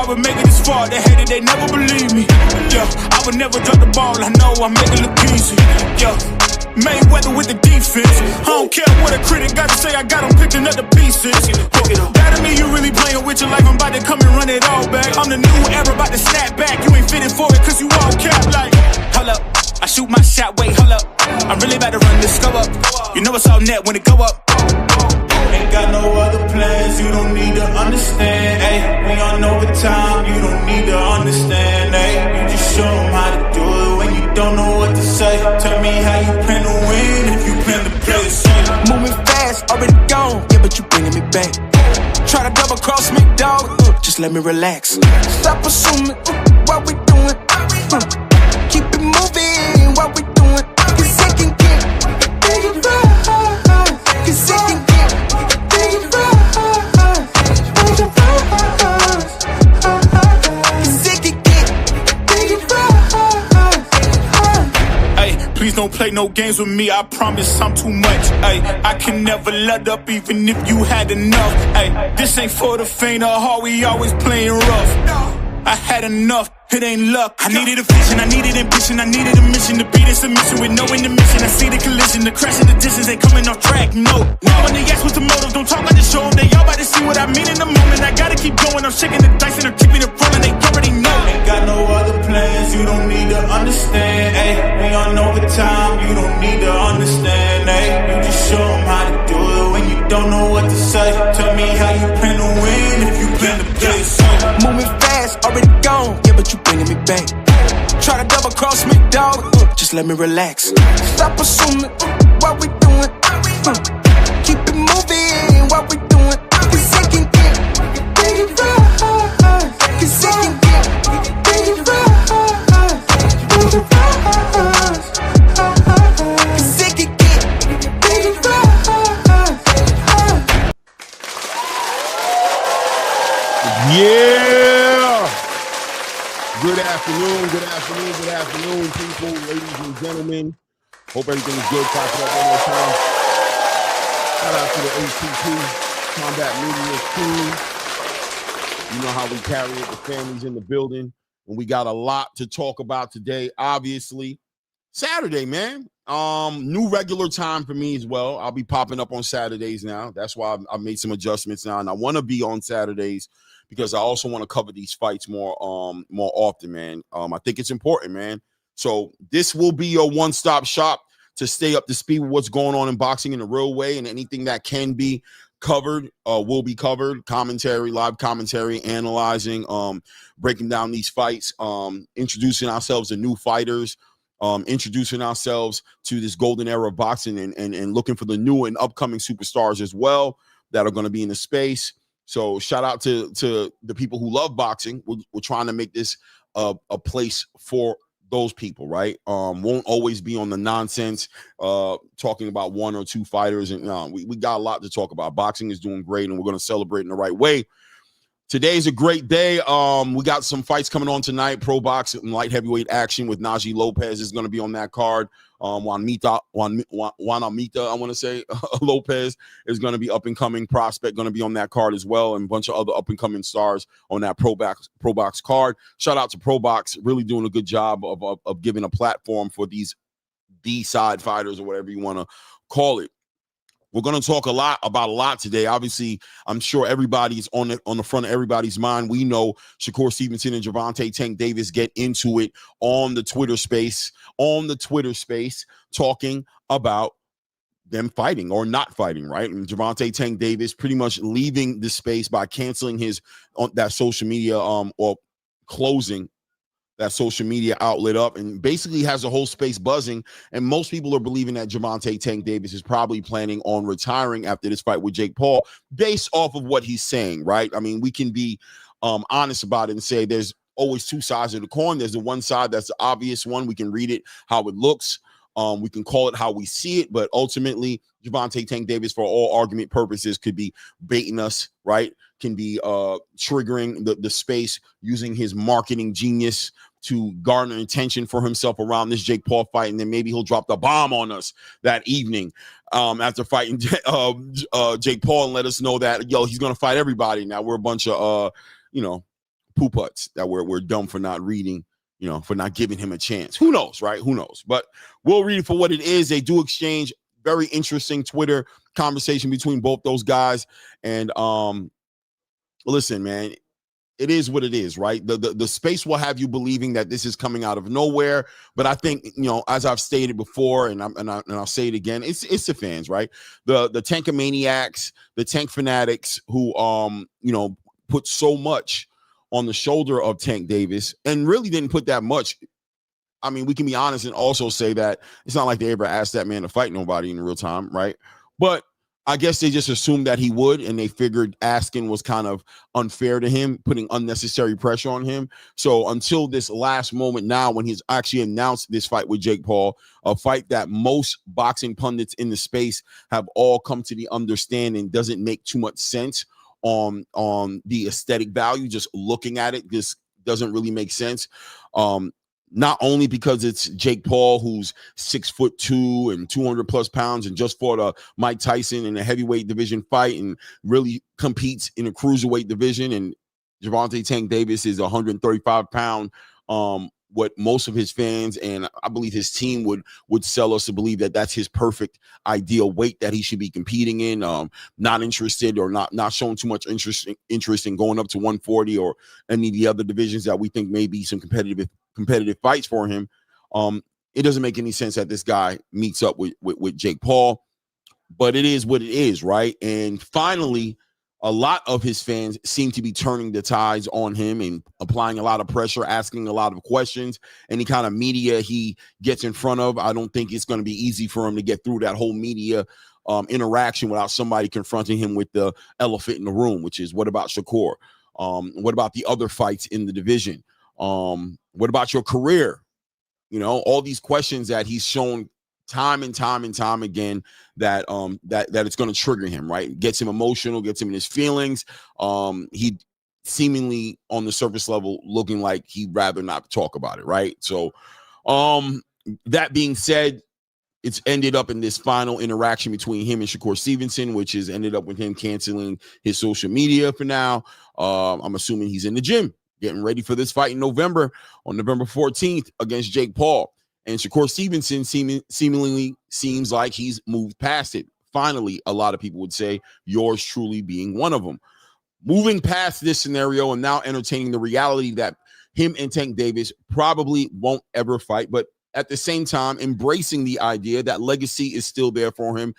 would make it this far. They hated, they never believe me. Yeah, I would never drop the ball. I know I make it look easy. Yeah, Mayweather with the defense. I don't care what a critic got to say. I got them picking up the pieces. That to me, you really playing with your life. I'm about to come and run it all back. I'm the new era, about to snap back. You ain't fitting for it, cause you all cap like. Hold up, I shoot my shot, wait, hold up. I'm really about to run this go up. You know it's all net when it go up. Ain't got no other plans, you don't need to understand, ayy. We on overtime, you don't need to understand, ayy. You just show them how to do it when you don't know what to say. Tell me how you plan to win if you plan to play the same. Moving fast, already gone, yeah, but you bringing me back. Try to double cross me, dog, just let me relax. Stop assuming what we doing. Keep it moving, what we doing. Cause it can get big right. Cause it can get big right. Cause it can get big right. Hey, please don't play no games with me. I promise I'm too much. Hey, I can never let up even if you had enough. Hey, this ain't for the faint of heart. We always playing rough. I had enough, it ain't luck. I needed a vision, I needed ambition, I needed a mission to beat in submission with no intermission. I see the collision, the crash in the distance, they coming off track, no. Now when they ask what's the motive, don't talk about the show. They all about to see what I mean in the moment. I gotta keep going, I'm shaking the dice and I'm keeping it rolling. They already know. Ain't got no other plans, you don't need to understand, ayy. We on overtime, you don't need to understand, ayy. You just show them how to do it when you don't know what to say. Tell me how you plan to win if you plan to play the same. Moving fast, already gone, yeah, but you bringing me back. Try to double cross me, dog, just let me relax. Stop assuming what we doing. Keep it moving, what we doing. Cause it can get big right. Cause it can get big right. Cause it can get big right. Yeah! Good afternoon, people, ladies and gentlemen. Hope everything is good. Clap it up one more time. Shout out to the ATP Combat Media team. You know how we carry it. The family's in the building. And we got a lot to talk about today. Obviously, Saturday, man. New regular time for me as well. I'll be popping up on Saturdays now. That's why I've made some adjustments now. And I want to be on Saturdays because I also want to cover these fights more often, man. I think it's important, man. So this will be your one-stop shop to stay up to speed with what's going on in boxing in the real way, and anything that can be covered will be covered. Commentary, live commentary, analyzing, breaking down these fights, introducing ourselves to new fighters, introducing ourselves to this golden era of boxing, and looking for the new and upcoming superstars as well that are going to be in the space. So shout out to the people who love boxing. We're trying to make this a place for those people, right? Won't always be on the nonsense, talking about one or two fighters. And we got a lot to talk about. Boxing is doing great, and we're going to celebrate in the right way. Today's a great day. We got some fights coming on tonight. Pro box and light heavyweight action with Vergil Lopez is going to be on that card. Juanita, I want to say, Lopez is going to be up-and-coming prospect, going to be on that card as well, and a bunch of other up-and-coming stars on that Pro box card. Shout out to Pro Box, really doing a good job of giving a platform for these D-side fighters or whatever you want to call it. We're going to talk about a lot today. Obviously, I'm sure everybody's on the front of everybody's mind. We know Shakur Stevenson and Gervonta Tank Davis get into it on the Twitter space, talking about them fighting or not fighting, right? And Gervonta Tank Davis pretty much leaving the space by canceling that social media or closing that social media outlet up, and basically has the whole space buzzing. And most people are believing that Gervonta Tank Davis is probably planning on retiring after this fight with Jake Paul, based off of what he's saying, right? I mean, we can be honest about it and say there's always two sides of the coin. There's the one side that's the obvious one. We can read it how it looks. We can call it how we see it, but ultimately, Gervonta Tank Davis, for all argument purposes, could be baiting us, right? Can be triggering the space, using his marketing genius to garner attention for himself around this Jake Paul fight, and then maybe he'll drop the bomb on us that evening after fighting Jake Paul and let us know that, he's going to fight everybody. Now we're a bunch of, poo-putts that we're dumb for not reading, for not giving him a chance. Who knows, right? Who knows? But we'll read it for what it is. They do exchange very interesting Twitter conversation between both those guys. And listen, man, it is what it is, right? The space will have you believing that this is coming out of nowhere. But I think, as I've stated before, and I'll say it again, it's the fans, right? The tankomaniacs, the tank fanatics who put so much on the shoulder of Tank Davis and really didn't put that much. I mean, we can be honest and also say that it's not like they ever asked that man to fight nobody in real time, right? But I guess they just assumed that he would, and they figured asking was kind of unfair to him, putting unnecessary pressure on him. So until this last moment now, when he's actually announced this fight with Jake Paul, a fight that most boxing pundits in the space have all come to the understanding doesn't make too much sense on the aesthetic value. Just looking at it, this doesn't really make sense. Not only because it's Jake Paul, who's 6'2" and 200 plus pounds and just fought a Mike Tyson in a heavyweight division fight and really competes in a cruiserweight division. And Gervonta Tank Davis is 135 pound, what most of his fans and I believe his team would sell us to believe that that's his perfect ideal weight that he should be competing in. Not interested or not showing too much interest in going up to 140 or any of the other divisions that we think may be some competitive fights for him. It doesn't make any sense that this guy meets up with Jake Paul, but it is what it is, right? And finally, a lot of his fans seem to be turning the tides on him and applying a lot of pressure, asking a lot of questions. Any kind of media he gets in front of, I don't think it's going to be easy for him to get through that whole media interaction without somebody confronting him with the elephant in the room, which is, what about Shakur? What about the other fights in the division? What about your career? All these questions that he's shown time and time again that it's going to trigger him, right? Gets him emotional, gets him in his feelings. He seemingly on the surface level looking like he'd rather not talk about it, right? So that being said, it's ended up in this final interaction between him and Shakur Stevenson, which has ended up with him canceling his social media for now. I'm assuming he's in the gym getting ready for this fight in November, on November 14th against Jake Paul. And Shakur Stevenson seemingly seems like he's moved past it. Finally, a lot of people would say, yours truly being one of them. Moving past this scenario and now entertaining the reality that him and Tank Davis probably won't ever fight, but at the same time, embracing the idea that legacy is still there for him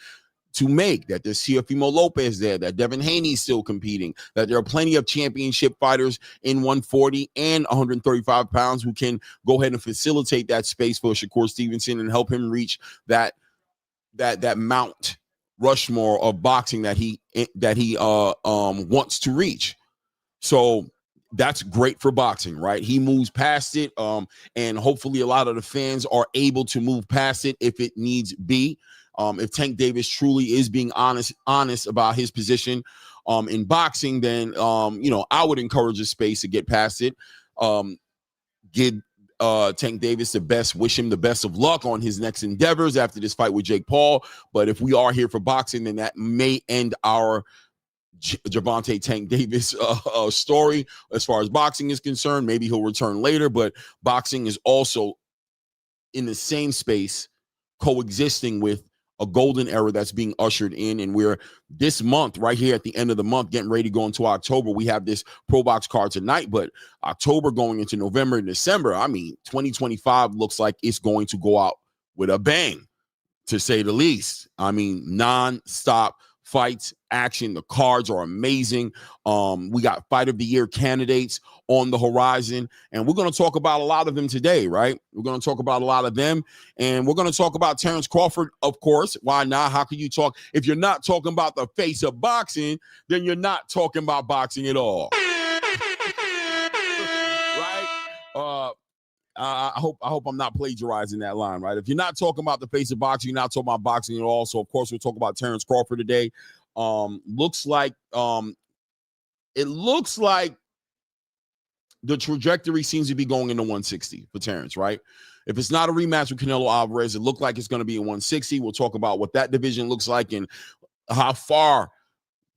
to make, that there's Teofimo Lopez there, that Devin Haney's still competing, that there are plenty of championship fighters in 140 and 135 pounds who can go ahead and facilitate that space for Shakur Stevenson and help him reach that Mount Rushmore of boxing that he wants to reach. So that's great for boxing, right? He moves past it, and hopefully a lot of the fans are able to move past it if it needs be. If Tank Davis truly is being honest about his position in boxing, then I would encourage the space to get past it. Give Tank Davis the best, wish him the best of luck on his next endeavors after this fight with Jake Paul. But if we are here for boxing, then that may end our Gervonta Tank Davis story as far as boxing is concerned. Maybe he'll return later, but boxing is also in the same space coexisting with a golden era that's being ushered in. And we're this month right here at the end of the month, getting ready to go into October. We have this Pro Box card tonight, but October going into November and December, 2025 looks like it's going to go out with a bang, to say the least. Non-stop fights, action. The cards are amazing. We got Fight of the Year candidates on the horizon, and we're going to talk about a lot of them today, right? We're going to talk about a lot of them, and we're going to talk about Terrence Crawford, of course. Why not? How can you talk? If you're not talking about the face of boxing, then you're not talking about boxing at all. Right? I hope I'm not plagiarizing that line, right? If you're not talking about the face of boxing, you're not talking about boxing at all. So, of course, we'll talk about Terrence Crawford today. Looks like the trajectory seems to be going into 160 for Terrence, right? If it's not a rematch with Canelo Alvarez, it looked like it's going to be in 160. We'll talk about what that division looks like and how far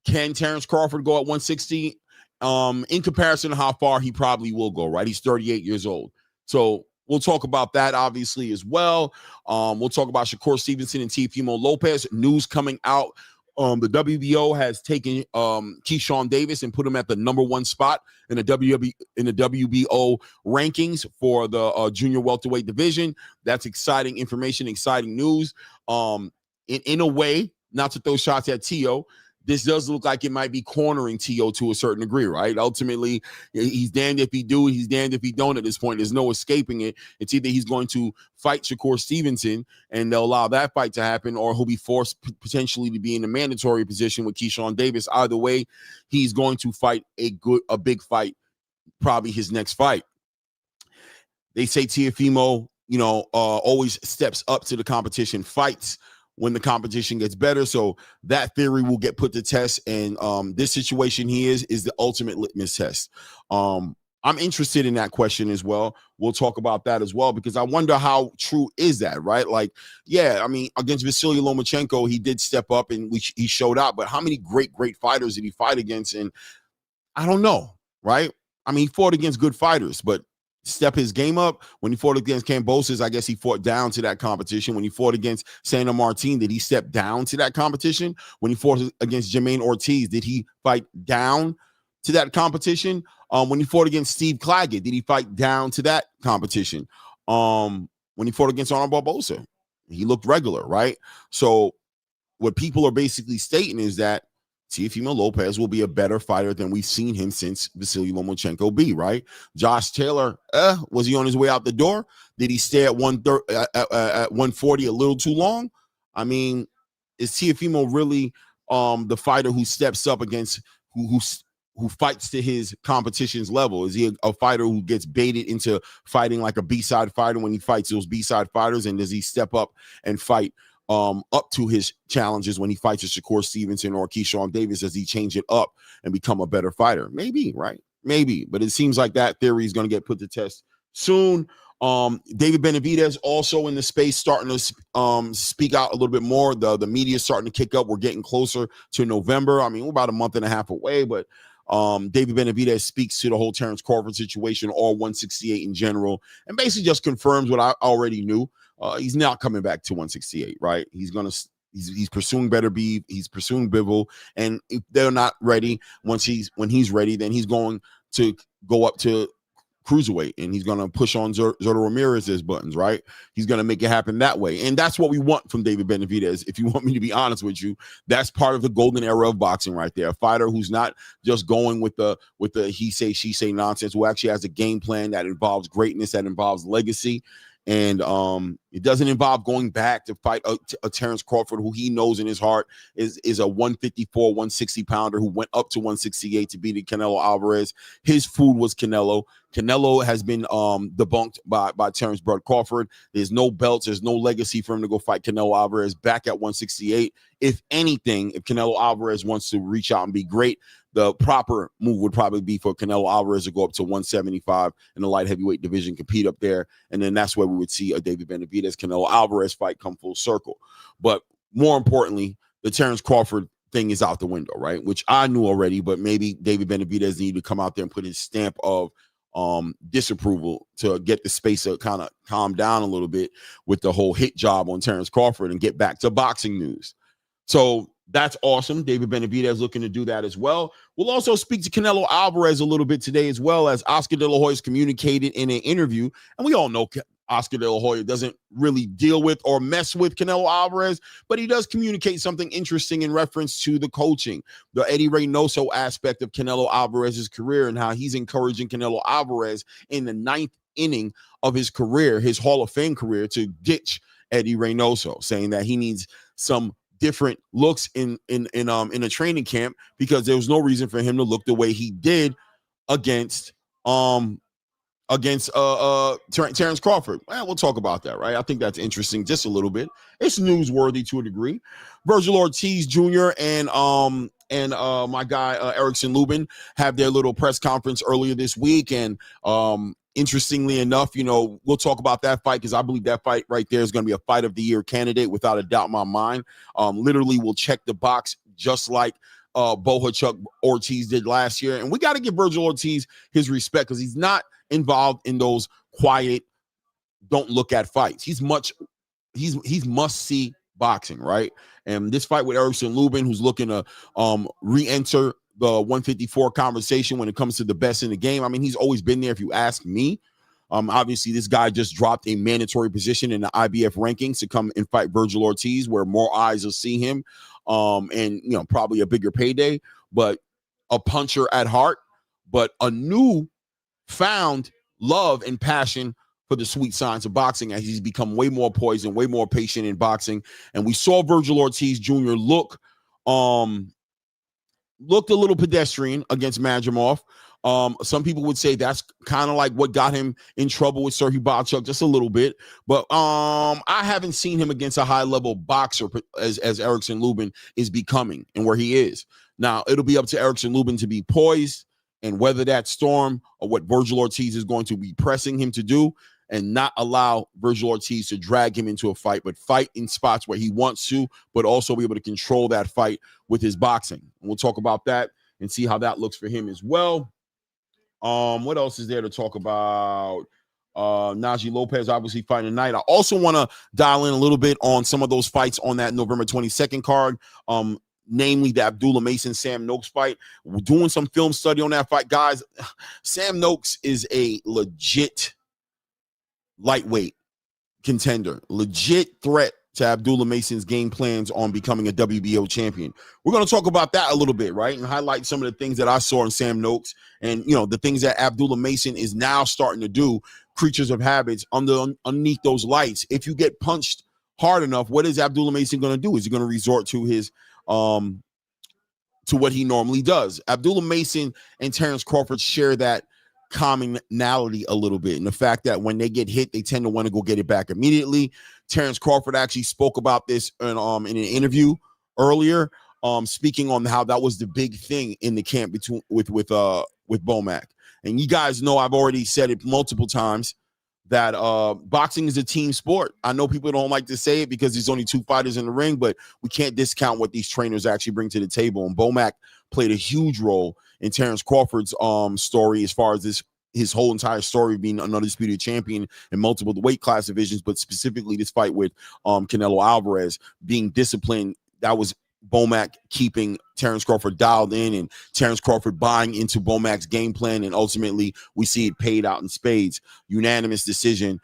can Terrence Crawford go at 160. in comparison to how far he probably will go, right? He's 38 years old. So we'll talk about that, obviously, as well. We'll talk about Shakur Stevenson and Teofimo Lopez. News coming out. The WBO has taken Keyshawn Davis and put him at the #1 spot in the WBO rankings for the junior welterweight division. That's exciting information, exciting news. In a way, not to throw shots at Tio, this does look like it might be cornering Tio to a certain degree, right? Ultimately, he's damned if he do, he's damned if he don't at this point. There's no escaping it. It's either he's going to fight Shakur Stevenson and they'll allow that fight to happen, or he'll be forced potentially to be in a mandatory position with Keyshawn Davis. Either way, he's going to fight a big fight, probably his next fight. They say Teofimo, always steps up to the competition, fights when the competition gets better. So that theory will get put to test. And this situation is the ultimate litmus test. I'm interested in that question as well. We'll talk about that as well, because I wonder how true is that, right? Like, yeah, I mean, against Vasily Lomachenko, he did step up and he showed out. But how many great fighters did he fight against? And I don't know, right? I mean, he fought against good fighters, but step his game up. When he fought against Cambosis, I guess he fought down to that competition. When he fought against Santa Martin, did he step down to that competition? When he fought against Jermaine Ortiz, did he fight down to that competition? When he fought against Steve Claggett, did he fight down to that competition? When he fought against Arnold Barboza, he looked regular, right? So what people are basically stating is that Teofimo Lopez will be a better fighter than we've seen him since Vasily Lomachenko be, right? Josh Taylor, was he on his way out the door? Did he stay at 140 a little too long? I mean, is Teofimo really the fighter who steps up against who fights to his competition's level? Is he a fighter who gets baited into fighting like a B-side fighter when he fights those B-side fighters? And does he step up and fight up to his challenges when he fights a Shakur Stevenson or Keyshawn Davis? Does he change it up and become a better fighter? Maybe, right? Maybe. But it seems like that theory is going to get put to test soon. David Benavidez also in the space, starting to speak out a little bit more. The media is starting to kick up. We're getting closer to November. I mean, we're about a month and a half away, but David Benavidez speaks to the whole Terrence Crawford situation, all 168 in general, and basically just confirms what I already knew. He's not coming back to 168, right? He's pursuing better beef. He's pursuing Bivol, and if they're not ready, when he's ready, then he's going to go up to cruiserweight, and he's going to push on Zurdo Ramirez's buttons, right? He's going to make it happen that way, and that's what we want from David Benavidez. If you want me to be honest with you, that's part of the golden era of boxing right there. A fighter who's not just going with the he say she say nonsense, who actually has a game plan that involves greatness, that involves legacy. And it doesn't involve going back to fight a Terrence Crawford, who he knows in his heart is a 154, 160 pounder who went up to 168 to beat Canelo Alvarez. His food was Canelo. Canelo has been debunked by Terrence Bud Crawford. There's no belts. There's no legacy for him to go fight Canelo Alvarez back at 168. If anything, if Canelo Alvarez wants to reach out and be great, the proper move would probably be for Canelo Alvarez to go up to 175 in the light heavyweight division, compete up there, and then that's where we would see a David Benavidez Canelo Alvarez fight come full circle. But more importantly, the Terrence Crawford thing is out the window, right? Which I knew already, but maybe David Benavidez needed to come out there and put his stamp of disapproval to get the space to kind of calm down a little bit with the whole hit job on Terrence Crawford and get back to boxing news. So that's awesome. David Benavidez looking to do that as well. We'll also speak to Canelo Alvarez a little bit today, as well as Oscar De La Hoya communicated in an interview. And we all know Oscar De La Hoya doesn't really deal with or mess with Canelo Alvarez, but he does communicate something interesting in reference to the coaching, the Eddie Reynoso aspect of Canelo Alvarez's career, and how he's encouraging Canelo Alvarez in the 9th inning of his career, his Hall of Fame career, to ditch Eddie Reynoso, saying that he needs some different looks in a training camp, because there was no reason for him to look the way he did against Terrence Crawford. Well, we'll talk about that, right? I think that's interesting just a little bit. It's newsworthy to a degree. Vergil Ortiz Jr. and my guy Erickson Lubin have their little press conference earlier this week, and interestingly enough, we'll talk about that fight, because I believe that fight right there is going to be a fight of the year candidate without a doubt in my mind. Literally will check the box, just like Chuck Ortiz did last year. And we got to give Vergil Ortiz his respect because he's not involved in those quiet, don't look at fights. He's must-see boxing, right? And this fight with Lubin, who's looking to re-enter the 154 conversation when it comes to the best in the game. I mean, he's always been there if you ask me. Obviously, this guy just dropped a mandatory position in the IBF rankings to come and fight Vergil Ortiz, where more eyes will see him, and probably a bigger payday. But a puncher at heart, but a new found love and passion for the sweet science of boxing as he's become way more poised and way more patient in boxing. And we saw Vergil Ortiz Jr. looked a little pedestrian against Madrimov. Some people would say that's kind of like what got him in trouble with Sergey Bochuk just a little bit. But I haven't seen him against a high-level boxer as Erickson Lubin is becoming and where he is. Now, it'll be up to Erickson Lubin to be poised and weather that storm or what Vergil Ortiz is going to be pressing him to do and not allow Vergil Ortiz to drag him into a fight, but fight in spots where he wants to, but also be able to control that fight with his boxing. And we'll talk about that and see how that looks for him as well. What else is there to talk about? Najee Lopez obviously fighting tonight. I also want to dial in a little bit on some of those fights on that November 22nd card, namely the Abdullah Mason Sam Noakes fight. We're doing some film study on that fight. Guys, Sam Noakes is a legit lightweight contender, legit threat to Abdullah Mason's game plans on becoming a WBO champion. We're going to talk about that a little bit, right? And highlight some of the things that I saw in Sam Noakes and, the things that Abdullah Mason is now starting to do, creatures of habits underneath those lights. If you get punched hard enough, what is Abdullah Mason going to do? Is he going to resort to his, to what he normally does? Abdullah Mason and Terrence Crawford share that commonality a little bit, and the fact that when they get hit, they tend to want to go get it back immediately. Terrence Crawford actually spoke about this in an interview earlier, speaking on how that was the big thing in the camp with Bomac. And you guys know I've already said it multiple times that boxing is a team sport. I know people don't like to say it because there's only two fighters in the ring, but we can't discount what these trainers actually bring to the table. And Bomac played a huge role in Terrence Crawford's story as far as his whole entire story of being an undisputed champion in multiple weight class divisions, but specifically this fight with Canelo Alvarez being disciplined. That was Bomac keeping Terrence Crawford dialed in and Terrence Crawford buying into Bomac's game plan. And ultimately we see it paid out in spades. Unanimous decision,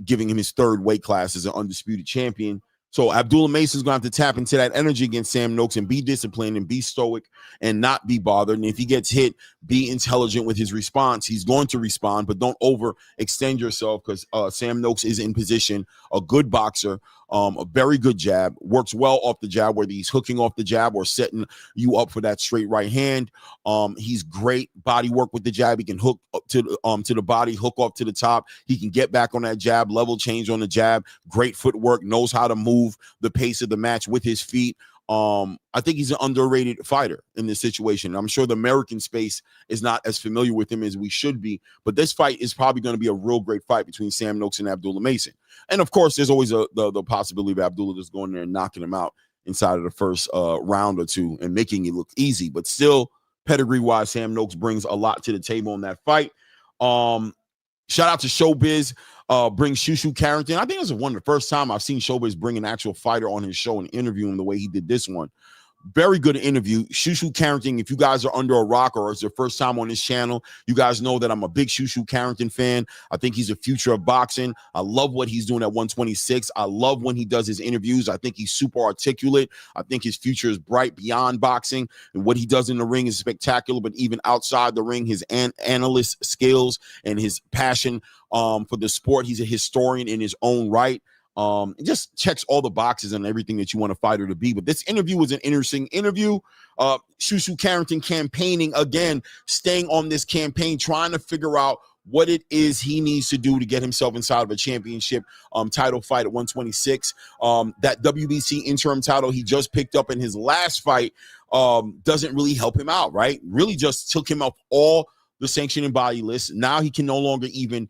giving him his third weight class as an undisputed champion. So Abdullah Mason's going to have to tap into that energy against Sam Noakes and be disciplined and be stoic and not be bothered. And if he gets hit, be intelligent with his response. He's going to respond, but don't overextend yourself because Sam Noakes is in position, a good boxer, a very good jab, works well off the jab, whether he's hooking off the jab or setting you up for that straight right hand. He's great body work with the jab. He can hook up to the body, hook off to the top. He can get back on that jab, level change on the jab, great footwork, knows how to move the pace of the match with his feet. I think he's an underrated fighter in this situation. I'm sure the American space is not as familiar with him as we should be, but this fight is probably going to be a real great fight between Sam Noakes and Abdullah Mason. And of course, there's always the possibility of Abdullah just going there and knocking him out inside of the first round or two and making it look easy. But still, pedigree-wise, Sam Noakes brings a lot to the table in that fight. Shout out to Showbiz, brings Shushu Carrington. I think this is one of the first time I've seen Showbiz bring an actual fighter on his show and interview him the way he did this one. Very good interview. Shushu Carrington, if you guys are under a rock or it's your first time on this channel, you guys know that I'm a big Shushu Carrington fan. I think he's a future of boxing. I love what he's doing at 126. I love when he does his interviews. I think he's super articulate. I think his future is bright beyond boxing. And what he does in the ring is spectacular, but even outside the ring, his analyst skills and his passion for the sport. He's a historian in his own right. It just checks all the boxes and everything that you want a fighter to be. But this interview was an interesting interview. Shushu Carrington campaigning again, staying on this campaign, trying to figure out what it is he needs to do to get himself inside of a championship title fight at 126. That WBC interim title he just picked up in his last fight doesn't really help him out, right? Really just took him off all the sanctioning body list. Now he can no longer even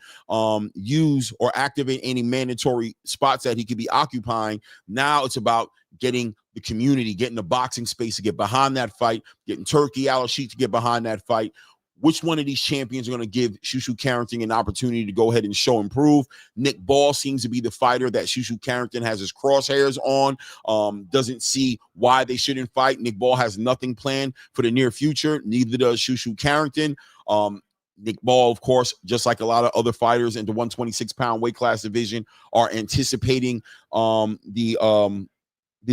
use or activate any mandatory spots that he could be occupying. Now it's about getting the community, getting the boxing space to get behind that fight, getting Turkey, Al-Sheet to get behind that fight. Which one of these champions are going to give Shushu Carrington an opportunity to go ahead and show and prove? Nick Ball seems to be the fighter that Shushu Carrington has his crosshairs on. Doesn't see why they shouldn't fight. Nick Ball has nothing planned for the near future. Neither does Shushu Carrington. Nick Ball, of course, just like a lot of other fighters in the 126-pound weight class division, are anticipating the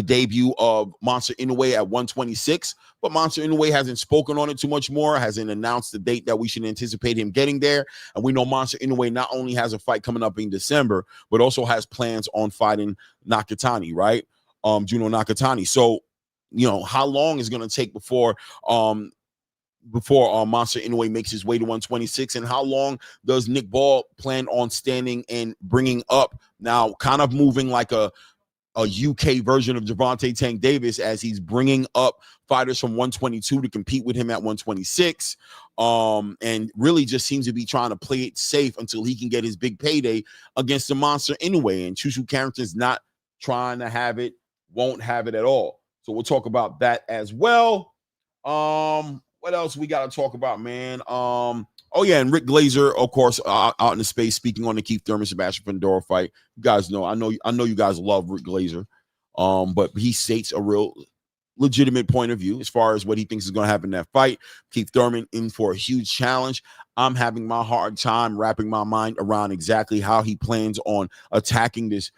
debut of Monster Inoue at 126, but Monster Inoue hasn't spoken on it too much more, hasn't announced the date that we should anticipate him getting there. And we know Monster Inoue not only has a fight coming up in December, but also has plans on fighting Nakatani, right? Juno Nakatani. So, you know, how long is going to take before Monster Inoue makes his way to 126, and how long does Nick Ball plan on standing and bringing up, now kind of moving like a UK version of Gervonta Tank Davis, as he's bringing up fighters from 122 to compete with him at 126, and really just seems to be trying to play it safe until he can get his big payday against the Monster Inoue. And Shushu Carrington's not trying to have it, won't have it at all. So we'll talk about that as well. What else we got to talk about, man? Oh yeah, and Rick Glazer, of course, out in the space, speaking on the Keith Thurman Sebastian Fundora fight. You guys know, I know you guys love Rick Glazer, but he states a real legitimate point of view as far as what he thinks is going to happen in that fight. Keith Thurman in for a huge challenge. I'm having my hard time wrapping my mind around exactly how he plans on attacking this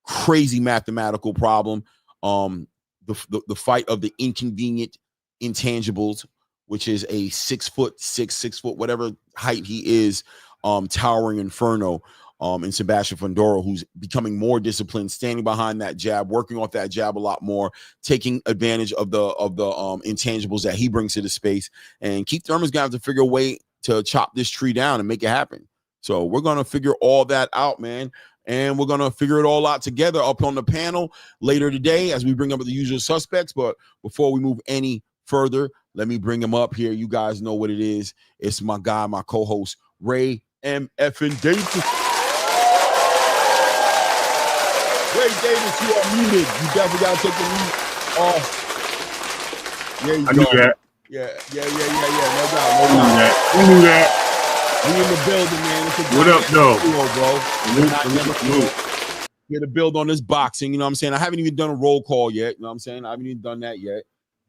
crazy mathematical problem. The fight of the inconvenient intangibles, which is a 6'6", whatever height he is, towering inferno in Sebastian Fundora, who's becoming more disciplined, standing behind that jab, working off that jab a lot more, taking advantage of the intangibles that he brings to the space. And Keith Thurman's gonna have to figure a way to chop this tree down and make it happen. So we're gonna figure all that out, man. And we're going to figure it all out together up on the panel later today as we bring up the usual suspects. But before we move any further, let me bring him up here. You guys know what it is. It's my guy, my co-host, Ray M. Effin Davis. Ray Davis, you are muted. You definitely got to take the mute off. There you go. I knew that. Yeah. No doubt. We knew that. We in the building, man. What up, though? Here to build on this boxing, you know what I'm saying? I haven't even done a roll call yet, you know what I'm saying? I haven't even done that yet.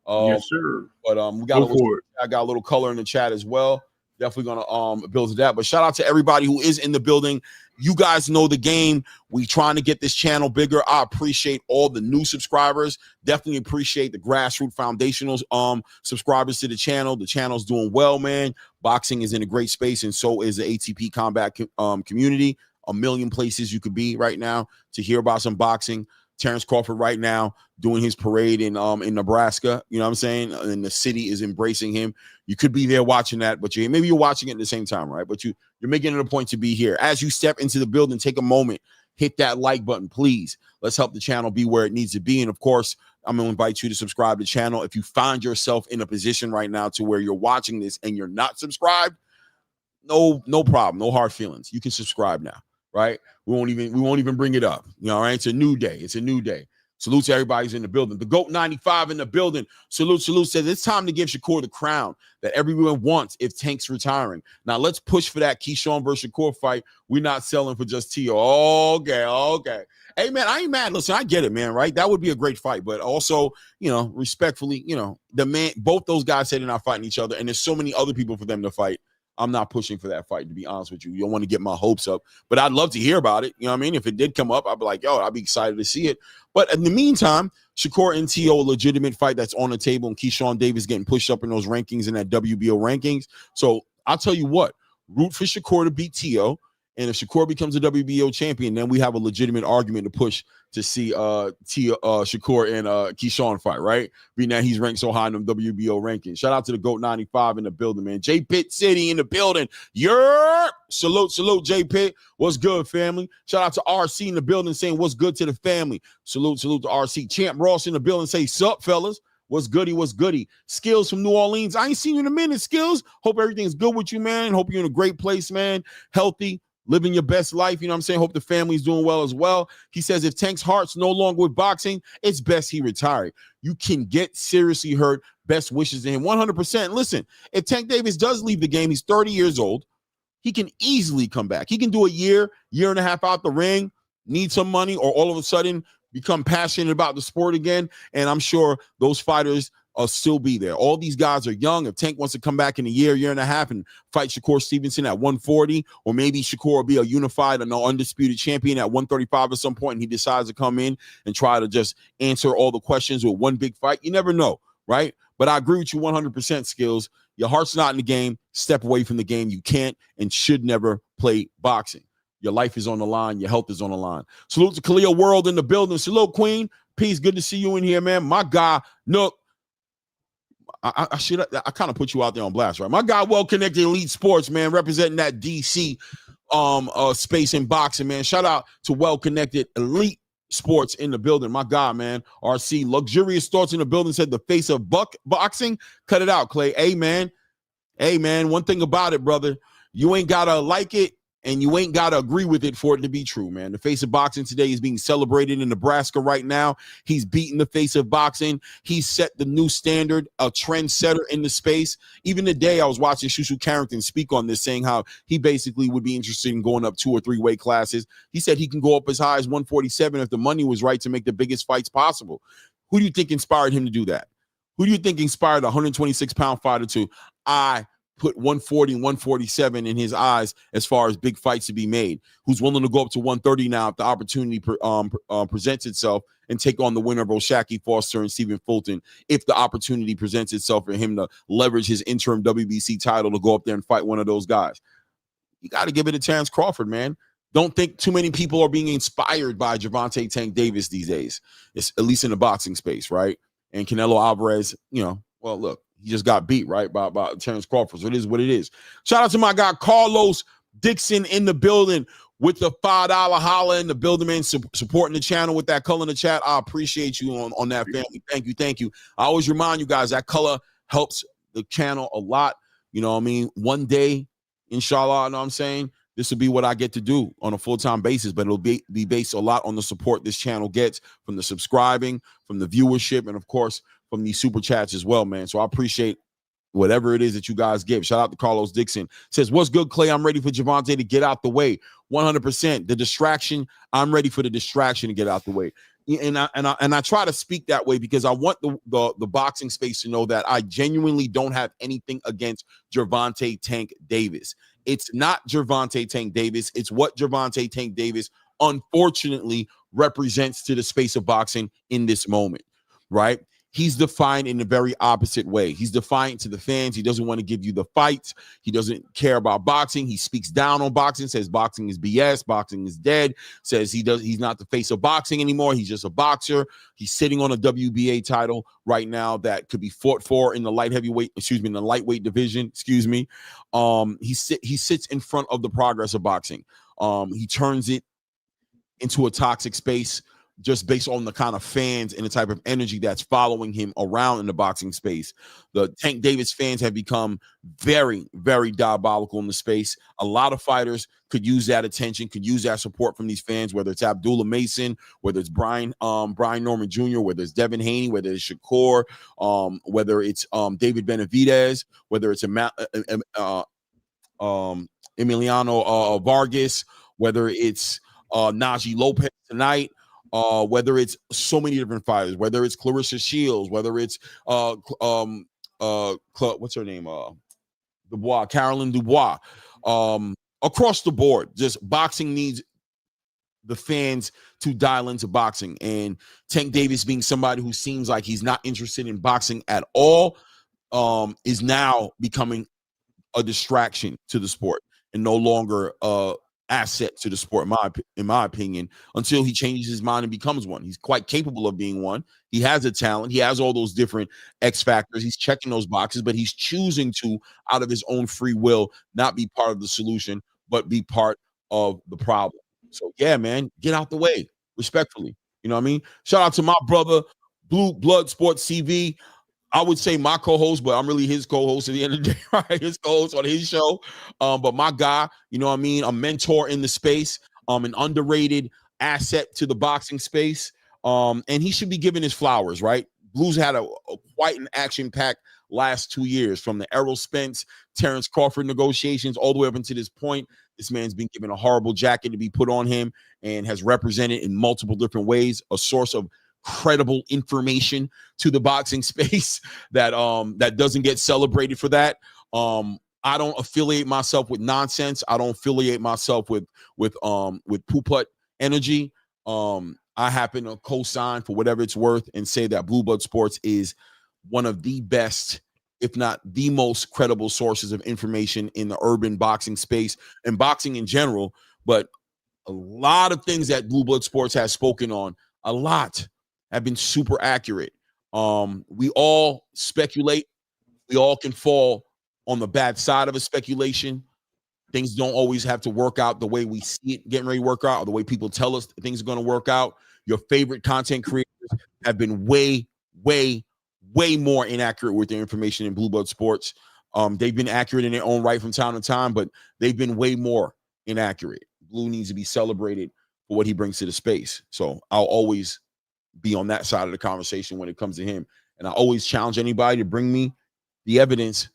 Yes, sir. But I got a little color in the chat as well. Definitely gonna build to that. But shout out to everybody who is in the building. You guys know the game. We trying to get this channel bigger. I appreciate all the new subscribers. Definitely appreciate the grassroots foundational subscribers to the channel. The channel's doing well, man. Boxing is in a great space, and so is the ATP combat community. A million places you could be right now to hear about some boxing. Terrence Crawford right now doing his parade in Nebraska, you know what I'm saying? And the city is embracing him. You could be there watching that, but maybe you're watching it at the same time, right? But you're making it a point to be here. As you step into the building, take a moment, hit that like button, please. Let's help the channel be where it needs to be. And of course, I'm going to invite you to subscribe to the channel. If you find yourself in a position right now to where you're watching this and you're not subscribed, no problem, no hard feelings. You can subscribe now. Right? We won't even bring it up. You know, right? It's a new day. It's a new day. Salute to everybody's in the building. The GOAT 95 in the building. Salute says it's time to give Shakur the crown that everyone wants if Tank's retiring. Now let's push for that Keyshawn versus Shakur fight. We're not selling for just Tio. Okay. Hey man, I ain't mad. Listen, I get it, man, right? That would be a great fight, but also, you know, respectfully, you know, both those guys said they're not fighting each other, and there's so many other people for them to fight. I'm not pushing for that fight, to be honest with you. You don't want to get my hopes up, but I'd love to hear about it. You know what I mean? If it did come up, I'd be like, yo, I'd be excited to see it. But in the meantime, Shakur and Tio, a legitimate fight that's on the table, and Keyshawn Davis getting pushed up in those rankings, in that WBO rankings. So I'll tell you what, root for Shakur to beat Tio. And if Shakur becomes a WBO champion, then we have a legitimate argument to push to see Shakur and Keyshawn fight, right? Being that he's ranked so high in the WBO rankings. Shout out to the GOAT 95 in the building, man. J Pitt City in the building. Salute, J Pitt. What's good, family? Shout out to RC in the building saying what's good to the family. Salute to RC. Champ Ross in the building say sup, fellas. What's goody? Skills from New Orleans. I ain't seen you in a minute, Skills. Hope everything's good with you, man. Hope you're in a great place, man. Healthy. living your best life. You know what I'm saying? Hope the family's doing well as well. He says if Tank's heart's no longer with boxing, it's best he retired. You can get seriously hurt. Best wishes to him. 100%. Listen, if Tank Davis does leave the game, he's 30 years old. He can easily come back. He can do a year and a half out the ring, need some money, or all of a sudden become passionate about the sport again. And I'm sure those fighters will still be there. All these guys are young. If Tank wants to come back in a year and a half and fight Shakur Stevenson at 140, or maybe Shakur will be a unified and undisputed champion at 135 at some point, and he decides to come in and try to just answer all the questions with one big fight, you never know, right? But I agree with you 100%, Skills. Your heart's not in the game. Step away from the game. You can't and should never play boxing. Your life is on the line. Your health is on the line. Salute to Khalil World in the building. Salute, Queen. Peace. Good to see you in here, man. My guy, Nook. I kind of put you out there on blast, right? My guy, Well Connected Elite Sports, man, representing that DC space in boxing, man. Shout out to Well Connected Elite Sports in the building. My God, man. RC Luxurious Thoughts in the building said the face of boxing. Cut it out, Clay. Hey, man. One thing about it, brother, you ain't gotta like it and you ain't gotta agree with it for it to be true, man. The face of boxing today is being celebrated in Nebraska right now. He's beaten the face of boxing. He's set the new standard, a trendsetter in the space. Even today, I was watching Shushu Carrington speak on this, saying how he basically would be interested in going up 2 or 3 weight classes. He said he can go up as high as 147 if the money was right to make the biggest fights possible. Who do you think inspired him to do that? Who do you think inspired a 126-pound fighter to put 140 and 147 in his eyes as far as big fights to be made? Who's willing to go up to 130 now if the opportunity presents itself, and take on the winner of O'Shaquie Foster and Stephen Fulton if the opportunity presents itself for him to leverage his interim WBC title to go up there and fight one of those guys? You got to give it a chance, Crawford, man. Don't think too many people are being inspired by Gervonta Tank Davis these days, it's, at least in the boxing space, right? And Canelo Alvarez, well, look, he just got beat, right, by Terrence Crawford. So it is what it is. Shout out to my guy, Carlos Dixon in the building with the $5 holla in the building, man, supporting the channel with that color in the chat. I appreciate you on that, family. Thank you. I always remind you guys that color helps the channel a lot. You know what I mean? One day, inshallah, you know what I'm saying? This will be what I get to do on a full-time basis, but it'll be based a lot on the support this channel gets from the subscribing, from the viewership, and, of course, from these super chats as well, man. So I appreciate whatever it is that you guys give. Shout out to Carlos Dixon. Says, what's good, Clay? I'm ready for Gervonta to get out the way. 100%. The distraction, I'm ready for the distraction to get out the way. And I try to speak that way because I want the boxing space to know that I genuinely don't have anything against Gervonta Tank Davis. It's not Gervonta Tank Davis. It's what Gervonta Tank Davis, unfortunately, represents to the space of boxing in this moment, right? He's defined in a very opposite way. He's defiant to the fans. He doesn't want to give you the fights. He doesn't care about boxing. He speaks down on boxing, says boxing is BS, boxing is dead, says he's not the face of boxing anymore. He's just a boxer. He's sitting on a WBA title right now that could be fought for in the in the lightweight division, He sits in front of the progress of boxing. He turns it into a toxic space just based on the kind of fans and the type of energy that's following him around in the boxing space. The Tank Davis fans have become very, very diabolical in the space. A lot of fighters could use that attention, could use that support from these fans, whether it's Abdullah Mason, whether it's Brian Norman Jr., whether it's Devin Haney, whether it's Shakur, whether it's David Benavidez, whether it's Emiliano Vargas, whether it's Najee Lopez tonight, whether it's so many different fighters, whether it's Clarissa Shields, whether it's what's her name? Carolyn Dubois. Across the board, just boxing needs the fans to dial into boxing. And Tank Davis, being somebody who seems like he's not interested in boxing at all, is now becoming a distraction to the sport and no longer asset to the sport, in my opinion, until he changes his mind and becomes one. He's quite capable of being one. He has a talent. He has all those different X factors. He's checking those boxes, but he's choosing to, out of his own free will, not be part of the solution, but be part of the problem. So, yeah, man, get out the way, respectfully. You know what I mean? Shout out to my brother, Blue Blood Sports CV. I would say my co-host, but I'm really his co-host at the end of the day, right? His co-host on his show. But my guy, you know what I mean? A mentor in the space, an underrated asset to the boxing space. And he should be given his flowers, right? Blues had a quite an action-packed last 2 years, from the Errol Spence, Terrence Crawford negotiations all the way up until this point. This man's been given a horrible jacket to be put on him and has represented in multiple different ways, a source of credible information to the boxing space that that doesn't get celebrated for that. I don't affiliate myself with nonsense. I don't affiliate myself with poo-putt energy. I happen to co-sign for whatever it's worth and say that Blue Blood Sports is one of the best, if not the most credible sources of information in the urban boxing space and boxing in general. But a lot of things that Blue Blood Sports has spoken on, a lot, have been super accurate. We all speculate. We all can fall on the bad side of a speculation. Things don't always have to work out the way we see it getting ready to work out, or the way people tell us things are going to work out. Your favorite content creators have been way more inaccurate with their information in Blue Blood Sports. They've been accurate in their own right from time to time, but they've been way more inaccurate. Blue needs to be celebrated for what he brings to the space. So I'll always be on that side of the conversation when it comes to him. And I always challenge anybody to bring me the evidence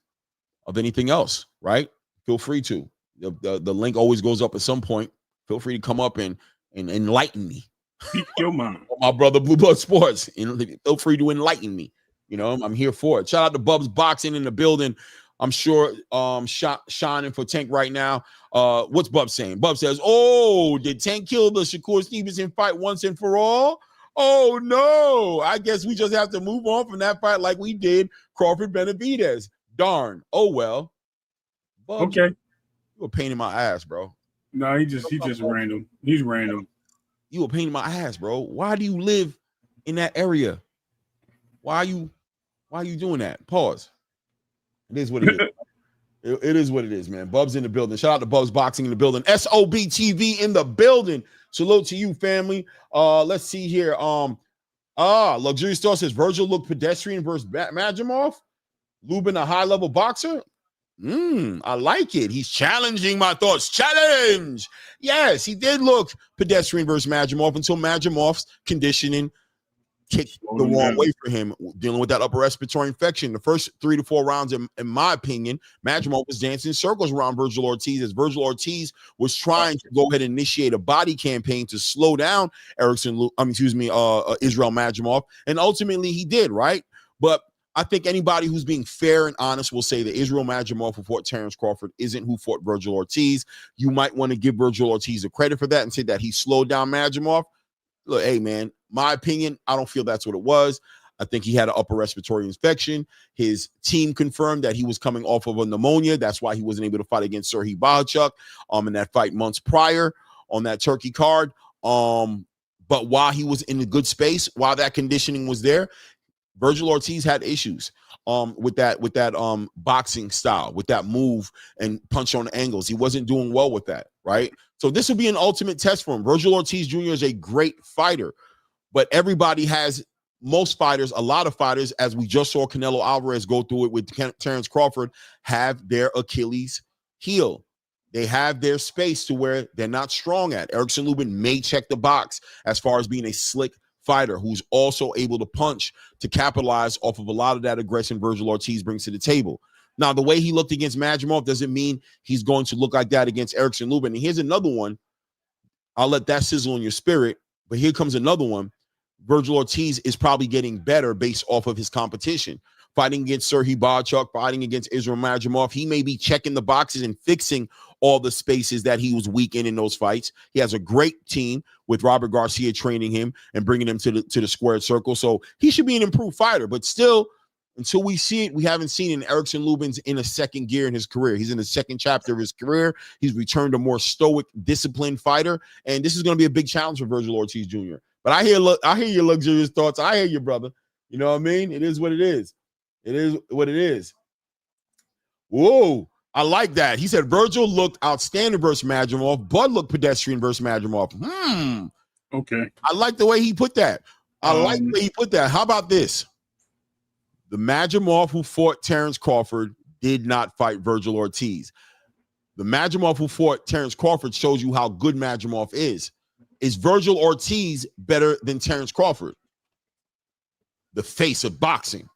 of anything else, right? Feel free to. The link always goes up at some point. Feel free to come up and enlighten me. Speak your mind. My brother Blue Blood Sports. Feel free to enlighten me. You know, I'm here for it. Shout out to Bubs Boxing in the building. I'm sure shining for Tank right now. What's Bub saying? Bub says, oh, did Tank kill the Shakur Stevenson fight once and for all? Oh, no. I guess we just have to move on from that fight like we did Crawford Benavidez. Darn. Oh, well. Bubs, okay. You a pain in my ass, bro. No, he just random. He's random. You a pain in my ass, bro. Why do you live in that area? Why are you doing that? Pause. It is what it is. It is what it is, man. Bubs in the building. Shout out to Bubs Boxing in the building. SOB TV in the building. Salute to you, family. Let's see here. Luxury Store says Vergil looked pedestrian versus Majimov. Lubin, a high-level boxer. I like it. He's challenging my thoughts. Challenge. Yes, he did look pedestrian versus Majimov until Majimov's conditioning kicked the wrong way for him, dealing with that upper respiratory infection. The first 3 to 4 rounds, in my opinion, Majimov was dancing in circles around Vergil Ortiz as Vergil Ortiz was trying to go ahead and initiate a body campaign to slow down Israel Majimov, and ultimately he did, right? But I think anybody who's being fair and honest will say that Israel Majimov, who fought Terrence Crawford, isn't who fought Vergil Ortiz. You might want to give Vergil Ortiz the credit for that and say that he slowed down Majimov. Look, hey, man, my opinion, I don't feel that's what it was. I think he had an upper respiratory infection. His team confirmed that he was coming off of a pneumonia. That's why he wasn't able to fight against Serhii Bohachuk in that fight months prior on that Turkey card. But while he was in a good space, while that conditioning was there, Vergil Ortiz had issues with that boxing style, with that move and punch on angles. He wasn't doing well with that, right? So this will be an ultimate test for him. Vergil Ortiz Jr. is a great fighter, but everybody has, most fighters, a lot of fighters, as we just saw Canelo Alvarez go through it with Terrence Crawford, have their Achilles heel. They have their space to where they're not strong at. Erickson Lubin may check the box as far as being a slick fighter who's also able to punch to capitalize off of a lot of that aggression Vergil Ortiz brings to the table. Now, the way he looked against Majimov doesn't mean he's going to look like that against Erickson Lubin. And here's another one. I'll let that sizzle in your spirit, but here comes another one. Vergil Ortiz is probably getting better based off of his competition. Fighting against Serhii Bohachuk, fighting against Israel Majimov, he may be checking the boxes and fixing all the spaces that he was weak in those fights. He has a great team with Robert Garcia training him and bringing him to the squared circle. So he should be an improved fighter, but still, until we see it, we haven't seen it. Erickson Lubin's in a second gear in his career. He's in the second chapter of his career. He's returned a more stoic, disciplined fighter, and this is going to be a big challenge for Vergil Ortiz Jr. But I hear your luxurious thoughts. I hear you, brother. You know what I mean? It is what it is. It is what it is. Whoa, I like that. He said Vergil looked outstanding versus Majimov. Bud looked pedestrian versus Majimov. Okay. I like the way he put that. How about this? The Madrimov who fought Terrence Crawford did not fight Vergil Ortiz. The Madrimov who fought Terrence Crawford shows you how good Madrimov is. Is Vergil Ortiz better than Terrence Crawford? The face of boxing.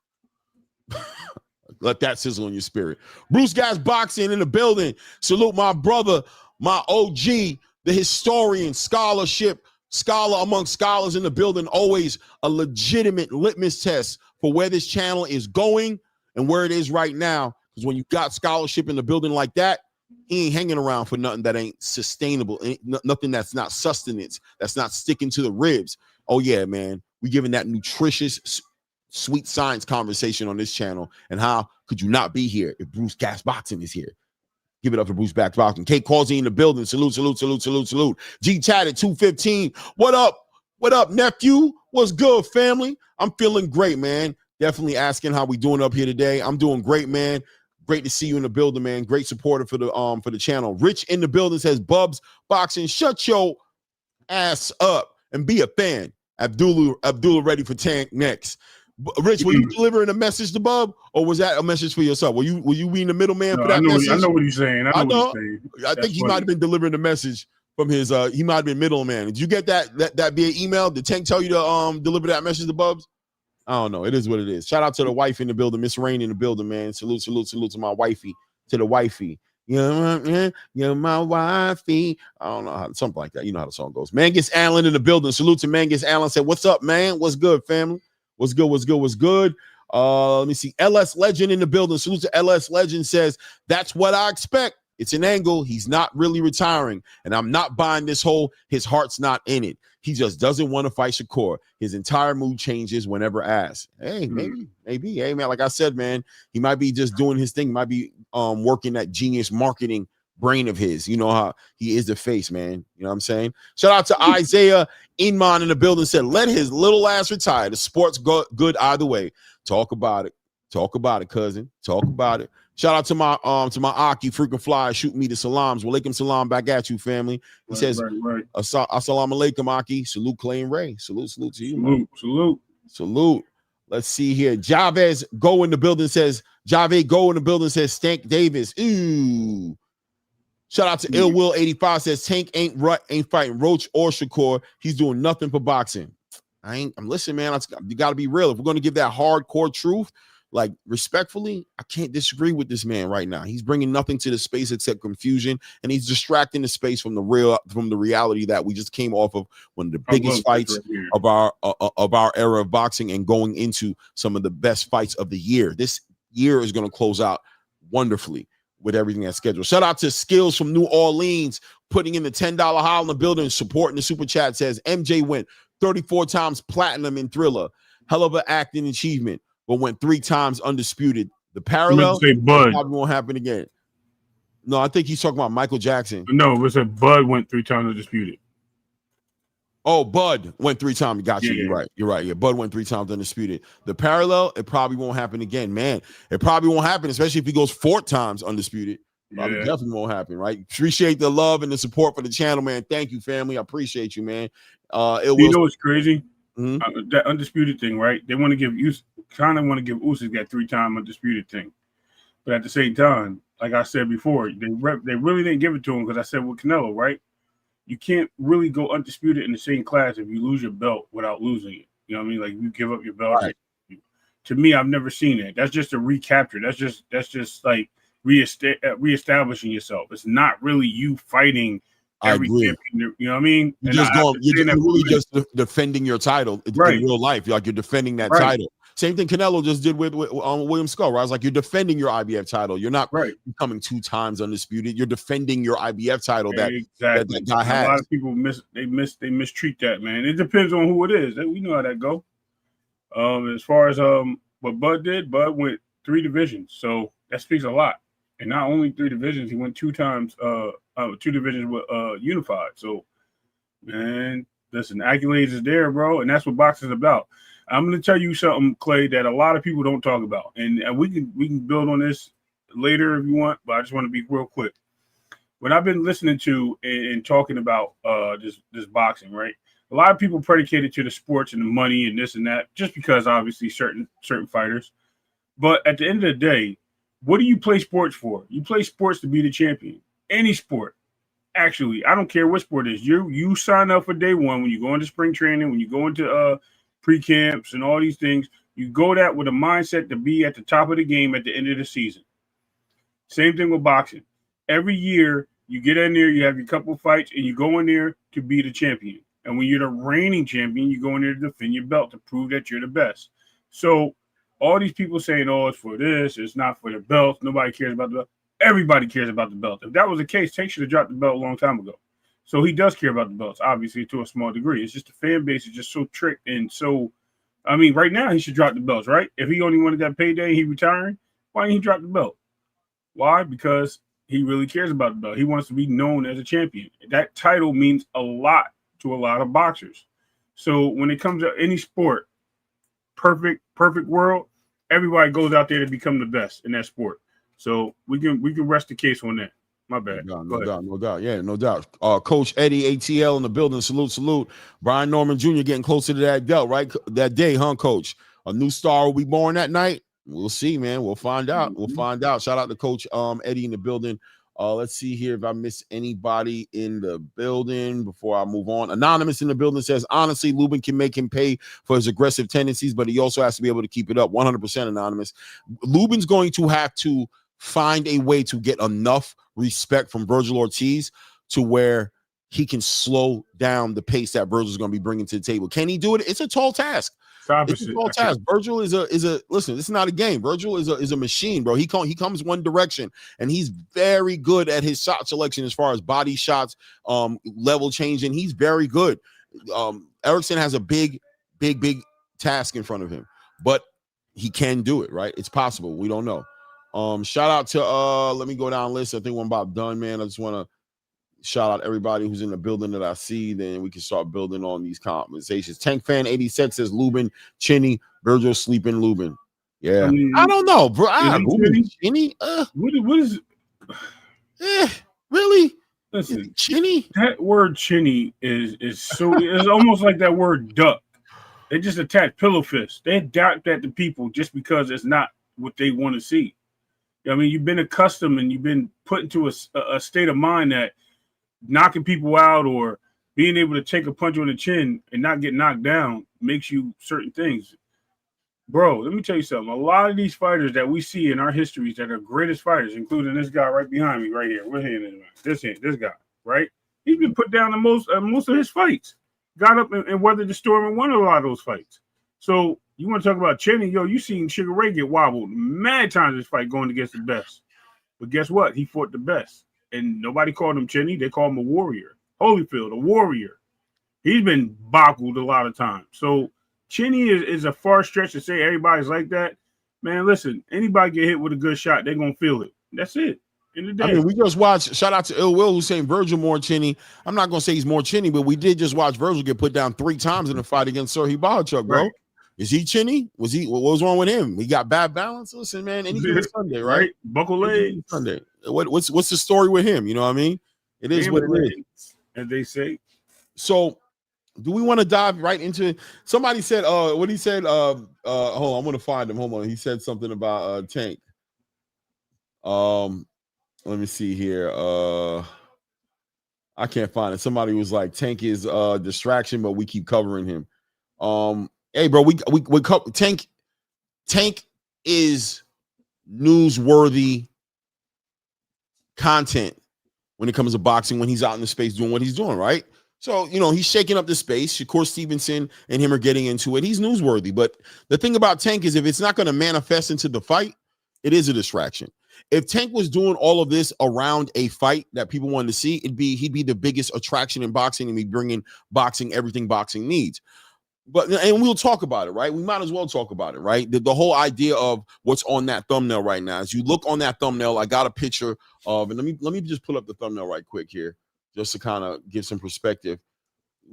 Let that sizzle in your spirit. Bruce Gas Boxing in the building. Salute my brother, my OG, the historian, scholar among scholars in the building. Always a legitimate litmus test for where this channel is going and where it is right now. Because when you got scholarship in the building like that, he ain't hanging around for nothing that ain't sustainable, nothing that's not sustenance, that's not sticking to the ribs. Oh yeah, man, we giving that nutritious, sweet science conversation on this channel. And how could you not be here if Bruce Gas Boxing is here? Give it up for Bruce Gas Boxing. Kate Causey in the building. Salute, salute, salute, salute, salute. G Chat at 215. What up? What up, nephew? What's good, family? I'm feeling great, man. Definitely asking how we doing up here today. I'm doing great, man. Great to see you in the building, man. Great supporter for the channel. Rich in the building says, Bubs Boxing, shut your ass up and be a fan. Abdullah ready for Tank next. Rich, were you delivering a message to Bub, or was that a message for yourself? Were you being the middleman for that message? I know what he's saying. I know. I think he might have been delivering the message from his. He might have been middleman. Did you get that via email? Did Tank tell you to deliver that message to Bubs? I don't know. It is what it is. Shout out to the wife in the building, Miss Rain in the building, man. Salute, salute, salute to my wifey, to the wifey. You're my wifey. I don't know how, something like that. You know how the song goes. Mangus Allen in the building. Salute to Mangus Allen. Said, "What's up, man? What's good, family? What's good? What's good? What's good?" Let me see. LS Legend in the building. Salute to LS Legend. Says, "That's what I expect. It's an angle. He's not really retiring, and I'm not buying this whole his heart's not in it. He just doesn't want to fight Shakur. His entire mood changes whenever asked." Hey, maybe. Hey, man, like I said, man, he might be just doing his thing. He might be working that genius marketing brain of his. You know how he is the face, man. You know what I'm saying? Shout out to Isaiah Inman in the building. Said, "Let his little ass retire. The sport's good either way. Talk about it. Talk about it, cousin. Talk about it." Shout out to my Aki freaking fly shooting me the salams. Walaikum salam back at you, family. He says, right. Assalamu alaikum, Aki. Salute Clay and Ray. Salute to you. Salute. Let's see here. Javed Go in the building says, Stank Davis. Ooh. Shout out to Ill Will 85 says, Tank ain't fighting Roach or Shakur. He's doing nothing for boxing. I'm listening, man. You got to be real. If we're going to give that hardcore truth, like respectfully, I can't disagree with this man right now. He's bringing nothing to the space except confusion, and he's distracting the space from the reality that we just came off of one of the biggest fights of our era of boxing, and going into some of the best fights of the year. This year is going to close out wonderfully with everything that's scheduled. Shout out to Skills from New Orleans, putting in the $10 howl in the building, supporting the super chat. Says MJ went 34 times platinum in Thriller. Hell of an acting achievement, but went 3 times undisputed. The parallel probably won't happen again. No, I think he's talking about Michael Jackson. No, it said Bud went 3 times undisputed. Oh, Bud went 3 times. Got you. Yeah. You're right. Yeah, Bud went 3 times undisputed. The parallel, it probably won't happen again, man. It probably won't happen, especially if he goes 4 times undisputed. Probably definitely won't happen, right? Appreciate the love and the support for the channel, man. Thank you, family. I appreciate you, man. You know what's crazy? That undisputed thing, right? They want to give Usyk that 3-time undisputed thing, but at the same time, like I said before, they really didn't give it to him, because I said with Canelo, right? You can't really go undisputed in the same class if you lose your belt without losing it. You know what I mean? Like, you give up your belt. Right. To me, I've never seen that. That's just a recapture. That's just like reestablishing yourself. It's not really you fighting. I agree. You know what I mean? You're really just defending your title in real life. Like, you're defending that title. Same thing Canelo just did with William Skull, right? It's like you're defending your IBF title. You're not becoming 2 times undisputed. You're defending your IBF title that guy has. A lot of people mistreat that, man. It depends on who it is. We know how that go. As far as what Bud did, Bud went 3 divisions, so that speaks a lot. And not only 3 divisions, he went 2 times. 2 divisions with unified. So, man, listen, accolades is there, bro, and that's what boxing is about. I'm going to tell you something, Clay, that a lot of people don't talk about, and we can build on this later if you want, but I just want to be real quick. When I've been listening to and talking about this boxing, right? A lot of people predicated to the sports and the money and this and that, just because obviously certain fighters. But at the end of the day, what do you play sports for? You play sports to be the champion. Any sport. Actually, I don't care what sport it is. You sign up for day one when you go into spring training, when you go into pre-camps and all these things. You go that with a mindset to be at the top of the game at the end of the season. Same thing with boxing. Every year, you get in there, you have your couple fights, and you go in there to be the champion. And when you're the reigning champion, you go in there to defend your belt to prove that you're the best. So all these people saying, oh, it's for this, it's not for the belt, nobody cares about the belt. Everybody cares about the belt. If that was the case, Tank should have dropped the belt a long time ago. So he does care about the belts, obviously, to a small degree. It's just the fan base is just so tricked and so – I mean, right now he should drop the belts, right? If he only wanted that payday, he retiring, why didn't he drop the belt? Why? Because he really cares about the belt. He wants to be known as a champion. That title means a lot to a lot of boxers. So when it comes to any sport, perfect world, everybody goes out there to become the best in that sport. So we can rest the case on that. My bad. No doubt. Yeah, no doubt. Coach Eddie ATL in the building. Salute. Brian Norman Jr. getting closer to that belt, right? That day, huh, Coach? A new star will be born that night. We'll see, man. We'll find out. Shout out to Coach Eddie in the building. Let's see here if I miss anybody in the building before I move on. Anonymous in the building says, honestly, Lubin can make him pay for his aggressive tendencies, but he also has to be able to keep it up. 100% Anonymous. Lubin's going to have to find a way to get enough respect from Vergil Ortiz to where he can slow down the pace that Vergil's going to be bringing to the table. Can he do it? It's a tall task. It's a tall task. Vergil is a listen, this is not a game. Vergil is a machine, bro. He comes one direction, and he's very good at his shot selection as far as body shots, level changing. He's very good. Erickson has a big task in front of him, but he can do it, right? It's possible. We don't know. Shout out to let me go down list. I think we're about done, man. I just want to shout out everybody who's in the building that I see. Then we can start building on these conversations. Tank Fan 86 says Lubin, Chinny, Vergil sleeping Lubin. Yeah, I don't know, bro. Chinny? What is really? Listen, Chinny? That word Chinny is so it's almost like that word duck. They just attack pillow fists. They adapt that to people just because it's not what they want to see. I mean, you've been accustomed and you've been put into a state of mind that knocking people out or being able to take a punch on the chin and not get knocked down makes you certain things. Bro, let me tell you something. A lot of these fighters that we see in our histories that are greatest fighters, including this guy right behind me right here. What hand is it? This guy, right? He's been put down in most of his fights. Got up and weathered the storm and won a lot of those fights. So you want to talk about Chinny? Yo, you seen Sugar Ray get wobbled mad times in this fight going against the best. But guess what? He fought the best. And nobody called him Chinny. They called him a warrior. Holyfield, a warrior. He's been boggled a lot of times. So Chinny is a far stretch to say everybody's like that. Man, listen, anybody get hit with a good shot, they're going to feel it. That's it. In the day. I mean, we just watched, shout out to Ill Will who's saying Vergil more Chinny. I'm not going to say he's more Chinny, but we did just watch Vergil get put down 3 times in the fight against Serhii Bohachuk, bro. Right. Is he Chinny? What was wrong with him? He got bad balance. Listen, man, any given Sunday, right? Buckle legs. Sunday. What's the story with him? You know what I mean? It is what it is. As they say. So do we want to dive right into it? Somebody said, what he said, hold on, I'm gonna find him. Hold on. He said something about Tank. Let me see here. I can't find it. Somebody was like, Tank is distraction, but we keep covering him. Hey, bro, we Tank is newsworthy content when it comes to boxing when he's out in the space doing what he's doing, right? So, you know, he's shaking up the space. Shakur Stevenson and him are getting into it. He's newsworthy. But the thing about Tank is if it's not going to manifest into the fight, it is a distraction. If Tank was doing all of this around a fight that people wanted to see, he'd be the biggest attraction in boxing and be bringing boxing everything boxing needs. And we'll talk about it, right? We might as well talk about it, right? The whole idea of what's on that thumbnail right now. As you look on that thumbnail, I got a picture of, and let me just pull up the thumbnail right quick here, just to kind of give some perspective.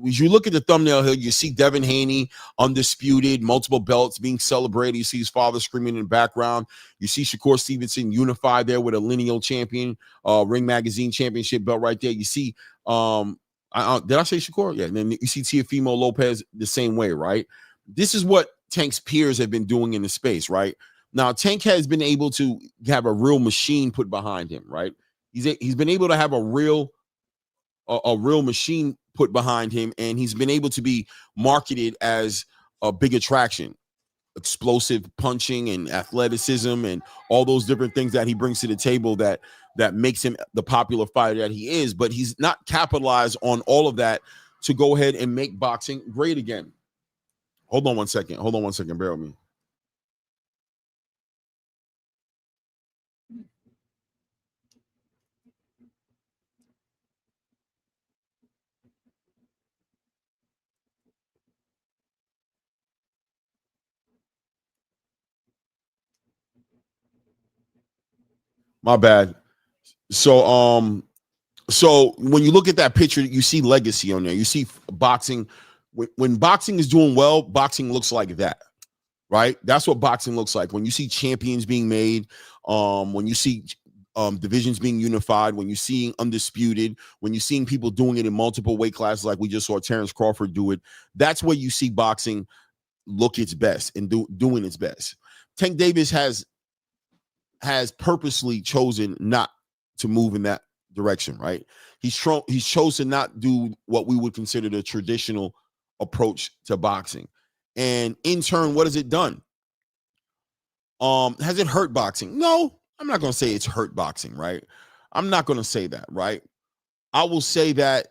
As you look at the thumbnail here, you see Devin Haney, undisputed, multiple belts being celebrated. You see his father screaming in the background. You see Shakur Stevenson unified there with a lineal champion, Ring Magazine championship belt right there. You see, did I say Shakur? Yeah. And then you see Teofimo Lopez the same way, right? This is what Tank's peers have been doing in the space, right? Now, Tank has been able to have a real machine put behind him, right? He's been able to have a real machine put behind him, and he's been able to be marketed as a big attraction, explosive punching and athleticism and all those different things that he brings to the table that makes him the popular fighter that he is. But he's not capitalized on all of that to go ahead and make boxing great again. Hold on one second. Bear with me. My bad. So when you look at that picture, you see legacy on there. You see boxing. When boxing is doing well, boxing looks like that, right? That's what boxing looks like. When you see champions being made, when you see divisions being unified, when you're seeing undisputed, when you're seeing people doing it in multiple weight classes, like we just saw Terrence Crawford do it, that's where you see boxing look its best and doing its best. Tank Davis has purposely chosen not to move in that direction, right? He's chosen not do what we would consider the traditional approach to boxing. And in turn, what has it done? Has it hurt boxing? No, I'm not going to say it's hurt boxing, right? I'm not going to say that, right? I will say that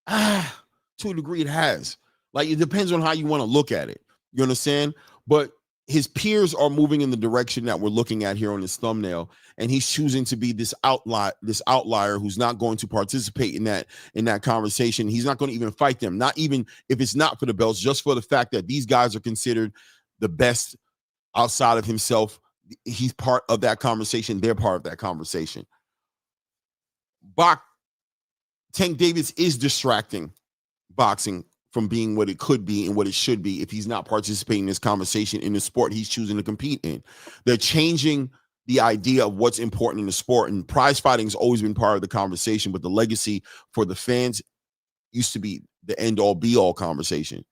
to a degree it has. Like, it depends on how you want to look at it. You understand? But his peers are moving in the direction that we're looking at here on this thumbnail, and he's choosing to be this outlier who's not going to participate in that conversation. He's not going to even fight them, not even if it's not for the belts, just for the fact that these guys are considered the best outside of himself. He's part of that conversation. They're part of that conversation. Tank Davis is distracting boxing from being what it could be and what it should be if he's not participating in this conversation in the sport he's choosing to compete in. They're changing the idea of what's important in the sport, and prize fighting has always been part of the conversation, but the legacy for the fans used to be the end-all be-all conversation.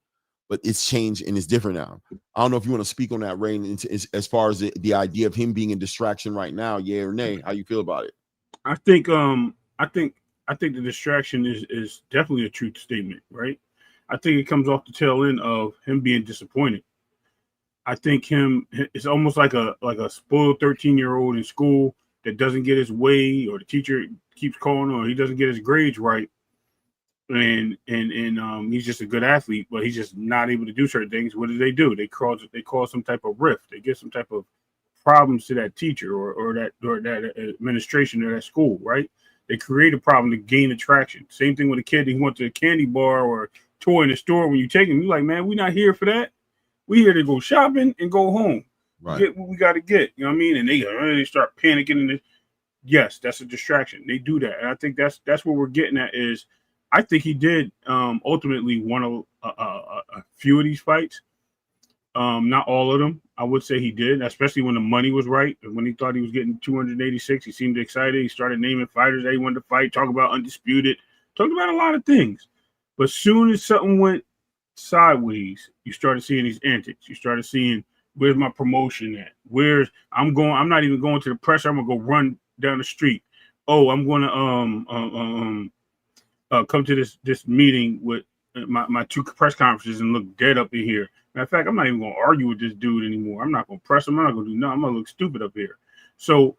But it's changed and it's different now. I don't know if you want to speak on that, Rain, as far as the idea of him being a distraction right now, yeah or nay. How you feel about it? I think the distraction is definitely a truth statement, right? I think it comes off the tail end of him being disappointed. I think it's almost like a spoiled 13-year-old in school that doesn't get his way, or the teacher keeps calling, or he doesn't get his grades right, and he's just a good athlete, but he's just not able to do certain things. What do? They cause some type of rift. They give some type of problems to that teacher or that administration or that school, right? They create a problem to gain attraction. Same thing with a kid who went to a candy bar or toy in the store. When you take him, you're like, man, we're not here for that. We here to go shopping and go home. Right. Get what we got to get. You know what I mean? And they start panicking. Yes, that's a distraction. They do that, and I think that's what we're getting at. Is I think he did ultimately won a few of these fights. Not all of them. I would say he did, especially when the money was right. And when he thought he was getting 286, he seemed excited. He started naming fighters that he wanted to fight, talk about undisputed, talked about a lot of things. But soon as something went sideways, you started seeing these antics. You started seeing, where's my promotion at? I'm not even going to the press. I'm gonna go run down the street. Oh, I'm gonna come to this meeting with my two press conferences and look dead up in here. Matter of fact, I'm not even going to argue with this dude anymore. I'm not going to press him. I'm not going to do nothing. I'm going to look stupid up here. So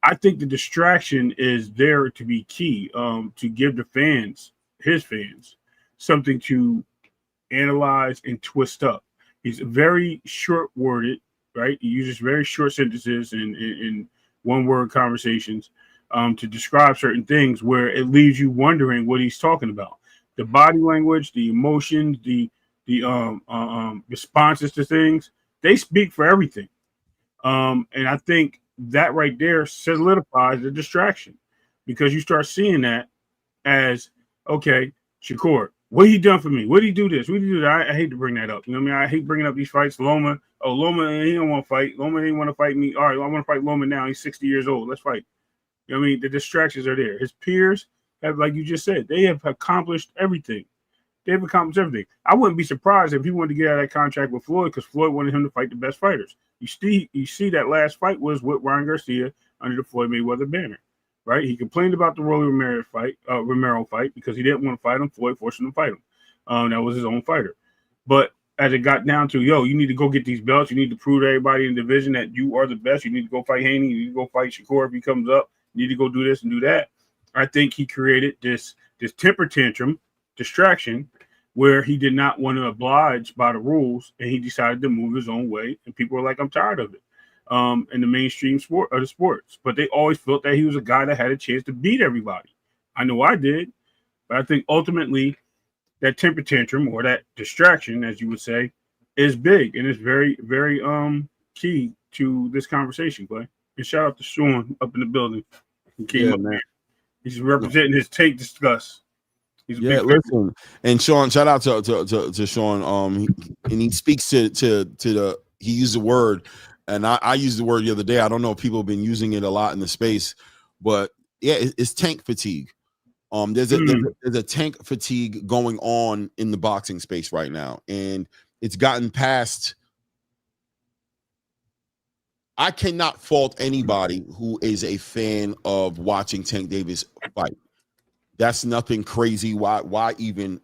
I think the distraction is there to be key, to give the fans, his fans, something to analyze and twist up. He's very short-worded, right? He uses very short sentences and one-word conversations to describe certain things where it leaves you wondering what he's talking about. The body language, the emotions, the responses to things, they speak for everything. And I think that right there solidifies the distraction, because you start seeing that as, okay, Shakur, what he done for me? What did he do this? What did he do that? I hate to bring that up. You know what I mean? I hate bringing up these fights. Loma, he don't want to fight. Loma didn't want to fight me. All right, I want to fight Loma now. He's 60 years old. Let's fight. You know what I mean? The distractions are there. His peers have, like you just said, they have accomplished everything. They've accomplished everything. I wouldn't be surprised if he wanted to get out of that contract with Floyd because Floyd wanted him to fight the best fighters. You see that last fight was with Ryan Garcia under the Floyd Mayweather banner, right? He complained about the Rolly Romero fight because he didn't want to fight him. Floyd forced him to fight him. That was his own fighter. But as it got down to, you need to go get these belts. You need to prove to everybody in the division that you are the best. You need to go fight Haney. You need to go fight Shakur if he comes up. You need to go do this and do that. I think he created this temper tantrum distraction where he did not want to oblige by the rules, and he decided to move his own way. And people were like, I'm tired of it in the mainstream sport of the sports. But they always felt that he was a guy that had a chance to beat everybody. I know I did. But I think ultimately that temper tantrum or that distraction, as you would say, is big and it's very, very key to this conversation, Clay. And shout out to Sean up in the building. He came up, man. He's representing his Take Discuss. Listen, and Sean, shout out to Sean. And he speaks to the. He used the word, and I used the word the other day. I don't know if people have been using it a lot in the space, but yeah, it's tank fatigue. There's a tank fatigue going on in the boxing space right now, and it's gotten past. I cannot fault anybody who is a fan of watching Tank Davis fight. That's nothing crazy. Why even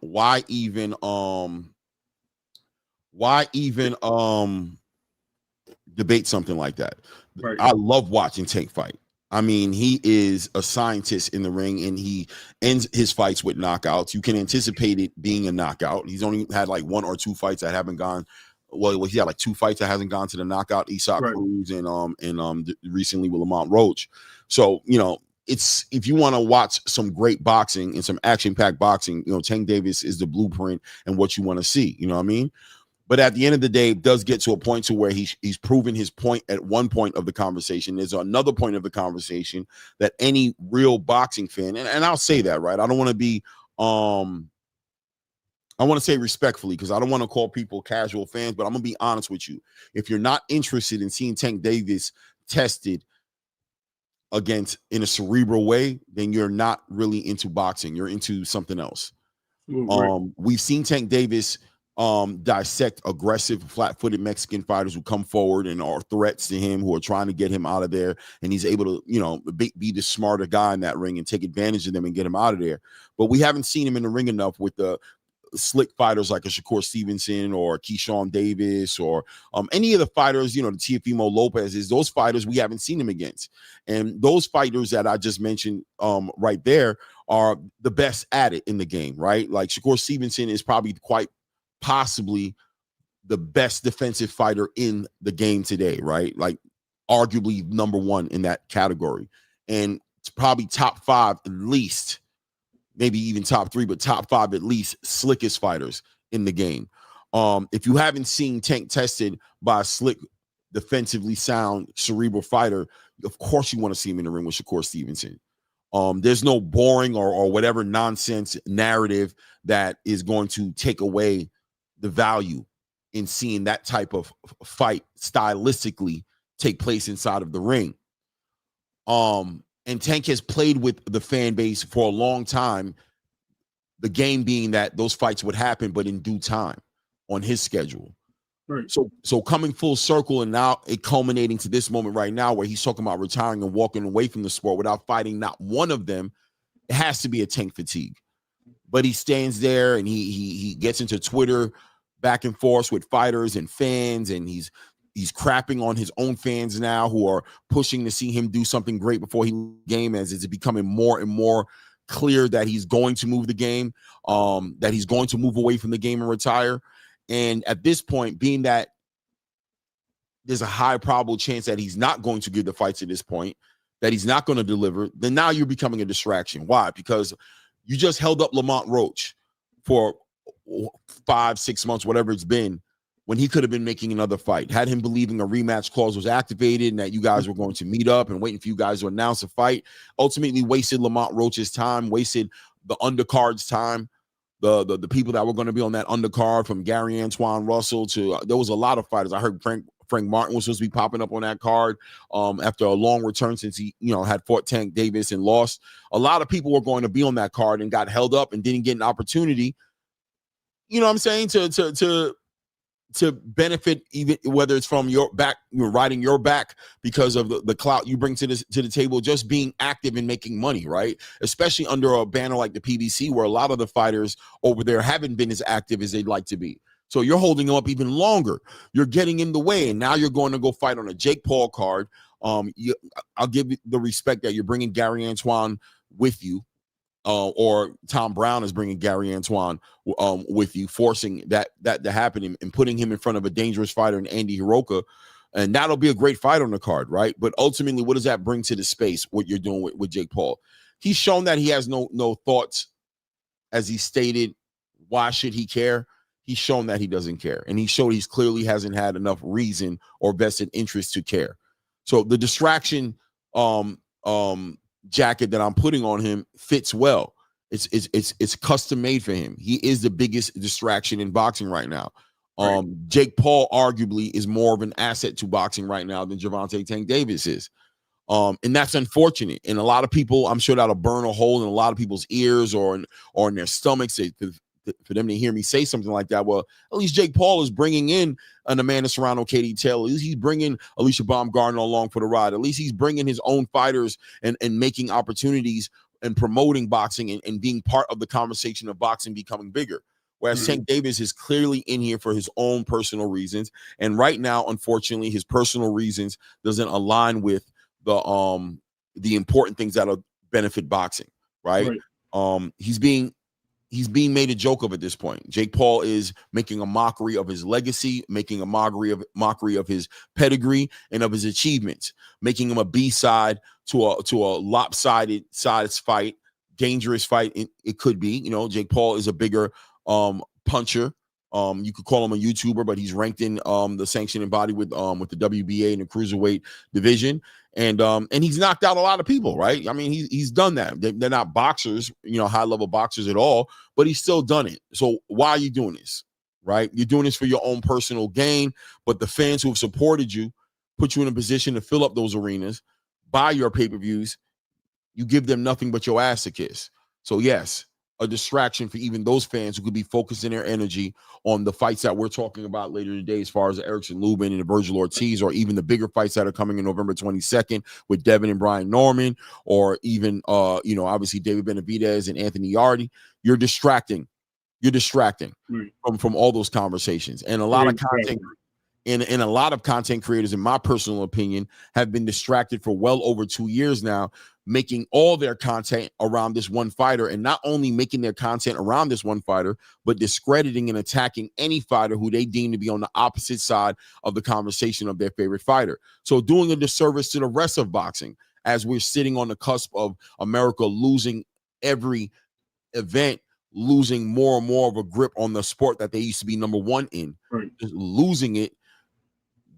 debate something like that? Right. I love watching Tank fight. I mean, he is a scientist in the ring, and he ends his fights with knockouts. You can anticipate it being a knockout. He's only had like 1 or 2 fights that haven't gone. Well, he had like 2 fights that hasn't gone to the knockout. Isak Cruz and recently with Lamont Roach. So it's, if you want to watch some great boxing and some action-packed boxing, Tank Davis is the blueprint and what you want to see. You know what I mean? But at the end of the day, it does get to a point to where he's proven his point at one point of the conversation. There's another point of the conversation that any real boxing fan, and I'll say that, right? I don't want to be, I want to say respectfully, because I don't want to call people casual fans, but I'm going to be honest with you. If you're not interested in seeing Tank Davis tested against in a cerebral way, then you're not really into boxing. You're into something else. We've seen Tank Davis dissect aggressive, flat-footed Mexican fighters who come forward and are threats to him, who are trying to get him out of there, and he's able to, be the smarter guy in that ring and take advantage of them and get him out of there. But we haven't seen him in the ring enough with the slick fighters like a Shakur Stevenson or Keyshawn Davis or any of the fighters, the Teofimo Lopez. Those fighters we haven't seen him against. And those fighters that I just mentioned right there are the best at it in the game, right? Like Shakur Stevenson is probably quite possibly the best defensive fighter in the game today, right? Like arguably number 1 in that category. And it's probably top 5 at least, maybe even top 3, but top 5 at least slickest fighters in the game. If you haven't seen Tank tested by a slick, defensively sound, cerebral fighter, of course you want to see him in the ring with Shakur Stevenson. There's no boring or whatever nonsense narrative that is going to take away the value in seeing that type of fight stylistically take place inside of the ring. And Tank has played with the fan base for a long time, the game being that those fights would happen, but in due time on his schedule. Right. So coming full circle and now it culminating to this moment right now where he's talking about retiring and walking away from the sport without fighting not one of them, it has to be a Tank fatigue. But he stands there and he gets into Twitter back and forth with fighters and fans, and he's crapping on his own fans now who are pushing to see him do something great before he game, as it's becoming more and more clear that he's going to move the game, that he's going to move away from the game and retire. And at this point, being that there's a high probable chance that he's not going to give the fights at this point, that he's not going to deliver, then now you're becoming a distraction. Why? Because you just held up Lamont Roach for 5-6 months, whatever it's been, when he could have been making another fight. Had him believing a rematch clause was activated and that you guys were going to meet up and waiting for you guys to announce a fight. Ultimately wasted Lamont Roach's time, wasted the undercard's time. The people that were going to be on that undercard, from Gary Antoine Russell to there was a lot of fighters. I heard Frank Martin was supposed to be popping up on that card after a long return since he had fought Tank Davis and lost. A lot of people were going to be on that card and got held up and didn't get an opportunity you know what I'm saying, to benefit, even whether it's from your back, you're riding your back because of the clout you bring to the table, just being active and making money, right? Especially under a banner like the PBC, where a lot of the fighters over there haven't been as active as they'd like to be. So you're holding them up even longer. You're getting in the way, and now you're going to go fight on a Jake Paul card. I'll give you the respect that you're bringing Gary Antoine with you. Or Tom Brown is bringing Gary Antoine with you, forcing that to happen and putting him in front of a dangerous fighter in Andy Hiroka. And that'll be a great fight on the card, right? But ultimately, what does that bring to the space, what you're doing with Jake Paul? He's shown that he has no thoughts, as he stated. Why should he care? He's shown that he doesn't care. And he showed he's clearly hasn't had enough reason or vested interest to care. So the distraction jacket that I'm putting on him fits well. It's custom made for him. He is the biggest distraction in boxing right now. Right. Jake Paul arguably is more of an asset to boxing right now than Gervonta Tank Davis is. And that's unfortunate. And a lot of people, I'm sure that'll burn a hole in a lot of people's ears or in their stomachs for them to hear me say something like that. Well, at least Jake Paul is bringing in an Amanda Serrano, Katie Taylor. At least he's bringing Alicia Baumgartner along for the ride. At least he's bringing his own fighters and making opportunities and promoting boxing and being part of the conversation of boxing becoming bigger. Whereas Tank Davis is clearly in here for his own personal reasons. And right now, unfortunately, his personal reasons doesn't align with the important things that'll benefit boxing, right? He's being made a joke of at this point. Jake Paul is making a mockery of his legacy, making a mockery of his pedigree and of his achievements, making him a B-side to a lopsided sides fight, dangerous fight. It could be, Jake Paul is a bigger puncher. You could call him a YouTuber, but he's ranked in the sanctioning body with the WBA and the cruiserweight division. And he's knocked out a lot of people, right? I mean, he's done that. They're not boxers, high-level boxers at all, but he's still done it. So why are you doing this, right? You're doing this for your own personal gain, but the fans who have supported you, put you in a position to fill up those arenas, buy your pay-per-views, you give them nothing but your ass to kiss. So yes, a distraction for even those fans who could be focusing their energy on the fights that we're talking about later today, as far as the Erickson Lubin and the Vergil Ortiz, or even the bigger fights that are coming in November 22nd with Devin and Brian Norman, or even, obviously David Benavidez and Anthony Yardy. You're distracting from all those conversations. And a lot of content and a lot of content creators, in my personal opinion, have been distracted for well over 2 years now, making all their content around this one fighter, and not only making their content around this one fighter, but discrediting and attacking any fighter who they deem to be on the opposite side of the conversation of their favorite fighter. So doing a disservice to the rest of boxing, as we're sitting on the cusp of America losing every event, losing more and more of a grip on the sport that they used to be number one in, just losing it.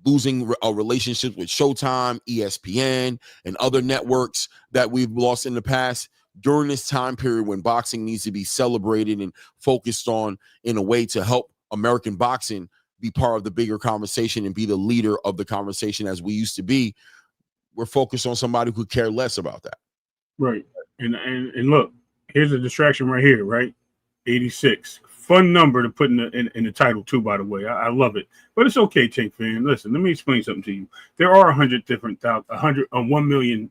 Losing a relationship with Showtime, ESPN, and other networks that we've lost in the past. During this time period when boxing needs to be celebrated and focused on in a way to help American boxing be part of the bigger conversation and be the leader of the conversation as we used to be, we're focused on somebody who could care less about that. Right. And look, here's a distraction right here, right? 86. Fun number to put in the title too, by the way. I love it. But it's okay, Tank fan. Listen, let me explain something to you. There are 1 million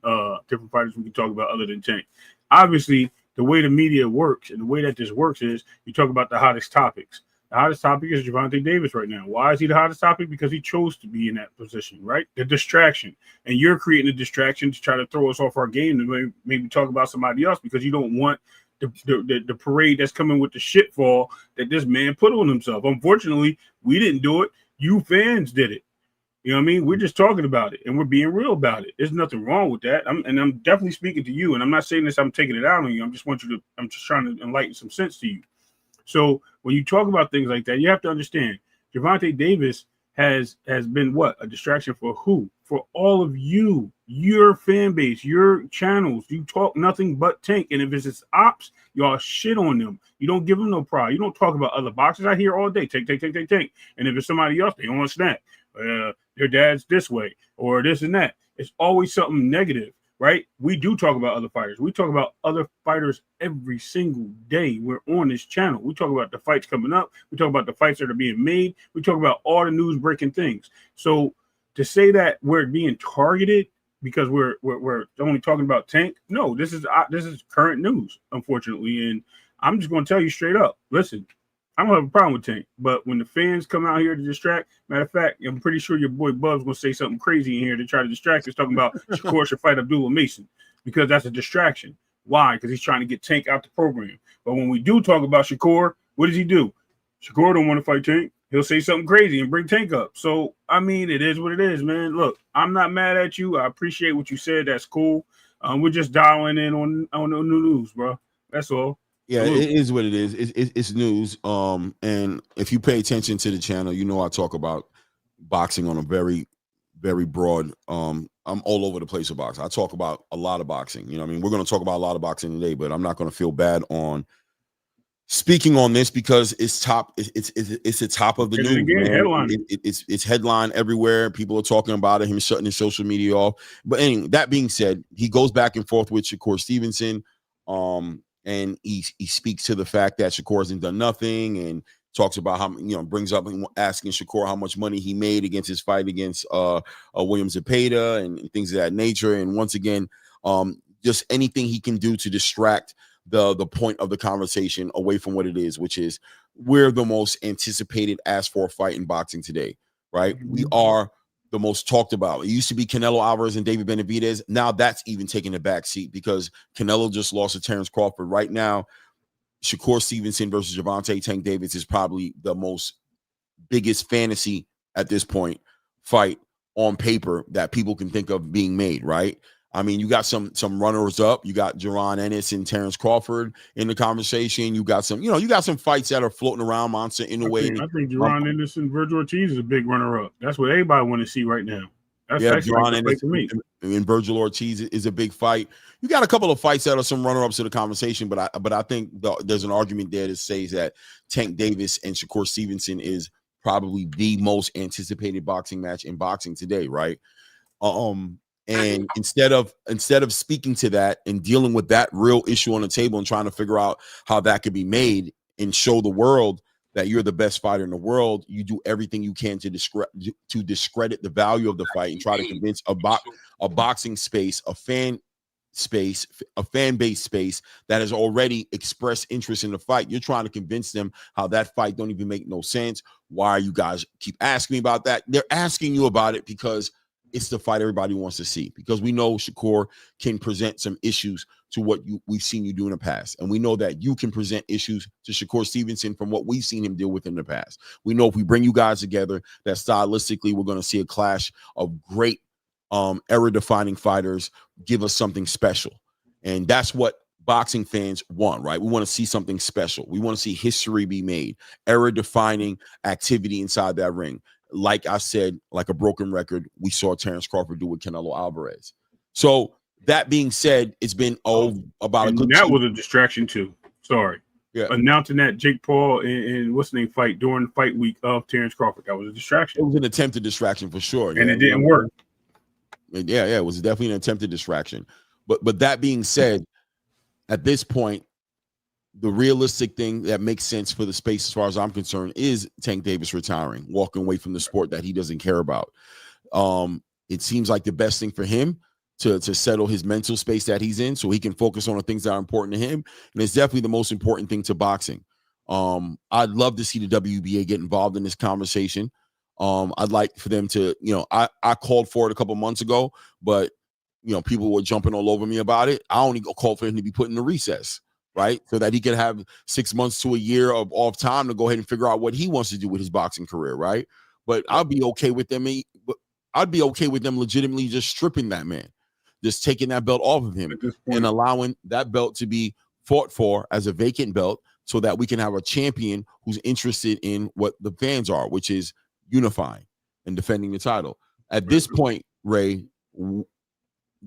different fighters we can talk about other than Tank. Obviously, the way the media works and the way that this works is you talk about the hottest topics. The hottest topic is Gervonta Davis right now. Why is he the hottest topic? Because he chose to be in that position, right? The distraction. And you're creating a distraction to try to throw us off our game and maybe talk about somebody else because you don't want the parade that's coming with the shitfall that this man put on himself. Unfortunately, we didn't do it. You fans did it. You know what I mean? We're just talking about it and we're being real about it. There's nothing wrong with that. I'm definitely speaking to you, and I'm not saying this, I'm taking it out on you. I'm just trying to enlighten some sense to you. So when you talk about things like that, you have to understand Gervonta Davis has been what? A distraction for who? For all of you, your fan base, your channels. You talk nothing but Tank. And if it's his ops, y'all shit on them. You don't give them no pride. You don't talk about other boxers. I hear all day, Tank. And if it's somebody else, they on snap. Their dad's this way or this and that. It's always something negative. right? We do talk about other fighters. We talk about other fighters every single day. We're on this channel. We talk about the fights coming up. We talk about the fights that are being made. We talk about all the news breaking things. So to say that we're being targeted because we're only talking about Tank, no, this is current news, unfortunately. And I'm just going to tell you straight up, listen, I don't have a problem with Tank, but when the fans come out here to distract, matter of fact, I'm pretty sure your boy Bub's going to say something crazy in here to try to distract us, talking about Shakur should fight Abdullah Mason, because that's a distraction. Why? Because he's trying to get Tank out the program. But when we do talk about Shakur, what does he do? Shakur don't want to fight Tank. He'll say something crazy and bring Tank up. So, I mean, it is what it is, man. Look, I'm not mad at you. I appreciate what you said. That's cool. We're just dialing in on the new news, bro. That's all. Yeah, it is what it is. It's news. And if you pay attention to the channel, you know I talk about boxing on a very, very broad. I'm all over the place with boxing. I talk about a lot of boxing. You know what I mean? We're going to talk about a lot of boxing today, but I'm not going to feel bad on speaking on this because it's top. It's the top of the news. Again, headline. It's headline everywhere. People are talking about it. Him shutting his social media off. But anyway, that being said, he goes back and forth with Shakur Stevenson. And he speaks to the fact that Shakur hasn't done nothing and talks about how, brings up asking Shakur how much money he made against his fight against William Zepeda and things of that nature. And once again, just anything he can do to distract the point of the conversation away from what it is, which is we're the most anticipated asked for fight in boxing today, right? We are the most talked about. It used to be Canelo Alvarez and David Benavidez. Now that's even taking a back seat because Canelo just lost to Terrence Crawford. Right now, Shakur Stevenson versus Gervonta Tank Davis is probably the most biggest fantasy at this point fight on paper that people can think of being made, right? I mean, you got some runners up. You got Jaron Ennis and Terrence Crawford in the conversation. You got some, you got some fights that are floating around, Monster, in a way. I think Jaron Ennis and Vergil Ortiz is a big runner up. That's what everybody want to see right now. That's Jaron Ennis and Vergil Ortiz is a big fight. You got a couple of fights that are some runner ups to the conversation, but I think there's an argument there that says that Tank Davis and Shakur Stevenson is probably the most anticipated boxing match in boxing today, right? And instead of speaking to that and dealing with that real issue on the table and trying to figure out how that could be made and show the world that you're the best fighter in the world, you do everything you can to discredit the value of the fight and try to convince a boxing space, a fan base space that has already expressed interest in the fight. You're trying to convince them how that fight don't even make no sense. Why you guys keep asking me about that? They're asking you about it because it's the fight everybody wants to see, because we know Shakur can present some issues to what we've seen you do in the past. And we know that you can present issues to Shakur Stevenson from what we've seen him deal with in the past. We know if we bring you guys together, that stylistically, we're going to see a clash of great era-defining fighters give us something special. And that's what boxing fans want, right? We want to see something special. We want to see history be made, era-defining activity inside that ring. Like I said, like a broken record, we saw Terrence Crawford do with Canelo Alvarez. So that being said, it's been about a good. That was a distraction too. Sorry. Yeah. Announcing that Jake Paul and what's the name fight during the fight week of Terrence Crawford. That was a distraction. It was an attempted distraction for sure. And it didn't work. Yeah, it was definitely an attempted distraction. But that being said, at this point, the realistic thing that makes sense for the space, as far as I'm concerned, is Tank Davis retiring, walking away from the sport that he doesn't care about. It seems like the best thing for him to settle his mental space that he's in so he can focus on the things that are important to him. And it's definitely the most important thing to boxing. I'd love to see the WBA get involved in this conversation. I'd like for them to, I called for it a couple months ago, but, people were jumping all over me about it. I only called for him to be put in the recess, right? So that he can have 6 months to a year of off time to go ahead and figure out what he wants to do with his boxing career, right? But I'd be okay with them. I'd be okay with them legitimately just stripping that man, just taking that belt off of him and allowing that belt to be fought for as a vacant belt so that we can have a champion who's interested in what the fans are, which is unifying and defending the title. At this point, Ray,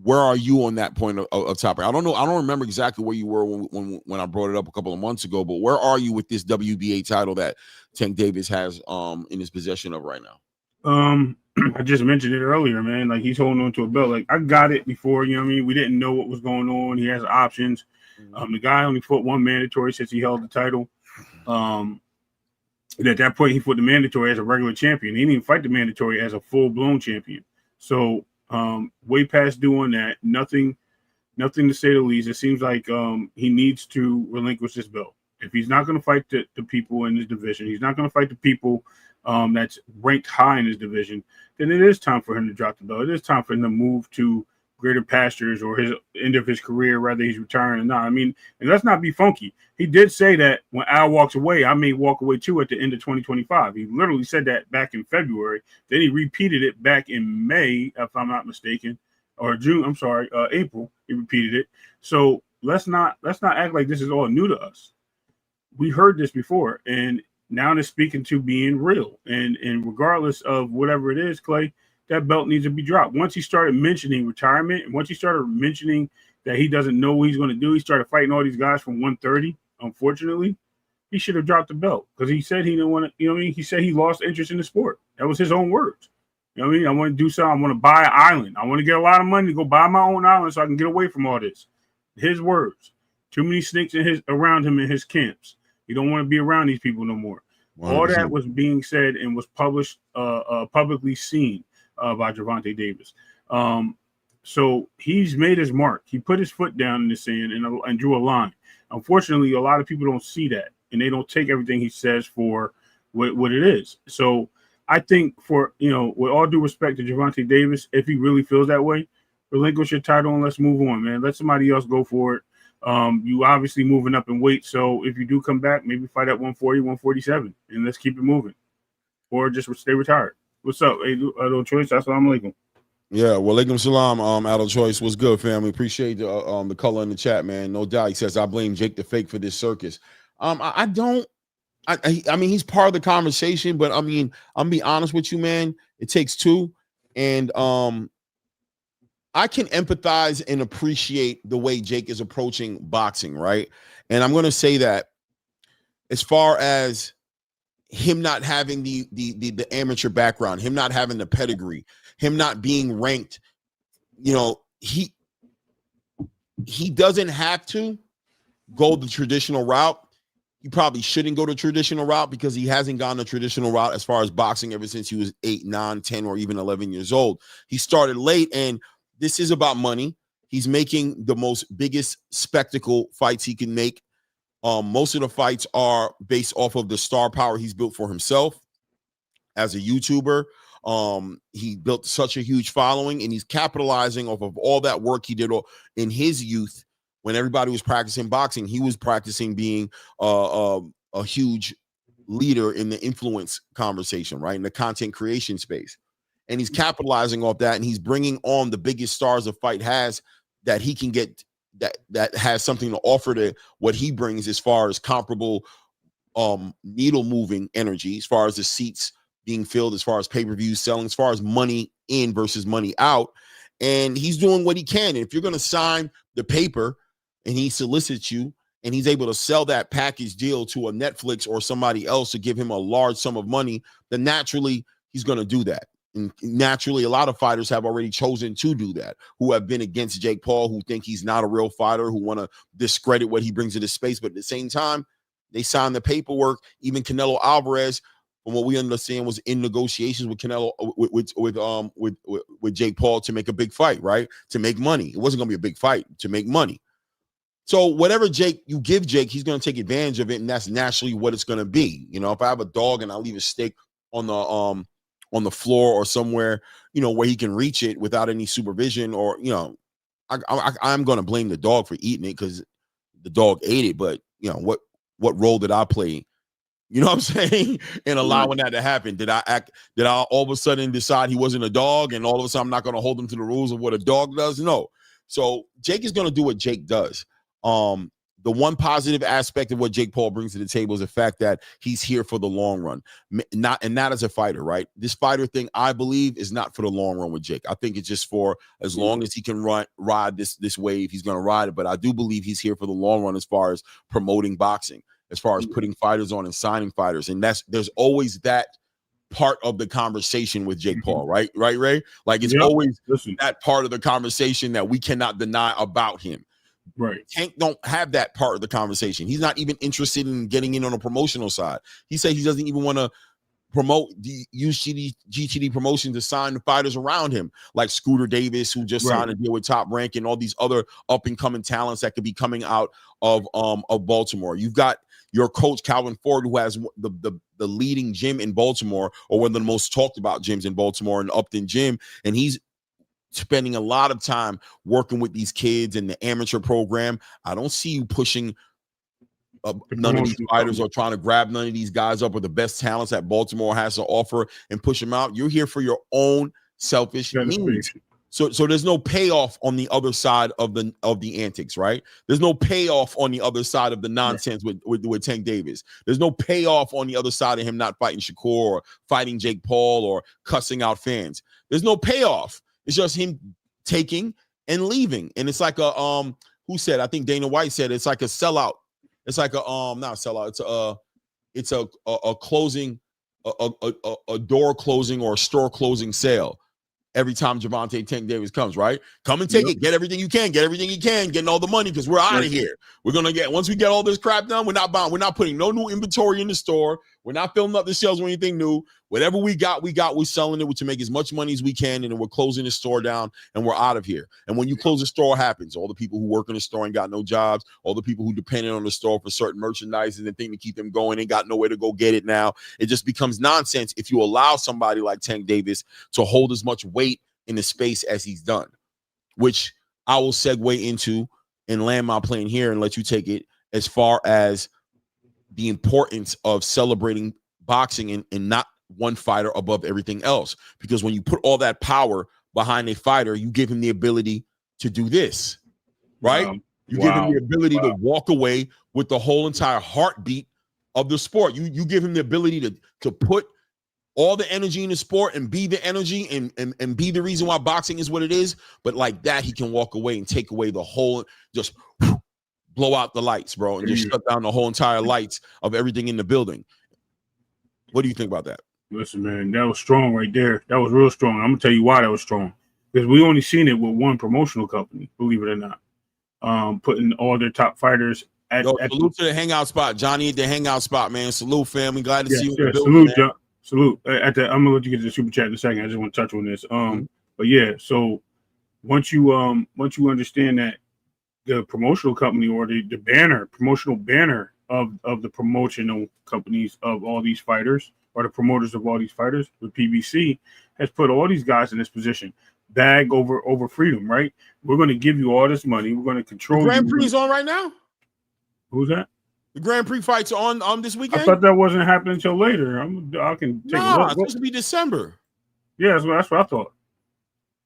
where are you on that point of topic? I don't know. I don't remember exactly where you were when I brought it up a couple of months ago, but where are you with this WBA title that Tank Davis has in his possession of right now? I just mentioned it earlier, man. Like he's holding on to a belt. Like I got it before, you know what I mean? We didn't know what was going on. He has options. The guy only fought one mandatory since he held the title. And at that point, he fought the mandatory as a regular champion. He didn't even fight the mandatory as a full-blown champion. So way past doing that, nothing to say the least. It seems like he needs to relinquish this belt. If he's not going to fight the people in his division, he's not going to fight the people that's ranked high in his division, then it is time for him to drop the belt. It is time for him to move to greater pastures or his end of his career, whether he's retiring or not. I mean, and let's not be funky. He did say that when Al walks away, I may walk away too at the end of 2025. He literally said that back in February. Then he repeated it back in May, if I'm not mistaken, or June. I'm sorry, April. He repeated it. So let's not act like this is all new to us. We heard this before, and now they're speaking to being real. And regardless of whatever it is, Clay, that belt needs to be dropped. Once he started mentioning retirement, and once he started mentioning that he doesn't know what he's going to do, he started fighting all these guys from 130. Unfortunately, he should have dropped the belt because he said he didn't want to, you know what I mean? He said he lost interest in the sport. That was his own words. You know what I mean? I want to do something. I want to buy an island. I want to get a lot of money to go buy my own island so I can get away from all this. His words. Too many snakes around him in his camps. You don't want to be around these people no more. 100%. All that was being said and was published, publicly seen by Gervonta Davis. So he's made his mark. He put his foot down in the sand and drew a line. Unfortunately, a lot of people don't see that, and they don't take everything he says for what it is. So I think with all due respect to Gervonta Davis, if he really feels that way, relinquish your title and let's move on, man. Let somebody else go for it. You obviously moving up in weight, so if you do come back, maybe fight at 140, 147, and let's keep it moving. Or just stay retired. What's up? Hey, Adol Choice, assalamu alaikum. Yeah, well, alaikum salam, Adol Choice. What's good, family? Appreciate the color in the chat, man. No doubt. He says, I blame Jake the Fake for this circus. I don't. I mean, he's part of the conversation, but I mean, I'm be honest with you, man. It takes two, and I can empathize and appreciate the way Jake is approaching boxing, right? And I'm going to say that as far as him not having the amateur background, him not having the pedigree, him not being ranked, he doesn't have to go the traditional route. He probably shouldn't go the traditional route because he hasn't gone the traditional route as far as boxing ever since he was 8, 9, 10, or even 11 years old. He started late, and this is about money. He's making the biggest spectacle fights he can make. Most of the fights are based off of the star power he's built for himself as a YouTuber. He built such a huge following, and he's capitalizing off of all that work he did in his youth. When everybody was practicing boxing, he was practicing being a huge leader in the influence conversation, right? In the content creation space. And he's capitalizing off that, and he's bringing on the biggest stars a fight has that he can get that has something to offer to what he brings as far as comparable needle moving energy, as far as the seats being filled, as far as pay-per-views selling, as far as money in versus money out. And he's doing what he can. And if you're going to sign the paper and he solicits you and he's able to sell that package deal to a Netflix or somebody else to give him a large sum of money, then naturally he's going to do that. And naturally, a lot of fighters have already chosen to do that, who have been against Jake Paul, who think he's not a real fighter, who want to discredit what he brings to the space. But at the same time, they signed the paperwork. Even Canelo Alvarez, from what we understand, was in negotiations with Canelo with Jake Paul to make a big fight, right? To make money. It wasn't going to be a big fight, to make money. So whatever you give Jake, he's going to take advantage of it, and that's naturally what it's going to be. If I have a dog and I leave a steak on the floor or somewhere, where he can reach it without any supervision, or I'm going to blame the dog for eating it because the dog ate it. But what role did I play? You know what I'm saying? In allowing that to happen. Did I all of a sudden decide he wasn't a dog, and all of a sudden I'm not going to hold him to the rules of what a dog does? No. So Jake is going to do what Jake does. The one positive aspect of what Jake Paul brings to the table is the fact that he's here for the long run, not as a fighter, right? This fighter thing, I believe, is not for the long run with Jake. I think it's just for as long as he can ride this wave, he's going to ride it. But I do believe he's here for the long run as far as promoting boxing, as far as putting fighters on and signing fighters. And there's always that part of the conversation with Jake Paul, right, Ray? Like it's Yep. always Listen. that part of the conversation that we cannot deny about him. Right. Tank don't have that part of the conversation. He's not even interested in getting in on a promotional side. He said he doesn't even want to promote the GTD promotion to sign the fighters around him, like Scooter Davis, who just signed a deal with Top Rank, and all these other up and coming talents that could be coming out of Baltimore. You've got your coach Calvin Ford, who has the leading gym in Baltimore, or one of the most talked about gyms in Baltimore, an Upton Gym, and he's spending a lot of time working with these kids in the amateur program. I don't see you pushing none of these fighters, or trying to grab none of these guys up with the best talents that Baltimore has to offer and push them out. You're here for your own selfish needs. So there's no payoff on the other side of the antics, right? There's no payoff on the other side of the nonsense with Tank Davis. There's no payoff on the other side of him not fighting Shakur or fighting Jake Paul or cussing out fans. There's no payoff. It's just him taking and leaving. And it's like a who said? I think Dana White said it's like a sellout. It's like a not a sellout. It's a closing, a door closing or a store closing sale every time Gervonta Tank Davis comes, right? Come and take it. Get everything you can. Get everything you can. Getting all the money because we're out of here. We're gonna get, once we get all this crap done, we're not buying. We're not putting no new inventory in the store. We're not filling up the shelves with anything new. Whatever we got. We're selling it to make as much money as we can, and then we're closing the store down, and we're out of here. And when you close the store, what happens? All the people who work in the store and got no jobs, all the people who depended on the store for certain merchandise and the thing to keep them going, ain't got nowhere to go get it now. It just becomes nonsense if you allow somebody like Tank Davis to hold as much weight in the space as he's done, which I will segue into and land my plane here and let you take it, as far as the importance of celebrating boxing and not one fighter above everything else. Because when you put all that power behind a fighter, you give him the ability to do this, right? You give him the ability to walk away with the whole entire heartbeat of the sport. You give him the ability to put all the energy in the sport and be the energy and be the reason why boxing is what it is. But like that, he can walk away and take away the whole, just blow out the lights, bro, and just shut down the whole entire lights of everything in the building. What do you think about that? Listen, man, that was strong right there. That was real strong. I'm gonna tell you why that was strong. Because we only seen it with one promotional company, believe it or not. Putting all their top fighters at salute to the hangout spot, Johnny at the hangout spot, man. Salute, family. Glad to see you. Yeah, salute, John. Salute. I'm gonna let you get to the super chat in a second. I just want to touch on this. But yeah, so once you understand that the promotional company, or the promotional banner of the promotional companies of all these fighters, or the promoters of all these fighters, the PBC has put all these guys in this position. Bag over freedom, right? We're going to give you all this money. We're going to control. The Grand Prix is on right now. Who's that? The Grand Prix fights are on this weekend. I thought that wasn't happening until later. I can take a look. It's supposed to be December. Yeah, that's what I thought.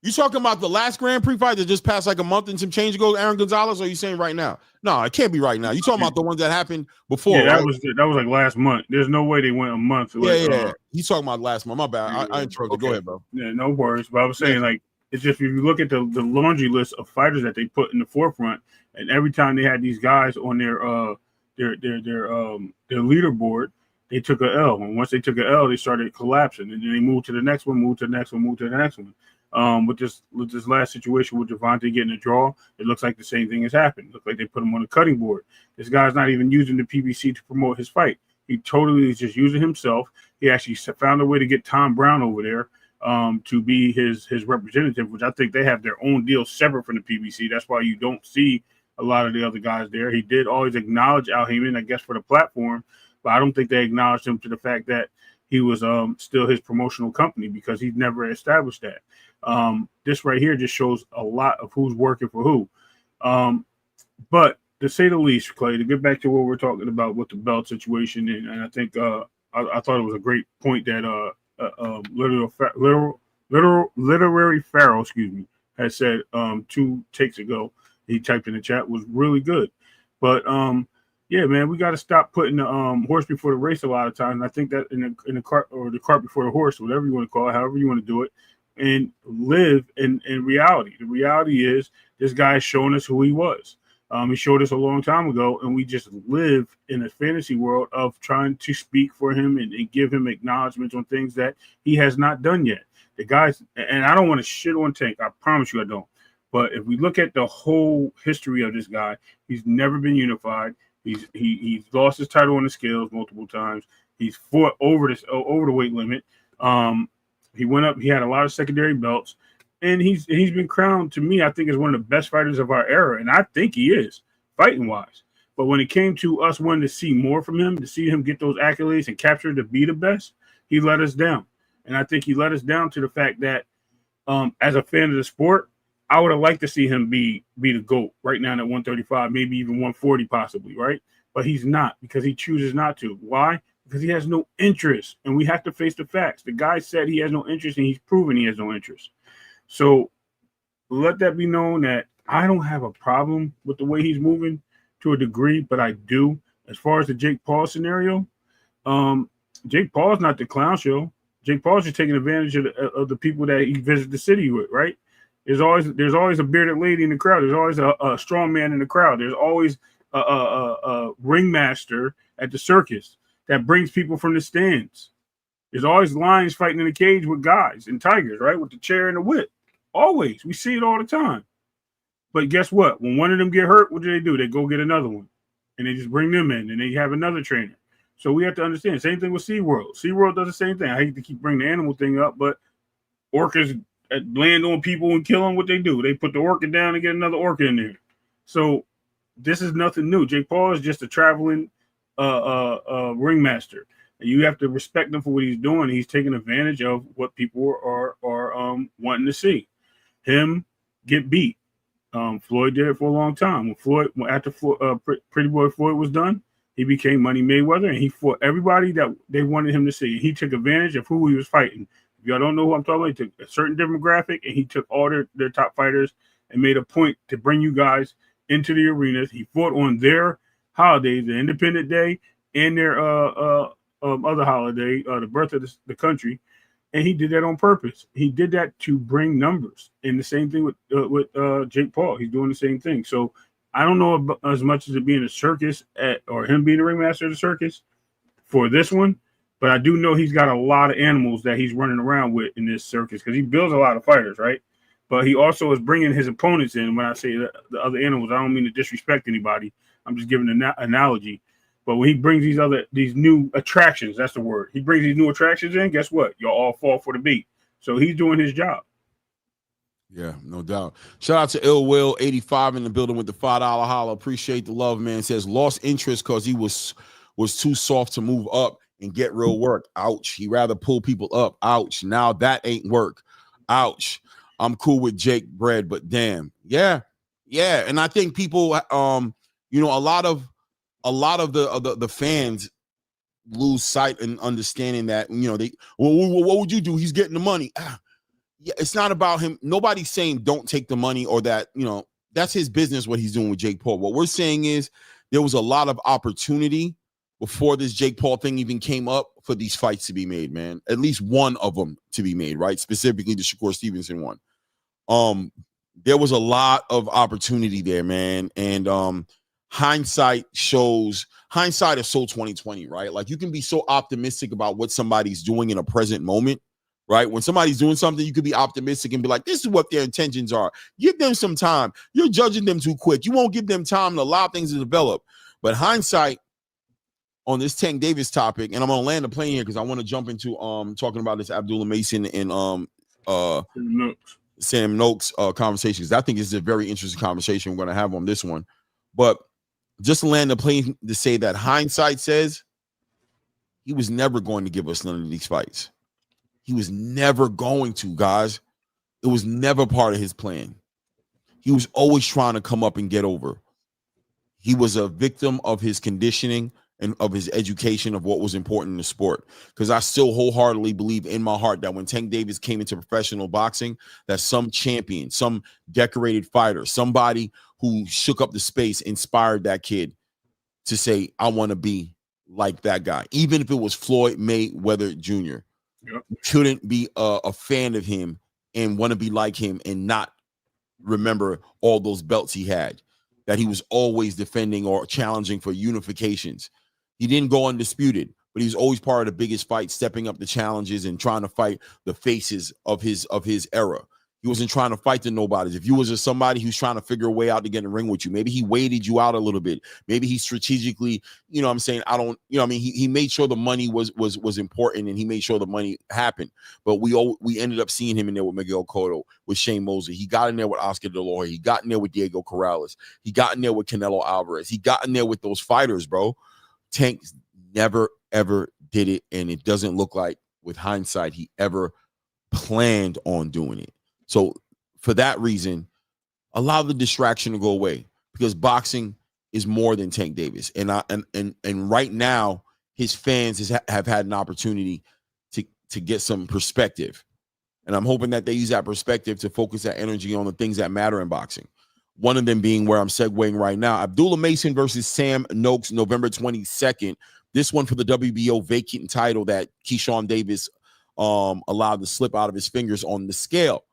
You talking about the last Grand Prix fight that just passed like a month and some change ago, Aaron Gonzalez, or are you saying right now? No, it can't be right now. You talking about the ones that happened before? Yeah, right? that was like last month. There's no way they went a month. Yeah. He's talking about last month. My bad. I interrupted. Okay. Go ahead, bro. Yeah, no worries. But I was saying, like, it's just, if you look at the laundry list of fighters that they put in the forefront, and every time they had these guys on their leaderboard, they took a L. And once they took an L, they started collapsing, and then they moved to the next one, moved to the next one, moved to the next one. With this last situation with Gervonta getting a draw, it looks like the same thing has happened. It looks like they put him on the cutting board. This guy's not even using the PBC to promote his fight. He totally is just using himself. He actually found a way to get Tom Brown over there to be his representative, which I think they have their own deal separate from the PBC. That's why you don't see a lot of the other guys there. He did always acknowledge Al Heyman, I guess, for the platform, but I don't think they acknowledged him to the fact that he was still his promotional company, because he's never established that. This right here just shows a lot of who's working for who. But to say the least, Clay, to get back to what we're talking about with the belt situation, and I think I thought it was a great point that Literary Pharaoh, had said 2 takes ago. He typed in the chat, was really good. But yeah, man, we got to stop putting the horse before the race a lot of times. And I think that in the cart, or the cart before the horse, whatever you want to call it, however you want to do it, and live in reality. The reality is, this guy is showing us who he was. He showed us a long time ago, and we just live in a fantasy world of trying to speak for him and give him acknowledgments on things that he has not done yet. The guys, and I don't want to shit on Tank. I promise you I don't. But if we look at the whole history of this guy, he's never been unified. He's lost his title on the scales multiple times. He's fought over the weight limit. He went up. He had a lot of secondary belts. And he's been crowned, to me, I think, as one of the best fighters of our era. And I think he is, fighting-wise. But when it came to us wanting to see more from him, to see him get those accolades and capture to be the best, he let us down. And I think he let us down to the fact that, as a fan of the sport, I would have liked to see him be the GOAT right now at 135, maybe even 140 possibly, right? But he's not, because he chooses not to. Why? Because he has no interest. And we have to face the facts. The guy said he has no interest, and he's proven he has no interest. So let that be known that I don't have a problem with the way he's moving to a degree, but I do. As far as the Jake Paul scenario, Jake Paul's not the clown show. Jake Paul's just taking advantage of the people that he visits the city with, right? There's always a bearded lady in the crowd. There's always a strong man in the crowd. There's always a ringmaster at the circus that brings people from the stands. There's always lions fighting in the cage with guys and tigers, right? With the chair and the whip. Always. We see it all the time. But guess what? When one of them get hurt, what do? They go get another one. And they just bring them in, and they have another trainer. So we have to understand. Same thing with SeaWorld. SeaWorld does the same thing. I hate to keep bringing the animal thing up, but orcas land on people and kill them. What they do? They put the orca down and get another orca in there. So this is nothing new. Jake Paul is just a traveling ringmaster. You have to respect him for what he's doing. He's taking advantage of what people are wanting to see him get beat. Floyd did it for a long time. After Pretty Boy Floyd was done, he became Money Mayweather, and he fought everybody that they wanted him to see. He took advantage of who he was fighting. If y'all don't know who I'm talking about, he took a certain demographic, and he took all their top fighters and made a point to bring you guys into the arenas. He fought on their holidays, the Independent Day and their other holiday, the birth of the country, and he did that on purpose. He did that to bring numbers. And the same thing with Jake Paul. He's doing the same thing. So I don't know as much as it being a circus or him being the ringmaster of the circus for this one, but I do know he's got a lot of animals that he's running around with in this circus because he builds a lot of fighters, right? But he also is bringing his opponents in. When I say the other animals, I don't mean to disrespect anybody. I'm just giving an analogy. But when he brings these new attractions, that's the word. He brings these new attractions in, guess what? Y'all all fall for the beat. So he's doing his job. Yeah, no doubt. Shout out to Ill Will 85 in the building with the $5 holla. Appreciate the love, man. Says lost interest because he was too soft to move up and get real work. Ouch. He rather pull people up. Ouch. Now that ain't work. Ouch. I'm cool with Jake Bread, but damn. Yeah. Yeah. And I think people a lot of the fans lose sight and understanding that, what would you do? He's getting the money. Yeah, it's not about him. Nobody's saying don't take the money or that, that's his business, what he's doing with Jake Paul. What we're saying is there was a lot of opportunity before this Jake Paul thing even came up for these fights to be made, man. At least one of them to be made, right? Specifically the Shakur Stevenson one. There was a lot of opportunity there, man. And hindsight is so 2020, right? Like you can be so optimistic about what somebody's doing in a present moment, right? When somebody's doing something, you could be optimistic and be like, this is what their intentions are. Give them some time. You're judging them too quick. You won't give them time to allow things to develop. But hindsight on this Tank Davis topic, and I'm going to land the plane here because I want to jump into talking about this Abdullah Mason and Sam Noakes conversations. I think this is a very interesting conversation we're going to have on this one. But just to land the plane to say that hindsight says he was never going to give us none of these fights. He was never going to, guys. It was never part of his plan. He was always trying to come up and get over. He was a victim of his conditioning and of his education of what was important in the sport. Because I still wholeheartedly believe in my heart that when Tank Davis came into professional boxing, that some champion, some decorated fighter, somebody who shook up the space inspired that kid to say, I want to be like that guy. Even if it was Floyd Mayweather Jr. Yep. Couldn't be a fan of him and want to be like him and not remember all those belts he had. that he was always defending or challenging for unifications. He didn't go undisputed, but he was always part of the biggest fights, stepping up the challenges and trying to fight the faces of his era. He wasn't trying to fight the nobodies. If you was just somebody who's trying to figure a way out to get in the ring with you, maybe he waited you out a little bit. Maybe he strategically, you know what I'm saying? He made sure the money was important, and he made sure the money happened. But we ended up seeing him in there with Miguel Cotto, with Shane Mosley. He got in there with Oscar De La Hoya. He got in there with Diego Corrales. He got in there with Canelo Alvarez. He got in there with those fighters, bro. Tank never, ever did it, and it doesn't look like, with hindsight, he ever planned on doing it. So for that reason, allow the distraction to go away, because boxing is more than Tank Davis. And right now, his fans have had an opportunity to get some perspective. And I'm hoping that they use that perspective to focus that energy on the things that matter in boxing. One of them being where I'm segueing right now. Abdullah Mason versus Sam Noakes, November 22nd. This one for the WBO vacant title that Keyshawn Davis allowed to slip out of his fingers on the scale.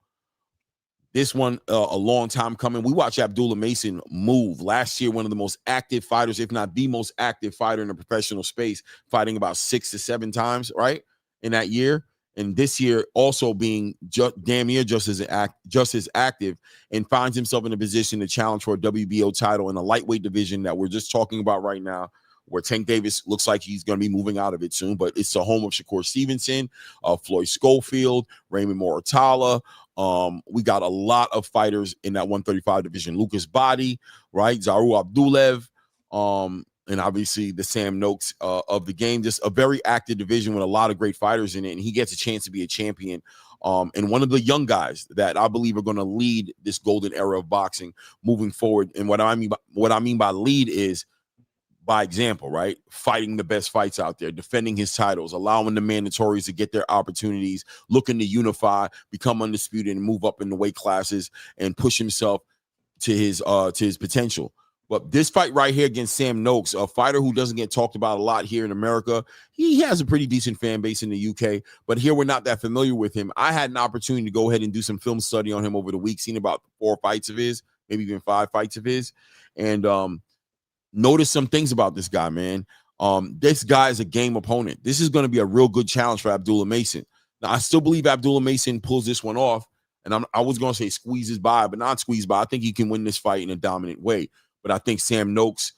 This one, a long time coming. We watched Abdullah Mason move last year, one of the most active fighters, if not the most active fighter in the professional space, fighting about 6 to 7 times, right, in that year. And this year also being damn near just as active, and finds himself in a position to challenge for a WBO title in a lightweight division that we're just talking about right now, where Tank Davis looks like he's going to be moving out of it soon. But it's the home of Shakur Stevenson, Floyd Schofield, Raymond Moratala. We got a lot of fighters in that 135 division. Lucas Body, right? Zaru Abdulev, and obviously the Sam Noakes of the game. Just a very active division with a lot of great fighters in it, and he gets a chance to be a champion. And one of the young guys that I believe are going to lead this golden era of boxing moving forward. And what I mean by lead is by example, right? Fighting the best fights out there, defending his titles, allowing the mandatories to get their opportunities, looking to unify, become undisputed, and move up in the weight classes and push himself to his potential. But this fight right here against Sam Noakes, a fighter who doesn't get talked about a lot here in America, he has a pretty decent fan base in the UK, but here we're not that familiar with him. I had an opportunity to go ahead and do some film study on him over the week, seen about 4 fights of his, maybe even 5 fights of his, and notice some things about this guy, man. This guy is a game opponent. This is going to be a real good challenge for Abdullah Mason. Now, I still believe Abdullah Mason pulls this one off, and I was going to say squeezes by, but not squeeze by. I think he can win this fight in a dominant way. But I think Sam Noakes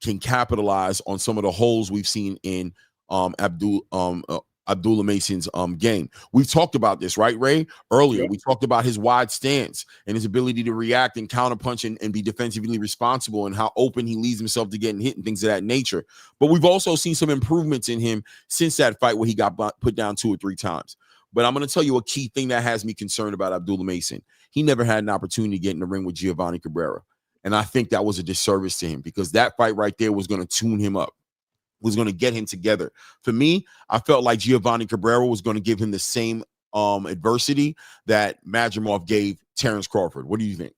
can capitalize on some of the holes we've seen in Abdullah Mason's game. We've talked about this, right, Ray? Earlier, yeah. We talked about his wide stance and his ability to react and counterpunch and be defensively responsible, and how open he leaves himself to getting hit and things of that nature. But we've also seen some improvements in him since that fight where he got put down 2 or 3 times. But I'm going to tell you a key thing that has me concerned about Abdullah Mason. He never had an opportunity to get in the ring with Giovanni Cabrera. And I think that was a disservice to him, because that fight right there was going to tune him up, was going to get him together. For me, I felt like Giovanni Cabrera was going to give him the same adversity that Madrimov gave Terrence Crawford. What do you think?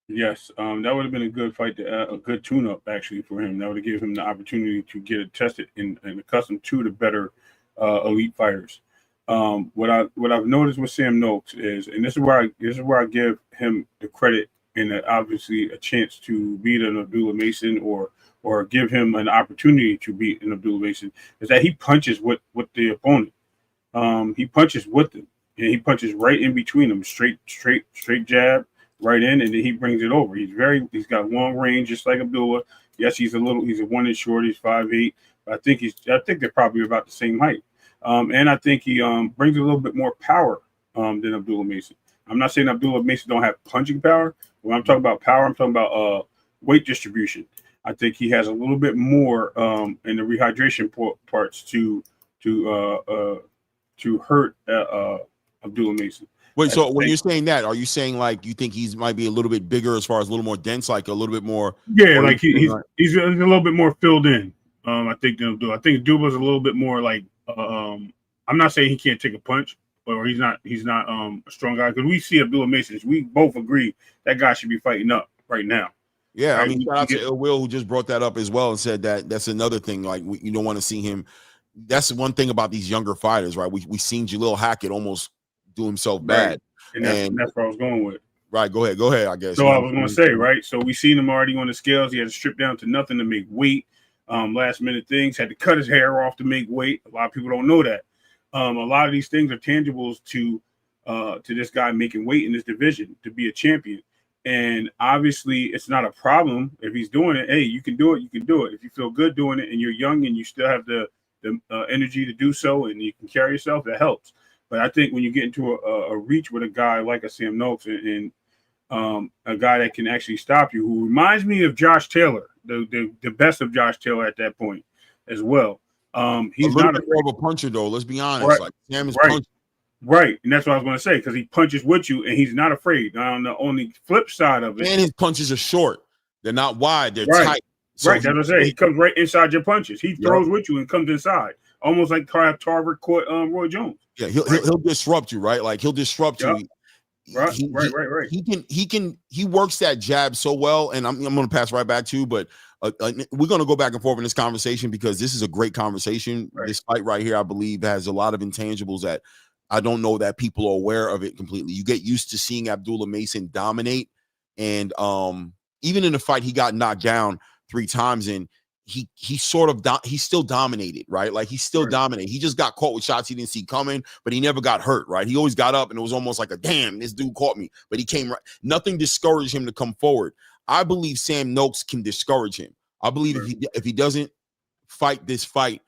Yes, that would have been a good fight, a good tune-up actually for him. That would have given him the opportunity to get it tested and accustomed to the better elite fighters. What I've noticed with Sam Noakes is, and this is where I give him the credit and obviously a chance to beat an Abdullah Mason or give him an opportunity to beat an Abdullah Mason, is that he punches with the opponent. He punches with them, and he punches right in between them, straight jab, right in, and then he brings it over. He's got long range, just like Abdullah. Yes, he's a 1 inch short. He's 5'8", but I think they're probably about the same height. And I think he brings a little bit more power than Abdullah Mason. I'm not saying Abdullah Mason don't have punching power. When I'm talking about power, I'm talking about weight distribution. I think he has a little bit more in the rehydration parts to hurt Abdullah Mason. Wait, so when you're saying that, are you saying like you think he might be a little bit bigger as far as a little more dense, like a little bit more? Yeah, like he's a little bit more filled in. I think Abdullah. I think Abdullah's a little bit more like. I'm not saying he can't take a punch, or he's not a strong guy, because we see Abdullah Mason. We both agree that guy should be fighting up right now. Yeah, right? I mean, shout out to Will, who just brought that up as well and said that that's another thing. Like, you don't want to see him. That's one thing about these younger fighters, right? We seen Jalil Hackett almost do himself bad, right. And that's where I was going with. Right, go ahead. I guess. So I was going to say, right. So we seen him already on the scales. He had to strip down to nothing to make weight. Last minute things, had to cut his hair off to make weight. A lot of people don't know that. A lot of these things are tangibles to this guy making weight in this division to be a champion. And obviously, it's not a problem if he's doing it. Hey, you can do it. You can do it. If you feel good doing it and you're young and you still have the energy to do so and you can carry yourself, that helps. But I think when you get into a reach with a guy like a Sam Noakes and a guy that can actually stop you, who reminds me of Josh Taylor, the best of Josh Taylor at that point as well. He's not more of a puncher, though. Let's be honest. Right. Like Sam is right. punching. Right, and that's what I was going to say, because he punches with you, and he's not afraid. Now, on the only flip side of it, and his punches are short; they're not wide; they're right. tight. So right, that's what I say. He comes right inside your punches. He throws with you and comes inside, almost like Tarver caught Roy Jones. Yeah, he'll disrupt you, right? Like he'll disrupt you. Right. He works that jab so well, and I'm going to pass right back to you, but we're going to go back and forth in this conversation because this is a great conversation. Right. This fight right here, I believe, has a lot of intangibles that I don't know that people are aware of it completely. You get used to seeing Abdullah Mason dominate, and even in the fight, he got knocked down 3 times, and he still dominated, right? Like he still dominated. He just got caught with shots he didn't see coming, but he never got hurt, right? He always got up, and it was almost like a damn, this dude caught me, but he came right. Nothing discouraged him to come forward. I believe Sam Noakes can discourage him. I believe if he doesn't fight this fight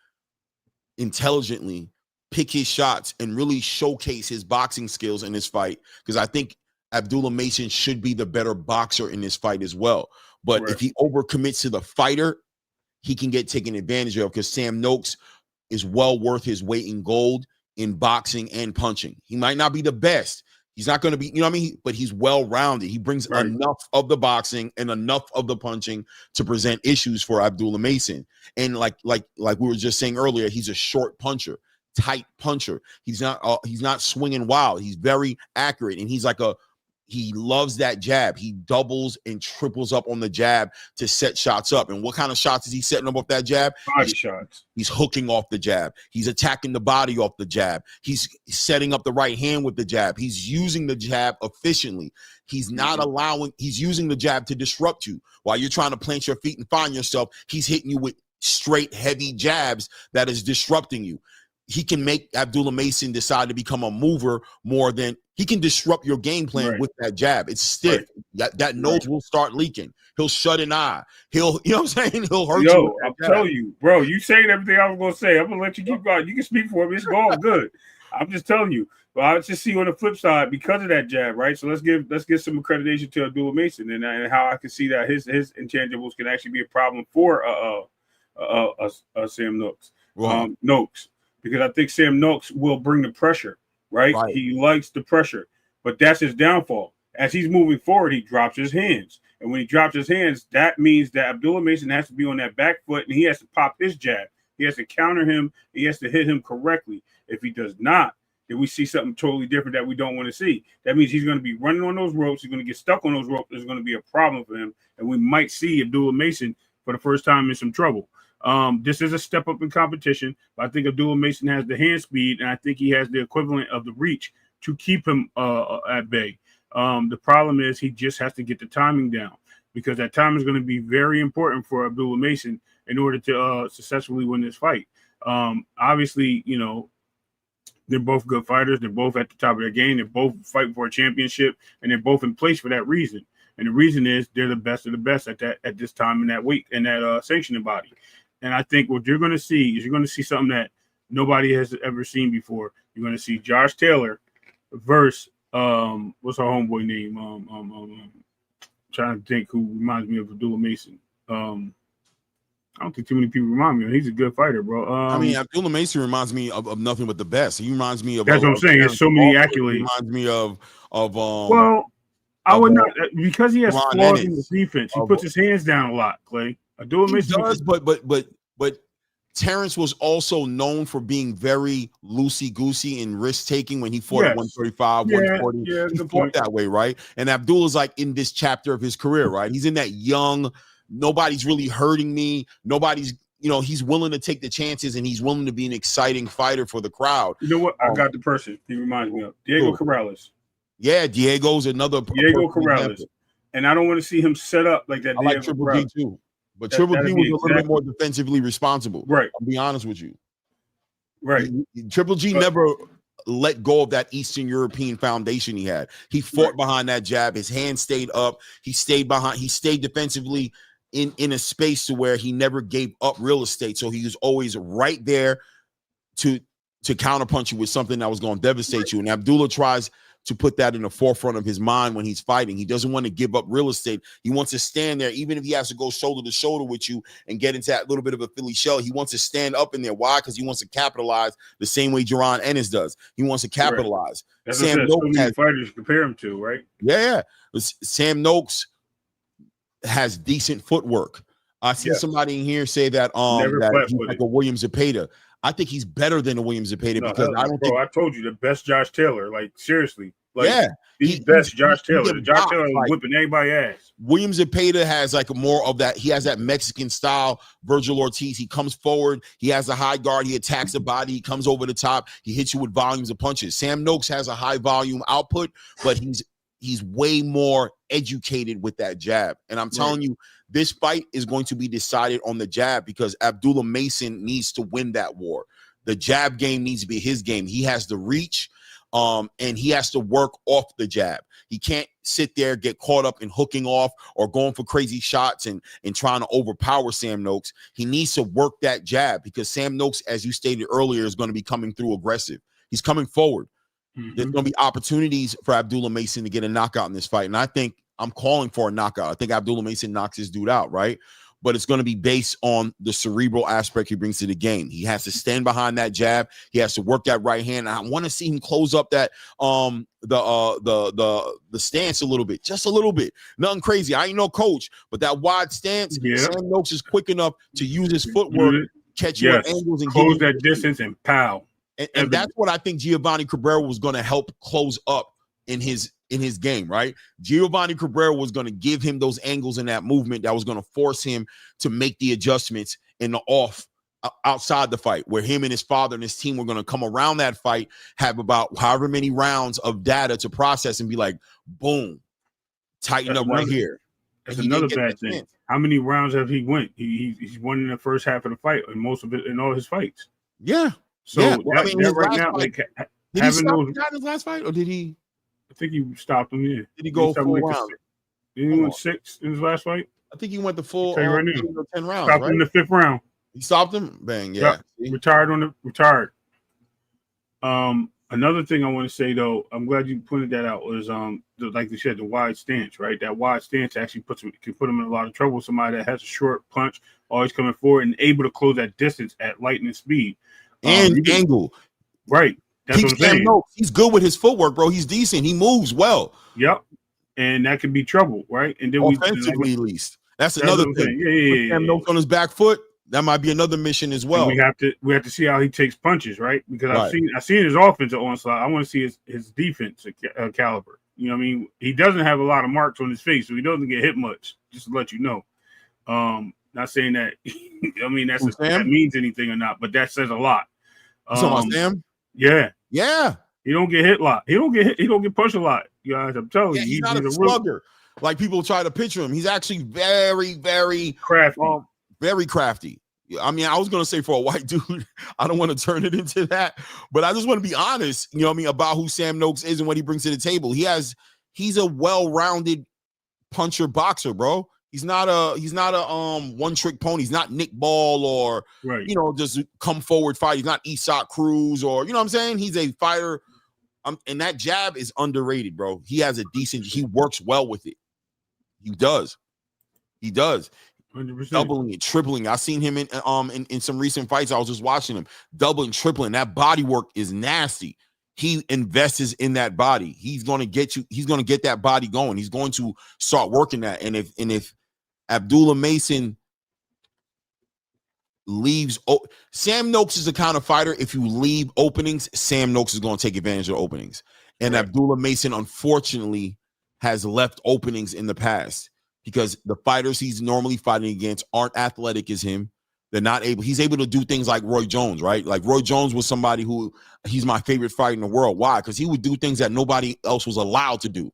intelligently, pick his shots, and really showcase his boxing skills in this fight, because I think Abdullah Mason should be the better boxer in this fight as well. But if he overcommits to the fighter, he can get taken advantage of, because Sam Noakes is well worth his weight in gold in boxing and punching. He might not be the best. He's not going to be, you know what I mean? But he's well-rounded. He brings enough of the boxing and enough of the punching to present issues for Abdullah Mason. And like we were just saying earlier, he's a short puncher, tight puncher. He's not swinging wild. He's very accurate, and he loves that jab. He doubles and triples up on the jab to set shots up. And what kind of shots is he setting up off that jab? Body shots. He's hooking off the jab. He's attacking the body off the jab. He's setting up the right hand with the jab. He's using the jab efficiently. He's using the jab to disrupt you. While you're trying to plant your feet and find yourself, he's hitting you with straight, heavy jabs that is disrupting you. He can make Abdullah Mason decide to become a mover more than he can disrupt your game plan with that jab. It's stiff. That nose will start leaking. He'll shut an eye. You know what I'm saying? He'll hurt you. I'm telling you, bro, you saying everything I was going to say. I'm going to let you keep going. You can speak for me. It's all good. I'm just telling you. But I just see on the flip side, because of that jab, right? So let's give some accreditation to Abdullah Mason and how I can see that his intangibles can actually be a problem for Sam Noakes. Noakes. Because I think Sam Noakes will bring the pressure, right? He likes the pressure, but that's his downfall. As he's moving forward, he drops his hands. And when he drops his hands, that means that Abdullah Mason has to be on that back foot, and he has to pop his jab. He has to counter him. He has to hit him correctly. If he does not, then we see something totally different that we don't want to see. That means he's going to be running on those ropes. He's going to get stuck on those ropes. There's going to be a problem for him, and we might see Abdullah Mason for the first time in some trouble. This is a step up in competition, but I think Abdullah Mason has the hand speed, and I think he has the equivalent of the reach to keep him at bay. The problem is he just has to get the timing down, because that time is going to be very important for Abdullah Mason in order to successfully win this fight. Obviously, you know, they're both good fighters. They're both at the top of their game. They're both fighting for a championship, and they're both in place for that reason. And the reason is they're the best of the best at this time in that weight and that sanctioning body. And I think what you're going to see is something that nobody has ever seen before. You're going to see Josh Taylor versus what's our homeboy name? Trying to think who reminds me of Abdullah Mason. I don't think too many people remind me of him. He's a good fighter, bro. I mean, Abdullah Mason reminds me of nothing but the best. He reminds me of. That's what I'm saying. There's so many accolades. He reminds me of. Well, I would not, because he has flaws in the defense. He puts his hands down a lot, Clay. Abdullah Mason does, but Terrence was also known for being very loosey-goosey and risk-taking when he fought at 135, 140. He fought that way, right? And Abdullah's like in this chapter of his career, right? He's in that young, nobody's really hurting me. Nobody's, you know, he's willing to take the chances, and he's willing to be an exciting fighter for the crowd. You know what? I got the person he reminds me of. Diego Corrales. Yeah, Diego's another. Diego Corrales. And I don't want to see him set up like that. I like Triple G too. But Triple G was a little bit more defensively responsible. Right. I'll be honest with you. Right. Triple G never let go of that Eastern European foundation he had. He fought behind that jab. His hand stayed up. He stayed behind. He stayed defensively in a space to where he never gave up real estate. So he was always right there to counterpunch you with something that was going to devastate you. And Abdullah tries to put that in the forefront of his mind when he's fighting. He doesn't want to give up real estate. He wants to stand there, even if he has to go shoulder to shoulder with you and get into that little bit of a Philly shell. He wants to stand up in there. Why? Because he wants to capitalize the same way Jaron Ennis does. He wants to capitalize. That's Sam Noakes has fighters to compare him to, right? Yeah. Sam Noakes has decent footwork. I see somebody in here say that that he's like a William Zepeda. I think he's better than a William Zepeda because I don't think. I told you the best Josh Taylor. Like seriously, he's best Josh Taylor. Josh Taylor is whipping everybody's ass. William Zepeda has like more of that. He has that Mexican style. Vergil Ortiz. He comes forward. He has a high guard. He attacks the body. He comes over the top. He hits you with volumes of punches. Sam Noakes has a high volume output, but he's way more educated with that jab. And I'm telling you, this fight is going to be decided on the jab because Abdullah Mason needs to win that war. The jab game needs to be his game. He has the reach, and he has to work off the jab. He can't sit there, get caught up in hooking off or going for crazy shots and trying to overpower Sam Noakes. He needs to work that jab because Sam Noakes, as you stated earlier, is going to be coming through aggressive. He's coming forward. There's going to be opportunities for Abdullah Mason to get a knockout in this fight. And I think I'm calling for a knockout. I think Abdullah Mason knocks his dude out, right? But it's going to be based on the cerebral aspect he brings to the game. He has to stand behind that jab. He has to work that right hand. And I want to see him close up that the stance a little bit, just a little bit. Nothing crazy. I ain't no coach, but that wide stance, Sam Noakes is quick enough to use his footwork, catch you at angles, and close that distance and pow. And that's what I think Giovanni Cabrera was going to help close up in his game, right? Giovanni Cabrera was going to give him those angles in that movement that was going to force him to make the adjustments in the outside the fight, where him and his father and his team were going to come around that fight, have about however many rounds of data to process and be like, boom, tighten up right here. That's another bad thing. How many rounds have he went? He's won in the first half of the fight, and most of it in all his fights. Yeah. So that right now, like did he stop the guy in his last fight, or did he? I think he stopped him. Yeah. Did he go full round? Did he win 6 in his last fight? I think he went the full 10 rounds. Stopped him in the 5th round. He stopped him. Bang. Yeah. Retired. Another thing I want to say though, I'm glad you pointed that out, was like you said, the wide stance, right? That wide stance actually can put him in a lot of trouble. Somebody that has a short punch, always coming forward and able to close that distance at lightning speed. And angle. Right. That's what I'm saying. He's good with his footwork, bro. He's decent. He moves well. Yep. And that could be trouble, right? And then offensively, at least. That's another thing. Yeah. Sam Noakes on his back foot, that might be another mission as well. And we have to see how he takes punches, right? Because I've seen his offensive onslaught. I want to see his defense caliber. You know what I mean? He doesn't have a lot of marks on his face, so he doesn't get hit much, just to let you know. Not saying that I mean that means anything or not, but that says a lot. Sam? Yeah. He don't get hit a lot. He don't get punched a lot. You guys, I'm telling you. He's not a slugger. Like people try to picture him. He's actually very, very crafty. Very crafty. I mean, I was gonna say for a white dude, I don't want to turn it into that, but I just want to be honest, you know what I mean, about who Sam Noakes is and what he brings to the table. He's a well-rounded puncher boxer, bro. He's not a one-trick pony. He's not Nick Ball or just come forward fight. He's not Isak Cruz or you know what I'm saying. He's a fighter, and that jab is underrated, bro. He has he works well with it. He does. 100%. Doubling it, tripling. I seen him in some recent fights. I was just watching him doubling, tripling. That body work is nasty. He invests in that body. He's going to get you. He's going to get that body going. He's going to start working that. And if Abdullah Mason leaves, Sam Noakes is the kind of fighter. If you leave openings, Sam Noakes is going to take advantage of openings. And Abdullah Mason, unfortunately, has left openings in the past because the fighters he's normally fighting against aren't athletic as him. They're not able. He's able to do things like Roy Jones, right? Like Roy Jones was somebody who he's my favorite fighter in the world. Why? Because he would do things that nobody else was allowed to do,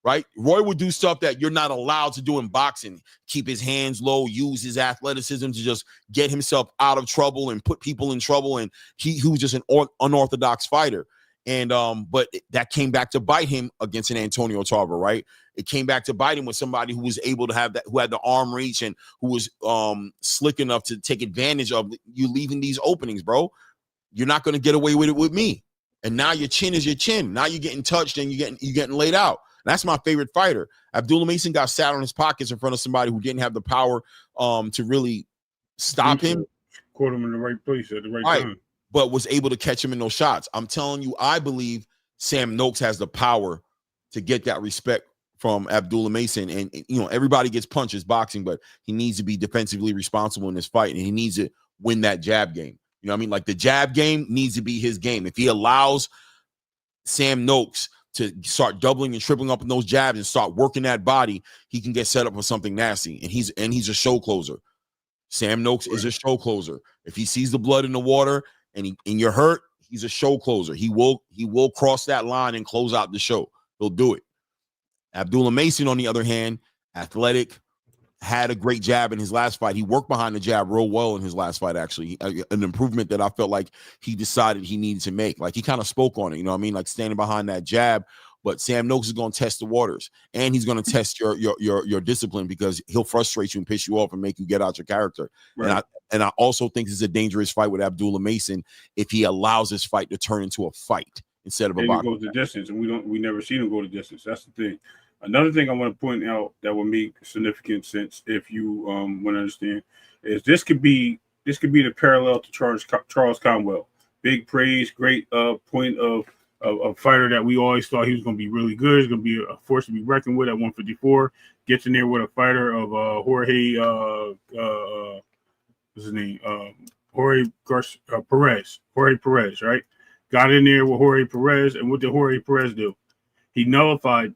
right? Roy would do stuff that you're not allowed to do in boxing. Keep his hands low, use his athleticism to just get himself out of trouble and put people in trouble. And he was just an unorthodox fighter. And but that came back to bite him against an Antonio Tarver, right? It came back to bite him with somebody who was able to have that, who had the arm reach and who was slick enough to take advantage of you leaving these openings, bro. You're not going to get away with it with me. And now your chin is your chin. Now you're getting touched and you're getting laid out. That's my favorite fighter. Abdullah Mason got sat on his pockets in front of somebody who didn't have the power to really stop him. Caught him in the right place at the right time. But was able to catch him in those shots. I'm telling you, I believe Sam Noakes has the power to get that respect from Abdullah Mason. And, you know, everybody gets punches boxing, but he needs to be defensively responsible in this fight, and he needs to win that jab game. You know what I mean? Like the jab game needs to be his game. If he allows Sam Noakes to start doubling and tripling up in those jabs and start working that body, he can get set up for something nasty. And he's a show closer. Sam Noakes is a show closer. If he sees the blood in the water and you're hurt, he's a show closer. He will cross that line and close out the show. He'll do it. Abdullah Mason, on the other hand, athletic, had a great jab in his last fight. He worked behind the jab real well in his last fight, actually. An improvement that I felt like he decided he needed to make. Like he kind of spoke on it, you know what I mean? Like standing behind that jab. But Sam Noakes is going to test the waters, and he's going to test your discipline, because he'll frustrate you and piss you off and make you get out your character. Right. And I also think this is a dangerous fight with Abdullah Mason if he allows this fight to turn into a fight instead of a box. He goes the distance, and we never seen him go the distance. That's the thing. Another thing I want to point out that will make significant sense if you want to understand is this could be the parallel to Charles Conwell. Big praise, great point of a fighter that we always thought he was going to be really good. He's going to be a force to be reckoned with at 154. Gets in there with a fighter of Jorge, what's his name? Jorge Perez, right? Got in there with Jorge Perez, and what did Jorge Perez do? He nullified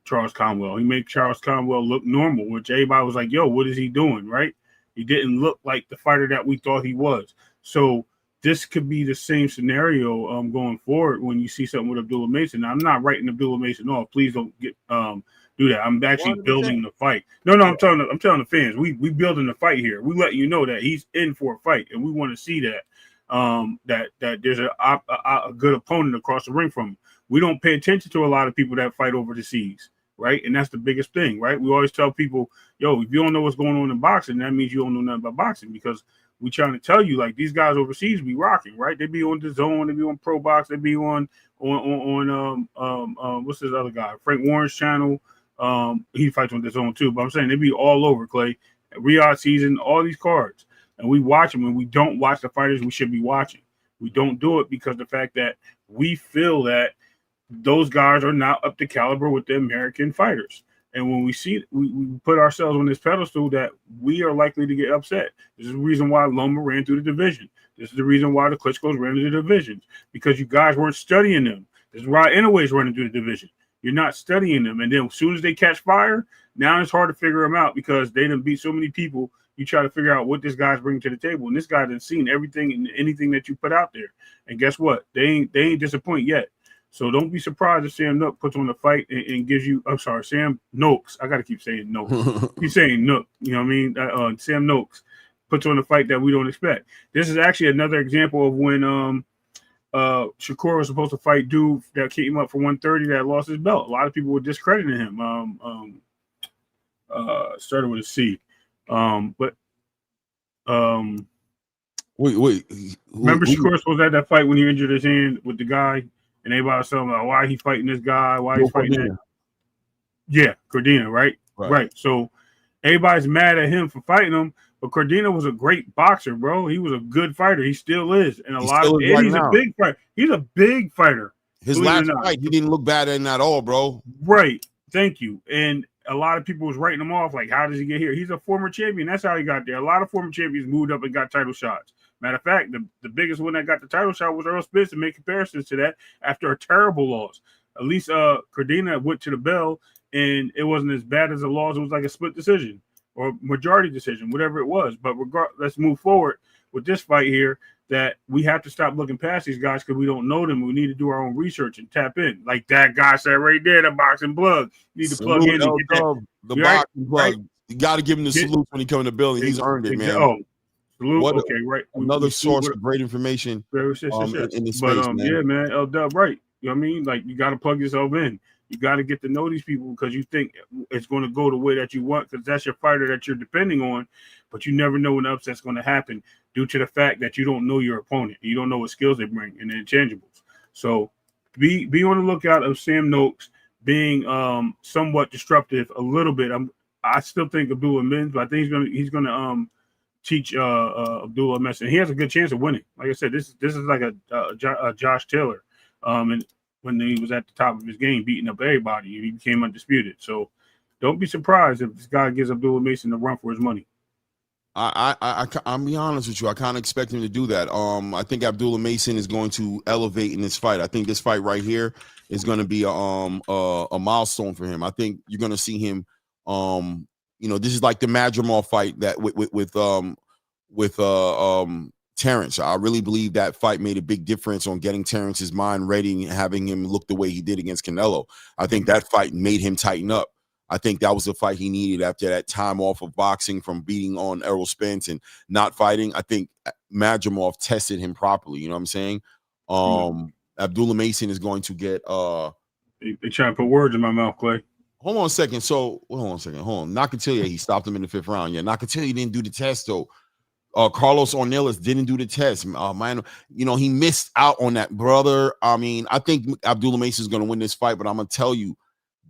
Charles Conwell. He made Charles Conwell look normal, which everybody was like, yo, what is he doing, right? He didn't look like the fighter that we thought he was. So this could be the same scenario going forward when you see something with Abdullah Mason. Now, I'm not writing Abdullah Mason off. Please don't do that. I'm actually 100%. Building the fight. No, I'm telling the fans, we building the fight here. We letting you know that he's in for a fight, and we want to see that that there's a good opponent across the ring from him. We don't pay attention to a lot of people that fight over the seas, right? And that's the biggest thing, right? We always tell people, yo, if you don't know what's going on in boxing, that means you don't know nothing about boxing, because we trying to tell you, like, these guys overseas be rocking, right? They be on the Zone, they be on Pro Box, they be on what's this other guy, Frank Warren's channel. He fights on the Zone too, but I'm saying they be all over, Clay. Riyadh season, all these cards, and we watch them, and we don't watch the fighters we should be watching. We don't do it because the fact that we feel that those guys are not up to caliber with the American fighters. And when we see we put ourselves on this pedestal that we are likely to get upset. This is the reason why Loma ran through the division. This is the reason why the Klitschko's ran through the divisions, because you guys weren't studying them. This is why Inoue's running through the division. You're not studying them. And then as soon as they catch fire, now it's hard to figure them out because they done beat so many people. You try to figure out what this guy's bringing to the table. And this guy done seen everything and anything that you put out there. And guess what? They ain't disappoint yet. So don't be surprised if Sam Nook puts on the fight and gives you – I'm sorry, Sam Noakes. I got to keep saying Nook. Keep saying Nook. You know what I mean? Sam Noakes puts on a fight that we don't expect. This is actually another example of when Shakur was supposed to fight dude that came up for 130 that lost his belt. A lot of people were discrediting him. Started with a C. Wait. Remember Shakur was supposed to have that fight when he injured his hand with the guy? And everybody was talking about why he fighting this guy, why he's fighting that. Yeah, Cordina, right? So everybody's mad at him for fighting him, but Cordina was a great boxer, bro. He was a good fighter. He still is. And he's a big fighter. He's a big fighter. His last fight, he didn't look bad in at all, bro. Right. Thank you. And a lot of people was writing him off like, how does he get here? He's a former champion. That's how he got there. A lot of former champions moved up and got title shots. Matter of fact, the biggest one that got the title shot was Earl Spence, to make comparisons to that after a terrible loss. At least Cordina went to the bell, and it wasn't as bad as a loss. It was like a split decision. or majority decision, whatever it was. But let's move forward with this fight here. That we have to stop looking past these guys because we don't know them. We need to do our own research and tap in. Like that guy said right there, the boxing plug. You need to plug in and get that. The boxing plug. You got to give him the salute when he come in the building. He's earned it, man. Oh, salute. Okay, right. Another source of great information in this space, man. Yeah, man. L-Dub, right. You know what I mean? Like, you got to plug yourself in. You got to get to know these people because you think it's going to go the way that you want because that's your fighter that you're depending on, but you never know when the upset's going to happen due to the fact that you don't know your opponent. You don't know what skills they bring and the intangibles. So be on the lookout of Sam Noakes being somewhat disruptive a little bit. I still think Abdullah wins, but I think he's gonna teach Abdullah Mason. He has a good chance of winning. Like I said, this is like a Josh Taylor. And when he was at the top of his game, beating up everybody, and he became undisputed. So don't be surprised if this guy gives Abdullah Mason a run for his money. I'm be honest with you. I kind of expect him to do that. I think Abdullah Mason is going to elevate in this fight. I think this fight right here is going to be a milestone for him. I think you're going to see him. This is like the Madrimov fight that with Terrence. I really believe that fight made a big difference on getting Terrence's mind ready and having him look the way he did against Canelo. I think that fight made him tighten up. I think that was the fight he needed after that time off of boxing from beating on Errol Spence and not fighting. I think Madrimov tested him properly. You know what I'm saying? Abdullah Mason is going to get They trying to put words in my mouth, Clay. Hold on a second. Hold on. Nakatilia, he stopped him in the 5th round. Yeah, Nakatilia didn't do the test though. Carlos Ornelas didn't do the test. Man, he missed out on that, brother. I mean, I think Abdullah Mason is going to win this fight, but I'm going to tell you,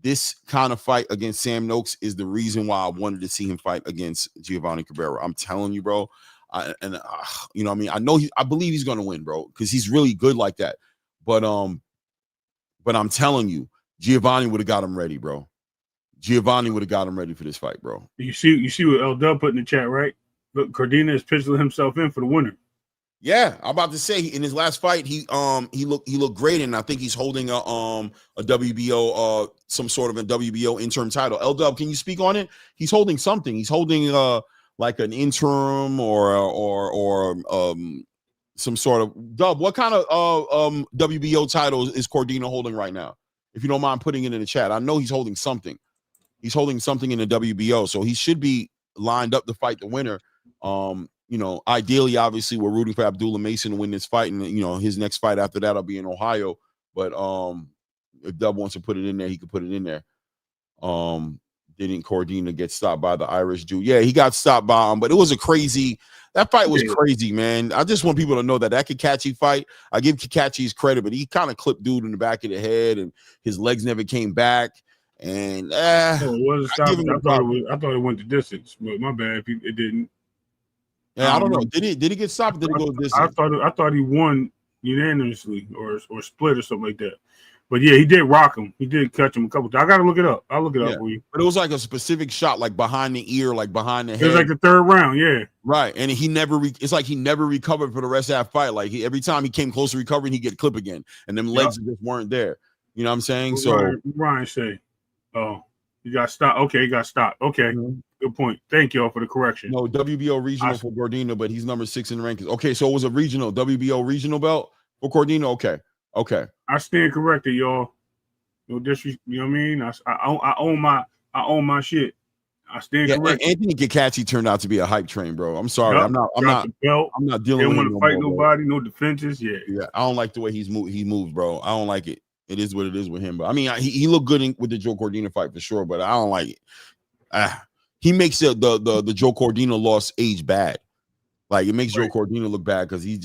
this kind of fight against Sam Noakes is the reason why I wanted to see him fight against Giovanni Cabrera. I'm telling you, bro. I believe he's going to win, bro, because he's really good like that. But I'm telling you, Giovanni would have got him ready, bro. Giovanni would have got him ready for this fight, bro. You see what L-Dub put in the chat, right? Look, Cardina is pitching himself in for the winner. Yeah, I'm about to say in his last fight, he looked great, and I think he's holding a WBO some sort of a WBO interim title. L-Dub, can you speak on it? He's holding something. He's holding like an interim or some sort of Dub. What kind of WBO title is Cordina holding right now? If you don't mind putting it in the chat. I know he's holding something. He's holding something in the WBO, so he should be lined up to fight the winner. Ideally, obviously, we're rooting for Abdullah Mason to win this fight, and his next fight after that will be in Ohio. But if Dub wants to put it in there, he could put it in there. Didn't Cordina get stopped by the Irish dude? Yeah, he got stopped by him, but it was that fight was crazy, man. I just want people to know that Kakachi fight, I give Kakachi his credit, but he kind of clipped dude in the back of the head, and his legs never came back. And I thought it went the distance, but my bad, it didn't. Yeah, I don't know. Did he get stopped? Or did it go distance? I thought he won unanimously or split or something like that. But yeah, he did rock him. He did catch him a couple times. I gotta look it up. I'll look it up for you. But it was like a specific shot, like behind the ear, like behind the head. It was like the 3rd round, yeah. Right, and it's like he never recovered for the rest of that fight. Like every time he came close to recovering, he'd get clipped again, and them legs just weren't there. You know what I'm saying? So Ryan say, "Oh, you got stopped." Okay, he got stopped. Okay. Good point. Thank y'all for the correction. No, WBO regional for Cordina, but he's number 6 in the rankings. Okay, so it was a regional WBO regional belt for Cordina. Okay. I stand corrected, y'all. No disrespect. You know what I mean? I own my shit. I stand corrected. Anthony Kakachi turned out to be a hype train, bro. I'm sorry. Yep. I'm not dealing with him. Didn't want to fight nobody. No defenses. Yeah. I don't like the way he moves, bro. I don't like it. It is what it is with him. But I mean, he looked good with the Joe Cordina fight for sure. But I don't like it. He makes the Joe Cordina loss age bad. Like it makes Joe Cordina look bad because he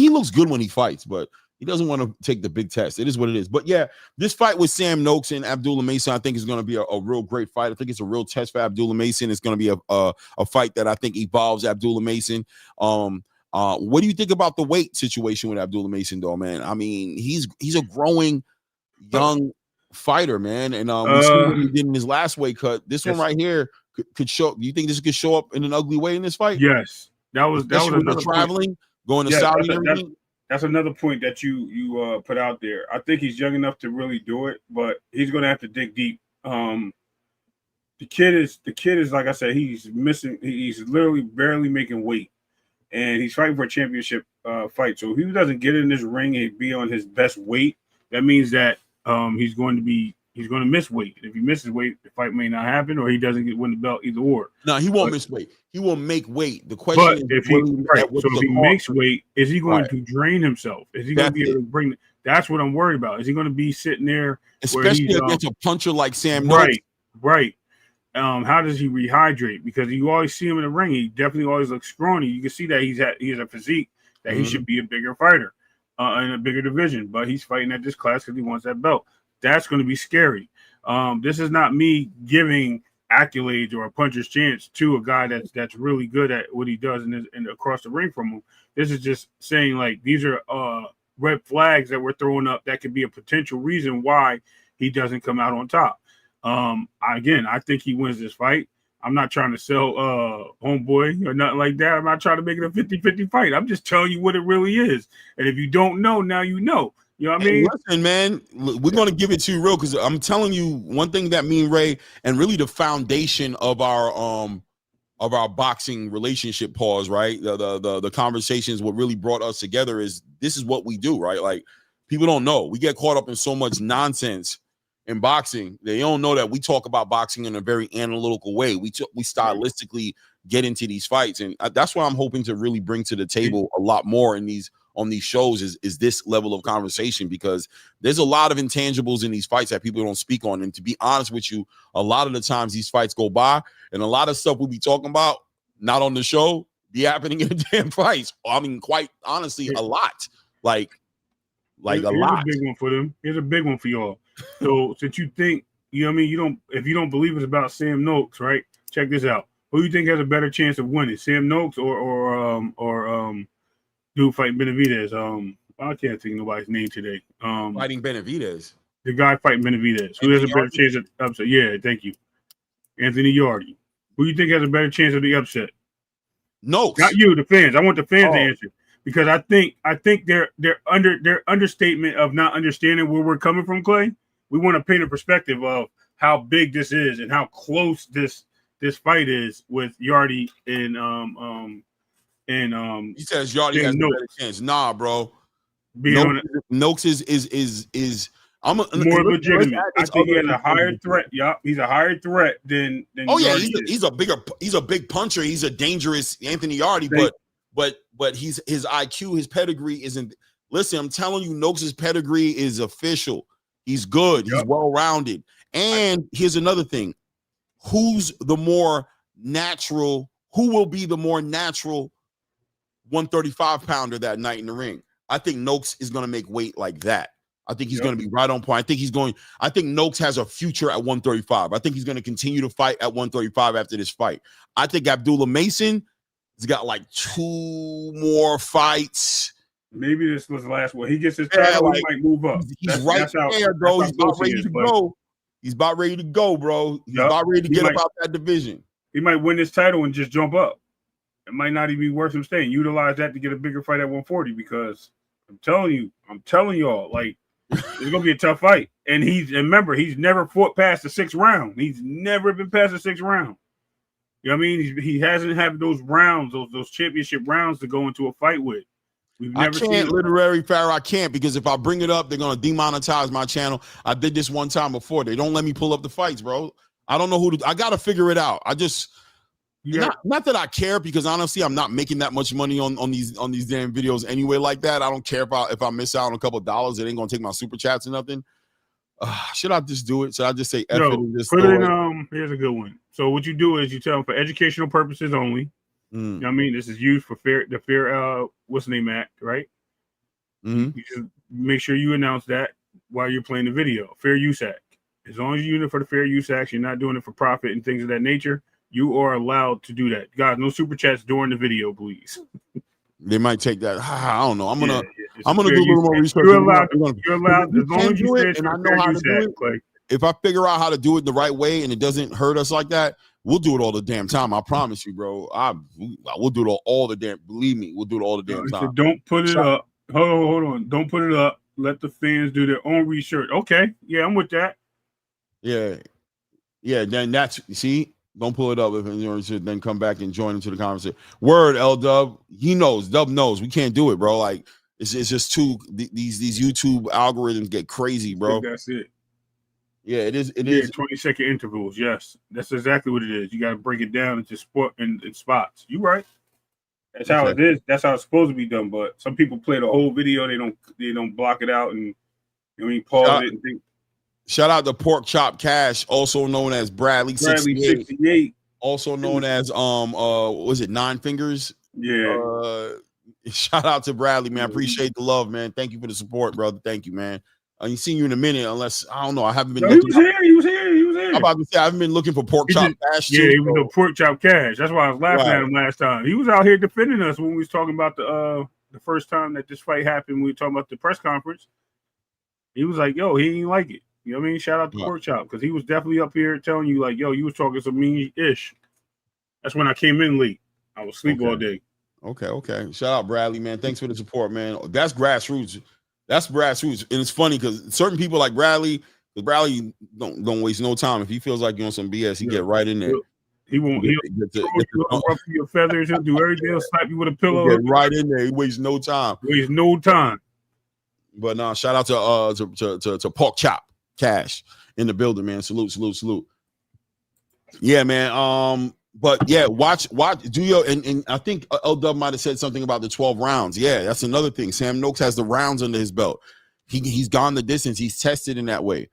looks good when he fights, but he doesn't want to take the big test. It is what it is. But yeah, this fight with Sam Noakes and Abdullah Mason, I think is going to be a real great fight. I think it's a real test for Abdullah Mason. It's going to be a fight that I think evolves Abdullah Mason. What do you think about the weight situation with Abdullah Mason, though, man? I mean, he's a growing young fighter, man, and we see what he did in his last weight cut. This one right here could show. Do you think this could show up in an ugly way in this fight? Yes, that was another traveling, going to Saudi and everything. That's another point that you put out there. I think he's young enough to really do it, but he's going to have to dig deep. The kid is like I said, he's missing. He's literally barely making weight, and he's fighting for a championship fight. So if he doesn't get in this ring and be on his best weight, that means that he's going to miss weight. If he misses weight, the fight may not happen, or he doesn't win the belt, either or. No, he won't miss weight. He will make weight. The question is, if he makes weight, is he going to drain himself? Is he going to be able to bring? That's what I'm worried about. Is he going to be sitting there, especially against a puncher like Sam Noakes? Right. How does he rehydrate? Because you always see him in the ring. He definitely always looks scrawny. You can see that he has a physique that he should be a bigger fighter in a bigger division. But he's fighting at this class because he wants that belt. That's going to be scary. This is not me giving accolades or a puncher's chance to a guy that's really good at what he does and across the ring from him. This is just saying, like, these are red flags that we're throwing up that could be a potential reason why he doesn't come out on top. I think he wins this fight. I'm not trying to sell homeboy or nothing like that. I'm not trying to make it a 50-50 fight. I'm just telling you what it really is. And if you don't know, now you know. You know what I mean? Listen, man, we're going to give it to you real, because I'm telling you one thing that me and Ray, and really the foundation of our boxing relationship, pause, right? The conversations, what really brought us together is this is what we do, right? Like, people don't know. We get caught up in so much nonsense in boxing. They don't know that we talk about boxing in a very analytical way. We stylistically get into these fights, and that's what I'm hoping to really bring to the table a lot more on these shows is this level of conversation, because there's a lot of intangibles in these fights that people don't speak on. And to be honest with you, a lot of the times these fights go by and a lot of stuff we'll be talking about, not on the show, be happening in the damn fights. I mean, quite honestly, a lot. Like a lot. Here's a big one for them. Here's a big one for y'all. So since you think, you know what I mean, if you don't believe it's about Sam Noakes, right? Check this out. Who do you think has a better chance of winning? Sam Noakes or dude fighting Benavidez? I can't think of nobody's name today. Fighting Benavidez. The guy fighting Benavidez. Who has a better chance of upset? Yeah, thank you. Anthony Yardy. Who do you think has a better chance of the upset? Noakes. Not you, the fans. I want the fans to answer. Because I think their understatement of not understanding where we're coming from, Clay. We want to paint a perspective of how big this is and how close this fight is with Yardy and he says Yardy has a better chance. Nah, bro. Noakes is I'm more legitimate. I think he has a higher threat. Yeah, he's a higher threat than Yardy he's a big puncher. He's a dangerous Anthony Yardy, but his IQ, his pedigree isn't. Listen, I'm telling you, Noakes' pedigree is official. He's good. He's well-rounded. And here's another thing. Who will be the more natural 135-pounder that night in the ring? I think Noakes is going to make weight like that. I think he's going to be right on point. I think Noakes has a future at 135. I think he's going to continue to fight at 135 after this fight. I think Abdullah Mason has got like 2 more fights. Maybe this was the last one. He gets his title, he might move up. He's right there, bro. He's about ready to go. He's about ready to go, bro. He's about ready to get up out that division. He might win this title and just jump up. It might not even be worth him staying. Utilize that to get a bigger fight at 140, because I'm telling y'all, like, it's gonna be a tough fight. And remember, he's never fought past the 6th round. He's never been past the 6th round. You know what I mean? He hasn't had those rounds, those championship rounds to go into a fight with. I can't, literary Farrah. I can't, because if I bring it up, they're gonna demonetize my channel. I did this one time before. They don't let me pull up the fights, bro. I don't know I gotta figure it out. I just not that I care, because honestly, I'm not making that much money on these damn videos anyway like that. I don't care if I miss out on a couple of dollars. It ain't gonna take my super chats or nothing. Should I just do it? Should I just say F it and just put it in? Here's a good one. So what you do is you tell them for educational purposes only. You know what I mean? This is used for the fair what's the name act, right? You just make sure you announce that while you're playing the video. Fair use act. As long as you're doing it for the fair use act, you're not doing it for profit and things of that nature, you are allowed to do that. Guys, no super chats during the video, please. They might take that. I don't know. I'm gonna do a little more research. You're allowed as long as you say it, and I know how to do it. If I figure out how to do it the right way and it doesn't hurt us like that, we'll do it all the damn time. I promise you, bro. We'll do it all the damn. Believe me, we'll do it all the damn time. So don't put it up. Hold on. Don't put it up. Let the fans do their own research. Okay. Yeah, I'm with that. Yeah. Yeah, then that's see. Don't pull it up if you should then come back and join into the conversation. Word, L Dub. He knows. Dub knows. We can't do it, bro. Like it's just too these YouTube algorithms get crazy, bro. That's it. Yeah, it is. It is 20-second intervals. Yes, that's exactly what it is. You got to break it down into sport and spots. You right. That's how it is. That's how it's supposed to be done. But some people play the whole video. They don't block it out and pause it and think. Shout out to Pork Chop Cash, also known as Bradley 68, also known as was it Nine Fingers? Yeah. Shout out to Bradley, man. Appreciate the love, man. Thank you for the support, brother. Thank you, man. I ain't seen you in a minute, unless I don't know. I haven't been. No, he was here. I'm about to say I haven't been looking for Pork Chop Cash. Yeah, he was no Pork Chop Cash. That's why I was laughing at him last time. He was out here defending us when we was talking about the first time that this fight happened. We were talking about the press conference. He was like, "Yo, he ain't like it." You know what I mean? Shout out to Pork Chop, because he was definitely up here telling you, like, yo, you was talking some mean-ish. That's when I came in late. I was asleep all day. Okay. Shout out Bradley, man. Thanks for the support, man. That's grassroots. And it's funny because certain people like Bradley, because Bradley don't waste no time. If he feels like you're on some BS, he get right in there. He won't. He'll ruffle your feathers. He'll do everything. He'll slap you with a pillow. Get right in there. He wastes no time. But no, shout out to Pork Chop Cash in the building, man. Salute. Yeah, man. But yeah, watch. Do your and I think L-Dub might have said something about the 12 rounds. Yeah, that's another thing. Sam Noakes has the rounds under his belt. He's gone the distance. He's tested in that way.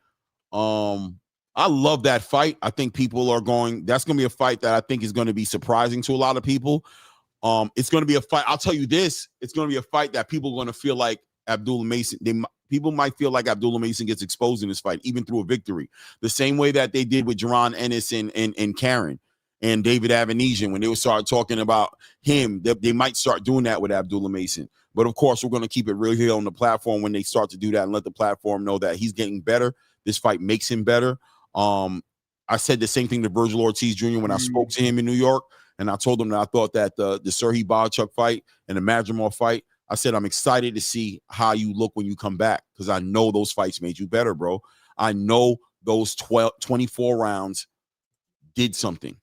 I love that fight. I think people are going. That's going to be a fight that I think is going to be surprising to a lot of people. It's going to be a fight. I'll tell you this. It's going to be a fight that people are going to feel like Abdullah Mason. People might feel like Abdullah Mason gets exposed in this fight, even through a victory. The same way that they did with Jaron Ennis and Karen and David Avanesian when they would start talking about him. They might start doing that with Abdullah Mason. But, of course, we're going to keep it real here on the platform when they start to do that and let the platform know that he's getting better. This fight makes him better. I said the same thing to Vergil Ortiz Jr. when I spoke to him in New York, and I told him that I thought that the Serhii Bohachuk fight and the Madrimov fight, I said, I'm excited to see how you look when you come back because I know those fights made you better, bro. I know those 24 rounds did something.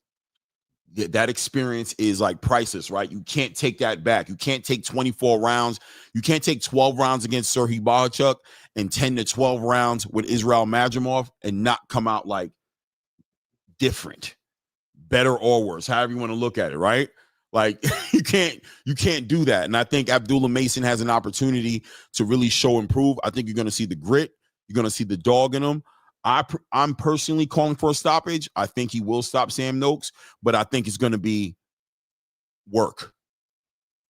That experience is like priceless, right? You can't take that back. You can't take 24 rounds. You can't take 12 rounds against Serhii Bohachuk and 10 to 12 rounds with Israel Madrimov and not come out like different, better or worse, however you want to look at it, right? Like you can't do that. And I think Abdullah Mason has an opportunity to really show improve. I think you're going to see the grit. You're going to see the dog in him. I'm personally calling for a stoppage. I think he will stop Sam Noakes, but I think it's going to be work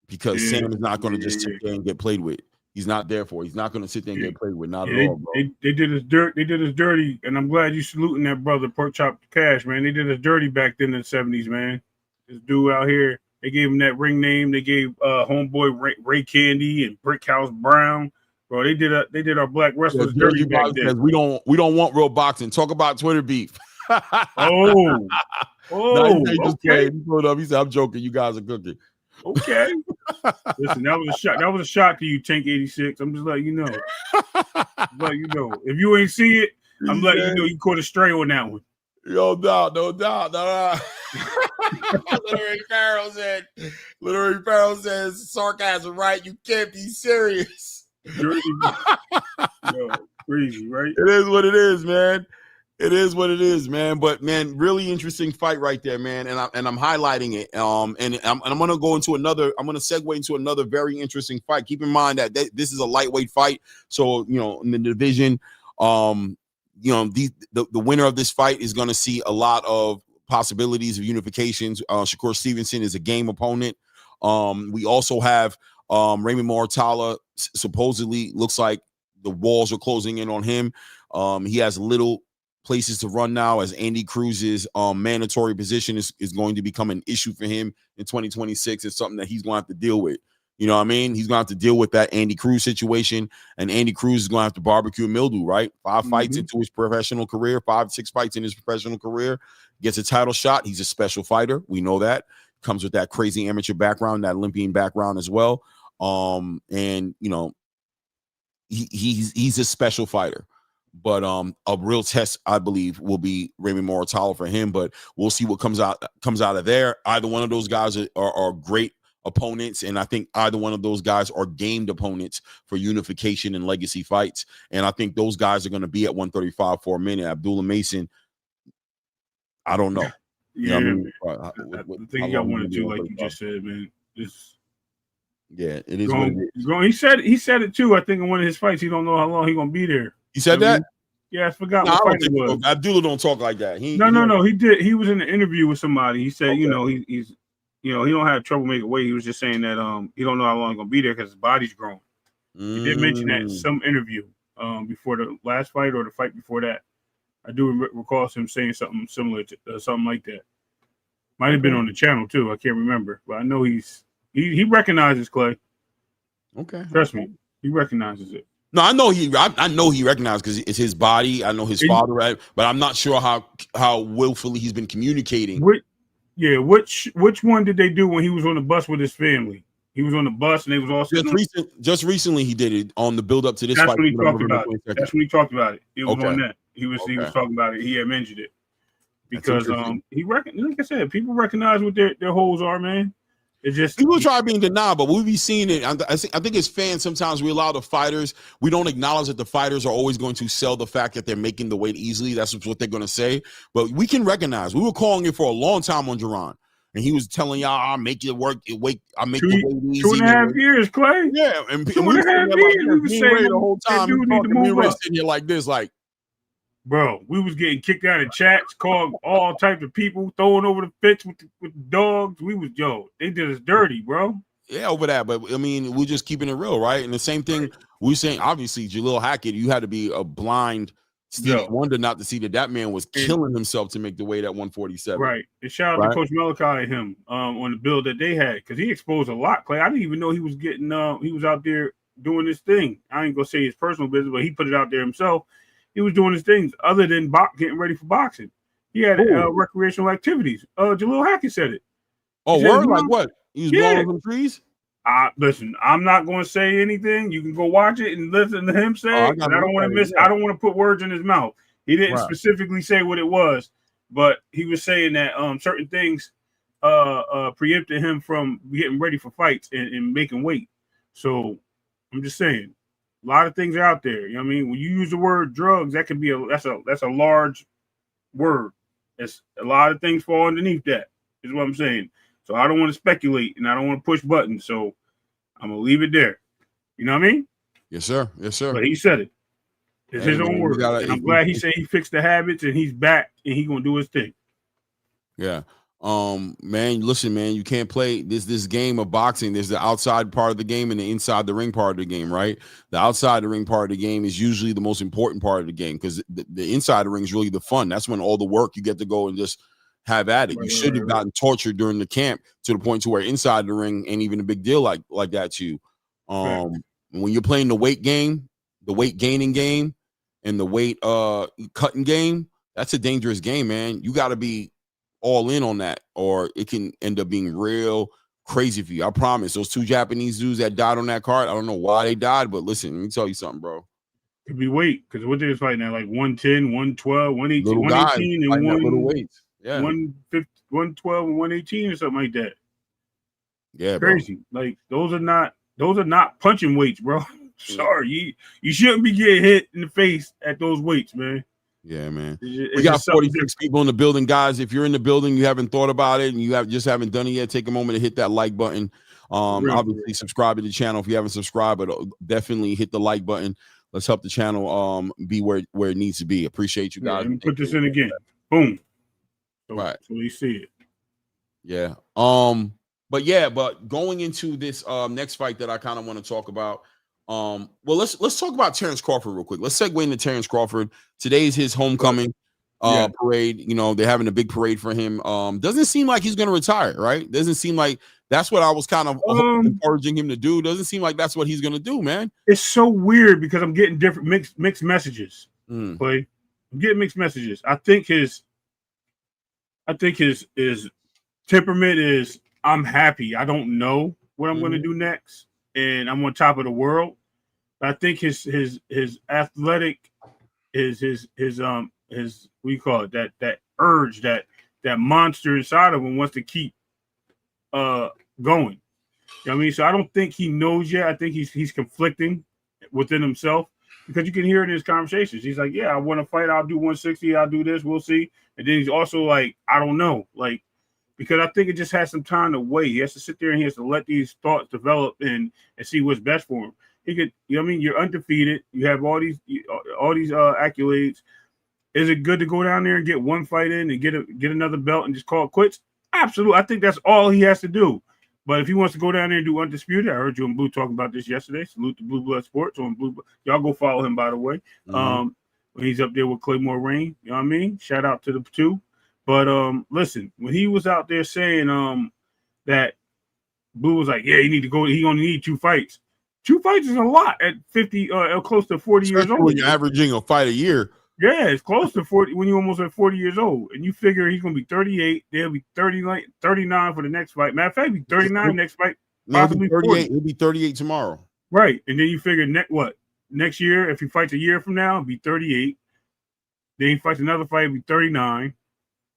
because Sam is not going to just sit there and get played with. He's not there for it. He's not going to sit there and get played with. Not at all, bro. They did us dirt. They did us dirty, and I'm glad you saluting that brother, Pork Chop Cash, man. They did us dirty back then in the 70s, man. This dude out here, they gave him that ring name. They gave homeboy Ray Candy and Brickhouse Brown. Bro, they did our black wrestlers dirty back then. We don't want real boxing. Talk about Twitter beef. Okay. He pulled up. He said, "I'm joking. You guys are cooking." Okay. Listen, that was a shot. That was a shot to you, Tank 86. I'm just letting you know. If you ain't see it, I'm letting you know you caught a stray on that one. No doubt. Literary Pharaoh says sarcasm, right? You can't be serious. Yo, crazy, right? It is what it is, man. It is what it is, man. But man, really interesting fight right there, man. And I'm highlighting it. And I'm gonna go into another. I'm gonna segue into another very interesting fight. Keep in mind that this is a lightweight fight, so in the division, the winner of this fight is gonna see a lot of possibilities of unifications. Shakur Stevenson is a game opponent. We also have Raymond Mortala. Supposedly looks like the walls are closing in on him. He has little places to run now as Andy Cruz's mandatory position is going to become an issue for him in 2026. It's something that he's going to have to deal with. You know what I mean? He's going to have to deal with that Andy Cruz situation, and Andy Cruz is going to have to barbecue mildew, right? 5 fights into his professional career, 5-6 fights in his professional career, gets a title shot. He's a special fighter. We know that. Comes with that crazy amateur background, that Olympian background as well. And he's a special fighter. But a real test, I believe, will be Raymond Mortala for him. But we'll see what comes out of there. Either one of those guys are great opponents, and I think either one of those guys are gamed opponents for unification and legacy fights. And I think those guys are going to be at 135 for a minute. Abdullah Mason, I don't know. Yeah, you know I think he got 1 or 2, like you just said, man. It is what it is. He said it too. I think in one of his fights, he don't know how long he's gonna be there. He said that? Yeah, I forgot what fight it was. Abdullah don't talk like that. No. He did. He was in an interview with somebody. He said, he don't have trouble making weight. He was just saying that he don't know how long he's gonna be there because his body's growing. He did mention that in some interview before the last fight or the fight before that. I do recall him saying something similar to something like that. Might have been on the channel too. I can't remember, but I know he recognizes Clay. Okay, trust me, he recognizes it. No, I know he recognizes because it's his body. I know his father, right? But I'm not sure how willfully he's been communicating. Which one did they do when he was on the bus with his family? He was on the bus and they was all just recently he did it on the build up to this fight. That's when he talked about it. That's when he talked about it. It was on that. He was talking about it. He had mentioned it because like I said, people recognize what their holes are, man. It's just people try being denied, but we'll be seeing it. I think as fans, sometimes we allow the fighters. We don't acknowledge that the fighters are always going to sell the fact that they're making the weight easily. That's what they're going to say. But we can recognize. We were calling it for a long time on Gervonta, and he was telling y'all, "I'll make it work. I'll make the weight easy." 2.5 years, Clay. Yeah, and 2.5 years. We were saying the whole time. Dude need to move up. Sitting here like this, like. Bro, we was getting kicked out of chats, called all types of people, throwing over the fence with the dogs. They did us dirty, bro. Yeah, over that. But I mean, we're just keeping it real, right? And the same thing we're saying, obviously, Jalil Hackett, you had to be a blind Steve Wonder not to see that man was killing himself to make the weight at 147. Right. And shout out to Coach Malachi and him on the build that they had, because he exposed a lot, Clay. I didn't even know he was getting he was out there doing this thing. I ain't gonna say his personal business, but he put it out there himself. He was doing his things other than getting ready for boxing. He had recreational activities. Jalil Hackett said it. Word? Like what? He was blowing some trees? Listen, I'm not going to say anything. You can go watch it and listen to him say it. I don't want to I don't want to put words in his mouth. He didn't specifically say what it was, but he was saying that certain things preempted him from getting ready for fights and making weight. So I'm just saying. A lot of things are out there. You know what I mean? When you use the word drugs, that can be that's a large word. It's a lot of things fall underneath that, is what I'm saying. So I don't want to speculate and I don't want to push buttons. So I'm gonna leave it there. You know what I mean? Yes, sir. Yes, sir. But he said it. It's his own word. I'm glad he said he fixed the habits and he's back and he's gonna do his thing. Yeah. Man, listen, man, you can't play this game of boxing. There's the outside part of the game and the inside the ring part of the game, right? The outside the ring part of the game is usually the most important part of the game because the inside the ring is really the fun. That's when all the work you get to go and just have at it. You should have gotten tortured during the camp to the point to where inside the ring ain't even a big deal like that to you. When you're playing the weight game, the weight gaining game, and the weight cutting game, that's a dangerous game, man. You got to be all in on that, or it can end up being real crazy for you. I promise. Those 2 Japanese dudes that died on that card, I don't know why they died, but listen, let me tell you something, bro. Could be weight, because what they was fighting at, like 110, 112, 118, 118 and little weights. Yeah. 112 and 118 or something like that. Yeah, crazy. Bro. Like those are not punching weights, bro. Sorry, you shouldn't be getting hit in the face at those weights, man. Yeah, man. We got 46 people in the building, guys. If you're in the building, you haven't thought about it, and you haven't done it yet, take a moment to hit that like button. Obviously, subscribe to the channel if you haven't subscribed, but definitely hit the like button. Let's help the channel be where it needs to be. Appreciate you guys. Let me put this in again. Boom. So you see it. Yeah. But going into this next fight that I kind of want to talk about. Let's talk about Terrence Crawford real quick. Let's segue into Terrence Crawford. Today's his homecoming parade. You know, they're having a big parade for him. Doesn't seem like he's going to retire, right? Doesn't seem like that's what I was kind of encouraging him to do. Doesn't seem like that's what he's going to do, man. It's so weird because I'm getting different mixed messages. Clay, I'm getting mixed messages. I think his temperament is I'm happy. I don't know what I'm going to do next, and I'm on top of the world. I think his athletic his what do you call it? That urge, that monster inside of him wants to keep going. You know what I mean? So I don't think he knows yet. I think he's conflicting within himself because you can hear it in his conversations. He's like, yeah, I want to fight. I'll do 160. I'll do this. We'll see. And then he's also like, I don't know. Like, because I think it just has some time to wait. He has to sit there and he has to let these thoughts develop and see what's best for him. He could, you know what I mean? You're undefeated. You have all these accolades. Is it good to go down there and get one fight in and get another belt and just call it quits? Absolutely. I think that's all he has to do. But if he wants to go down there and do undisputed, I heard you and Blue talking about this yesterday. Salute to Blue Blood Sports on Blue. Y'all go follow him, by the way. When he's up there with Claymore Rain, you know what I mean? Shout out to the two. But listen, when he was out there saying that Blue was like, yeah, he need to go. He only need 2 fights. 2 fights is a lot at 50, close to 40 years old. When you're averaging a fight a year. Yeah, it's close to 40 when you're almost at 40 years old. And you figure he's going to be 38. They'll be 39 for the next fight. Matter of fact, he'll be 39 next fight. Possibly 38. He'll be 38 tomorrow. Right. And then you figure next year, if he fights a year from now, it'll be 38. Then he fights another fight, it'll be 39.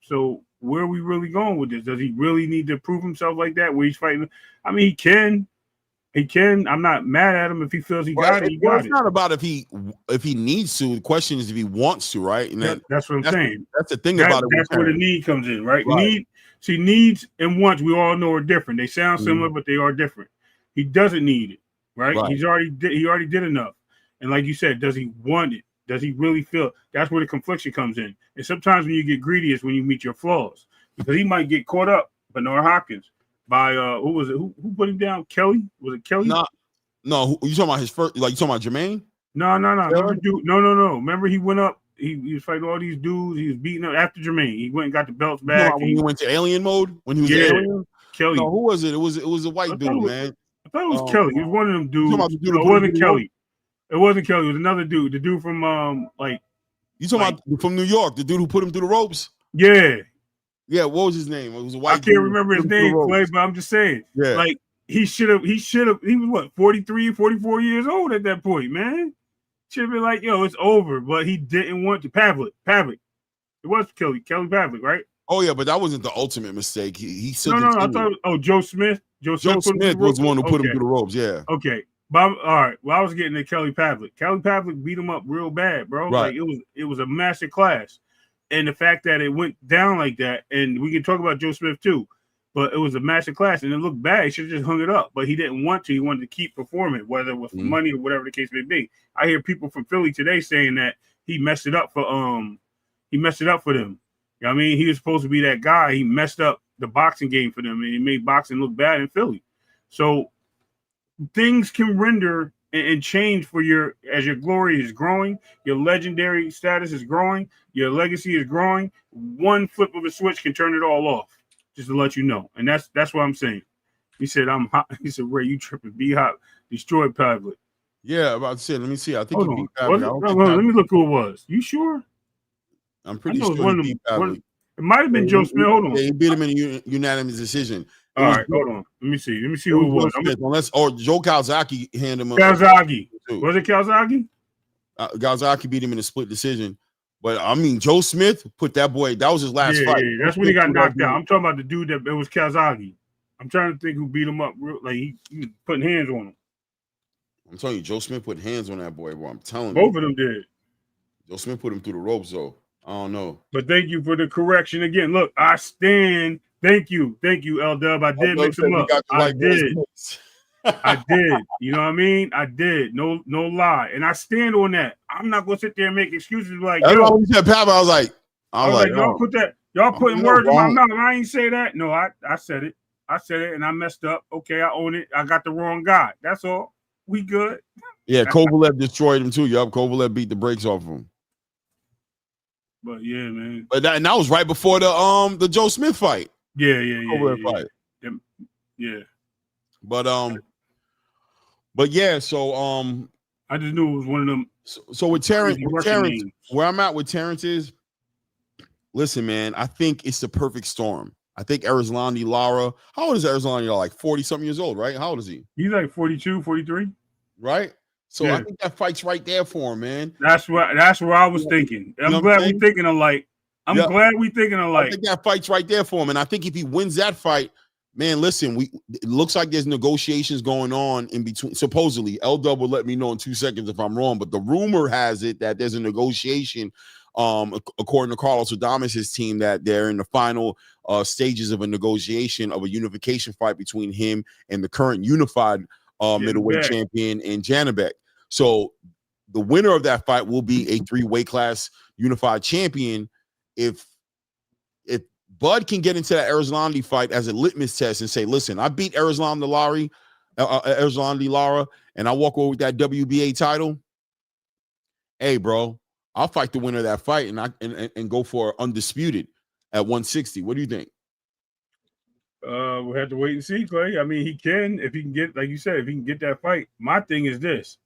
So where are we really going with this? Does he really need to prove himself like that where he's fighting? I mean, he can. I'm not mad at him if he feels he got it. It's not about if he needs to. The question is if he wants to, right? And that's what I'm saying. That's the thing about it. That's where the need comes in, right? Needs and wants, we all know are different. They sound similar, but they are different. He doesn't need it, right? He already did enough. And like you said, does he want it? Does he really feel? That's where the confliction comes in. And sometimes when you get greedy is when you meet your flaws, because he might get caught up. Bernard Hopkins. By who was it? Who put him down? Kelly? Was it Kelly? No. You talking about his first? Like you talking about Jermaine? No. Remember, dude? No. Remember, he went up. He was fighting all these dudes. He was beating up after Jermaine. He went and got the belts back. When he went to alien mode. When he was alien. Kelly. No, who was it? It was a white dude, man. I thought it was Kelly. He was one of them dudes. It wasn't Kelly. It wasn't Kelly. It was another dude. The dude from You talking about from New York? The dude who put him through the ropes? Yeah. Yeah, what was his name? It was a white. I can't remember his name, Clay, but I'm just saying. Yeah. Like he should have. He was what, 43, 44 years old at that point, man. Should have been like, yo, it's over. But he didn't want to. Pavlik. It was Kelly Pavlik, right? Oh yeah, but that wasn't the ultimate mistake. He said no. I thought. Joe Smith. Joe Smith was the one who put him through the ropes. Yeah. Okay. But all right. Well, I was getting to Kelly Pavlik. Kelly Pavlik beat him up real bad, bro. Right. Like it was a master class. And the fact that it went down like that, and we can talk about Joe Smith too, but it was a master class, and it looked bad. He should have just hung it up, but he didn't want to. He wanted to keep performing, whether it was for money or whatever the case may be. I hear people from Philly today saying that he messed it up for them. You know what I mean? He was supposed to be that guy. He messed up the boxing game for them, and he made boxing look bad in Philly. So things can render and change for as your glory is growing, your legendary status is growing, your legacy is growing. One flip of a switch can turn it all off, just to let you know. And that's what I'm saying. He said, I'm hot. He said, Ray, you tripping. Be hot. Destroyed Pavlik. Yeah, about to say, let me see. I think he beat Pavlik. Let me look who it was. You sure? I'm pretty sure he beat Pavlik. It might have been Joe Smith. Hold on. Yeah, he beat him in a unanimous decision. All right, hold on. Let me see who it was. Or Joe Calzaghe handed him up. Calzaghe. Was it Calzaghe? Calzaghe beat him in a split decision. But, I mean, Joe Smith put that boy, that was his last fight. Yeah, that's when he got knocked out. I'm talking about the dude it was Calzaghe. I'm trying to think who beat him up. Like, he was putting hands on him. I'm telling you, Joe Smith put hands on that boy, bro. I'm telling you. Both of them did. Joe Smith put him through the ropes, though. I don't know. But thank you for the correction again. Look, I stand. Thank you, L-Dub. I did mix them up. I did. I did. You know what I mean? I did. No lie. And I stand on that. I'm not gonna sit there and make excuses like, yo. When you said Papa, I was like, y'all putting words in my mouth. I ain't say that. No, I said it. I said it and I messed up. Okay, I own it. I got the wrong guy. That's all. We good. Yeah, Kovalev destroyed him too. Yup, Kovalev beat the brakes off of him. But yeah, man. But that was right before the Joe Smith fight. Yeah. Fight. Yeah. But yeah, so I just knew it was one of them. So with Terrence, where I'm at with Terrence is, listen, man, I think it's the perfect storm. I think Erizlandi Lara, how old is Erizlandi Lara? Like 40-something years old, right? How old is he? He's like 42, 43. Right? So I think that fight's right there for him, man. That's where I was thinking. I'm glad we're thinking alike. I'm glad we're thinking alike. I think that fight's right there for him. And I think if he wins that fight, man, listen, it looks like there's negotiations going on in between. Supposedly, L-Dub will let me know in 2 seconds if I'm wrong, but the rumor has it that there's a negotiation, according to Carlos Adames' team, that they're in the final stages of a negotiation of a unification fight between him and the current unified middleweight champion in Janabek. So the winner of that fight will be a 3-weight class unified champion. If Bud can get into that Erizlandi fight as a litmus test and say, listen, I beat Erizlandi Lara, and I walk over with that WBA title, hey, bro, I'll fight the winner of that fight and go for undisputed at 160. What do you think? We'll have to wait and see, Clay. I mean, he can, if he can get, like you said, if he can get that fight. My thing is this.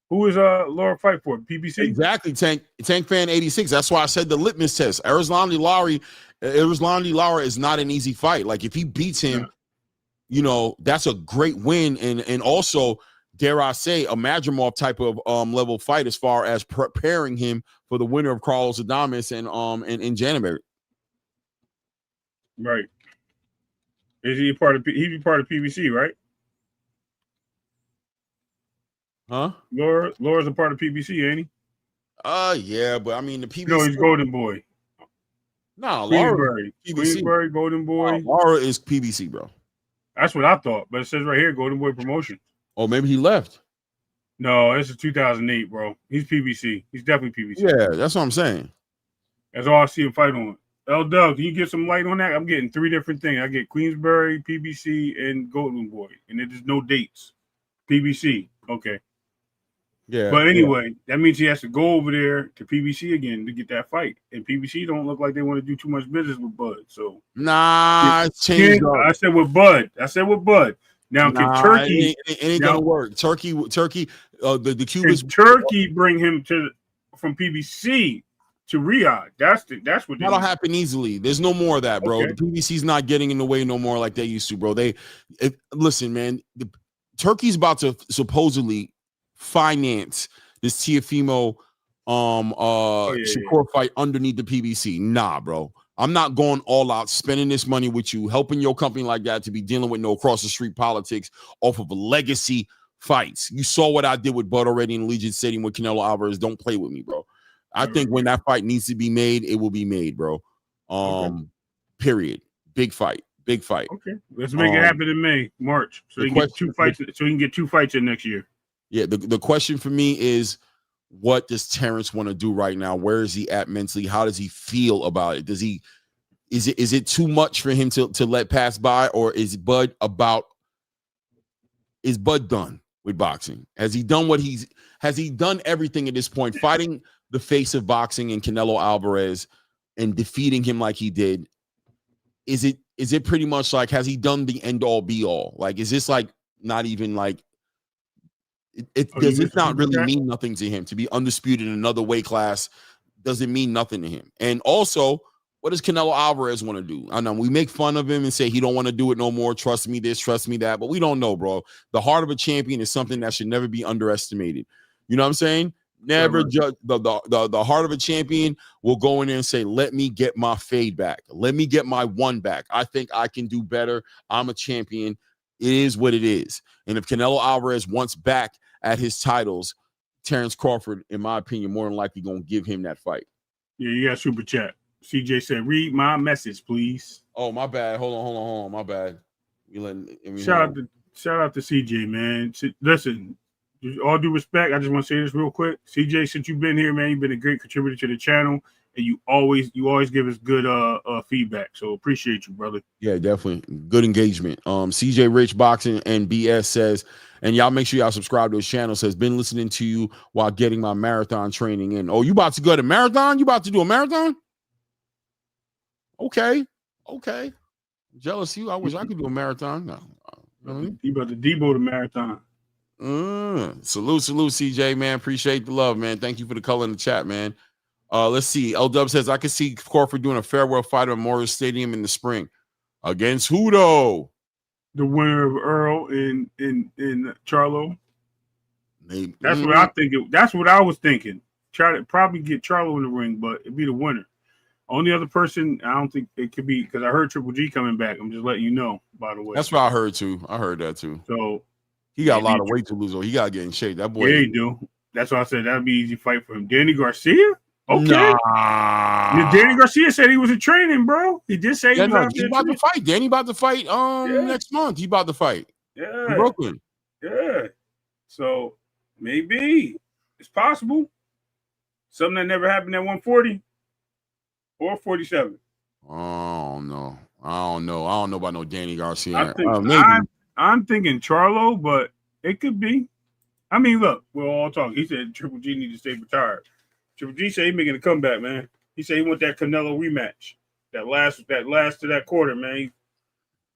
Who is Laura fight for? PBC? Exactly, Tank Fan 86. That's why I said the litmus test. Erizlandi Lara is not an easy fight. Like, if he beats him, you know, that's a great win. And also, dare I say, a Madrimov type of level fight as far as preparing him for the winner of Carlos Adames and Janabek. Right. Is he part of PBC, right? Huh? Laura's a part of PBC, ain't he? Yeah, but I mean the PBC. No, he's Golden Boy. No, Laura Queensbury, Golden Boy. Laura is PBC, bro. That's what I thought, but it says right here, Golden Boy Promotion. Oh, maybe he left. No, this is 2008, bro. He's PBC. He's definitely PBC. Yeah, that's what I'm saying. That's all I see him fight on. L-Dub, can you get some light on that? I'm getting 3 different things. I get Queensbury, PBC, and Golden Boy, and there's no dates. PBC, okay. Yeah. But anyway, that means he has to go over there to PBC again to get that fight. And PBC don't look like they want to do too much business with Bud. So it's changed up. I said with Bud. Now can Turkey it ain't gonna work. Turkey, the Cubans. Turkey bring him from PBC to Riyadh. That's what that'll happen easily. There's no more of that, bro. Okay. The PBC's not getting in the way no more like they used to, bro. Listen, man. Turkey's about to supposedly finance this Teofimo Shakur fight underneath the PBC. Nah, bro. I'm not going all out spending this money with you, helping your company like that to be dealing with no across the street politics off of legacy fights. You saw what I did with Bud already in Allegiant Stadium with Canelo Alvarez. Don't play with me, bro. I think when that fight needs to be made, it will be made, bro. Period. Big fight. Okay, let's make it happen in March, so he can get 2 fights. So he can get 2 fights in next year. Yeah, the question for me is, what does Terrence want to do right now? Where is he at mentally? How does he feel about it? Is it too much for him to let pass by, or is Bud done with boxing? Has he done everything at this point, fighting the face of boxing in Canelo Alvarez and defeating him like he did? Is it pretty much like, has he done the end all be all? Like, is this like not even like, does it not really mean nothing to him to be undisputed in another weight class? Does it mean nothing to him? And also, what does Canelo Alvarez want to do? I know we make fun of him and say he don't want to do it no more. Trust me this, trust me that, but we don't know, bro. The heart of a champion is something that should never be underestimated. You know what I'm saying? Never judge the heart of a champion. Will go in there and say, let me get my fade back. Let me get my one back. I think I can do better. I'm a champion. It is what it is. And if Canelo Alvarez wants back at his titles, Terrence Crawford, in my opinion, more than likely going to give him that fight. Yeah, you got super chat. CJ said, read my message, please. Oh, my bad. Hold on. My bad. Shout out to CJ, man. Listen, all due respect, I just want to say this real quick. CJ, since you've been here, man, you've been a great contributor to the channel, and you always give us good feedback. So appreciate you, brother. Yeah, definitely. Good engagement. CJ Rich Boxing and BS says, and y'all make sure y'all subscribe to his channel, says, been listening to you while getting my marathon training in. Oh, you about to go to marathon? You about to do a marathon? Okay. Jealous of you. I wish I could do a marathon. No. You about to Debo the marathon. Salute, CJ, man. Appreciate the love, man. Thank you for the color in the chat, man. Let's see. L-Dub says, I can see Crawford doing a farewell fight at Memorial Stadium in the spring. Against who, though? The winner of Earl in Charlo. Maybe. That's what I think. That's what I was thinking. Try to probably get Charlo in the ring, but it'd be the winner. Only other person, I don't think it could be, because I heard Triple G coming back. I'm just letting you know, by the way. That's what I heard too. I heard that too. So he got a lot of weight to lose, though. He got to get in shape. That boy. Yeah, he do. That's why I said that'd be an easy fight for him. Danny Garcia? Okay. Nah. Danny Garcia said he was in training, bro. He did say he was out there. He's about to fight. Danny about to fight next month. He about to fight. Yeah. In Brooklyn. Yeah. So maybe it's possible. Something that never happened at 140 or 47. Oh no. I don't know about no Danny Garcia. I'm thinking Charlo, but it could be. I mean, look, we're all talking. He said Triple G need to stay retired. Triple G said he's making a comeback, man. He said he want that Canelo rematch. That last to that quarter, man. He's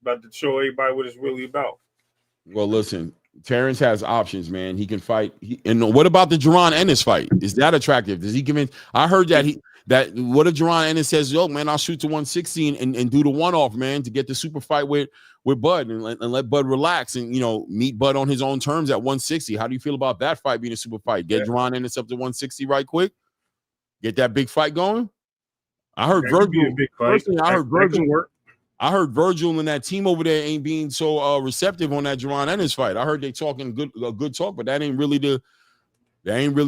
about to show everybody what it's really about. Well, listen, Terrence has options, man. He can fight. And what about the Gervonta Ennis fight? Is that attractive? Does he convince? I heard that what if Gervonta Ennis says, yo, man, I'll shoot to 116 and do the one-off, man, to get the super fight with Bud and let Bud relax and, meet Bud on his own terms at 160. How do you feel about that fight being a super fight? Get Gervonta Ennis up to 160 right quick. Get that big fight going. I heard Vergil. I heard Vergil and that team over there ain't being so receptive on that Gervonta Ennis fight. I heard they talking good talk, but that ain't really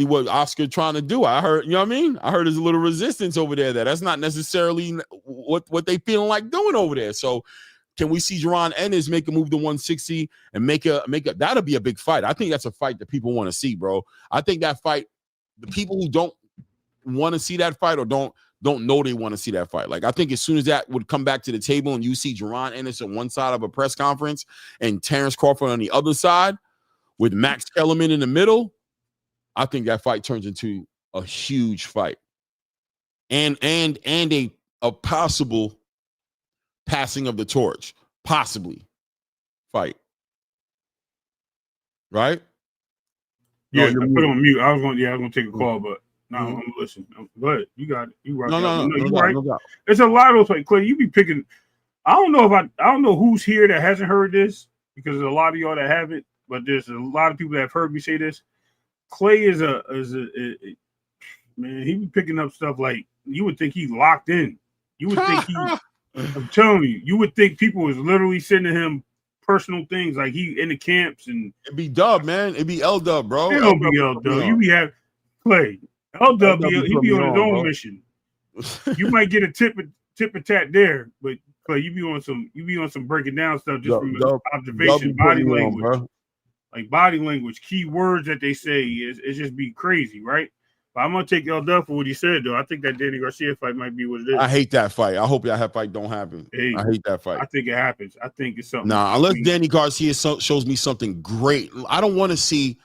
what Oscar trying to do. I heard, you know what I mean? I heard there's a little resistance over there. That's not necessarily what they feeling like doing over there. So can we see Gervonta Ennis make a move to 160 and make a that'll be a big fight. I think that's a fight that people want to see, bro. I think that fight, the people who don't want to see that fight or don't know they want to see that fight. Like, I think as soon as that would come back to the table and you see Gervonta Ennis on one side of a press conference and Terrence Crawford on the other side with Max Kellerman in the middle, I think that fight turns into a huge fight. And a possible passing of the torch, possibly fight. Right? Yeah, I put on mute. I was going to take a call, but no, I'm listening. But you got it. You right. No, right. No. It's a lot of those like Clay. You be picking. I don't know who's here that hasn't heard this, because there's a lot of y'all that haven't. But there's a lot of people that have heard me say this. Clay is a man. He be picking up stuff like you would think he's locked in. You would think I'm telling you, you would think people was literally sending him personal things like he in the camps and it'd be Dub, man. It'd be L Dub, bro. It don't be L Dub. You be have Clay. L Dub he be on his own mission. You might get a tip or tat there, but Clay, you be on some breaking down stuff just from observation, body language, bro. Like body language, key words that they say is just be crazy, right? But I'm gonna take L Dub for what he said, though. I think that Danny Garcia fight might be what it is. I hate that fight. I hope that fight don't happen. Hey, I hate that fight. I think it happens. I think it's something. Nah, unless Danny Garcia shows me something great. I don't want to see.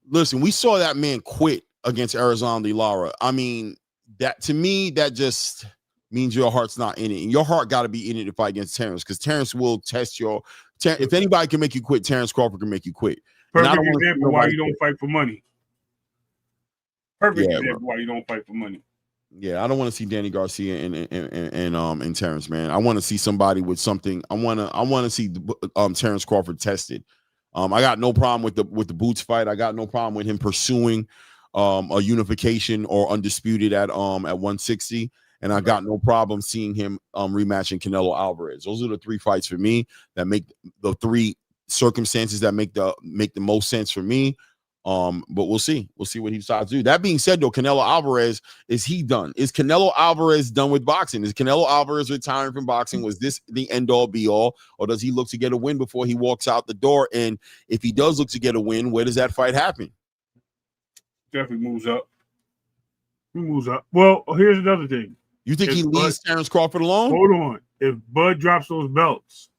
Listen, we saw that man quit against Arizona De Lara. I mean, that to me, that just means your heart's not in it. And your heart got to be in it to fight against Terrence, because Terrence will test your. If anybody can make you quit, Terrence Crawford can make you quit. Perfect example why you don't fight for money. Perfect example why you don't fight for money. Yeah, I don't want to see Danny Garcia and Terrence, man. I want to see somebody with something. I want to see Terrence Crawford tested. I got no problem with the boots fight. I got no problem with him pursuing a unification or undisputed at 160. And I got no problem seeing him rematching Canelo Alvarez. Those are the three fights for me that make the three circumstances that make the most sense for me. But we'll see. We'll see what he decides to do. That being said, though, Canelo Alvarez, is he done? Is Canelo Alvarez done with boxing? Is Canelo Alvarez retiring from boxing? Was this the end-all, be-all? Or does he look to get a win before he walks out the door? And if he does look to get a win, where does that fight happen? Definitely moves up. He moves up. Well, here's another thing. You think he leaves Terrence Crawford alone? Hold on. If Bud drops those belts,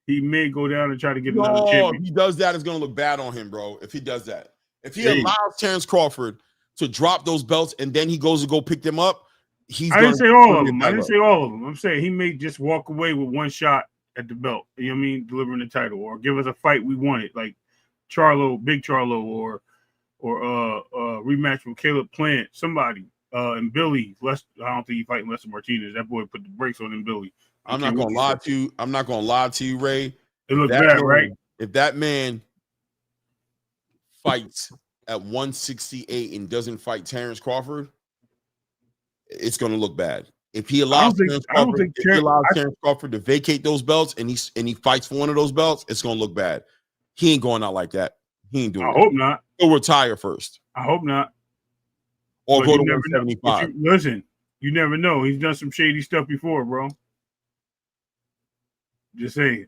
he may go down and try to get another champion. If he does that, it's going to look bad on him, bro. If he does that. If he allows Terrence Crawford to drop those belts and then he goes to go pick them up, I didn't say all of them. I'm saying he may just walk away with one shot at the belt. You know what I mean? Delivering the title, or give us a fight we wanted, like Big Charlo, or rematch with Caleb Plant, somebody. And Billy, I don't think he's fighting Lester Martinez. That boy put the brakes on him, Billy. I'm not gonna lie to you, Ray. It looks bad, right? If that man fights at 168 and doesn't fight Terrence Crawford, it's going to look bad. If he allows Terrence Crawford to vacate those belts and he fights for one of those belts, it's going to look bad. He ain't going out like that. He ain't doing it. I hope not. He'll retire first. I hope not. Or go to 175. Listen, you never know. He's done some shady stuff before, bro. Just saying.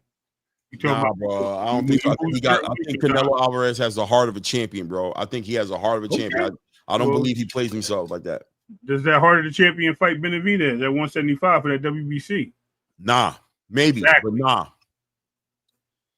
Bro. I don't think so. I think Canelo Alvarez has the heart of a champion, bro. I think he has the heart of a champion. I don't believe he plays himself like that. Does that heart of the champion fight Benavidez at 175 for that WBC? Nah, maybe, but nah.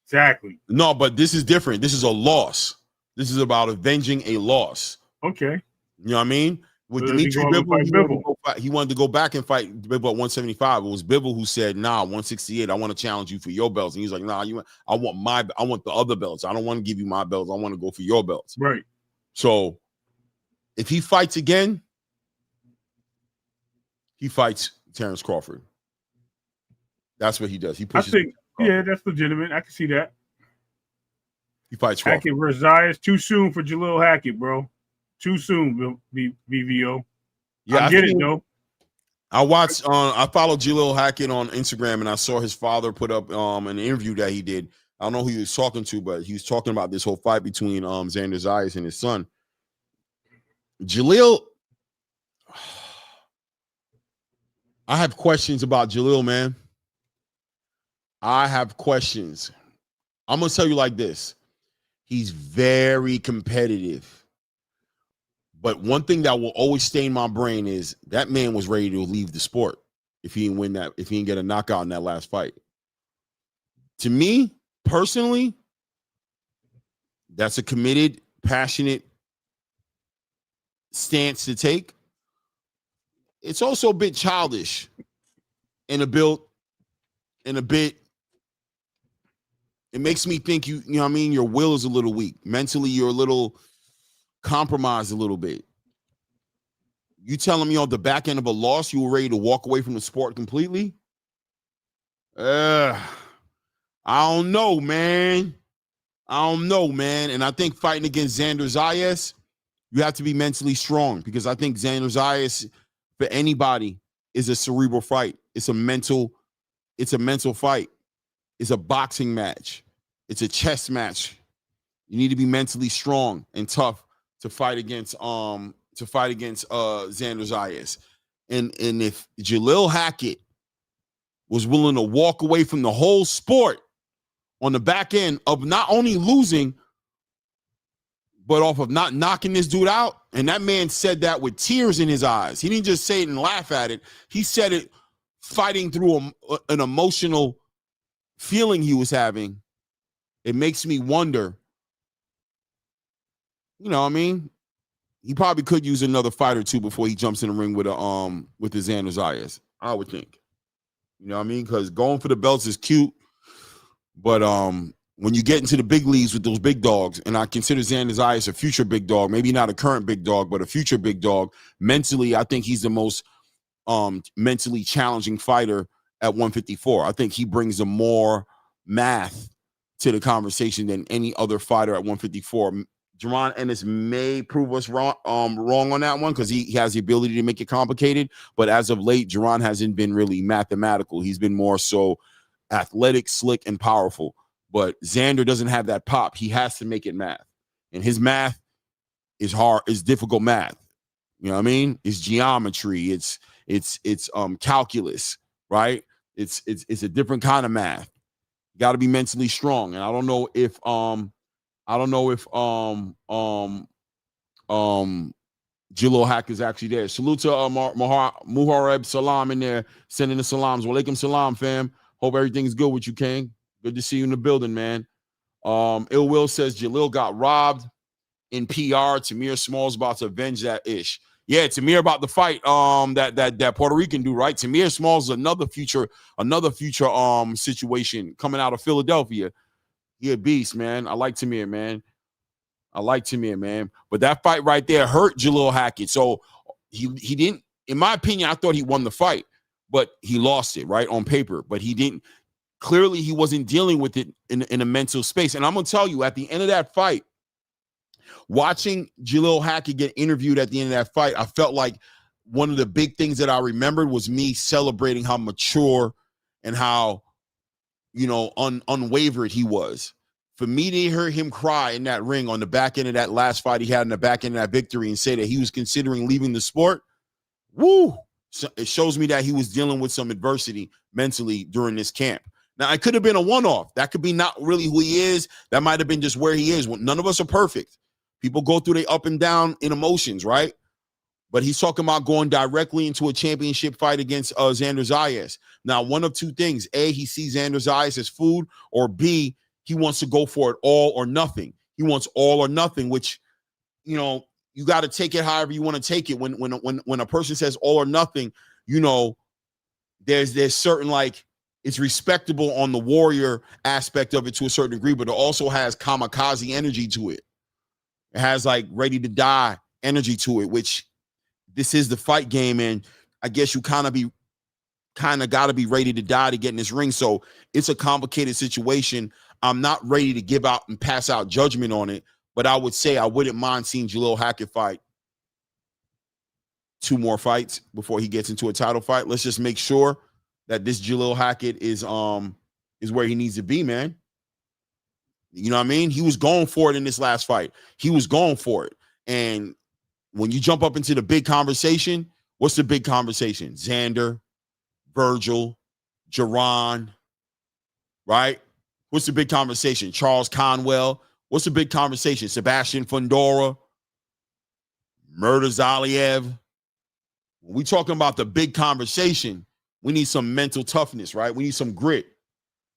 Exactly. No, but this is different. This is a loss. This is about avenging a loss. Okay. You know what I mean? With Dimitri Bivol, he wanted to go back and fight Bivol at 175. It was Bivol who said, "Nah, 168. I want to challenge you for your belts." And he's like, "Nah, I want the other belts. I don't want to give you my belts. I want to go for your belts." Right. So, if he fights again, he fights Terrence Crawford. That's what he does. He pushes. That's legitimate. I can see that. He fights Crawford. Hackett versus Zayas. Too soon for Jalil Hackett, bro. Too soon, BVO. Yeah, I get it though. I watched. I followed Jalil Hackett on Instagram, and I saw his father put up an interview that he did. I don't know who he was talking to, but he was talking about this whole fight between Xander Zayas and his son. Jalil, I have questions about Jalil, man. I have questions. I'm gonna tell you like this: he's very competitive. But one thing that will always stay in my brain is that man was ready to leave the sport if he didn't get a knockout in that last fight. To me, personally, that's a committed, passionate stance to take. It's also a bit childish and a bit. It makes me think you know what I mean? Your will is a little weak. Mentally, you're a little compromised a little bit. You telling me on the back end of a loss, you were ready to walk away from the sport completely? I don't know, man. And I think fighting against Xander Zayas, you have to be mentally strong because I think Xander Zayas, for anybody, is a cerebral fight. It's a mental fight. It's a boxing match. It's a chess match. You need to be mentally strong and tough to fight against Xander Zayas. And if Jalil Hackett was willing to walk away from the whole sport on the back end of not only losing, but off of not knocking this dude out, and that man said that with tears in his eyes. He didn't just say it and laugh at it. He said it fighting through an emotional feeling he was having. It makes me wonder, you know what I mean? He probably could use another fight or two before he jumps in the ring with the Xander Zayas, I would think. You know what I mean? Because going for the belts is cute, but when you get into the big leagues with those big dogs, and I consider Xander Zayas a future big dog, maybe not a current big dog, but a future big dog, mentally, I think he's the most mentally challenging fighter at 154. I think he brings a more math to the conversation than any other fighter at 154. Jaron Ennis may prove us wrong on that one because he has the ability to make it complicated. But as of late, Jaron hasn't been really mathematical. He's been more so athletic, slick, and powerful. But Xander doesn't have that pop. He has to make it math. And his math is hard, is difficult math. You know what I mean? It's geometry. It's calculus, right? It's a different kind of math. You got to be mentally strong. And I don't know if Jalil Hack is actually there. Salute to Muharreb Salam in there, sending the salams. Walaikum salam, fam. Hope everything's good with you, King. Good to see you in the building, man. Ill Will says Jalil got robbed in PR. Tamir Small's about to avenge that ish. Yeah, Tamir about to fight that Puerto Rican dude, right? Tamir Small's another future situation coming out of Philadelphia. He a beast, man. I like Tamir, man. But that fight right there hurt Jalil Hackett. So he didn't, in my opinion, I thought he won the fight, but he lost it, right, on paper. But he didn't, clearly he wasn't dealing with it in a mental space. And I'm going to tell you, at the end of that fight, Watching Jalil Hackett get interviewed at the end of that fight, I felt like one of the big things that I remembered was me celebrating how mature and how, unwavered he was. For me to hear him cry in that ring on the back end of that last fight he had in the back end of that victory and say that he was considering leaving the sport, so it shows me that he was dealing with some adversity mentally during this camp. Now, it could have been a one-off. That could be not really who he is. That might have been just where he is. None of us are perfect. People go through their up and down in emotions, right? But he's talking about going directly into a championship fight against Xander Zayas. Now, one of two things. A, he sees Xander Zayas as food, or B, he wants to go for it all or nothing. He wants all or nothing, which, you got to take it however you want to take it. When a person says all or nothing, there's certain, like, it's respectable on the warrior aspect of it to a certain degree, but it also has kamikaze energy to it. It has, like, ready to die energy to it, which this is the fight game, and I guess you kind of got to be ready to die to get in this ring. So it's a complicated situation. I'm not ready to give out and pass out judgment on it, but I would say I wouldn't mind seeing Jalil Hackett fight 2 more fights before he gets into a title fight. Let's just make sure that this Jalil Hackett is where he needs to be, man. You know what I mean? He was going for it in this last fight. He was going for it. And when you jump up into the big conversation, what's the big conversation? Xander, Vergil, Jerron, right? What's the big conversation? Charles Conwell. What's the big conversation? Sebastian Fundora, Murtazaliev. When we talking about the big conversation, we need some mental toughness, right? We need some grit.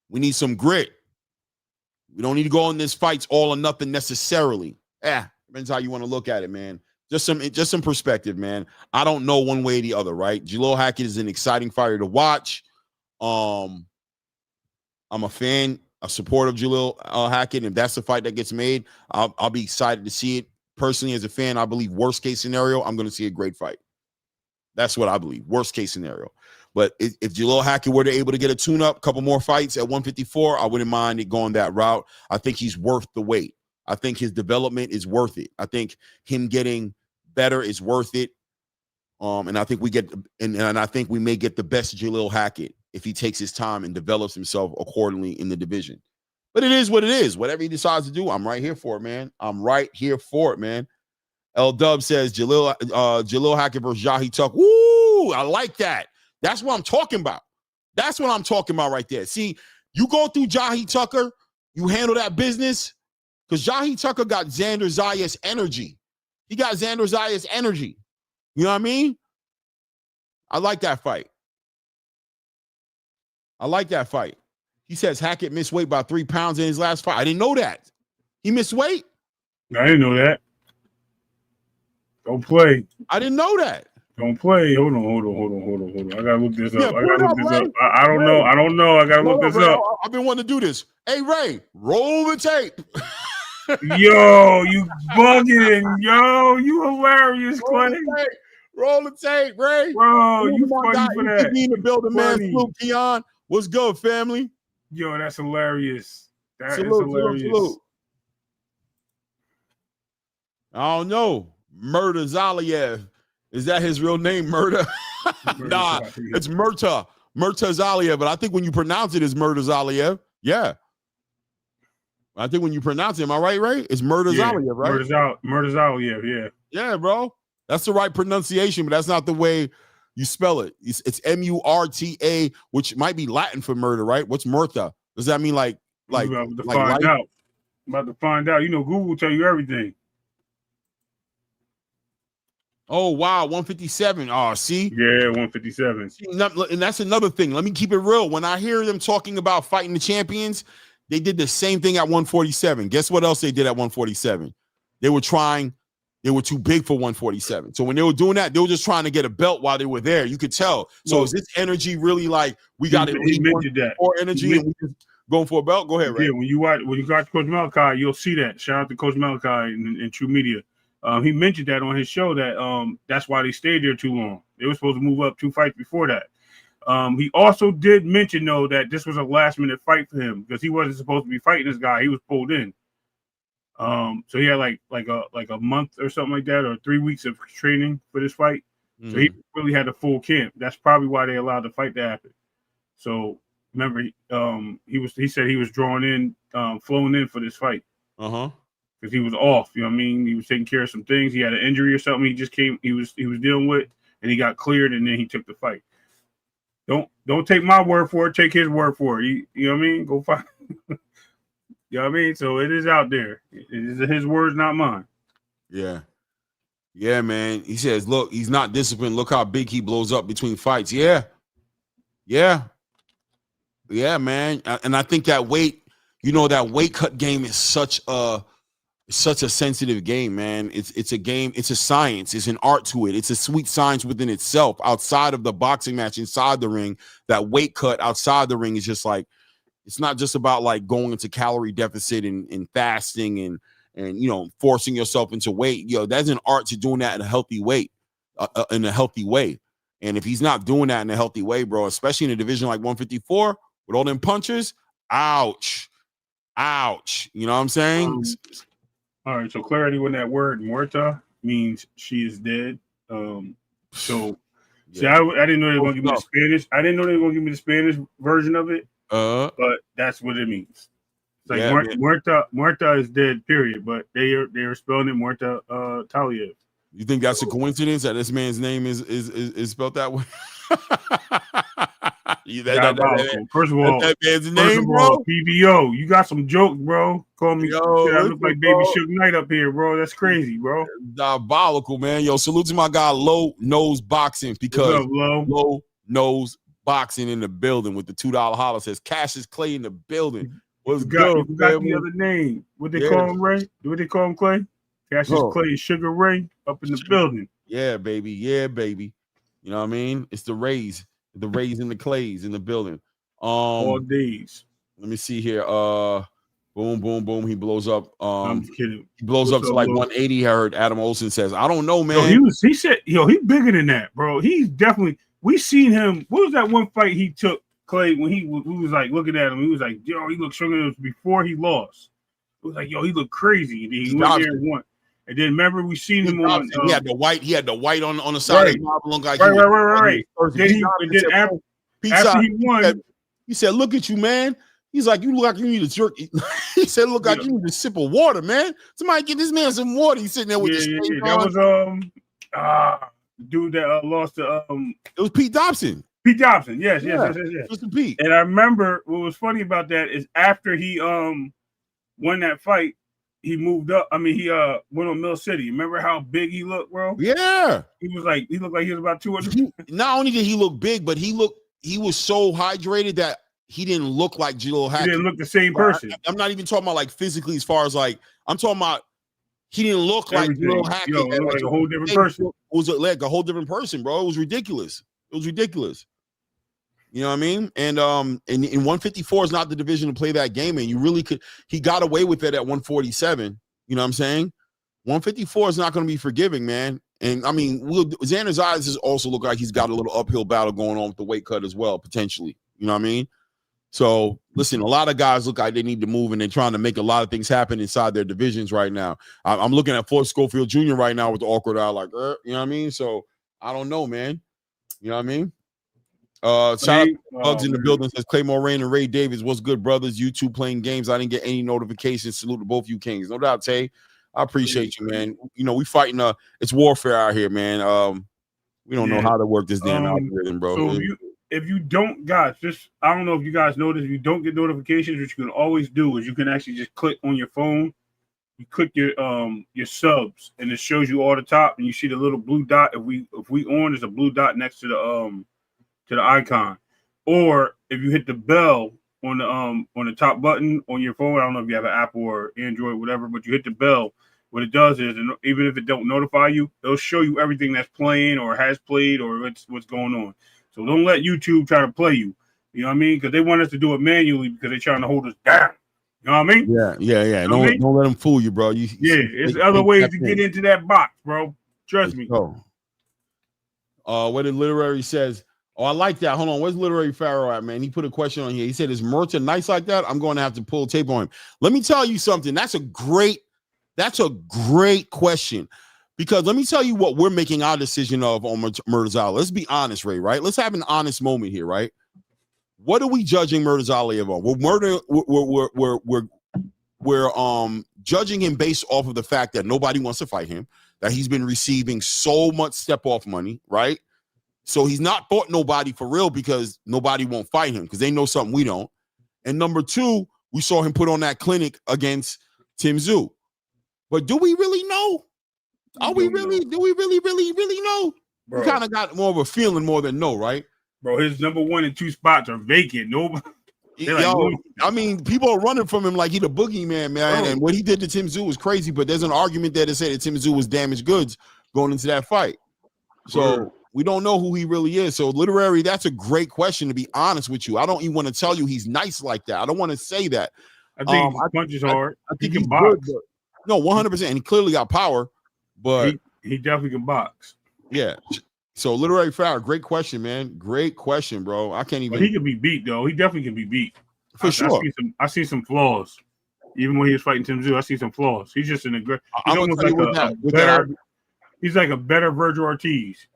We need some grit. We don't need to go in this fights all or nothing necessarily. Depends how you want to look at it, man. Just some perspective, man. I don't know one way or the other, right? Jalil Hackett is an exciting fighter to watch. I'm a fan, a supporter of Jalil Hackett. If that's the fight that gets made, I'll be excited to see it. Personally, as a fan, I believe worst case scenario, I'm going to see a great fight. That's what I believe. Worst case scenario. But if Jalil Hackett were to able to get a tune-up, a couple more fights at 154, I wouldn't mind it going that route. I think he's worth the wait. I think his development is worth it. I think him getting better is worth it. And I think I think we may get the best Jalil Hackett if he takes his time and develops himself accordingly in the division. But it is what it is. Whatever he decides to do, I'm right here for it, man. I'm right here for it, man. L Dub says Jalil Hackett versus Jahi Tuck. Woo! I like that. That's what I'm talking about. That's what I'm talking about right there. See, you go through Jahi Tucker, you handle that business, because Jahi Tucker got Xander Zayas energy. He got Xander Zayas energy. You know what I mean? I like that fight. He says Hackett missed weight by 3 pounds in his last fight. I didn't know that. He missed weight? I didn't know that. Don't play. I didn't know that. Don't play. Hold on. I gotta look this up. I don't know. I gotta look this up. I've been wanting to do this. Hey, Ray, roll the tape. Yo, you bugging. Yo, you hilarious, Clay. Roll the tape, Ray. Bro, you funny for that. You need to build a man. Salute, Keon. What's good, family? Yo, that's hilarious. That is hilarious. Salute. I don't know. Murtazaliev. Is that his real name, Murta? Nah, it's Murtazaliev. But I think when you pronounce it, it's Murtazaliev. Yeah. I think when you pronounce it, am I right, Ray? It's Murtazaliev, right? Murtazaliev, yeah. Yeah, bro. That's the right pronunciation, but that's not the way you spell it. It's M-U-R-T-A, which might be Latin for murder, right? What's Murta? Does that mean like I'm about to find out. You know, Google will tell you everything. Oh, wow, 157. Oh, see? Yeah, 157. See, and that's another thing. Let me keep it real. When I hear them talking about fighting the champions, they did the same thing at 147. Guess what else they did at 147? They were too big for 147. So when they were doing that, they were just trying to get a belt while they were there. You could tell. So is this energy really like we got at least more energy and we just going for a belt? Go ahead, Ray. Yeah, when you watch Coach Malachi, you'll see that. Shout out to Coach Malachi in True Media. He mentioned that on his show that that's why they stayed there too long. They were supposed to move up 2 fights before that. He also did mention, though, that this was a last-minute fight for him because he wasn't supposed to be fighting this guy. He was pulled in. So he had like a month or something like that, or 3 weeks of training for this fight. So he really had a full camp. That's probably why they allowed the fight to happen. So remember, he said he was drawn in, flown in for this fight. Because he was off. You know what I mean? He was taking care of some things. He had an injury or something. He just came. He was dealing with, and he got cleared, and then he took the fight. Don't take my word for it. Take his word for it. You know what I mean? Go fight. You know what I mean? So it is out there. It is his words, not mine. Yeah. Yeah, man. He says, look, he's not disciplined. Look how big he blows up between fights. Yeah. Yeah. Yeah, man. And I think that weight, that weight cut game is such a sensitive game, man. It's a game. It's a science. It's an art to it. It's a sweet science within itself. Outside of the boxing match, inside the ring, that weight cut outside the ring is just like, it's not just about like going into calorie deficit and fasting and forcing yourself into weight. That's an art to doing that in a healthy way, And if he's not doing that in a healthy way, bro, especially in a division like 154 with all them punches, ouch. You know what I'm saying? All right. So clarity with that word muerta means she is dead. See, I didn't know they were going to give me the Spanish. I didn't know they were going to give me the Spanish version of it. But that's what it means. It's like muerta is dead, period. But they are spelling it muerta Taliev. You think that's a coincidence that this man's name is spelled that way? First of all, that man's name, bro. PBO, you got some jokes, bro. Call me. I look like Baby Suge Knight up here, bro. That's crazy, bro. Diabolical, man. Yo, salute to my guy, Low Nose Boxing, because Low Nose Boxing in the building with the $2 holler says Cassius Clay in the building. What's good? You got the other name. What they call him, Ray? What they call him, Clay? Cassius Clay and Sugar Ray up in the building. Yeah, baby. Yeah, baby. You know what I mean? It's the Rays and the Clays in the building. All days. Let me see here. Boom, boom, boom. He blows up. I'm just kidding. He blows up to like 180. I heard Adam Olsen says, I don't know, man. He said, he's bigger than that, bro. He's definitely. We seen him. What was that one fight he took, Clay, when we was like looking at him? He was like, yo, he looked stronger. It was before he lost. It was like, yo, he looked crazy. And then he went there and won. And then remember we seen him on. He had the white. He had the white on the side. Right. Then after he won, he said, "Look at you, man." He's like, "You look like you need a jerk." He said, "Look like you need a sip of water, man. Somebody get this man some water." He's sitting there with That was dude that lost to It was Pete Dobson. Yes. Mr. Pete. And I remember what was funny about that is after he won that fight, he moved up. I mean, he went on Mill City. Remember how big he looked, bro? Yeah. He looked like he was about 200. Not only did he look big, but he was so hydrated that he didn't look like Jalil Hackett. He didn't look the same person. I'm not even talking about like physically, as far as like I'm talking about. He didn't look like Jalil Hackett. Like a whole different person. It was like a whole different person, bro. It was ridiculous. You know what I mean? And in 154 is not the division to play that game in. You really could. He got away with it at 147. You know what I'm saying? 154 is not going to be forgiving, man. And I mean, Xander's eyes also look like he's got a little uphill battle going on with the weight cut as well, potentially. You know what I mean? So listen, a lot of guys look like they need to move, and they're trying to make a lot of things happen inside their divisions right now. I'm looking at Floyd Schofield Jr. right now with the awkward eye, like, you know what I mean? So I don't know, man. You know what I mean? Shout out to Bugs in the building, says Claymore Rain and Ray Davis. What's good, brothers? You two playing games. I didn't get any notifications. Salute to both you kings. No doubt, Tay. I appreciate you, man. You know, we fighting it's warfare out here, man. We don't know how to work this damn algorithm, bro. So if you don't, guys, I don't know if you guys notice, if you don't get notifications, what you can always do is you can actually just click on your phone. You click your subs, and it shows you all the top, and you see the little blue dot. If we on, there's a blue dot next to the icon. Or if you hit the bell on the top button on your phone, I don't know if you have an Apple or Android, whatever, but you hit the bell. What it does is, and even if it don't notify you, it'll show you everything that's playing or has played or what's going on. So don't let YouTube try to play you. You know what I mean? Because they want us to do it manually because they're trying to hold us down. You know what I mean? Yeah. You know don't let them fool you, bro. There's other ways to get into that box, bro. Trust me. What the literary says. Oh, I like that. Hold on. Where's Literary Pharaoh at, man? He put a question on here. He said, is Murta nice like that? I'm going to have to pull tape on him. Let me tell you something. That's a great That's a great question. Because let me tell you what we're making our decision of on Murtazali. Let's be honest, Ray, right? Let's have an honest moment here, right? What are we judging Murtazali on? We're judging him based off of the fact that nobody wants to fight him, that he's been receiving so much step-off money, right? So he's not fought nobody for real because nobody won't fight him because they know something we don't. And number two, we saw him put on that clinic against Tim Tszyu. But do we really know? Do we really know? Bro. We kind of got more of a feeling more than no, right? Bro, his number 1 and 2 spots are vacant. Nobody. I mean, people are running from him like he's a boogeyman, man. And what he did to Tim Tszyu was crazy, but there's an argument there to say that Tim Tszyu was damaged goods going into that fight. So we don't know who he really is. So literary, that's a great question, to be honest with you. I don't even want to tell you he's nice like that. I don't want to say that. I think he punches hard. I think he can box. Good, no, 100%. And he clearly got power, but he definitely can box. Yeah. So literary fire, great question, man. Great question, bro. I can't even. But he can be beat, though. He definitely can be beat. For sure. I see some flaws. Even when he was fighting Tim Tszyu, I see some flaws. He's just an aggressive. He's almost like he's like a better Vergil Ortiz.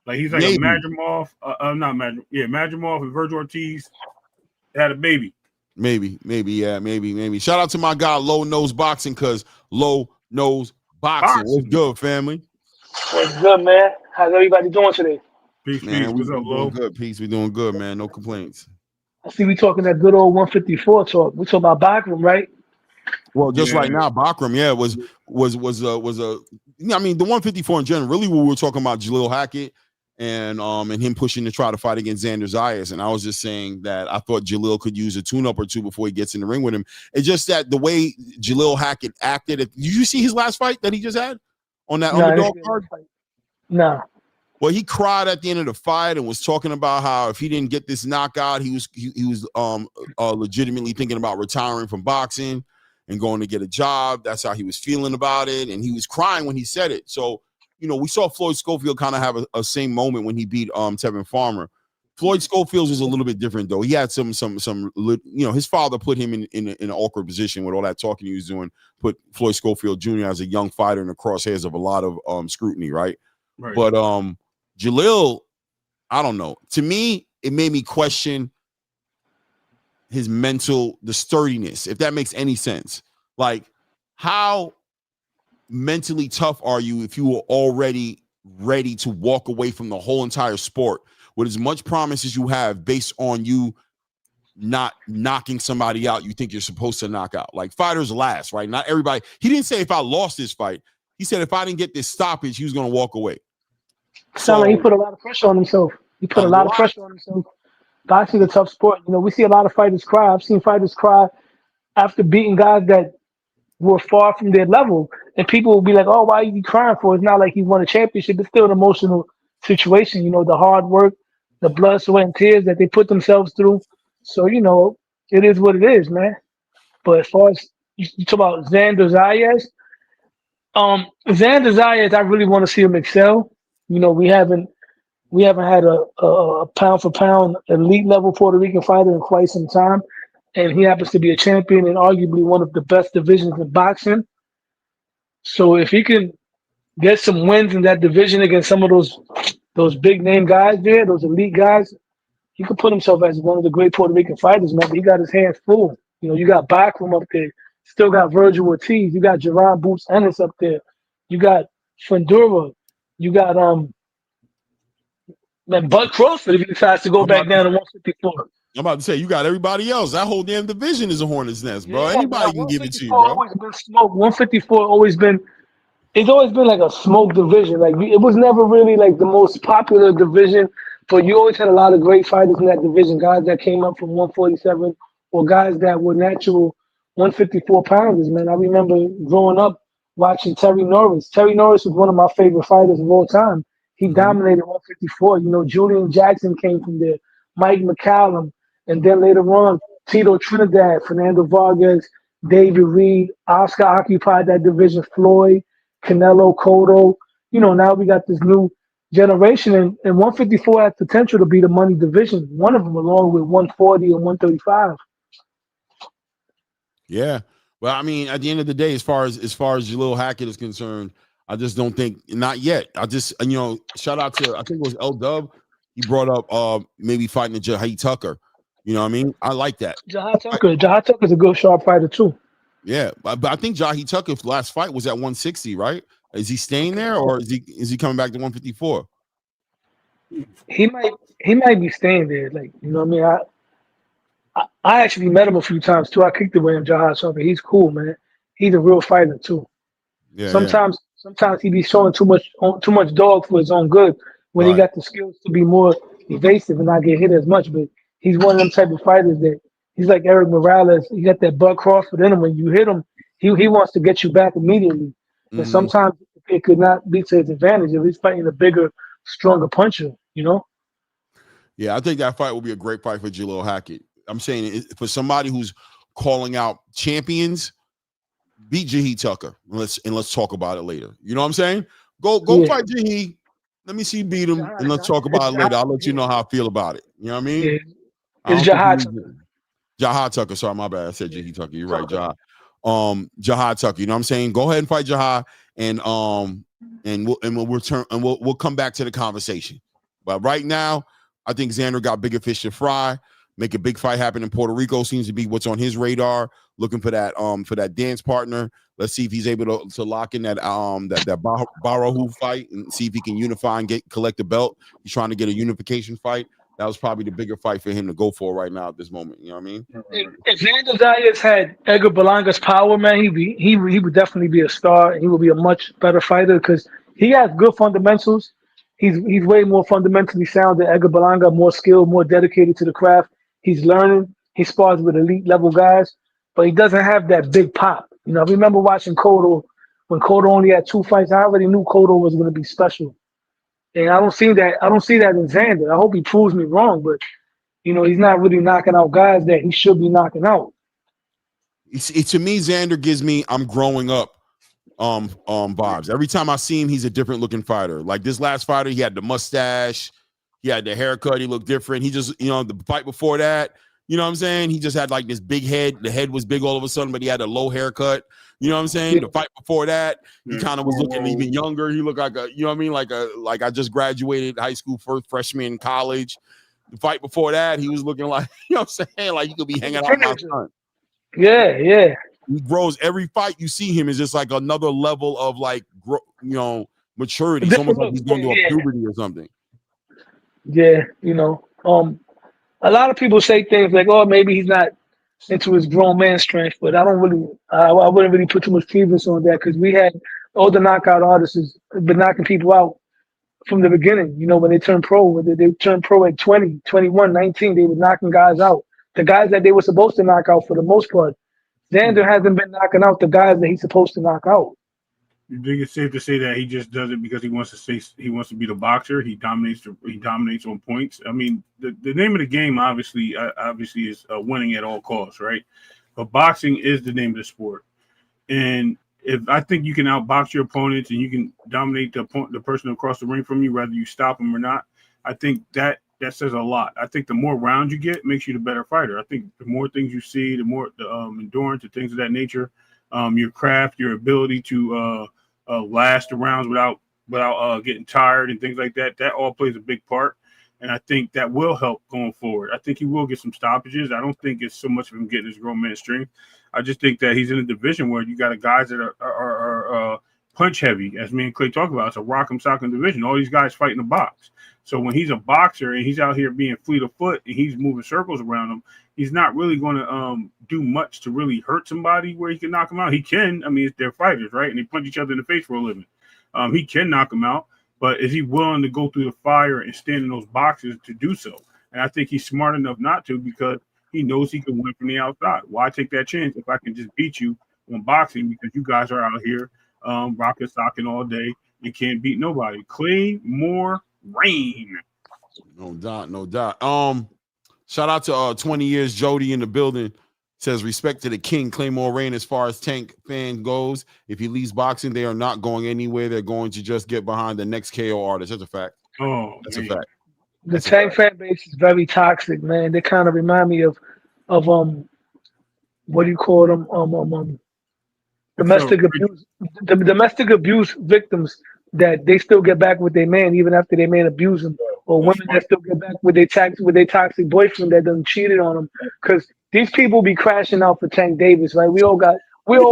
Like he's like a Madrimov. Not Madrimov. Yeah, Madrimov and Vergil Ortiz had a baby. Maybe. Shout out to my guy Low Nose Boxing, because Low Nose Boxing. What's good, family? What's good, man? How's everybody doing today? Peace, man. What's up, Low? Good, peace. We doing good, man. No complaints. I see we talking that good old 154 talk. We talking about Bakram, right? Well, just right now, Bakram, was I mean, the 154 in general. Really, we were talking about Jalil Hackett and him pushing to try to fight against Xander Zayas. And I was just saying that I thought Jalil could use a tune-up or two before he gets in the ring with him. It's just that the way Jalil Hackett acted. Did you see his last fight that he just had on that underdog card? No. Well, he cried at the end of the fight and was talking about how if he didn't get this knockout, he was legitimately thinking about retiring from boxing and going to get a job. That's how he was feeling about it, and he was crying when he said it. So, you know, we saw Floyd Schofield kind of have a same moment when he beat Tevin Farmer. Floyd Schofield was a little bit different, though. He had some you know, his father put him in an awkward position with all that talking he was doing, put Floyd Schofield Jr. as a young fighter in the crosshairs of a lot of scrutiny, right? But Jalil, I don't know. To me, it made me question his the sturdiness, if that makes any sense. Like, how mentally tough are you if you were already ready to walk away from the whole entire sport with as much promise as you have based on you not knocking somebody out you think you're supposed to knock out? Like, fighters last, right? Not everybody. He didn't say if I lost this fight. He said if I didn't get this stoppage, he was going to walk away. Sound like he put a lot of pressure on himself. Boxing is a tough sport. You know, we see a lot of fighters cry. I've seen fighters cry after beating guys that were far from their level. And people will be like, oh, why are you crying for? It's not like he won a championship. It's still an emotional situation. You know, the hard work, the blood, sweat, and tears that they put themselves through. So, you know, it is what it is, man. But as far as you talk about Xander Zayas, Xander Zayas, I really want to see him excel. You know, we haven't had a pound for pound elite level Puerto Rican fighter in quite some time, and he happens to be a champion in arguably one of the best divisions in boxing. So if he can get some wins in that division against some of those big name guys there, those elite guys, he could put himself as one of the great Puerto Rican fighters, man. But he got his hands full. You know, you got Bakram up there, still got Vergil Ortiz, you got Jerron Boots Ennis up there, you got Fundura. You got Bud Crawford if he decides to go back down to 154. I'm about to say you got everybody else. That whole damn division is a hornet's nest, bro. Yeah, anybody can give it to you, bro. Always been smoke. 154 it's always been like a smoke division. Like, it was never really like the most popular division, but you always had a lot of great fighters in that division. Guys that came up from 147 or guys that were natural 154 pounders. Man, I remember growing up watching Terry Norris. Terry Norris was one of my favorite fighters of all time. He dominated 154. You know, Julian Jackson came from there, Mike McCallum, and then later on, Tito Trinidad, Fernando Vargas, David Reed, Oscar occupied that division, Floyd, Canelo, Cotto. You know, now we got this new generation, and 154 has potential to be the money division. One of them along with 140 and 135. Yeah. But I mean, at the end of the day, as far as Jalil Hackett is concerned, I just don't think not yet. Shout out to I think it was L Dub. He brought up maybe fighting Jahi Tucker. You know what I mean? I like that. Jahi Tucker's a good sharp fighter too. Yeah, but I think Jahi Tucker's last fight was at 160, right? Is he staying there or is he coming back to 154? He might be staying there. Like, you know what I mean? I actually met him a few times too. I kicked it with him, Jahi Tucker. He's cool, man. He's a real fighter too. Yeah. Sometimes he be showing too much dog for his own good when he got the skills to be more evasive and not get hit as much. But he's one of them type of fighters that he's like Eric Morales. He got that Bud Crawford in him. When you hit him, he wants to get you back immediately. And sometimes it could not be to his advantage if he's fighting a bigger, stronger puncher, you know? Yeah, I think that fight will be a great fight for Jalil Hackett. I'm saying for somebody who's calling out champions, beat Jahi Tucker. Let's talk about it later. You know what I'm saying? Go fight Jahi. Let me see you beat him, and let's talk about it later. I'll let you know how I feel about it. You know what I mean? Yeah. It's Jahi Tucker. Jahi Tucker. Sorry, my bad. I said Jahi Tucker. You're right, Jahi. Jahi Tucker. You know what I'm saying? Go ahead and fight Jahi, and we'll return and we'll come back to the conversation. But right now, I think Xander got bigger fish to fry. Make a big fight happen in Puerto Rico seems to be what's on his radar. Looking for that dance partner. Let's see if he's able to lock in that Barahu fight and see if he can unify and collect the belt. He's trying to get a unification fight. That was probably the bigger fight for him to go for right now at this moment. You know what I mean? If Xander Zayas had Edgar Belanga's power, man, he would definitely be a star. He would be a much better fighter because he has good fundamentals. He's way more fundamentally sound than Edgar Berlanga, more skilled, more dedicated to the craft. He's learning. He spars with elite level guys, but he doesn't have that big pop. You know, I remember watching Cotto when Cotto only had 2 fights. I already knew Cotto was going to be special, and I don't see that in Xander. I hope he proves me wrong, but you know, he's not really knocking out guys that he should be knocking out. To me, Xander gives me I'm growing up vibes. Every time I see him, he's a different looking fighter. Like this last fighter, he had the mustache. He had the haircut. He looked different. He just, the fight before that, you know what I'm saying? He just had like this big head. The head was big all of a sudden, but he had a low haircut. You know what I'm saying? The fight before that, he kind of was looking even younger. He looked like you know what I mean? Like I just graduated high school, first freshman in college. The fight before that, he was looking like, you know what I'm saying? Like he could be hanging out with my son. Yeah. He grows. Every fight you see him is just like another level of like, maturity. It's almost like he's going to a puberty or something. Yeah, a lot of people say things like, "Oh, maybe he's not into his grown man strength," but I wouldn't really put too much credence on that because we had older knockout artists who's been knocking people out from the beginning. You know, when they turned pro, they turned pro at 20, 21, 19, they were knocking guys out. The guys that they were supposed to knock out for the most part. Xander hasn't been knocking out the guys that he's supposed to knock out. You think it's safe to say that he just does it because he wants to be the boxer? He dominates on points. I mean, the name of the game obviously is winning at all costs, right? But boxing is the name of the sport, and if I think you can outbox your opponents and you can dominate the person across the ring from you, whether you stop them or not, I think that says a lot. I think the more rounds you get makes you the better fighter. I think the more things you see, the more the endurance and things of that nature, your craft, your ability to last the rounds without getting tired and things like that, that all plays a big part. And I think that will help going forward. I think he will get some stoppages. I don't think it's so much of him getting his grown man strength. I just think that he's in a division where you got guys that are punch heavy, as me and Clay talk about. It's a rock'em sock'em division. All these guys fighting the box. So when he's a boxer and he's out here being fleet of foot and he's moving circles around him, he's not really going to do much to really hurt somebody where he can knock him out. He can. I mean, they're fighters, right? And they punch each other in the face for a living. He can knock him out, but is he willing to go through the fire and stand in those boxes to do so? And I think he's smart enough not to because he knows he can win from the outside. Why take that chance if I can just beat you on boxing because you guys are out here rocking, socking all day. You can't beat nobody. Clay Moore Rain. No doubt. Shout out to 20 years Jody in the building. Says respect to the king, Claymore Rain. As far as Tank fan goes, if he leaves boxing, they are not going anywhere. They're going to just get behind the next KO artist. That's a fact. That's a fact. The Tank fan base is very toxic, man. They kind of remind me of what do you call them? domestic abuse, the domestic abuse victims that they still get back with their man even after their man abuse them, or women that still get back with their toxic boyfriend that done cheated on them. Because these people be crashing out for Tank Davis, right? We all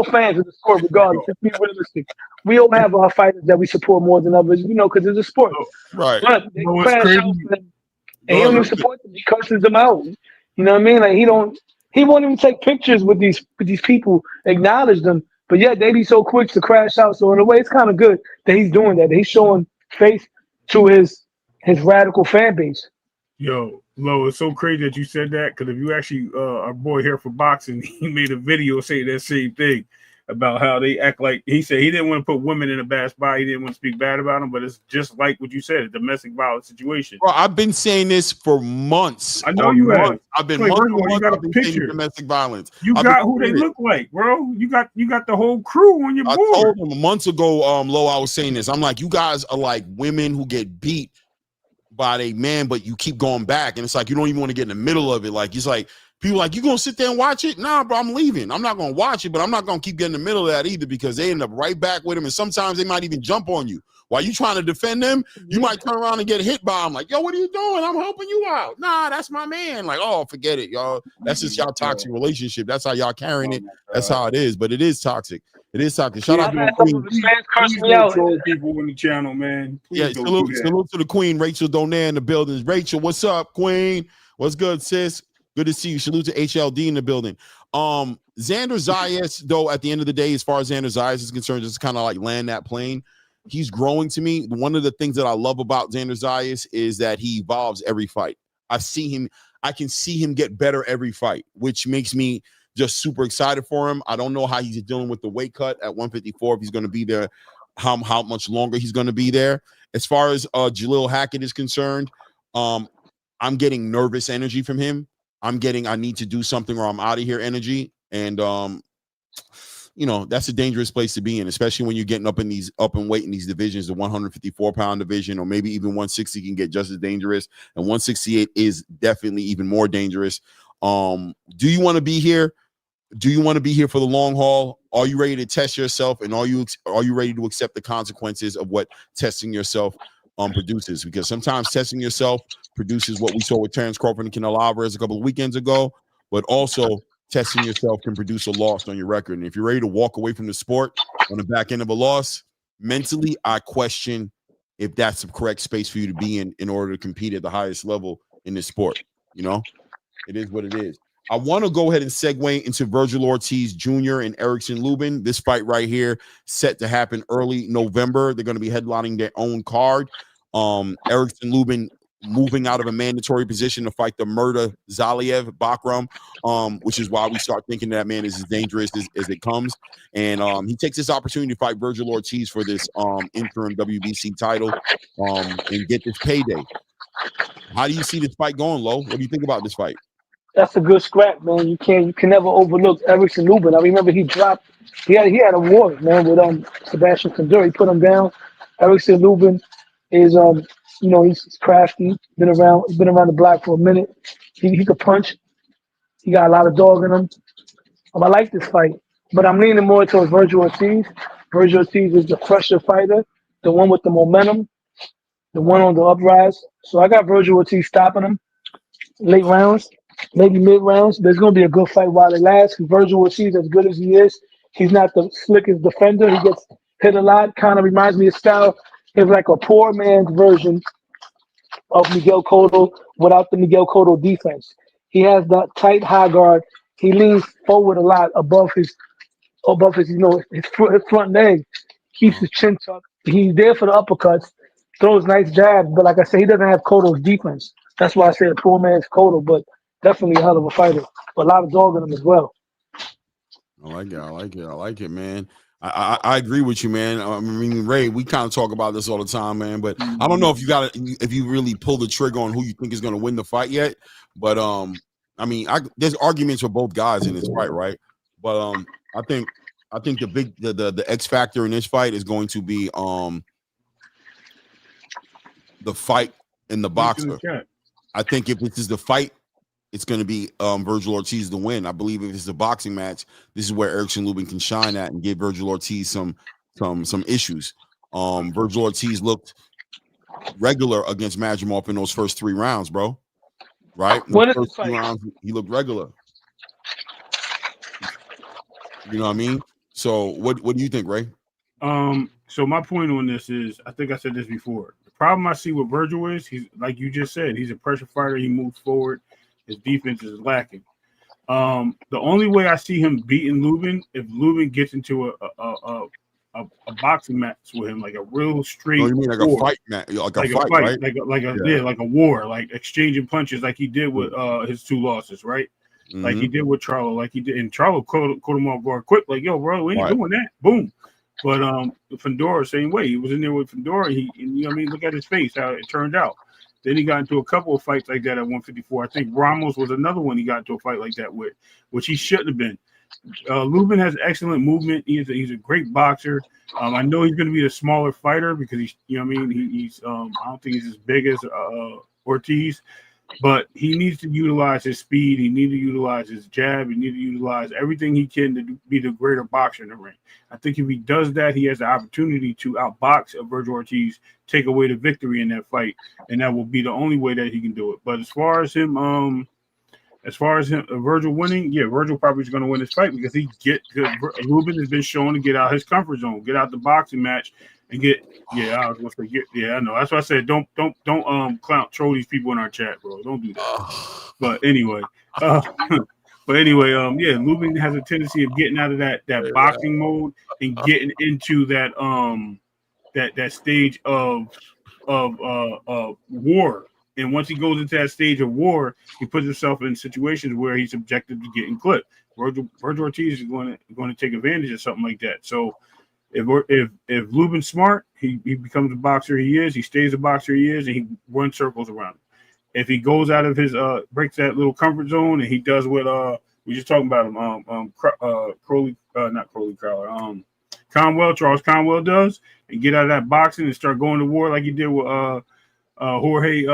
fans of the sport, regardless. Let's be realistic. We all have our fighters that we support more than others, because it's a sport. Right. But they what's crash crazy? out for them, and he don't even support them. He curses them out. You know what I mean? Like he won't even take pictures with these people, acknowledge them, but yet they be so quick to crash out. So in a way, it's kind of good that he's doing that. He's showing faith to his radical fan base. Yo, Lo, it's so crazy that you said that, because if you actually, our boy here for boxing, he made a video saying that same thing about how they act like, he said he didn't want to put women in a bad spot. He didn't want to speak bad about them, but it's just like what you said, a domestic violence situation. Bro, I've been saying this for months. I know you have. I've been Wait, months. you got a I've been picture. saying domestic violence. You got who they look like, bro. You got the whole crew on your board. I told him months ago, Lo, I was saying this. I'm like, you guys are like women who get beat by their man, but you keep going back, and it's like you don't even want to get in the middle of it. Like it's like people like, you gonna sit there and watch it? Nah, bro, I'm leaving. I'm not gonna watch it, but I'm not gonna keep getting in the middle of that either, because they end up right back with him, and sometimes they might even jump on you while you trying to defend them. You might turn around and get hit by them. Like, yo, what are you doing? I'm helping you out. Nah, that's my man. Like, oh, forget it, y'all. That's just y'all toxic relationship. That's how y'all carrying it. That's how it is. But it is toxic. It is toxic. Shout out to the Queen. Troll people on the channel, man. Please salute to the Queen. Rachel Donaire in the building. Rachel, what's up, Queen? What's good, sis? Good to see you. Salute to HLD in the building. Xander Zayas, though, at the end of the day, as far as Xander Zayas is concerned, just kind of like land that plane. He's growing to me. One of the things that I love about Xander Zayas is that he evolves every fight. I can see him get better every fight, which makes me just super excited for him. I don't know how he's dealing with the weight cut at 154, if he's going to be there, how much longer he's going to be there. As far as Jalil Hackett is concerned, I'm getting nervous energy from him. I need to do something or I'm out of here energy. And, that's a dangerous place to be in, especially when you're getting up in weight in these divisions. The 154-pound division, or maybe even 160 can get just as dangerous. And 168 is definitely even more dangerous. Do you want to be here? Do you want to be here for the long haul? Are you ready to test yourself? And are you ready to accept the consequences of what testing yourself produces? Because sometimes testing yourself produces what we saw with Terrence Crawford and Canelo Alvarez a couple of weekends ago, but also testing yourself can produce a loss on your record. And if you're ready to walk away from the sport on the back end of a loss, mentally, I question if that's the correct space for you to be in order to compete at the highest level in this sport. It is what it is. I want to go ahead and segue into Vergil Ortiz Jr. and Erickson Lubin. This fight right here set to happen early November. They're going to be headlining their own card. Erickson Lubin moving out of a mandatory position to fight the murder Zaliev Bakram, which is why we start thinking that man is as dangerous as it comes. And he takes this opportunity to fight Vergil Ortiz for this interim WBC title and get this payday. How do you see this fight going, Lo? What do you think about this fight? That's a good scrap, man. You can never overlook Erickson Lubin. I remember he had a war, man, with Sebastian Condor. He put him down. Erickson Lubin is he's crafty. Been around the block for a minute. He could punch. He got a lot of dog in him. I like this fight, but I'm leaning more towards Vergil Ortiz. Vergil Ortiz is the fresher fighter, the one with the momentum, the one on the uprise. So I got Vergil Ortiz stopping him late rounds, maybe mid rounds. There's going to be a good fight while it lasts. Vergil Ortiz, as good as he is, he's not the slickest defender. He gets hit a lot. Kind of reminds me of style. He's like a poor man's version of Miguel Cotto without the Miguel Cotto defense. He has that tight high guard. He leans forward a lot above his front leg. Keeps his chin tucked. He's there for the uppercuts. Throws nice jabs, but like I said, he doesn't have Cotto's defense. That's why I say a poor man's Cotto, but definitely a hell of a fighter. But a lot of dog in him as well. I like it, man. I agree with you, man. I mean, Ray, we kind of talk about this all the time, man. But I don't know if you really pull the trigger on who you think is going to win the fight yet. But there's arguments for both guys in this fight, right? But I think the X factor in this fight is going to be the fight in the boxer. I think if this is the fight it's going to be Vergil Ortiz to win. I believe if it's a boxing match, this is where Erickson Lubin can shine at and give Vergil Ortiz some issues. Vergil Ortiz looked regular against Madrimov in those first 3 rounds, bro. Right? In the first 3 rounds, he looked regular. You know what I mean? So what do you think, Ray? So my point on this is, I think I said this before. The problem I see with Vergil is he's, like you just said, he's a pressure fighter. He moves forward. His defense is lacking. The only way I see him beating Lubin if Lubin gets into a boxing match with him, like a real straight. Oh, you mean like war. a fight match, like a fight, right? Like a war, like exchanging punches, like he did with his 2 losses, right? Mm-hmm. Like he did with Charlo, like he did, and Charlo caught him off guard quick, like, yo, bro, we ain't doing that. Boom. But Fundora, same way. He was in there with Fundora. He, you know what I mean? Look at his face, how it turned out. Then he got into a couple of fights like that at 154. I think Ramos was another one he got into a fight like that with, which he shouldn't have been. Lubin has excellent movement. He's a great boxer. I know he's going to be a smaller fighter because he's, you know what I mean? He's I don't think he's as big as Ortiz, but he needs to utilize his speed. He needs to utilize his jab. He needs to utilize everything he can to be the greater boxer in the ring. I think if he does that, he has the opportunity to outbox Vergil Ortiz, take away the victory in that fight, and that will be the only way that he can do it. But as far as him, Vergil winning, yeah, Vergil probably is going to win this fight because Lubin has been shown to get out his comfort zone, get out the boxing match, and get. Yeah, I was going to say, yeah, I know. That's why I said don't troll these people in our chat, bro. Don't do that. But anyway, yeah, Lubin has a tendency of getting out of that boxing mode and getting into that that stage of war. And once he goes into that stage of war, he puts himself in situations where he's subjected to getting clipped. Vergil Ortiz is going to take advantage of something like that. So if Lubin's smart, he becomes the boxer he is. He stays the boxer he is, and he runs circles around him. If he goes out of his breaks that little comfort zone, and he does what we just talking about him, Charles Conwell does, and get out of that boxing and start going to war like he did with Jorge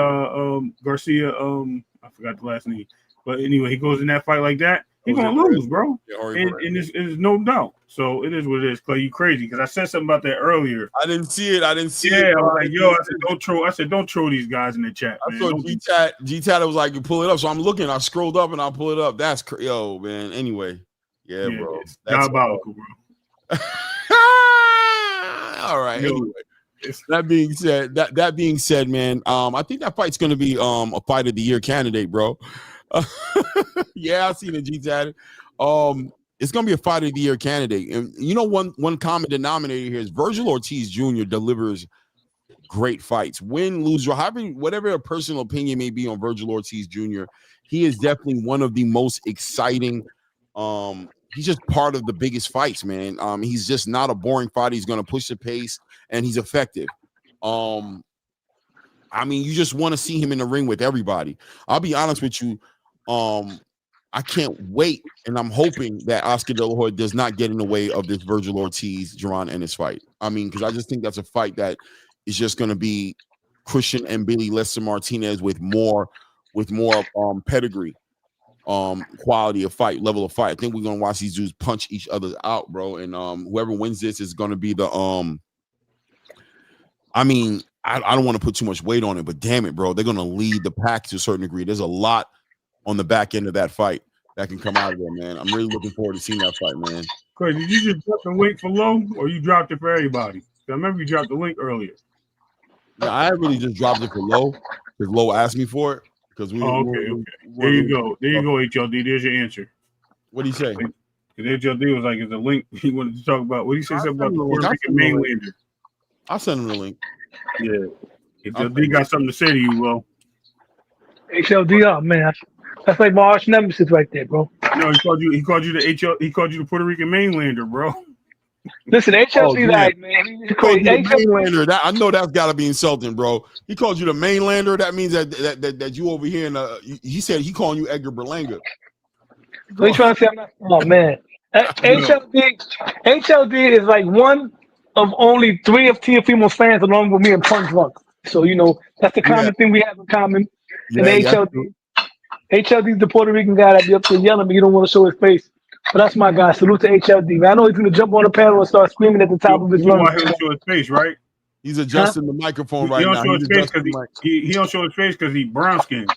Garcia. I forgot the last name, but anyway, he goes in that fight like that. He's gonna lose, bro. Yeah, and there's no doubt. So it is what it is. Clay, you crazy because I said something about that earlier. I didn't see it. Yeah, I was like, yo, I said, don't troll these guys in the chat. I saw G-Tat was like, you pull it up. So I'm looking. I scrolled up and I pull it up. That's yo, man. Anyway, yeah, bro. That's diabolical, bro. All right. Anyway. That being said, man, I think that fight's going to be a fight of the year candidate, bro. Yeah, I seen it, G-Tat. It's going to be a fight of the year candidate. And you know, one common denominator here is Vergil Ortiz Jr. delivers great fights. Win, lose, or whatever a personal opinion may be on Vergil Ortiz Jr., he is definitely one of the most exciting. He's just part of the biggest fights, man. He's just not a boring fighter. He's going to push the pace, and he's effective. I mean, you just want to see him in the ring with everybody. I'll be honest with you. I can't wait, and I'm hoping that Oscar De La Hoya does not get in the way of this Vergil Ortiz Gervonta Ennis fight. I mean, because I just think that's a fight that is just going to be Christian and Billy Lester Martinez with more pedigree, quality of fight, level of fight. I think we're gonna watch these dudes punch each other out, bro. And whoever wins this is gonna be the I mean, I don't want to put too much weight on it, but damn it, bro, they're gonna lead the pack to a certain degree. There's a lot on the back end of that fight that can come out of there, man. I'm really looking forward to seeing that fight, man. Craig, did you just drop the link for Low, or you dropped it for everybody? I remember you dropped the link earlier. Yeah, I really just dropped it for Low because Low asked me for it. Okay. There you go, HLD. There's your answer. What do you say? HLD was like, "It's a link he wanted to talk about." What do you say something about the Puerto Rican mainlander? I'll send him the link. Yeah, HLD got something to say to you, Will. HLD, oh man, that's like my arch nemesis right there, bro. No, he called you the Puerto Rican mainlander, bro. Listen, HLD, man. Mainlander. I know that's got to be insulting, bro. He called you the mainlander. That means that you over here in he said he calling you Edgar Berlanga. What you trying to say? I'm not. Oh man, HLD is like one of only 3 of Teofimo's fans, along with me and Punch Drunk. So you know that's the common thing we have in common. And HLD. HLD's the Puerto Rican guy that be up there yelling, but you don't want to show his face. But that's my guy. Salute to HLD. Man, I know he's gonna jump on the panel and start screaming at the top of his You lungs. want him to show his face, right? He's adjusting the microphone right He don't now. show his face because he don't show his face because he brown skinned.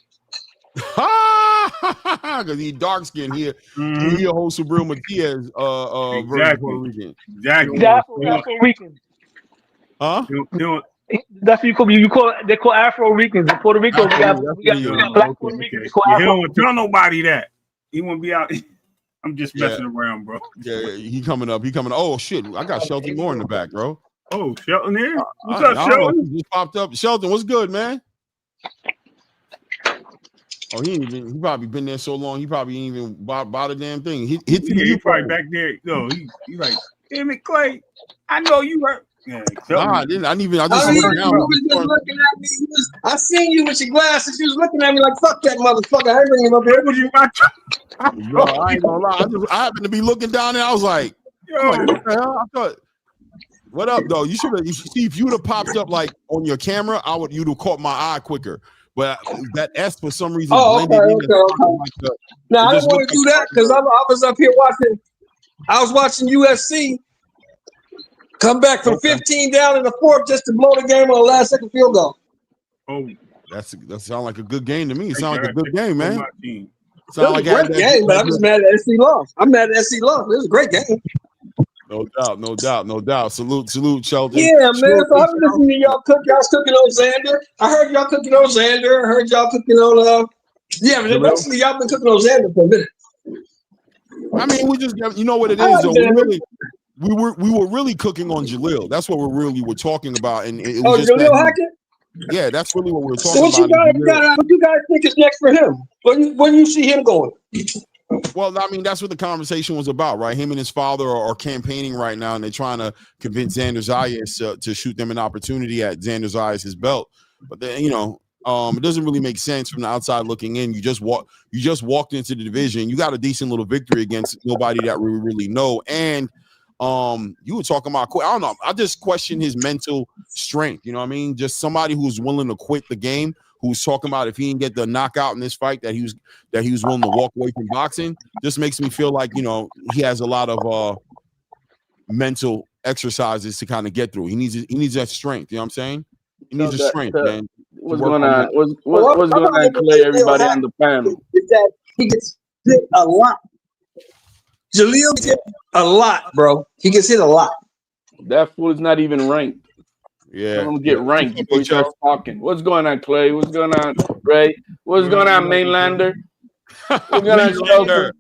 Because he dark skinned here. He a whole Subril Matias version Puerto Rican. Exactly. He's Afro Rican. Huh? That's what you call they call Afro Ricans. In Puerto Rico, we got black Puerto Ricans. They call He Afro. don't tell nobody that. He won't be out. I'm just messing around, bro. Yeah, he coming up. Oh shit! I got Shelton Moore in the back, bro. Oh, Shelton here. What's up, Shelton? He just popped up. Shelton, what's good, man? Oh, he probably been there so long. He probably ain't even bought the damn thing. He probably back there. No, he like, damn it, Clay. I know you hurt. Yeah, I just looking at me. I seen you with your glasses. You was looking at me like, fuck that motherfucker. I ain't bringing him up here. Would you watch? Yo, I ain't gonna lie. I happened to be looking down there. I was like, what the hell? I thought, what up, though? You see, if you would have popped up like on your camera, you'd have caught my eye quicker. But that S for some reason. Okay. No, I didn't want to do that because I was up here watching. I was watching UFC. Come back from 15 down in the fourth just to blow the game on the last second field goal. Oh, that sounds like a good game to me. It sounds like a good game, man. It was a great game, but I'm just mad at SC lost. I'm mad at SC lost. It was a great game. No doubt. Salute, Shelton. Yeah, man. So I'm listening to y'all cook. Y'all cooking on Xander. I heard y'all cooking on Xander. I heard y'all cooking on yeah, but basically y'all been cooking on Xander for a minute. I mean, we just you know what it is though. We were really cooking on Jalil. That's what we were talking about. And it was just Jalil Hackett? Yeah, that's really what we were talking so about. What you guys think is next for him? When you see him going? Well, I mean, that's what the conversation was about, right? Him and his father are campaigning right now, and they're trying to convince Xander Zayas to shoot them an opportunity at Xander Zayas' belt. But then, it doesn't really make sense from the outside looking in. You just walked into the division. You got a decent little victory against nobody that we really know, and you were talking about I don't know. I just question his mental strength. You know what I mean? Just somebody who's willing to quit the game, who's talking about if he didn't get the knockout in this fight that he was willing to walk away from boxing. Just makes me feel like, he has a lot of mental exercises to kind of get through. He needs that strength. You know what I'm saying? He needs the strength, man. What's going on? What's going on, Clay? Everybody on the panel. Is that he gets hit a lot. Jalil gets hit a lot, bro. He gets hit a lot. That fool is not even ranked. Yeah. Let him get ranked before he starts talking. What's going on, Clay? What's going on, Ray? What's going on, Mainlander? What's going on, Shelter?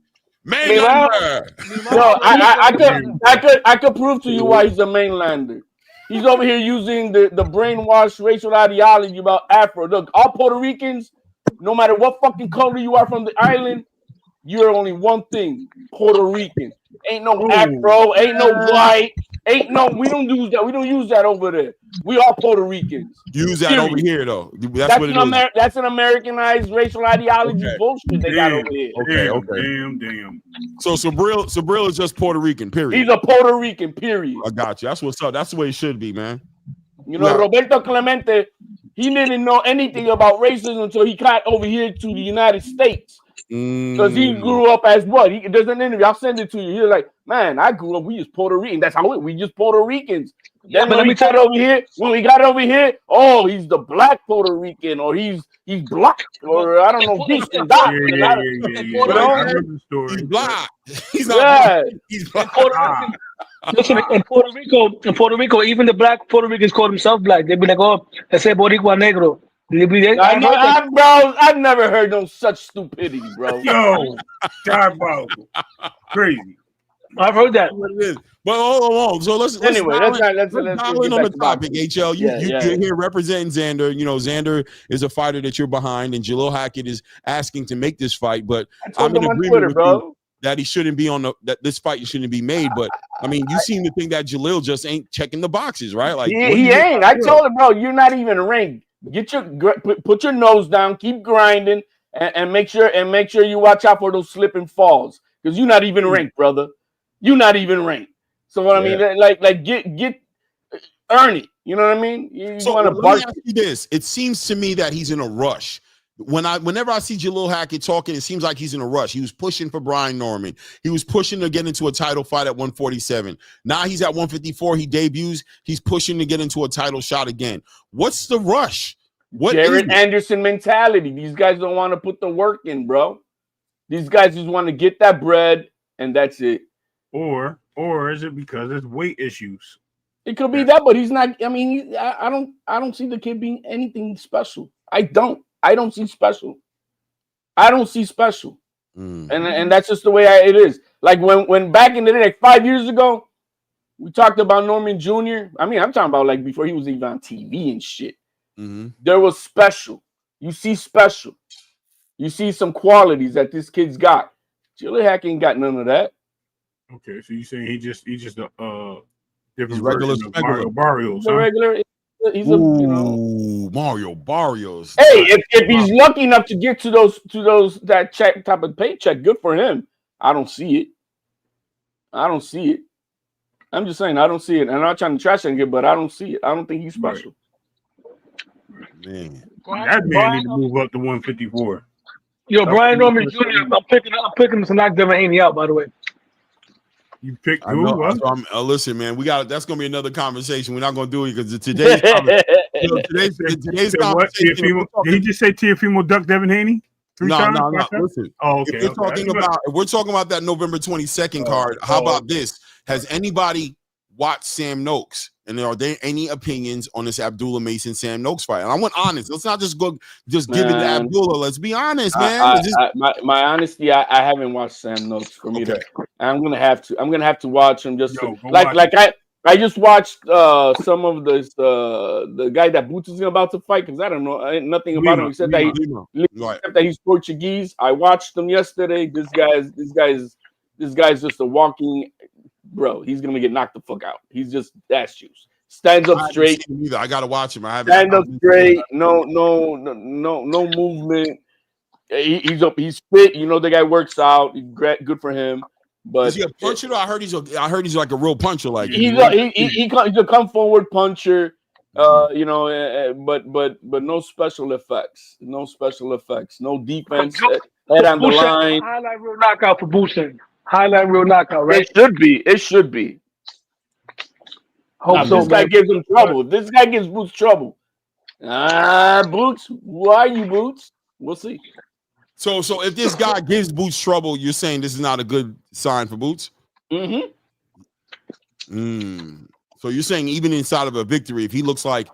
Mainlander. No, I could prove to you why he's a Mainlander. He's over here using the brainwashed racial ideology about Afro. Look, all Puerto Ricans, no matter what fucking color you are from the island, you're only one thing, Puerto Rican. Ain't no Afro, ain't no white, we don't use that. We don't use that over there. We are Puerto Ricans. Use that over here, though. That's what it is. That's an Americanized racial ideology bullshit they got over here. Okay. Damn. So Sabril is just Puerto Rican, period. He's a Puerto Rican, period. I got you. That's what's up. That's the way it should be, man. Roberto Clemente, he didn't know anything about racism until he got over here to the United States. Because he grew up as what? There's an interview. I'll send it to you. He's like, man, I grew up. We just Puerto Rican. That's how we just Puerto Ricans. Then when we got over here, oh, he's the black Puerto Rican, or he's black, or I don't know, this and that. He's black. He's not. He's black. Listen, in Puerto Rico, even the black Puerto Ricans call themselves black. They be like, oh, ese Boricua negro. I've never heard no such stupidity, bro. Yo, diabolical, crazy. I've heard that. What it is. But hold on. So let's dial in on the topic. HL, you're here representing Xander. Xander is a fighter that you're behind, and Jalil Hackett is asking to make this fight. But I'm in agreement with you that he shouldn't be that this fight shouldn't be made. But I mean, you seem to think that Jalil just ain't checking the boxes, right? Like he ain't. I told him, bro, you're not even ranked. Put your nose down, keep grinding, and make sure you watch out for those slip and falls, because you're not even ranked, brother. You're not even ranked. So what I mean, like get earn it. You know what I mean? So let me ask you this: it seems to me that he's in a rush. whenever I see Jalil Hackett talking, it seems like he's in a rush. He was pushing for Brian Norman. He was pushing to get into a title fight at 147. Now he's at 154. He debuts. He's pushing to get into a title shot again. What's the rush? What Jared Anderson mentality. These guys don't want to put the work in, bro. These guys just want to get that bread and that's it. Or is it because it's weight issues? It could be that, but he's not. I mean, I don't see the kid being anything special. I don't see special. I don't see special. And that's just the way it is. Like when back in the day, like 5 years ago, we talked about Norman Jr. I mean, I'm talking about like before he was even on TV and shit. There was special. You see special. You see some qualities that this kid's got. Jalil Hackett ain't got none of that. Okay, so you're saying he's just a different regular version of Mario Barrios. He's a regular. He's a Mario Barrios. Hey, if he's lucky enough to get to those that check type of paycheck, good for him. I don't see it. I'm just saying I don't see it. And I'm not trying to trash it, but I don't see it. I don't think he's special. Man, that man need to move up to 154. Yo, Brian Norman Jr. I'm picking him to knock Devin Haney out. By the way. You picked who? Listen, man, that's going to be another conversation. We're not going to do it because today's conversation. Today's conversation. Did he just say Teofimo ducked Devin Haney? No. Listen. Oh, okay. If we're talking about that November 22nd card, how about this? Has anybody watched Sam Noakes? And are there any opinions on this Abdullah Mason Sam Noakes fight? And I want honest. Let's not just give it to Abdullah. Let's be honest, man. My honesty, I haven't watched Sam Noakes for me to. I'm gonna have to watch him just I just watched some of this the guy that Boots is about to fight because I don't know nothing about him except that he's Portuguese. I watched him yesterday. This guy's just a walking. Bro, he's gonna get knocked the fuck out. He's just ass juice. Stands up straight. Either I gotta watch him. I haven't. Stand up straight. No movement. He's fit. You know the guy works out. Good for him. But is he a puncher? I heard he's like a real puncher. Like he's a come forward puncher. But no special effects. No special effects. No defense. Head on the line. Highlight real knockout for Boucher. Highlight real knockout, right? It should be. Hope so, this guy gives him trouble. If this guy gives Boots trouble. Boots, why are you Boots? We'll see. So if this guy gives Boots trouble, you're saying this is not a good sign for Boots? So you're saying even inside of a victory, if he looks like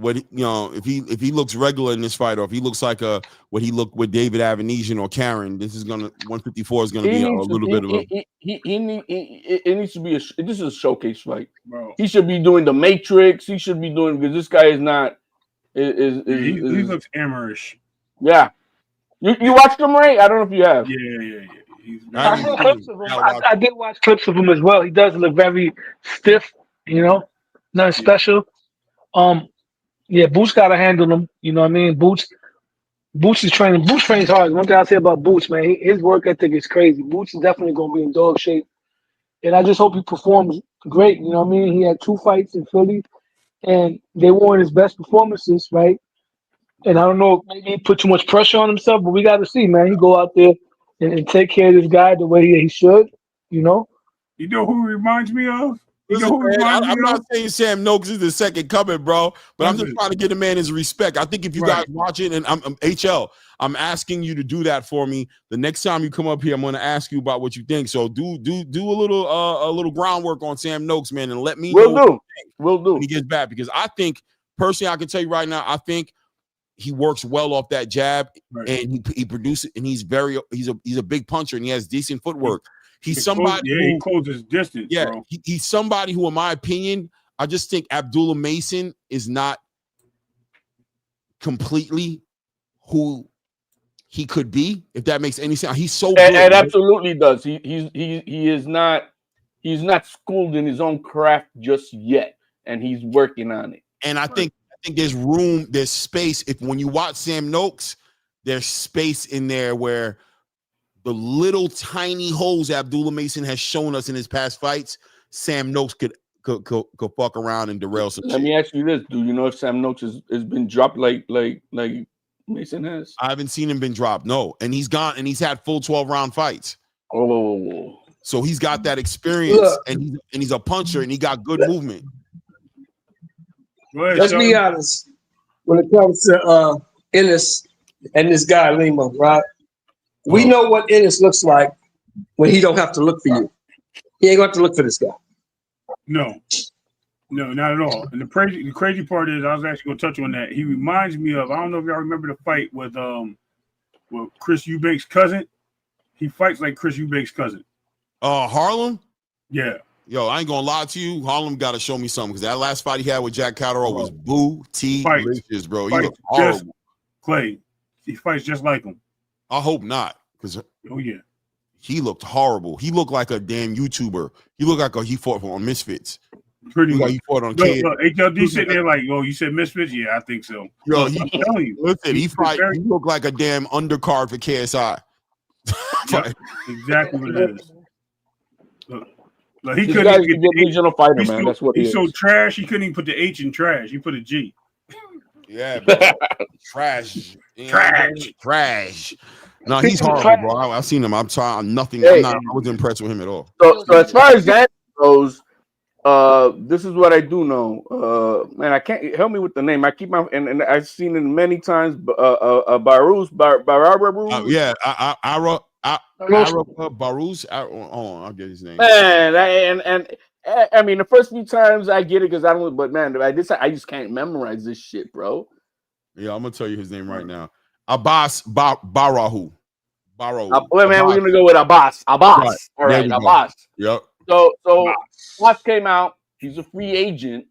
if he looks regular in this fight, or if he looks like what he looked with David Avenesian or Karen, 154 is gonna be a little bit of a. It needs to be this is a showcase fight. Bro. He should be doing the Matrix. He should be doing because this guy is not. He looks amateurish. Yeah, you watched him, Ray? I don't know if you have. Yeah. I saw clips of him. I did watch clips of him as well. He does look very stiff. Nothing special. Yeah, Boots gotta handle him. You know what I mean? Boots is training. Boots trains hard. One thing I'll say about Boots, man, his work ethic is crazy. Boots is definitely gonna be in dog shape. And I just hope he performs great. You know what I mean? He had 2 fights in Philly and they weren't his best performances, right? And I don't know, maybe he put too much pressure on himself, but we gotta see, man. He go out there and take care of this guy the way he should, You know who he reminds me of? I'm not saying Sam Noakes is the second coming, bro, but I'm just trying to get a man his respect. I think if you guys watch it, and I'm HL, I'm asking you to do that for me. The next time you come up here, I'm going to ask you about what you think. So do a little groundwork on Sam Noakes, man, and let me know. We'll do when he gets back, because I think personally, I can tell you right now, I think he works well off that jab, and he produces, and he's a big puncher, and he has decent footwork. He's somebody he closes distance. Yeah, bro. He's somebody who, in my opinion, I just think Abdullah Mason is not completely who he could be, if that makes any sense. He's so good. It absolutely does. He is not. He's not schooled in his own craft just yet, and he's working on it. And I think there's room, there's space. If when you watch Sam Noakes, there's space in there where the little tiny holes Abdullah Mason has shown us in his past fights, Sam Noakes could fuck around and derail some shit. Let me ask you this: do you know if Sam Noakes has been dropped like Mason has. I haven't seen him been dropped. No, and he's had full 12-round fights. Oh, so he's got that experience, and he's a puncher, and he got good movement. Let's be honest. When it comes to Ennis and this guy Lima, right? We know what Ennis looks like when he don't have to look for you. He ain't going to have to look for this guy. No, not at all. And the crazy part is, I was actually going to touch on that. He reminds me of, I don't know if y'all remember the fight with Chris Eubanks' cousin. He fights like Chris Eubanks' cousin. Harlem? Yeah. Yo, I ain't gonna lie to you. Harlem got to show me something, because that last fight he had with Jack Catterall was boo-t-licious, bro. He looked horrible. Clay, he fights just like him. I hope not, because he looked horrible. He looked like a damn YouTuber. He looked like he fought on Misfits. Pretty much. Like he fought on kids. HLD sitting there like, oh, you said Misfits? Yeah, I think so. Yo, I'm telling you. Listen, he looked like a damn undercard for KSI. Yep, exactly what it is. Look, he this couldn't guy's get a good regional fighter, man. That's what he's so trash. He couldn't even put the H in trash. He put a G. Yeah, bro. Trash. Trash. No, he's horrible, bro. I've seen him. I was impressed with him at all. So as far as that goes, this is what I do know. Man, I can't help me with the name. I keep my and I've seen it many times. Baruz. Yeah, Baruz. I'll get his name. Man, and I mean, the first few times I get it because I don't. But man, I just can't memorize this shit, bro. Yeah, I'm gonna tell you his name right now. Abbas Barahu. Man, we're gonna go with Abbas. Right. All right, Abbas. Yep. So Abbas came out. He's a free agent,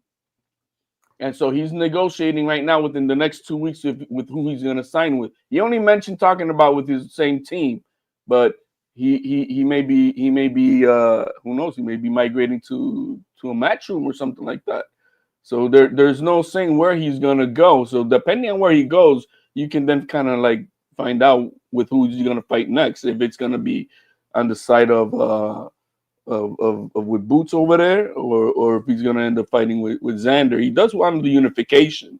and so he's negotiating right now within the next 2 weeks with who he's gonna sign with. He only mentioned talking about with his same team, but he may be who knows, he may be migrating to a matchroom or something like that. So there's no saying where he's gonna go. So depending on where he goes, you can then kind of like find out with who he's gonna fight next. If it's gonna be on the side of with Boots over there, or if he's gonna end up fighting with Xander. He does want the unification,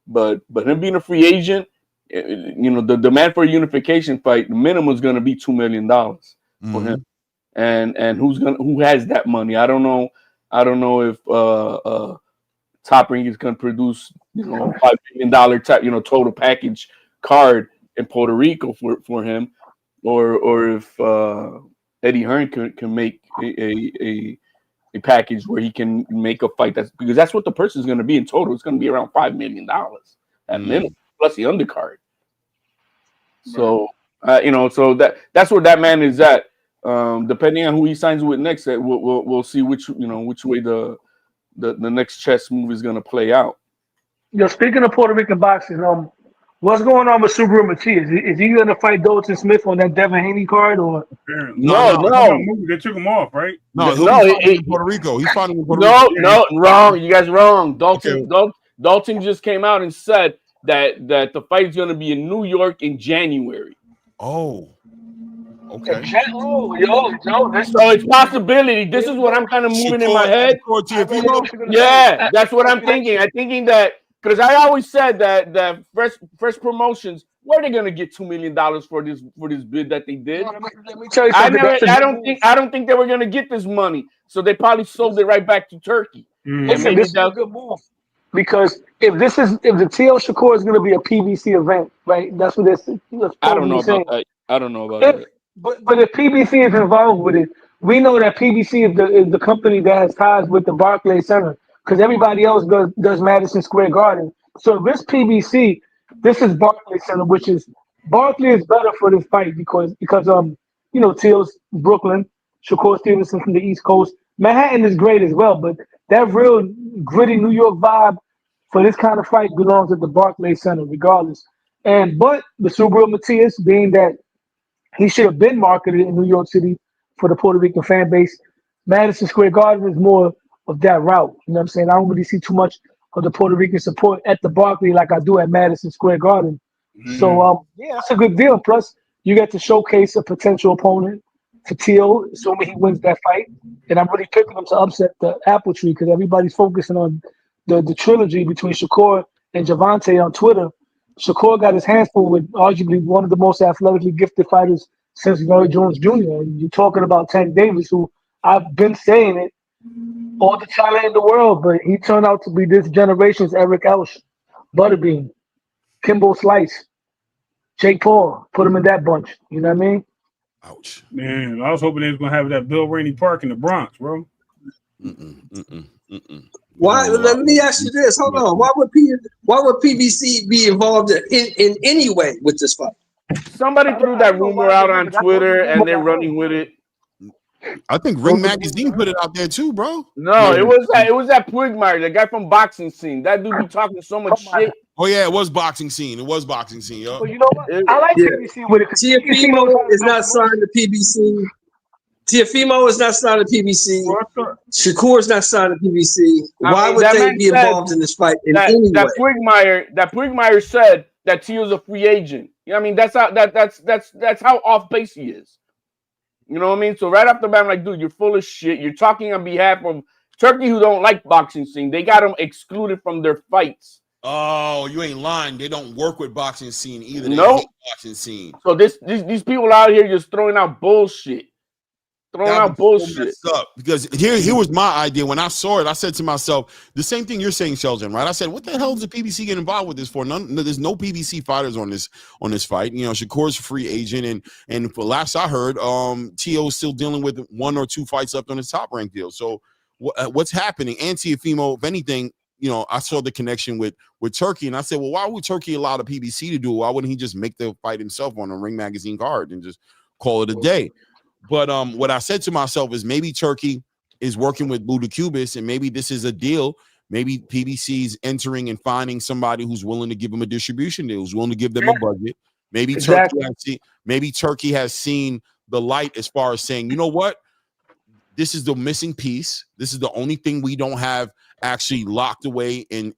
but him being a free agent, you know, the demand for a unification fight, the minimum is gonna be $2 million for him. And who has that money? I don't know if Top Rank is going to produce, you know, $5 million total package card in Puerto Rico for him, or if Eddie Hearn can make a package where he can make a fight because that's what the person is going to be in total. It's going to be around $5 million at minimum, plus the undercard. So so that's where that man is at. Depending on who he signs with next, we'll see which way the next chess move is going to play out. Speaking of Puerto Rican boxing, what's going on with Subaru Matias? Is he going to fight Dalton Smith on that Devin Haney card, or no? They took him off, right? No, in Puerto Rico. He's fighting in Puerto Rico. No, wrong. You guys wrong. Dalton just came out and said that the fight is going to be in New York in January. Oh. Okay. So it's possibility. This is what I'm kind of moving in my head. Yeah, that's what I'm thinking. I'm thinking that because I always said that fresh promotions, where are they gonna get $2 million for this bid that they did? Let me tell you something. I don't think they were gonna get this money, so they probably sold it right back to Turkey. Listen, this is a good move because if the TL Shakur is gonna be a PBC event, right? That's what this. I don't know about that. I don't know about that. But if PBC is involved with it, we know that PBC is the company that has ties with the Barclays Center because everybody else does Madison Square Garden. So if this PBC, this is Barclays Center, which is Barclays is better for this fight because Teal's Brooklyn, Shakur Stevenson from the East Coast. Manhattan is great as well, but that real gritty New York vibe for this kind of fight belongs at the Barclays Center, regardless. But the Subaru Matias, being that he should have been marketed in New York City for the Puerto Rican fan base, Madison Square Garden is more of that route. You know what I'm saying? I don't really see too much of the Puerto Rican support at the Barclays like I do at Madison Square Garden. So, that's a good deal. Plus, you get to showcase a potential opponent for Teal, assuming he wins that fight. And I'm really picking him to upset the apple tree because everybody's focusing on the trilogy between Shakur and Gervonta on Twitter. Shakur got his hands full with arguably one of the most athletically gifted fighters since Roy Jones Jr. And you're talking about Tank Davis, who I've been saying it all the talent in the world, but he turned out to be this generation's Eric Elsh, Butterbean, Kimbo Slice, Jake Paul. Put him in that bunch. You know what I mean? Ouch. Man, I was hoping they was gonna have that Bill Rainey Park in the Bronx, bro. Why? Let me ask you this. Hold on. Why would PBC be involved in any way with this fight? Somebody threw that rumor out on Twitter, and they're running with it. I think Ring Magazine put it out there too, bro. No, it was that Quagmire, the guy from Boxing Scene. That dude be talking so much shit. Oh yeah, it was Boxing Scene. Yo. Well, you know what? I like PBC with it. Teofimo is not signed to PBC. Teofimo is not signed to PBC. Shakur is not signed to PBC. Why would they be involved in this fight in any way? That Quagmire said that Teo's a free agent. You know what I mean? That's how off base he is. You know what I mean? So right off the bat, I'm like, dude, you're full of shit. You're talking on behalf of Turkey, who don't like Boxing Scene. They got them excluded from their fights. Oh, you ain't lying. They don't work with Boxing Scene either. They No hate Boxing Scene. So these people out here just throwing out bullshit. Up because here was my idea. When I saw it, I said to myself the same thing you're saying, Sheldon, right? I said, what the hell does the PBC get involved with this for? There's no PBC fighters on this fight. You know, Shakur's a free agent, and for last I heard, Teo's still dealing with 1 or 2 fights left on his top rank deal. So what's happening? And Teofimo, if anything, you know, I saw the connection with Turkey, and I said, well, why would Turkey allow the PBC to do it? Why wouldn't he just make the fight himself on a Ring Magazine card and just call it a day? But what I said to myself is maybe Turkey is working with Buda Cubis, and maybe this is a deal. Maybe PBC's entering and finding somebody who's willing to give them a distribution deal, who's willing to give them a budget. Maybe Turkey has seen the light as far as saying, you know what, this is the missing piece. This is the only thing we don't have actually locked away in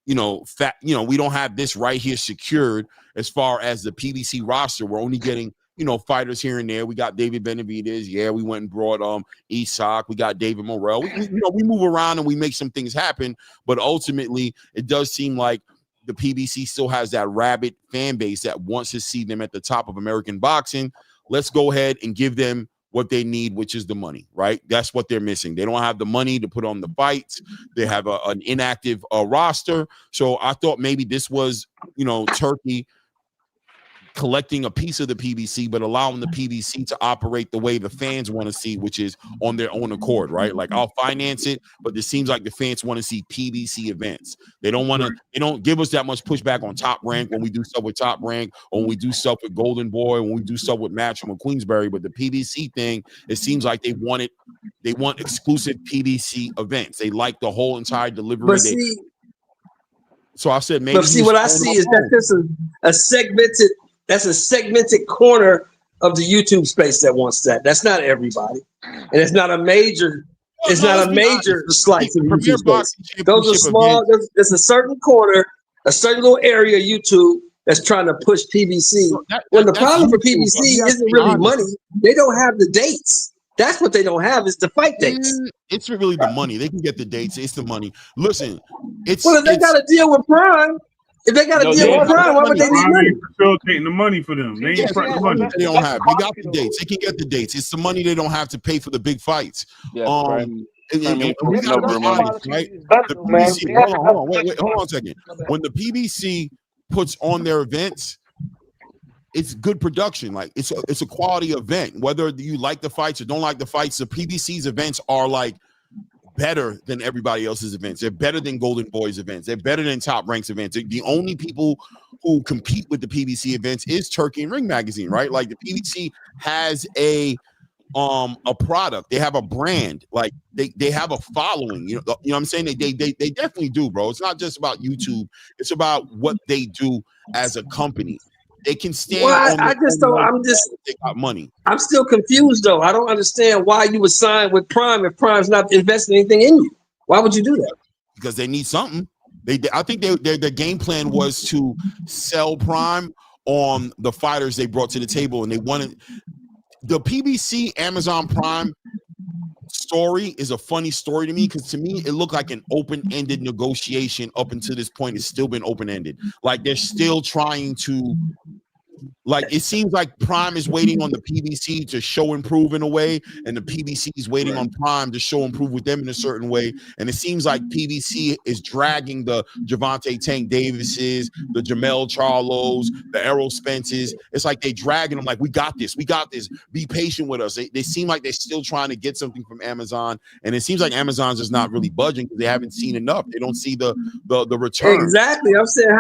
we don't have this right here secured as far as the PBC roster. We're only getting fighters here and there. We got David Benavidez. Yeah, we went and brought Isak. We got David Morrell. We move around and we make some things happen. But ultimately, it does seem like the PBC still has that rabid fan base that wants to see them at the top of American boxing. Let's go ahead and give them what they need, which is the money, right? That's what they're missing. They don't have the money to put on the fights. They have an inactive roster. So I thought maybe this was, Turkey collecting a piece of the PBC, but allowing the PBC to operate the way the fans want to see, which is on their own accord, right? Like, I'll finance it, but it seems like the fans want to see PBC events. They don't give us that much pushback on Top Rank when we do stuff with Top Rank, or when we do stuff with Golden Boy, when we do stuff with Matchroom and Queensberry. But the PBC thing, it seems like they want exclusive PBC events. They like the whole entire delivery. So I said, maybe. But see, what I see is that this is a segmented. That's a segmented corner of the YouTube space that wants that. That's not everybody, and it's not a major. It's not a major slice of YouTube space. Those are small. There's a certain corner, a certain little area of YouTube that's trying to push PBC. When the problem for PBC isn't really money, they don't have the dates. That's what they don't have, is the fight dates. It's really the money. They can get the dates. It's the money. Listen, if they got to deal with Prime. If they got to deal with Prime, why would they need money? Facilitating the money for them. They ain't the money. They don't have. They got the dates. They can get the dates. It's the money they don't have to pay for the big fights. Yeah, right? We got to be honest, right? The PBC, hold on a second. When the PBC puts on their events, it's good production. Like, it's a quality event. Whether you like the fights or don't like the fights, the PBC's events are like better than everybody else's events. They're better than Golden Boy's events. They're better than Top Rank's events. The only people who compete with the PBC events is Turkey and Ring Magazine, right? Like, the PBC has a product. They have a brand. Like, they have a following. You know what I'm saying? They definitely do, bro. It's not just about YouTube. It's about what they do as a company. They can stand. Well, I just don't. They got money. I'm still confused though. I don't understand why you would sign with Prime if Prime's not investing anything in you. Why would you do that? Because they need something. I think their game plan was to sell Prime on the fighters they brought to the table, and they wanted the PBC Amazon Prime story is a funny story to me because to me it looked like an open-ended negotiation up until this point. It's still been open-ended. Like they're still trying to. Like it seems like Prime is waiting on the PBC to show improve in a way, and the PBC is waiting on Prime to show improve with them in a certain way. And it seems like PBC is dragging the Gervonta Tank Davises, the Jamel Charlos, the Errol Spences. It's like they dragging them like, we got this. Be patient with us. They seem like they're still trying to get something from Amazon, and it seems like Amazon's just not really budging because they haven't seen enough. They don't see the return. Exactly. I'm saying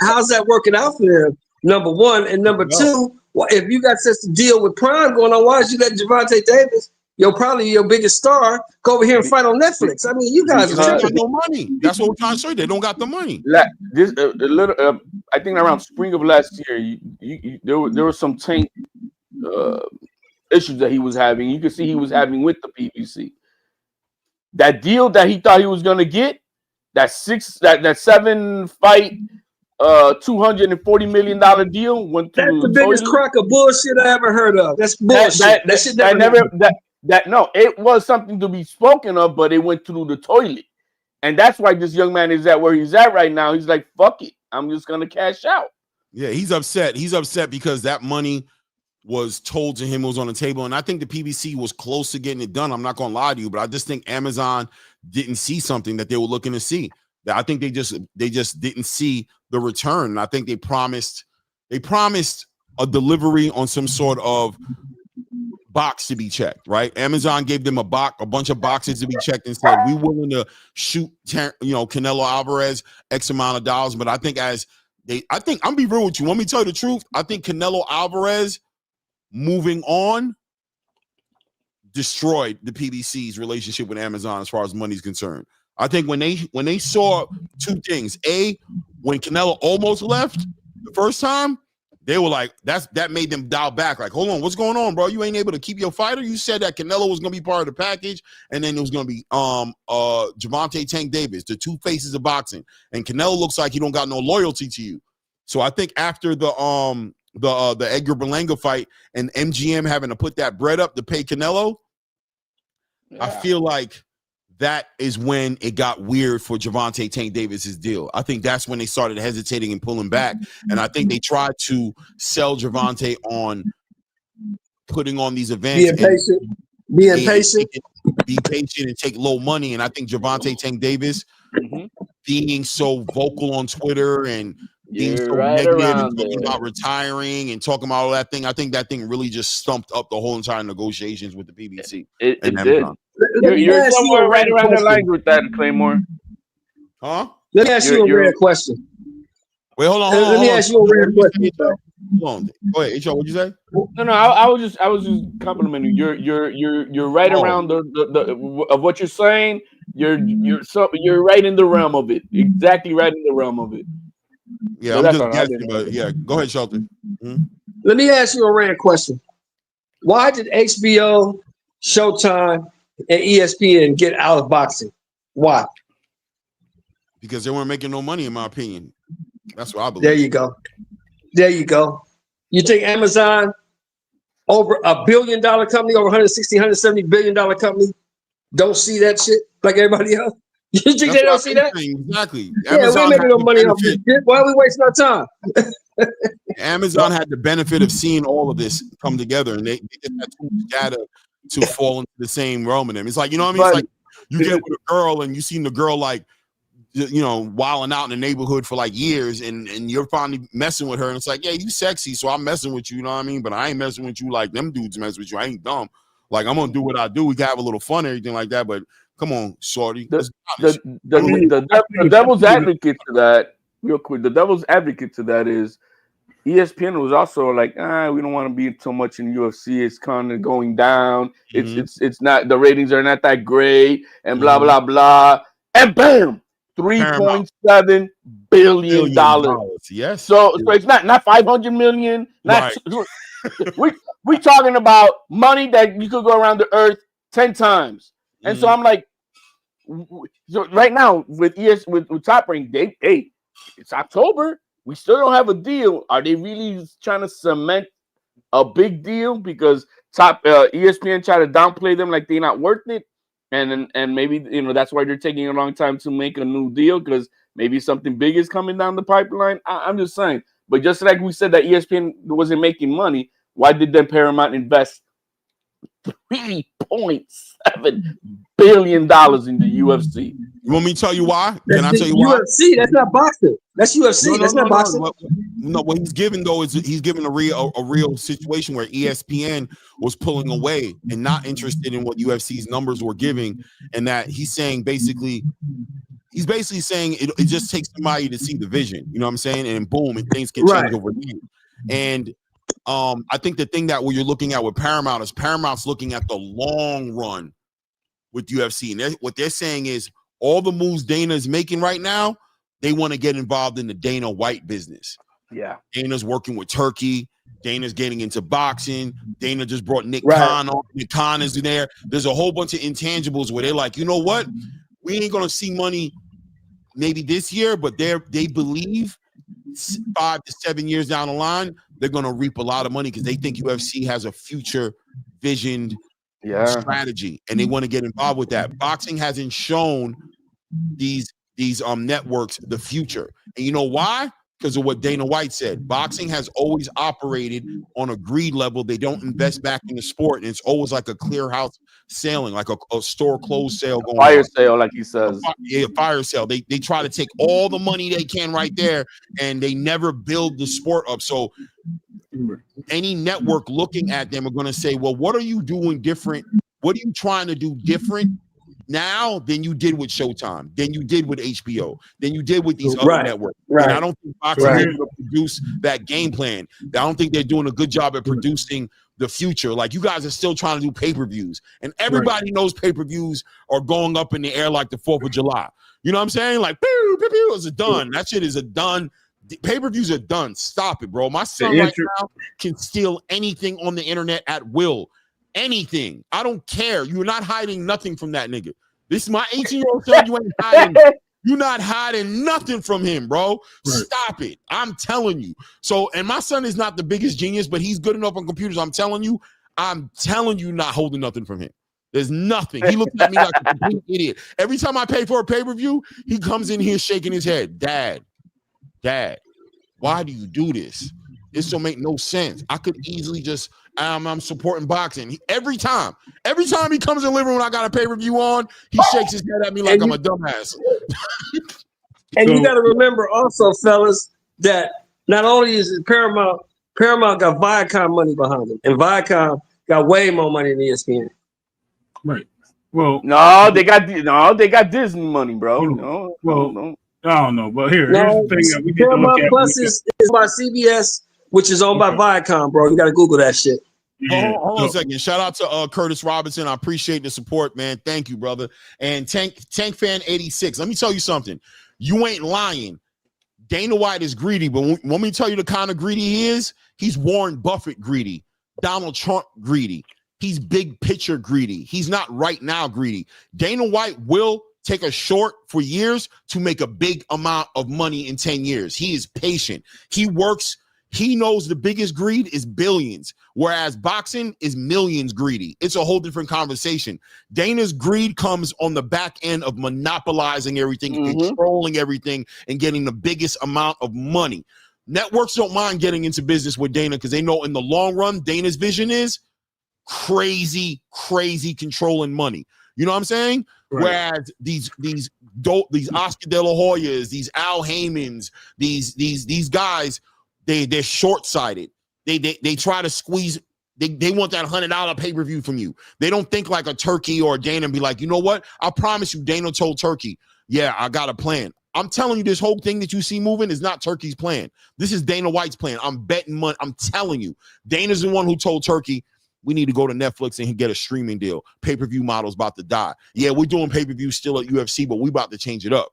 how's that working out for them? Number one, and number two, well, if you got such a deal with Prime going on, why did you let Gervonta Davis, probably your biggest star, go over here and fight on Netflix? I mean, you guys got no money. That's what we're trying to say. They don't got the money. This I think around spring of last year, there were some Tank issues that he was having. You could see he was having with the PBC. That deal that he thought he was going to get, that 7 fight. $240 million deal went through. That's the biggest crock of bullshit I ever heard of. That's bullshit. That shit never. It was something to be spoken of, but it went through the toilet, and that's why this young man is at where he's at right now. He's like, "Fuck it, I'm just gonna cash out." Yeah, he's upset. He's upset because that money was told to him, it was on the table, and I think the PBC was close to getting it done. I'm not gonna lie to you, but I just think Amazon didn't see something that they were looking to see. I think they just didn't see the return. And I think they promised a delivery on some sort of box to be checked, right? Amazon gave them a bunch of boxes to be checked and said, we're willing to shoot, Canelo Alvarez X amount of dollars. But I think I'm be real with you. Want me to tell you the truth? I think Canelo Alvarez moving on destroyed the PBC's relationship with Amazon as far as money is concerned. I think when they saw two things, when Canelo almost left the first time, they were like, that made them dial back. Like, hold on, what's going on, bro? You ain't able to keep your fighter. You said that Canelo was gonna be part of the package, and then it was gonna be Gervonta Tank Davis, the two faces of boxing. And Canelo looks like he don't got no loyalty to you. So I think after the Edgar Berlanga fight and MGM having to put that bread up to pay Canelo, I feel like that is when it got weird for Gervonta Tank Davis's deal. I think that's when they started hesitating and pulling back. And I think they tried to sell Gervonta on putting on these events. Being patient. Be patient and take low money. And I think Gervonta Tank Davis being so vocal on Twitter and being so negative and talking about retiring and talking about all that thing, I think that thing really just stumped up the whole entire negotiations with the PBC. It did. You're somewhere right around the line with that, Claymore. Huh? Let me ask you a rare question. Wait, hold on. Let me ask you a rare question. Hold on. Go ahead, H.O., what'd you say? No, I was just complimenting you. You're right around the of what you're saying. You're right in the realm of it. Exactly right in the realm of it. Yeah, so I'm just guessing, but yeah, go ahead, Shelton. Let me ask you a rare question. Why did HBO, Showtime, and ESPN get out of boxing? Why? Because they weren't making no money, in my opinion. That's what I believe. There you go. You think Amazon, over $1 billion company, over 170 billion dollar company, don't see that shit like everybody else? You think they don't see that? Exactly. Yeah, we're making no money off this shit. Why are we wasting our time? Amazon had the benefit of seeing all of this come together, and they just had too much data to fall into the same realm of them. It's like, you know what I mean? It's like you get with a girl and you seen the girl like, wilding out in the neighborhood for like years, and you're finally messing with her, and it's like, yeah, you sexy, so I'm messing with you, you know what I mean? But I ain't messing with you like them dudes mess with you. I ain't dumb. Like, I'm gonna do what I do. We can have a little fun, everything like that, but come on, shorty. The devil's advocate to that, real quick, the devil's advocate to that is ESPN was also like, we don't want to be too much in UFC. It's kind of going down. It's not, the ratings are not that great, and blah blah blah. And bam, $3.7 billion. Yes. So it's not 500 million. We talking about money that you could go around the earth 10 times. And so I'm like, so right now with Top Rank, it's October. We still don't have a deal. Are they really trying to cement a big deal because ESPN try to downplay them like they're not worth it? And maybe that's why they're taking a long time to make a new deal, because maybe something big is coming down the pipeline. I'm just saying. But just like we said that ESPN wasn't making money, why did then Paramount invest $3.7 billion in the UFC? You want me to tell you why? Can I tell you why? UFC, that's not boxing. That's UFC. That's not boxing. No, what he's giving though is he's giving a real situation where ESPN was pulling away and not interested in what UFC's numbers were giving, and that he's saying basically saying it just takes somebody to see the vision. You know what I'm saying? And boom, and things can change overnight. And I think the thing that what you're looking at with Paramount is Paramount's looking at the long run with UFC, and what they're saying is all the moves Dana is making right now, they want to get involved in the Dana White business. Yeah. Dana's working with Turkey. Dana's getting into boxing. Dana just brought Nick Khan on. Nick Khan is there. There's a whole bunch of intangibles where they're like, you know what? We ain't going to see money maybe this year, but they believe 5 to 7 years down the line, they're going to reap a lot of money because they think UFC has a future visioned strategy, and they want to get involved with that. Boxing hasn't shown these networks the future, and you know why? Because of what Dana White said. Boxing has always operated on a greed level. They don't invest back in the sport, and it's always like a clear house selling, like a store close sale going fire on. Sale, like he says. A fire sale. They try to take all the money they can right there, and they never build the sport up. So any network looking at them are going to say, well, what are you doing different? What are you trying to do different now than you did with Showtime, than you did with HBO, than you did with these other networks? And I don't think boxing is able to produce that game plan. I don't think they're doing a good job at producing the future. Like, you guys are still trying to do pay-per-views, and everybody knows pay-per-views are going up in the air like the 4th of July. You know what I'm saying? Like, pew, pew, pew, it's a done. That shit is a done. Pay-per-views are done. Stop it, bro. My son right now can steal anything on the internet at will. Anything. I don't care. You're not hiding nothing from that nigga. This is my 18-year-old son. You ain't hiding. You're not hiding nothing from him, bro. Stop it. I'm telling you. So, and my son is not the biggest genius, but he's good enough on computers. I'm telling you, not holding nothing from him. There's nothing. He looks at me like a complete idiot. Every time I pay for a pay-per-view, he comes in here shaking his head. Dad, why do you do this? This don't make no sense. I could easily just, I'm supporting boxing. Every time he comes in the living room, I got a pay-per-view on, he shakes his head at me like I'm a dumbass. And you got to remember also, fellas, that not only is it Paramount got Viacom money behind them, and Viacom got way more money than ESPN. Right. Well, they got Disney money, bro. No. I don't know, but here's the thing that we need to look at. Plus is by CBS, which is owned by Viacom, bro. You got to Google that shit. Yeah. Hold on a second. Shout out to Curtis Robinson. I appreciate the support, man. Thank you, brother. And Tank Fan 86. Let me tell you something. You ain't lying. Dana White is greedy, but when me tell you the kind of greedy he is, he's Warren Buffett greedy, Donald Trump greedy. He's big picture greedy. He's not right now greedy. Dana White will take a short for years to make a big amount of money in 10 years. He is patient. He works. He knows the biggest greed is billions, whereas boxing is millions greedy. It's a whole different conversation. Dana's greed comes on the back end of monopolizing everything, controlling everything, and getting the biggest amount of money. Networks don't mind getting into business with Dana because they know in the long run, Dana's vision is crazy controlling money. You know what I'm saying? Right. Whereas these Oscar De La Hoyas, these Al Haymans, these guys, they're short-sighted. They try to squeeze. They want that $100 pay-per-view from you. They don't think like a Turkey or a Dana and be like, you know what? I promise you, Dana told Turkey, yeah, I got a plan. I'm telling you, this whole thing that you see moving is not Turkey's plan. This is Dana White's plan. I'm betting money. I'm telling you, Dana's the one who told Turkey, we need to go to Netflix and get a streaming deal. Pay-per-view model's about to die. Yeah, we're doing pay-per-view still at UFC, but we about to change it up.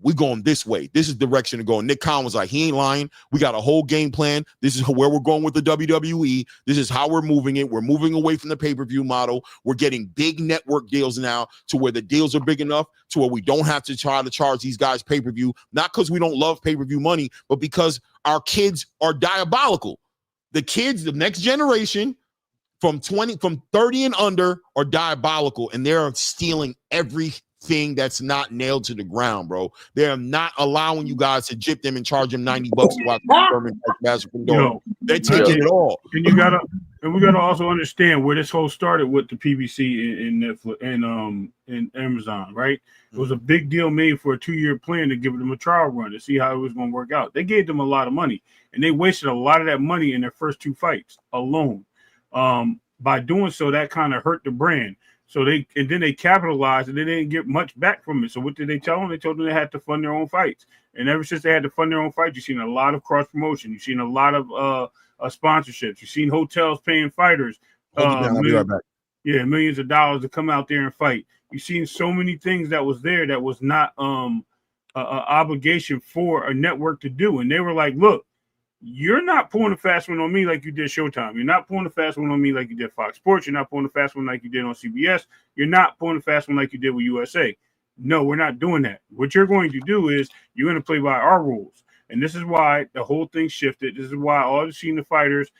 We're going this way. This is the direction to go. Nick Khan was like, he ain't lying. We got a whole game plan. This is where we're going with the WWE. This is how we're moving it. We're moving away from the pay-per-view model. We're getting big network deals now to where the deals are big enough to where we don't have to try to charge these guys pay-per-view, not because we don't love pay-per-view money, but because our kids are diabolical. The kids, the next generation, from 30 and under are diabolical, and they're stealing everything that's not nailed to the ground, bro. They're not allowing you guys to jip them and charge them $90 to watch They're taking it all. And we gotta also understand where this whole started with the PBC in Netflix and in Amazon, right? It was a big deal made for a 2-year plan to give them a trial run to see how it was going to work out. They gave them a lot of money, and they wasted a lot of that money in their first 2 fights alone. By doing so, that kind of hurt the brand. So then they capitalized, and they didn't get much back from it. So what did they tell them? They told them they had to fund their own fights. And ever since they had to fund their own fights, you've seen a lot of cross promotion. You've seen a lot of sponsorships. You've seen hotels paying fighters millions of dollars to come out there and fight. You've seen so many things that was there that was not an obligation for a network to do. And they were like, look, you're not pulling a fast one on me like you did Showtime. You're not pulling a fast one on me like you did Fox Sports. You're not pulling a fast one like you did on CBS. You're not pulling a fast one like you did with USA. No, we're not doing that. What you're going to do is you're going to play by our rules. And this is why the whole thing shifted. This is why all you've seen the fighters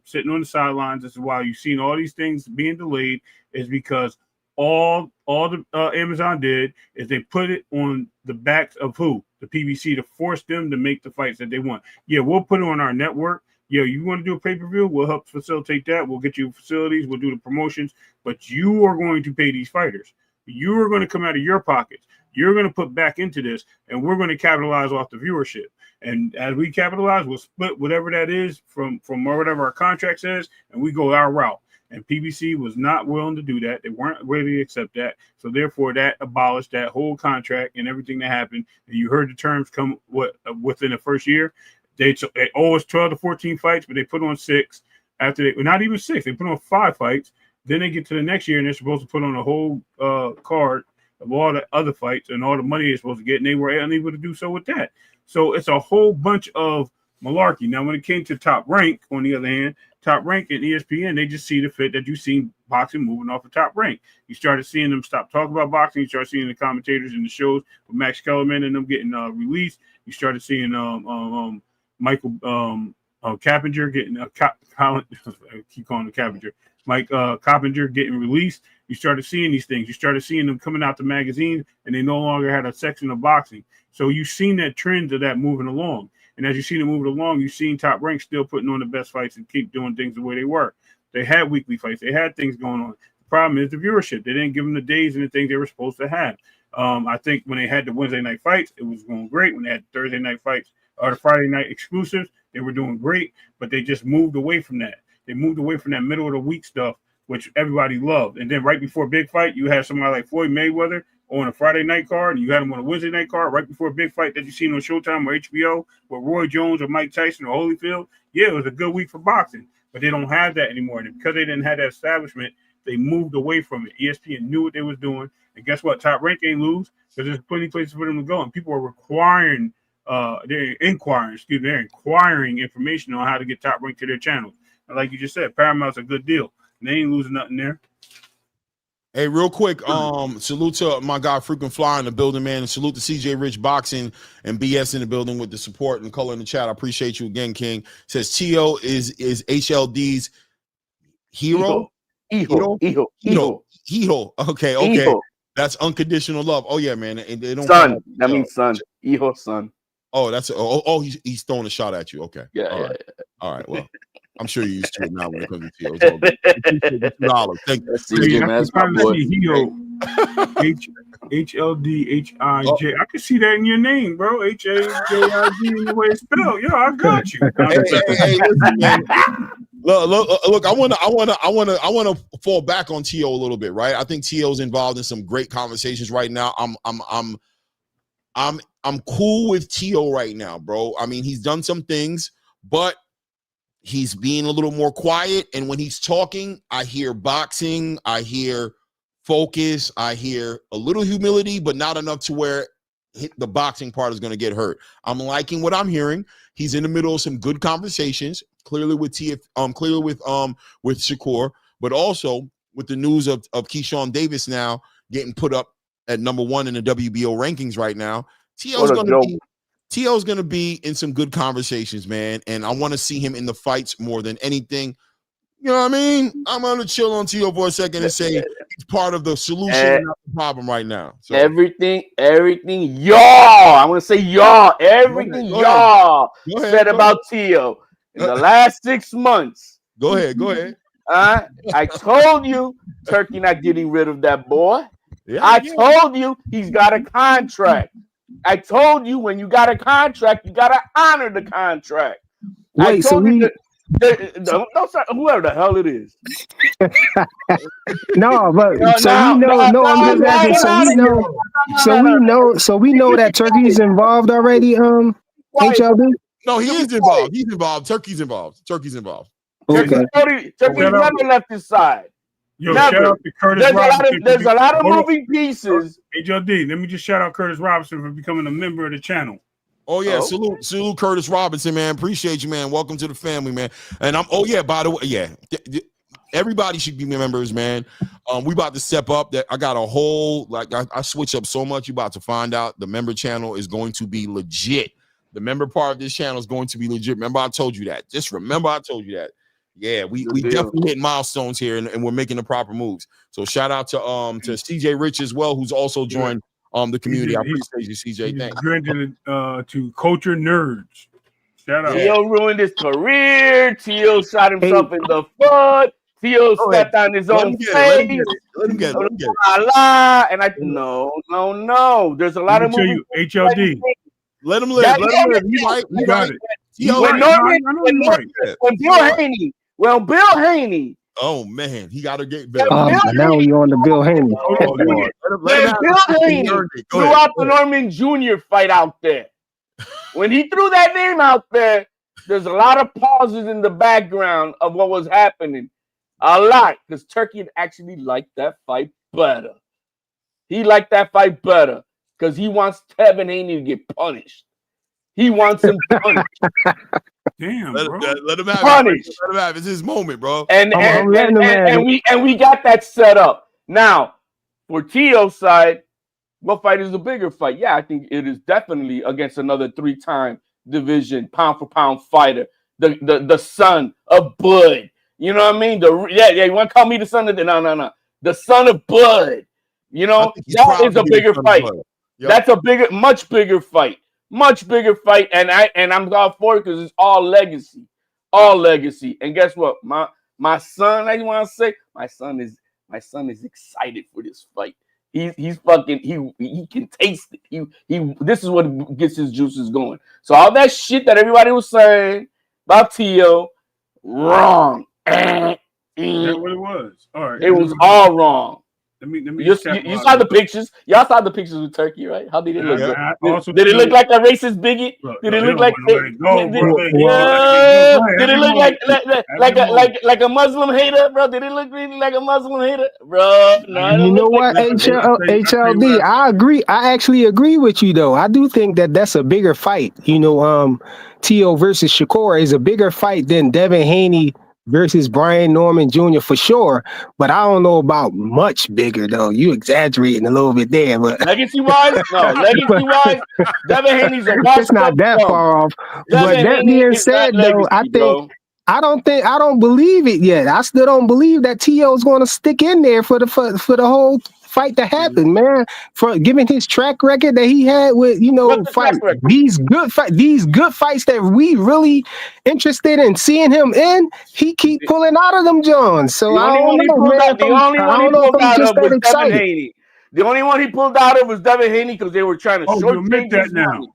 sitting on the sidelines. This is why you've seen all these things being delayed, is because all the Amazon did is they put it on the backs of who? The PBC, to force them to make the fights that they want. Yeah, we'll put it on our network. Yeah, you want to do a pay-per-view? We'll help facilitate that. We'll get you facilities. We'll do the promotions. But you are going to pay these fighters. You are going to come out of your pockets. You're going to put back into this, and we're going to capitalize off the viewership. And as we capitalize, we'll split whatever that is from whatever our contract says, and we go our route. And PBC was not willing to do that. They weren't ready to accept that. So therefore, that abolished that whole contract and everything that happened. And you heard the terms come within the first year. They always 12 to 14 fights, but they put on 6 after not even 6. They put on 5 fights. Then they get to the next year, and they're supposed to put on a whole card of all the other fights and all the money they're supposed to get, and they were unable to do so with that. So it's a whole bunch of malarkey. Now, when it came to Top Rank, on the other hand, Top Rank and ESPN, they just see the fit that you've seen boxing moving off of Top Rank. You started seeing them stop talking about boxing. You started seeing the commentators in the shows with Max Kellerman and them getting released. You started seeing Michael Cappinger getting I keep calling him Cappinger. Mike Coppinger getting released. You started seeing these things. You started seeing them coming out the magazines, and they no longer had a section of boxing. So you've seen that trend of that moving along. And as you've seen it moving along, you've seen Top Rank still putting on the best fights and keep doing things the way they were. They had weekly fights. They had things going on. The problem is the viewership. They didn't give them the days and the things they were supposed to have. I think when they had the Wednesday night fights, it was going great. When they had Thursday night fights or the Friday night exclusives, they were doing great, but they just moved away from that. They moved away from that middle of the week stuff, which everybody loved. And then right before a big fight, you had somebody like Floyd Mayweather on a Friday night card, and you had him on a Wednesday night card right before a big fight that you seen on Showtime or HBO with Roy Jones or Mike Tyson or Holyfield. Yeah, it was a good week for boxing, but they don't have that anymore. And because they didn't have that establishment, they moved away from it. ESPN knew what they was doing, and guess what? Top Rank ain't lose, because there's plenty of places for them to go, and people are they're inquiring information on how to get Top Rank to their channels. And like you just said, Paramount's a good deal. And they ain't losing nothing there. Hey, real quick, salute to my guy Freaking Fly in the building, man, and salute to CJ Rich Boxing and BS in the building with the support and color in the chat. I appreciate you again, King. Says Tio is HLD's hero. Hijo. Okay. Hijo. That's unconditional love. Oh yeah, man. They don't son. That means son. Hijo, son. Oh, that's he's throwing a shot at you. Okay. Yeah. All right. Well, I'm sure you're used to it now when it comes to Tio. $2. Thank you. That's my boy. HLDHIJ. I can see that in your name, bro. HAJIG in the way it's spelled. Yo, I got you. Hey, listen, man. Look, I want to fall back on Tio a little bit, right? I think Tio's involved in some great conversations right now. I'm cool with Tio right now, bro. I mean, he's done some things, but he's being a little more quiet. And when he's talking, I hear boxing, I hear focus, I hear a little humility, but not enough to where the boxing part is going to get hurt. I'm liking what I'm hearing. He's in the middle of some good conversations, clearly with with Shakur, but also with the news of Keyshawn Davis now getting put up at #1 in the WBO rankings right now. Tio's going to be in some good conversations, man, and I want to see him in the fights more than anything. You know what I mean? I'm gonna chill on Tio for a second and say he's part of the solution and not the problem right now. So everything, y'all. I'm gonna say y'all. Everything y'all said about Tio in the last 6 months. Go ahead. I told you Turkey not getting rid of that boy. I told you he's got a contract. I told you when you got a contract, you gotta honor the contract. I told you don't start, whoever the hell it is. No, but so we know that Turkey's involved already. HLD. No, he is involved. He's involved. Turkey's involved. Okay. Turkey's never left his side. Yo, shout out to Curtis Robinson. There's a lot of moving pieces. HLD, let me just shout out Curtis Robinson for becoming a member of the channel. Oh yeah, salute Curtis Robinson, man. Appreciate you, man. Welcome to the family, man. And by the way, everybody should be members, man. We about to step up. That I got a whole I switch up so much. You about to find out the member channel is going to be legit. The member part of this channel is going to be legit. Remember, I told you that. Just remember, I told you that. Yeah, we definitely hit milestones here, and we're making the proper moves. So shout out to CJ Rich as well, who's also joined the community. I appreciate you, CJ. Thanks. Granted to culture nerds. Shout out. Tio ruined his career. Tio shot himself in the foot. Tio stepped on his own face. Let him get it. And no. There's a lot of movies. HLD. Let him live. You got it. When Bill Haney. Oh man, he got to get better. Now we on the Bill Haney. Bill Haney threw out the Norman Jr. fight out there. When he threw that name out there, there's a lot of pauses in the background of what was happening. A lot, because Turkey actually liked that fight better. He liked that fight better because he wants Kevin Haney to get punished. He wants him punished. Damn, let him have punished. Let him have it. It's his moment, bro. And we got that set up. Now, for Tio's side, what fight is a bigger fight? Yeah, I think it is definitely against another 3-time division pound for pound fighter, the son of Bud. You know what I mean? You want to call me the son of no. The son of Bud. You know, that is a bigger fight. Yep. That's a much bigger fight. Much bigger fight, and I'm all for it because it's all legacy. And guess what? My son, I want to say, my son is excited for this fight. He's fucking he can taste it. He this is what gets his juices going. So all that shit that everybody was saying about Tio, wrong. That's what it was. All right. It was all wrong. Let me you saw the pictures. Y'all saw the pictures with Turkey, right? How did it look? Did it look like a racist bigot? Did it look like? Did it look like a Muslim hater, bro? Did it look really like a Muslim hater, bro? No, you know what, HLD? I agree. I actually agree with you, though. I do think that's a bigger fight. You know, Tio versus Shakur is a bigger fight than Devin Haney versus Brian Norman Jr. for sure, but I don't know about much bigger though. You exaggerating a little bit there, but legacy-wise, Devin Haney's a it's not that far off. But that being said, though, I don't believe it yet. I still don't believe that Tio's going to stick in there for the whole fight to happen, man. For given his track record that he had with these good fights that we really interested in seeing him in, he keep pulling out of them Jones. So I don't know, man. The only one he pulled out of was Devin Haney. The only one he pulled out of was Devin Haney because they were trying to shortchange his money.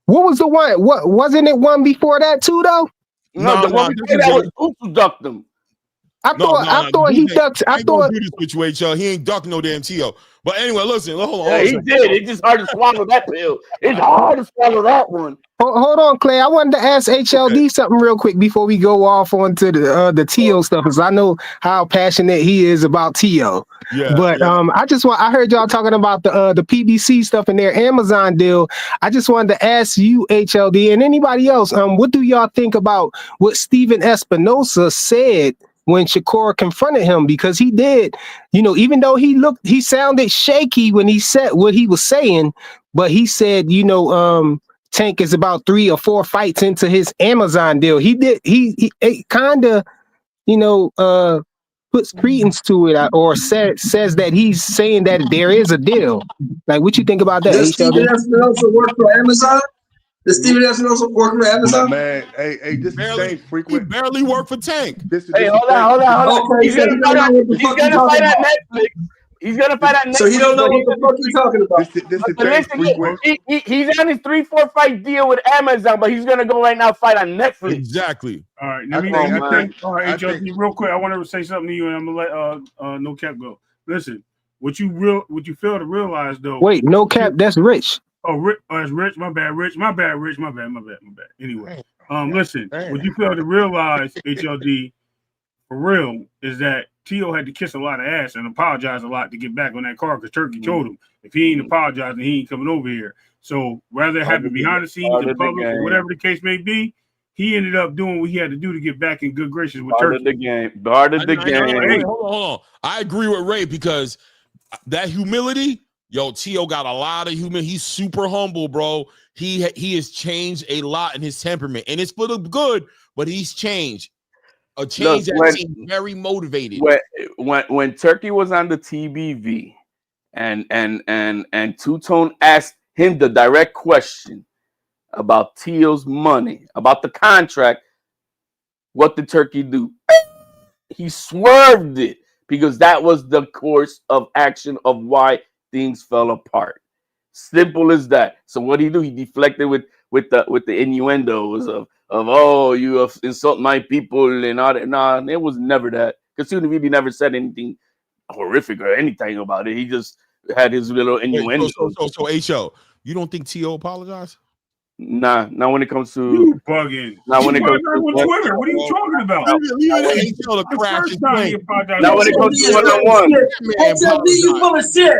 What was the one? What wasn't it one before that too though? No, the one before that was Boots ducked him. I thought he ducked. I thought do this situation. He ain't ducking no damn Tio. But anyway, listen. Hold on. He did. It's just hard to swallow that pill. It's hard to swallow that one. Hold on, Clay. I wanted to ask HLD something real quick before we go off onto the Tio stuff, because I know how passionate he is about Tio. Yeah. But I heard y'all talking about the PBC stuff in their Amazon deal. I just wanted to ask you, HLD, and anybody else, what do y'all think about what Steven Espinosa said when Shakur confronted him? Because he did, even though he sounded shaky when he said what he was saying, but he said, Tank is about 3 or 4 fights into his Amazon deal. He kind of, puts credence to it or says that he's saying that there is a deal. Like, what you think about that? Does Steven Espinosa work for Amazon? Does Steven Espinosa work for Amazon? Man, hey, this barely, is frequent. He barely worked for Tank. Hold on. Okay, He's gonna fight on Netflix. He's gonna fight on Netflix. So he don't know what the fuck he's talking about. This is frequent. He's on his 3-4 fight deal with Amazon, but he's gonna go right now fight on Netflix. Exactly. All right, all right, HLD, real quick. I want to say something to you, and I'm gonna let No Cap go. Listen, what you fail to realize though. Wait, No Cap, that's Rich. Oh, that's Rich. My bad. Anyway, listen, what you fail to realize, HLD, for real, is that Tio had to kiss a lot of ass and apologize a lot to get back on that card because Turkey told him if he ain't apologizing, he ain't coming over here. So rather have it behind the scenes in public or whatever the case may be, he ended up doing what he had to do to get back in good graces with Turkey. Part of the game. Hey, hold on. I agree with Ray because that humility, Tio got a lot of humility. He's super humble, bro. He has changed a lot in his temperament, and it's for the good, but he's changed. A change that seemed very motivated. When Turkey was on the TBV and Two-Tone asked him the direct question about Tio's money, about the contract, what did Turkey do? He swerved it because that was the course of action of why things fell apart. Simple as that. So what did he do? He deflected with the innuendos of oh, you have insulted my people and all that. Nah, it was never that. Because Tunavidi never said anything horrific or anything about it. He just had his little innuendo. So H.O., you don't think T.O. apologized? Nah, not when it comes to you bugging. Not when it comes to Twitter. What are you talking about? Not when it comes to one-on-one. You full of shit.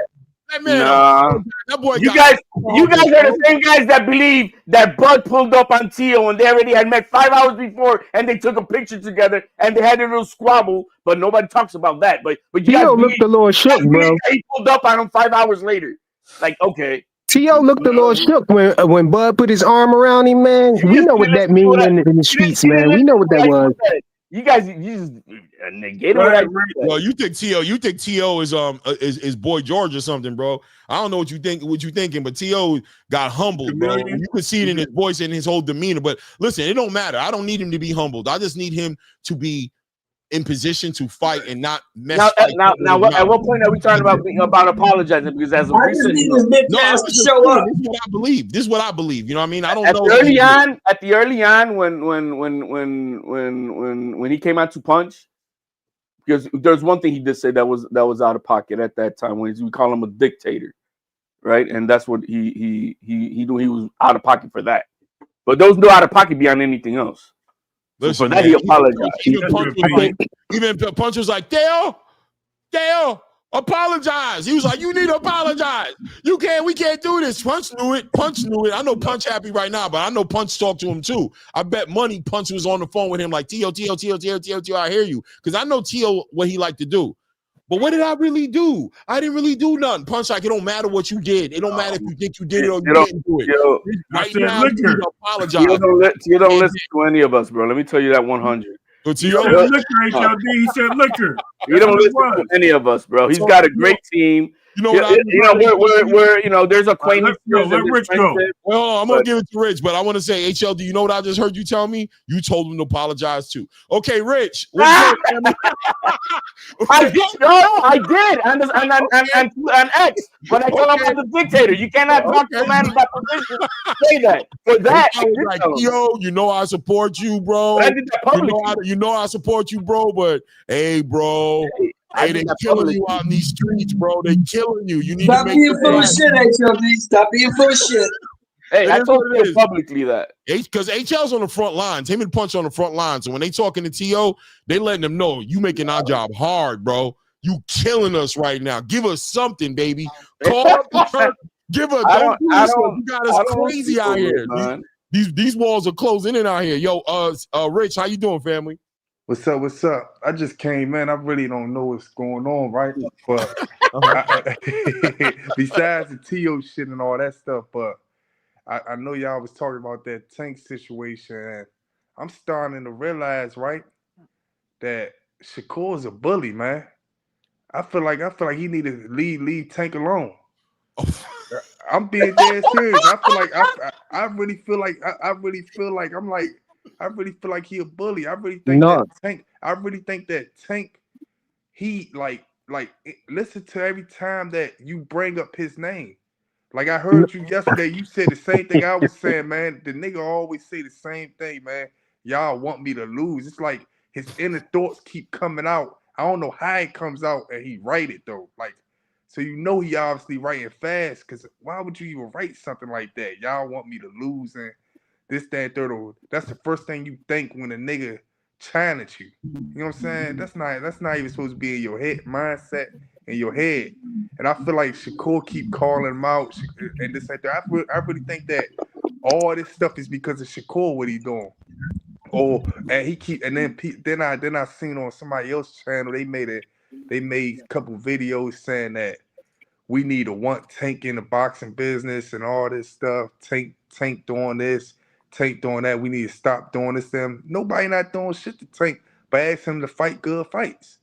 Nah. That boy you guys are the same guys that believe that Bud pulled up on Tio and they already had met 5 hours before and they took a picture together and they had a little squabble, but nobody talks about that. But you Tio looked a little shook, bro. He pulled up on him 5 hours later. Like, okay. Tio looked a little shook when Bud put his arm around him, man. We know what that means in the streets, man. We know what that was. You guys, you just negated what Well, you think T.O. is Boy George or something, bro. I don't know what you thinking, but T.O. got humbled, bro. You could see it in his voice and his whole demeanor. But listen, it don't matter. I don't need him to be humbled. I just need him to be in position to fight and not mess. Now, at what point are we talking about apologizing? Because as a recent, this is what I believe. This is what I believe. You know what I mean? I don't know. At the early on, when he came out to punch, because there's one thing he did say that was out of pocket at that time when we call him a dictator, right? And that's what he knew he was out of pocket for that. But those no out of pocket beyond anything else. Listen, so for that, he apologized. Even Punch was like, Dale, apologize. He was like, you need to apologize. We can't do this. Punch knew it. I know Punch happy right now, but I know Punch talked to him too. I bet money Punch was on the phone with him like, T.O., I hear you. Because I know T.O. what he liked to do. But what did I really do? I didn't really do nothing. Punch, like, it don't matter what you did. It don't matter if you think you did it or you didn't do it. Right now, you need to apologize. You don't listen to any of us, bro. Let me tell you that 100. He said liquor. You don't listen to any of us, bro. He's got a great team. You know what I mean? We're there's acquaintances. Let Rich go. Well, I'm gonna give it to Rich, but I want to say, HLD, you know what I just heard you tell me? You told him to apologize too. Okay, Rich. I did. And X. But I told him I'm the dictator. You cannot talk to a man in that position. Say that. For that, like, yo, you know I support you, bro. I did that publicly. You know I support you, bro. But hey, bro. Hey, they killing you out in these streets, bro. They killing you. You need Stop to being full of shit, HLD. Stop being full of shit. Hey, I told you publicly that. Because HL's on the front lines. Him and Punch on the front lines. So when they talking to T.O., they letting them know you making our job hard, bro. You killing us right now. Give us something, baby. Call up, give us. You got us crazy out here. These walls are closing in out here. Yo, Rich, how you doing, family? What's up? I just came in. I really don't know what's going on, right? But besides the T.O. shit and all that stuff, but I know y'all was talking about that Tank situation, and I'm starting to realize, right, that Shakur is a bully, man. I feel like he need to leave Tank alone. I'm being dead serious. I feel like I really feel like he a bully. I really think that Tank he like listen to every time that you bring up his name. Like I heard you yesterday, you said the same thing I was saying, man. The nigga always say the same thing, man. Y'all want me to lose. It's like his inner thoughts keep coming out. I don't know how it comes out and he write it though. Like, so you know he obviously writing fast, because why would you even write something like that? Y'all want me to lose and this, that, and third. That's the first thing you think when a nigga challenge you. You know what I'm saying? That's not even supposed to be in your head mindset, in your head. And I feel like Shakur keep calling him out and this and that. I really think that all this stuff is because of Shakur, what he doing. And he keep, and then I seen on somebody else's channel they made a couple videos saying that we need to want Tank in the boxing business and all this stuff. Tank doing this, Tank doing that. We need to stop doing this. Them nobody not doing shit to Tank, but ask him to fight good fights.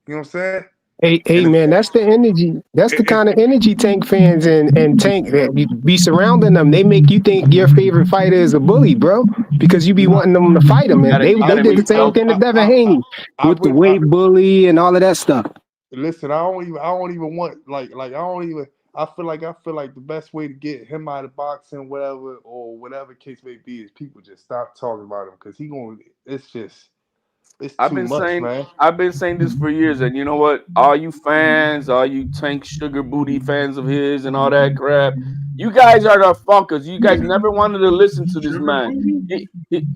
You know what I'm saying? Hey man, that's the energy. That's the kind of energy Tank fans and Tank that be surrounding them. They make you think your favorite fighter is a bully, bro, because you be wanting them to fight him. And they did the same thing to Devin Haney with the weight bully and all of that stuff. Listen, I don't even want I feel like the best way to get him out of boxing, whatever case may be, is people just stop talking about him, because it's too much, man. I've been saying this for years, and you know what? All you fans, all you Tank sugar booty fans of his and all that crap, you guys are the fuckers. You guys never wanted to listen to this man. He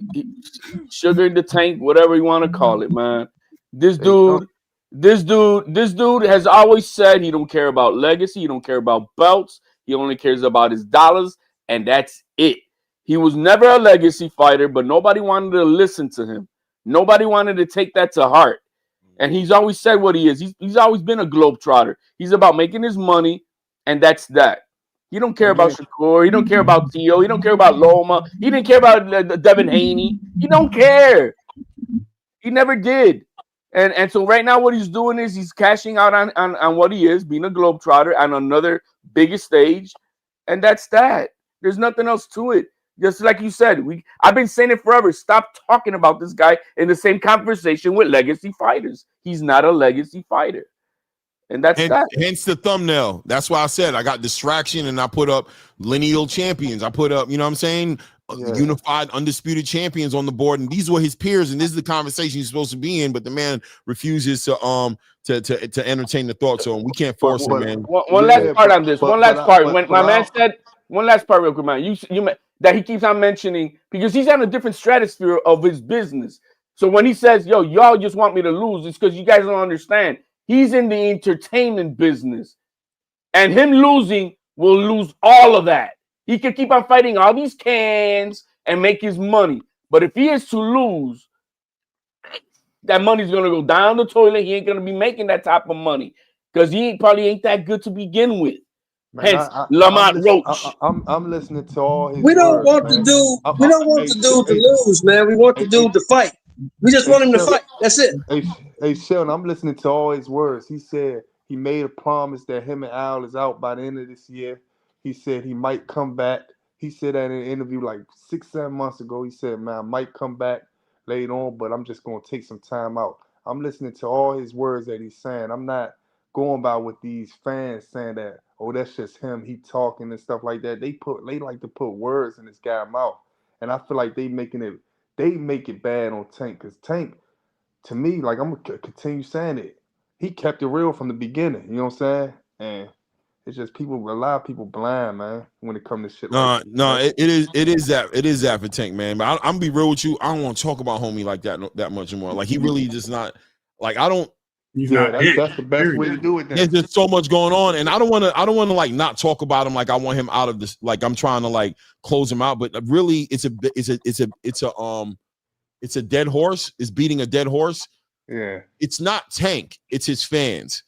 sugar the Tank, whatever you want to call it, man. This dude has always said he don't care about legacy, he don't care about belts, he only cares about his dollars, and that's it. He was never a legacy fighter, but nobody wanted to listen to him. Nobody wanted to take that to heart. And he's always said what he is. He's always been a globetrotter. He's about making his money, and that's that. He don't care about Shakur. He don't care about Tio. He don't care about Loma. He didn't care about Devin Haney. He don't care. He never did. And so right now what he's doing is he's cashing out on what he is, being a globetrotter on another biggest stage. And that's that. There's nothing else to it. Just like you said, I've been saying it forever. Stop talking about this guy in the same conversation with legacy fighters. He's not a legacy fighter. And that's that. Hence the thumbnail. That's why I said I got distraction and I put up lineal champions. I put up, you know what I'm saying? Unified undisputed champions on the board, and these were his peers, and this is the conversation he's supposed to be in, but the man refuses to entertain the thought, so we can't force him, man. One last part on this. One last part. When my man said, one last part real quick, man. You that he keeps on mentioning, because he's on a different stratosphere of his business. So when he says, yo, y'all just want me to lose, it's because you guys don't understand. He's in the entertainment business, and him losing will lose all of that. He can keep on fighting all these cans and make his money. But if he is to lose, that money's going to go down the toilet. He ain't going to be making that type of money because he probably ain't that good to begin with. Man, hence, Lamont Roach. I'm listening to all his We don't want the dude to lose, man. We want the dude to fight. We just want him to fight. That's it. Hey, Sheldon, I'm listening to all his words. He said he made a promise that him and Al is out by the end of this year. He said he might come back. He said that in an interview like 6-7 months ago. He said, man, I might come back later on, but I'm just going to take some time out. I'm listening to all his words that he's saying. I'm not going by what these fans saying that, oh, that's just him. He talking and stuff like that. They like to put words in this guy's mouth. And I feel like they make it bad on Tank. Because Tank, to me, like I'm going to continue saying it, he kept it real from the beginning. You know what I'm saying? And it's just a lot of people blind, man, when it comes to shit. It is that for Tank, man. But I'm gonna be real with you. I don't want to talk about homie like that much anymore. Like he really just not like I don't. That's the best way to do it. Then. There's just so much going on, and I don't want to like not talk about him. Like I want him out of this. Like I'm trying to like close him out, but really it's a dead horse. It's beating a dead horse. Yeah. It's not Tank. It's his fans.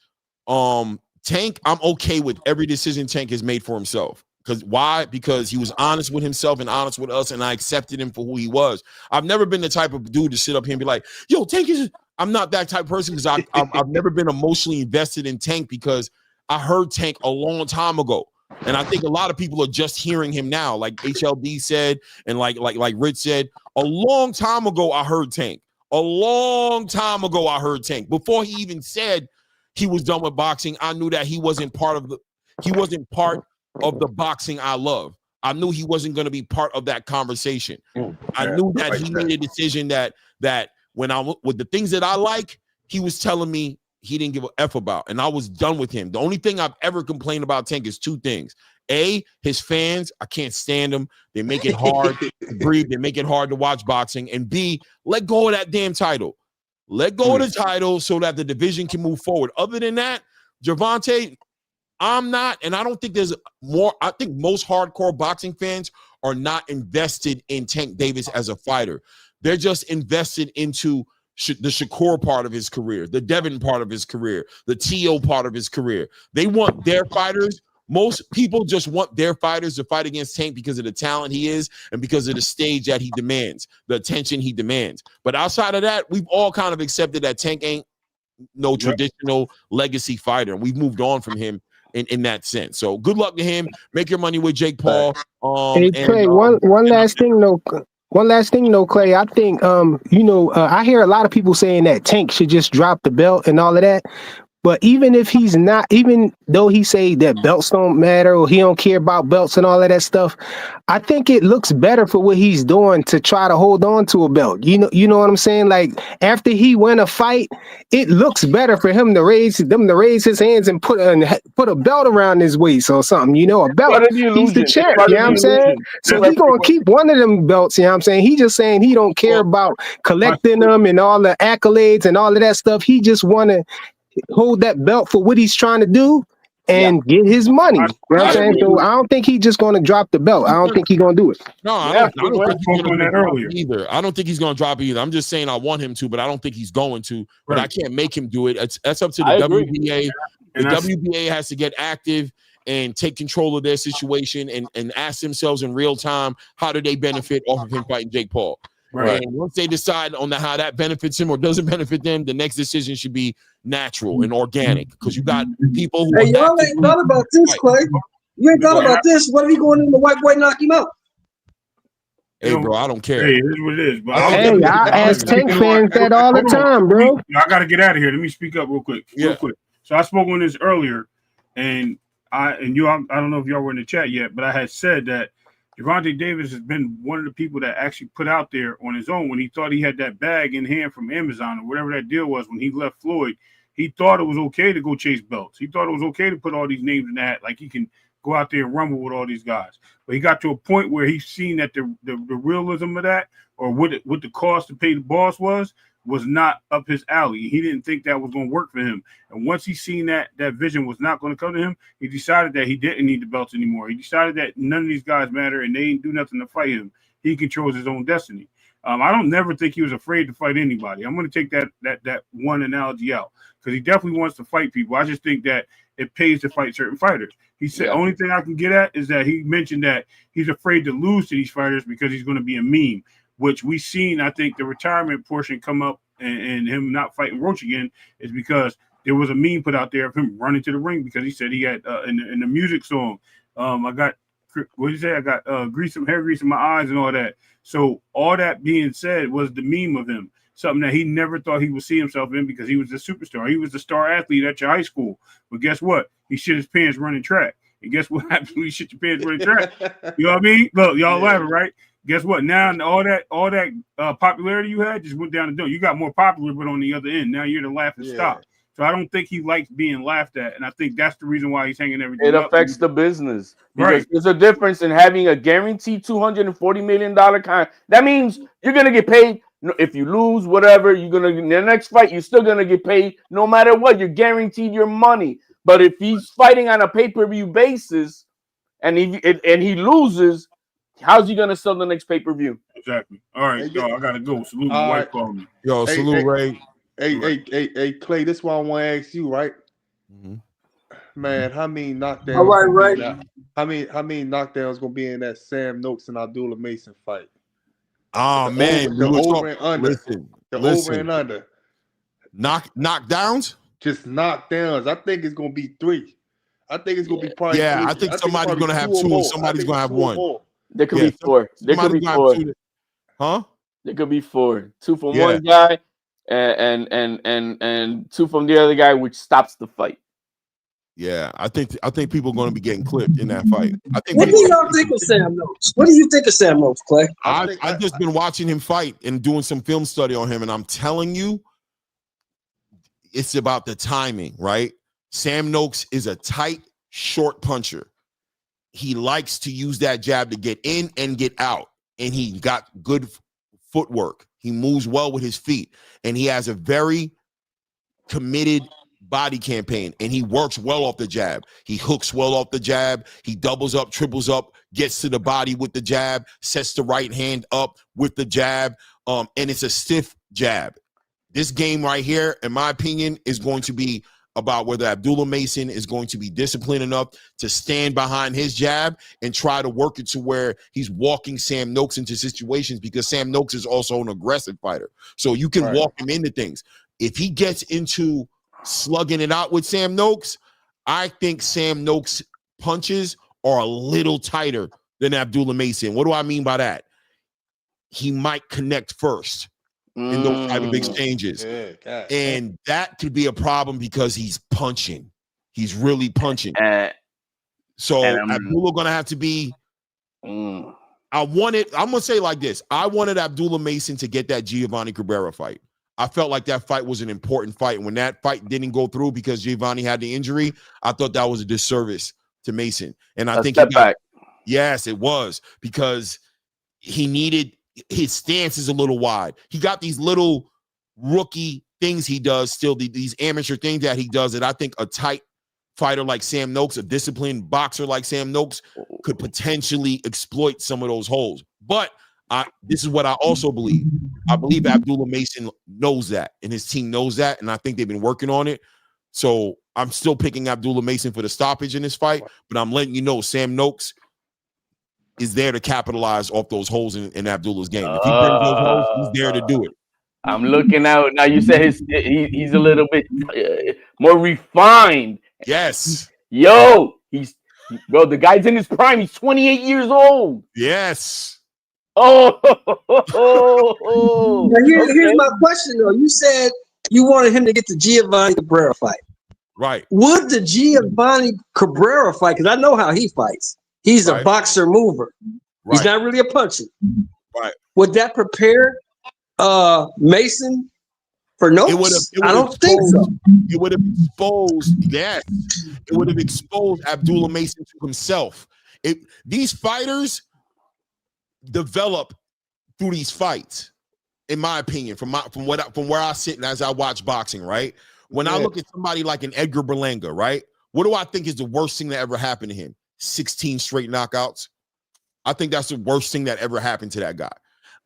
Tank, I'm okay with every decision Tank has made for himself. Because he was honest with himself and honest with us, and I accepted him for who he was. I've never been the type of dude to sit up here and be like, yo, Tank is. I'm not that type of person because I've never been emotionally invested in Tank because I heard Tank a long time ago. And I think a lot of people are just hearing him now, like HLD said, and like Rich said. A long time ago, I heard Tank. A long time ago, I heard Tank. Before he even said he was done with boxing, I knew that he wasn't part of the boxing I love. I knew he wasn't going to be part of that conversation. I knew that he made a decision that when with the things that I like, he was telling me he didn't give a F about, and I was done with him. The only thing I've ever complained about Tank is two things. A, his fans, I can't stand them. They make it hard to breathe. They make it hard to watch boxing. And B, let go of that damn title. Let go of the title so that the division can move forward. Other than that, Gervonta, I'm not, and I don't think there's more. I think most hardcore boxing fans are not invested in Tank Davis as a fighter. They're just invested into the Shakur part of his career, the Devin part of his career, the T.O. part of his career. They want their fighters. Most people just want their fighters to fight against Tank because of the talent he is and because of the stage that he demands, the attention he demands. But outside of that, we've all kind of accepted that Tank ain't no traditional legacy fighter, and we've moved on from him in that sense. So good luck to him. Make your money with Jake Paul. Hey, Clay, one last thing though. One last thing though, Clay. I think I hear a lot of people saying that Tank should just drop the belt and all of that. But even if he's not, even though he say that belts don't matter or he don't care about belts and all of that stuff, I think it looks better for what he's doing to try to hold on to a belt. You know what I'm saying? Like after he win a fight, it looks better for him to raise his hands and put a belt around his waist or something. You know, a belt. He's the champ. You know what I'm saying? So he gonna keep one of them belts. You know what I'm saying? He just saying he don't care about collecting them and all the accolades and all of that stuff. He just wanna hold that belt for what he's trying to do and get his money. You know what I'm saying? So I don't think he's just going to drop the belt. I don't think he's going to do it. No, I don't think he's going to drop it either. I don't think he's going to drop it either. I'm just saying I want him to, but I don't think he's going to. But I can't make him do it. That's up to the WBA. The WBA has to get active and take control of their situation and ask themselves in real time, how do they benefit off of him fighting Jake Paul? Right. And once they decide on how that benefits him or doesn't benefit them, the next decision should be natural and organic because you got people who. Hey, y'all ain't thought about this, Clay. You ain't thought about this. What if he going in the white boy knock him out? Hey, bro, I don't care. Hey, it is what it is. But I ask Tank fans that all the time, bro. I got to get out of here. Let me speak up real quick. So I spoke on this earlier, and I don't know if y'all were in the chat yet, but I had said that Gervonta Davis has been one of the people that actually put out there on his own when he thought he had that bag in hand from Amazon or whatever that deal was when he left Floyd. He thought it was okay to go chase belts. He thought it was okay to put all these names in the hat, like he can go out there and rumble with all these guys. But he got to a point where he's seen that the realism of that or what the cost to pay the boss was not up his alley. He didn't think that was going to work for him. And once he seen that vision was not going to come to him, he decided that he didn't need the belts anymore. He decided that none of these guys matter and they ain't do nothing to fight him. He controls his own destiny. I don't never think he was afraid to fight anybody. I'm going to take that one analogy out because he definitely wants to fight people. I just think that it pays to fight certain fighters. He said only thing I can get at is that he mentioned that he's afraid to lose to these fighters because he's going to be a meme, which we've seen, I think, the retirement portion come up and him not fighting Roach again is because there was a meme put out there of him running to the ring because he said he had in the music song, I got, what did you say? I got hair grease in my eyes and all that. So all that being said was the meme of him, something that he never thought he would see himself in because he was a superstar. He was the star athlete at your high school. But guess what? He shit his pants running track. And guess what happens when you shit your pants running track? You know what I mean? Look, y'all laughing, right? Guess what? Now all that popularity you had just went down the door. You got more popular, but on the other end, now you're the laughing stock. So I don't think he likes being laughed at, and I think that's the reason why he's hanging everything. It affects the business because there's a difference in having a guaranteed $240 million contract. That means you're gonna get paid if you lose, whatever. You're gonna in the next fight, you're still gonna get paid no matter what. You're guaranteed your money. But if he's fighting on a pay-per-view basis and he loses, how's he gonna sell the next pay-per-view? Exactly. All right, y'all, I gotta go. Salute my wife calling me. Yo, salute Ray. Hey, Clay, this is what I want to ask you, right? Mm-hmm. Man, how many knockdowns? All right, Ray. How many knockdowns gonna be in that Sam Noakes and Abdullah Mason fight? Oh man, the over and under. Listen, over and under. Knockdowns? Just knockdowns. I think it's gonna be 3. I think it's gonna be probably 3. I think somebody's gonna have 2. Somebody's gonna have 1. There could be 4. There could be 4. Huh? There could be 4. 2 from one guy and 2 from the other guy, which stops the fight. Yeah, I think people are going to be getting clipped in that fight. What do y'all think of Sam Noakes? What do you think of Sam Noakes, Clay? I've just been watching him fight and doing some film study on him, and I'm telling you, it's about the timing, right? Sam Noakes is a tight, short puncher. He likes to use that jab to get in and get out, and he got good footwork. He moves well with his feet, and he has a very committed body campaign, and he works well off the jab. He hooks well off the jab. He doubles up, triples up, gets to the body with the jab, sets the right hand up with the jab, and it's a stiff jab. This game right here, in my opinion, is going to be about whether Abdullah Mason is going to be disciplined enough to stand behind his jab and try to work it to where he's walking Sam Noakes into situations, because Sam Noakes is also an aggressive fighter. So you can walk him into things. If he gets into slugging it out with Sam Noakes, I think Sam Noakes' punches are a little tighter than Abdullah Mason. What do I mean by that? He might connect first in those type of exchanges. And that could be a problem because he's punching. He's really punching. So Abdullah going to have to be I'm going to say like this. I wanted Abdullah Mason to get that Giovanni Cabrera fight. I felt like that fight was an important fight. And when that fight didn't go through because Giovanni had the injury, I thought that was a disservice to Mason. And I think yes, it was, because he needed, his stance is a little wide. He got these little rookie things he does still, these amateur things that he does that I think a tight fighter like Sam Noakes, a disciplined boxer like Sam Noakes, could potentially exploit some of those holes. But this is what I also believe. I believe Abdullah Mason knows that, and his team knows that, and I think they've been working on it. So I'm still picking Abdullah Mason for the stoppage in this fight, but I'm letting you know Sam Noakes is there to capitalize off those holes in Abdullah's game. If he brings those holes, he's there to do it. I'm looking out. Now you said he's a little bit more refined. Yes. Bro, the guy's in his prime. He's 28 years old. Yes. Now here's my question though. You said you wanted him to get the Giovanni Cabrera fight. Right. Would the Giovanni Cabrera fight, because I know how he fights. He's a boxer mover. Right. He's not really a puncher. Right. Would that prepare Mason for Noakes? I don't think so. It would have exposed, yes. It would have exposed Abdullah Mason to himself. These fighters develop through these fights, in my opinion, from where I sit and as I watch boxing, right? When I look at somebody like an Edgar Berlanga, right? What do I think is the worst thing that ever happened to him? 16 straight knockouts. I think that's the worst thing that ever happened to that guy.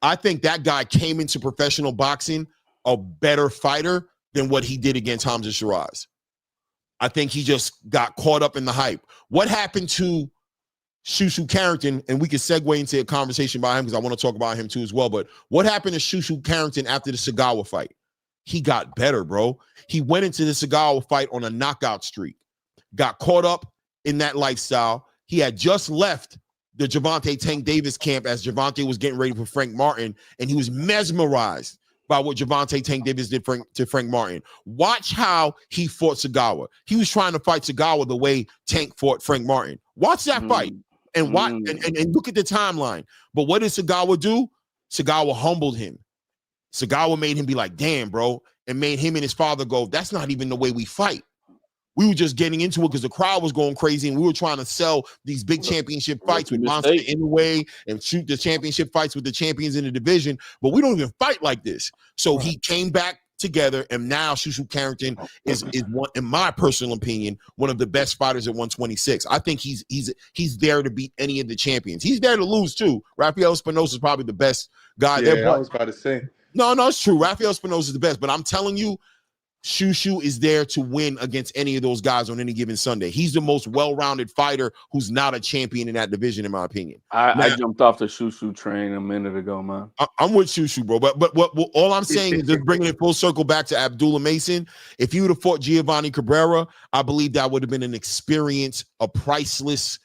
I think that guy came into professional boxing a better fighter than what he did against Hamza Shiraz. I think he just got caught up in the hype. What happened to Shushu Carrington, and we can segue into a conversation about him because I want to talk about him too as well, but what happened to Shushu Carrington after the Sagawa fight? He got better, bro. He went into the Sagawa fight on a knockout streak, got caught up in that lifestyle. He had just left the Gervonta Tank Davis camp as Gervonta was getting ready for Frank Martin, and he was mesmerized by what Gervonta Tank Davis did to Frank Martin. Watch how he fought Sagawa. He was trying to fight Sagawa the way Tank fought Frank Martin. Watch that fight. And watch and look at the timeline. But what did Sagawa do? Sagawa humbled him. Sagawa made him be like, damn, bro, and made him and his father go, that's not even the way we fight. We were just getting into it because the crowd was going crazy, and we were trying to sell these big championship fights with Monster Inoue and shoot the championship fights with the champions in the division, but we don't even fight like this. So he came back together, and now Shushu Carrington is one, in my personal opinion, one of the best fighters at 126. I think he's there to beat any of the champions. He's there to lose too. Rafael Espinosa is probably the best guy there. I was about to say. No, it's true. Rafael Espinosa is the best, but I'm telling you, Shushu is there to win against any of those guys on any given Sunday. He's the most well-rounded fighter who's not a champion in that division, in my opinion. I jumped off the Shushu train a minute ago, man. I'm with Shushu, bro. But what all I'm saying is just bringing it full circle back to Abdullah Mason. If he would have fought Giovanni Cabrera, I believe that would have been an experience, a priceless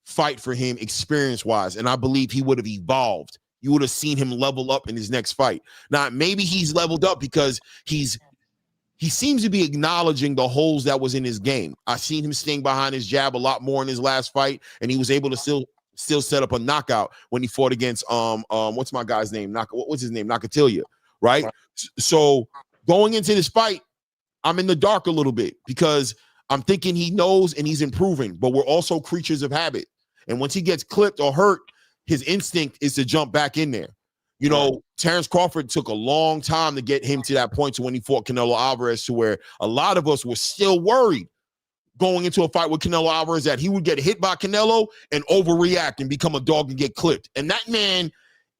fight for him experience-wise. And I believe he would have evolved. You would have seen him level up in his next fight. Now, maybe he's leveled up because he seems to be acknowledging the holes that was in his game. I've seen him staying behind his jab a lot more in his last fight, and he was able to still set up a knockout when he fought against what's my guy's name? What's his name? Nakatilia, right? So going into this fight, I'm in the dark a little bit because I'm thinking he knows and he's improving, but we're also creatures of habit. And once he gets clipped or hurt, his instinct is to jump back in there. You know, Terrence Crawford took a long time to get him to that point to when he fought Canelo Alvarez, to where a lot of us were still worried going into a fight with Canelo Alvarez that he would get hit by Canelo and overreact and become a dog and get clipped. And that man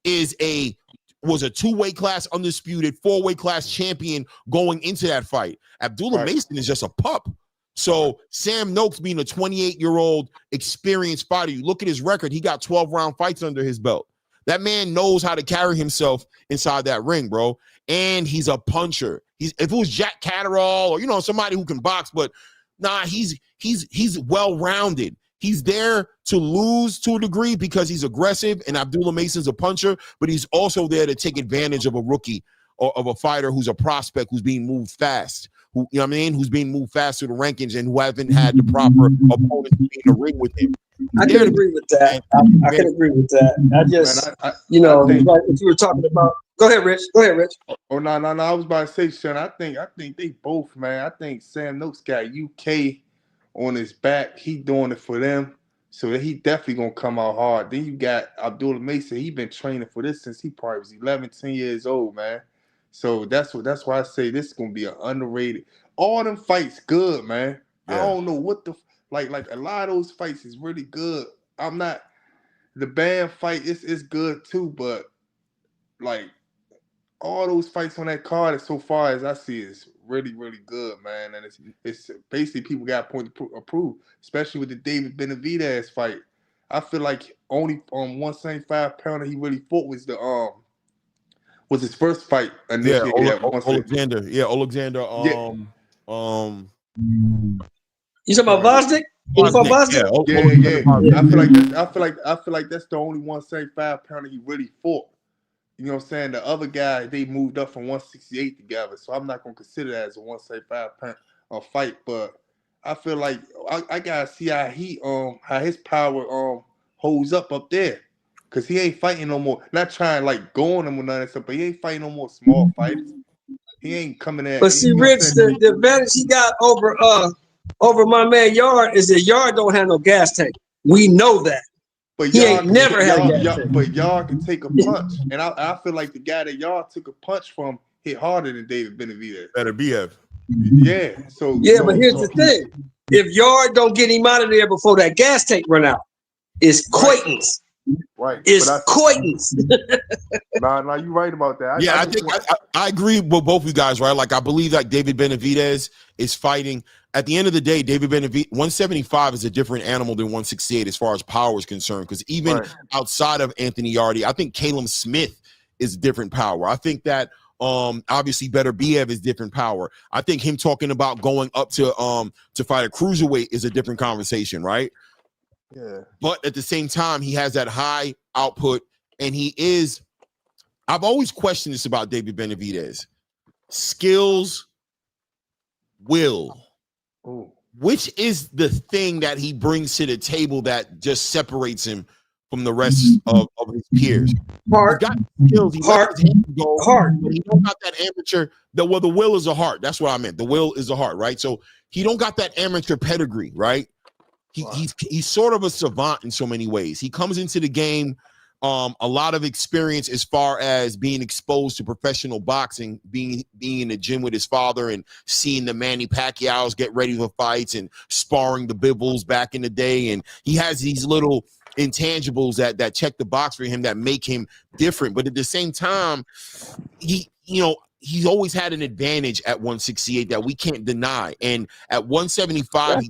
was a 2-weight class undisputed, 4-weight class champion going into that fight. Abdullah Mason is just a pup. So Sam Noakes being a 28-year-old experienced fighter, you look at his record, he got 12-round fights under his belt. That man knows how to carry himself inside that ring, bro. And he's a puncher. If it was Jack Catterall or, somebody who can box, but nah, he's well-rounded. He's there to lose to a degree because he's aggressive, and Abdullah Mason's a puncher, but he's also there to take advantage of a rookie or of a fighter who's a prospect who's being moved fast, who's being moved fast through the rankings and who haven't had the proper opponent in the ring with him. I can agree with that. I can agree with that. I just, like if you were talking about, go ahead, Rich. Oh, no. I was about to say, Sean, I think they both, man. I think Sam Noakes got UK on his back. He doing it for them. So he definitely going to come out hard. Then you got Abdullah Mason. He been training for this since he probably was 11, 10 years old, man. So that's why I say this is going to be an underrated. All them fights good, man. Yeah. I don't know what the like a lot of those fights is really good. I'm not the band fight is good too, but like all those fights on that card, so far as I see, is really, really good, man. And it's basically people got a point to approve, especially with the David Benavidez fight. I feel like only 175 pounder he really fought was his first fight initially. Alexander. You talking about Vosnik? Yeah. I feel like that's the only 175 pounder he really fought. You know what I'm saying? The other guy, they moved up from 168 together, so I'm not gonna consider that as a 175 pound fight. But I feel like I gotta see how his power holds up there, cause he ain't fighting no more. Not trying like go on him or none of stuff, but he ain't fighting no more small fighters. He ain't coming at. But see, Rich, the advantage he got over my man Yard is that Yard don't have no gas tank. We know that. But he ain't never had a gas tank. But Yard can take a punch, and I feel like the guy that Yard took a punch from hit harder than David Benavidez. Benavidez. Yeah. But here's the thing: if Yard don't get him out of there before that gas tank run out, it's Quaitons. Right. It's Quaitons. Nah, you're right about that. I agree with both of you guys, right? Like I believe that David Benavidez is fighting. At the end of the day, David Benavidez, 175 is a different animal than 168 as far as power is concerned. Because even outside of Anthony Yardy, I think Caleb Smith is different power. I think that obviously Beterbiev is different power. I think him talking about going up to fight a cruiserweight is a different conversation, right? Yeah. But at the same time, he has that high output, and he is. I've always questioned this about David Benavidez: skills, will. Ooh. Which is the thing that he brings to the table that just separates him from the rest of his peers? Heart. He got skills. He heart. Heart. But he don't got that amateur. The will is a heart. That's what I meant. The will is a heart, right? So he don't got that amateur pedigree, right? He's sort of a savant in so many ways. He comes into the game a lot of experience as far as being exposed to professional boxing, being in the gym with his father and seeing the Manny Pacquiao's get ready for fights and sparring the Bivens back in the day. And he has these little intangibles that check the box for him that make him different. But at the same time, he's always had an advantage at 168 that we can't deny. And at 175,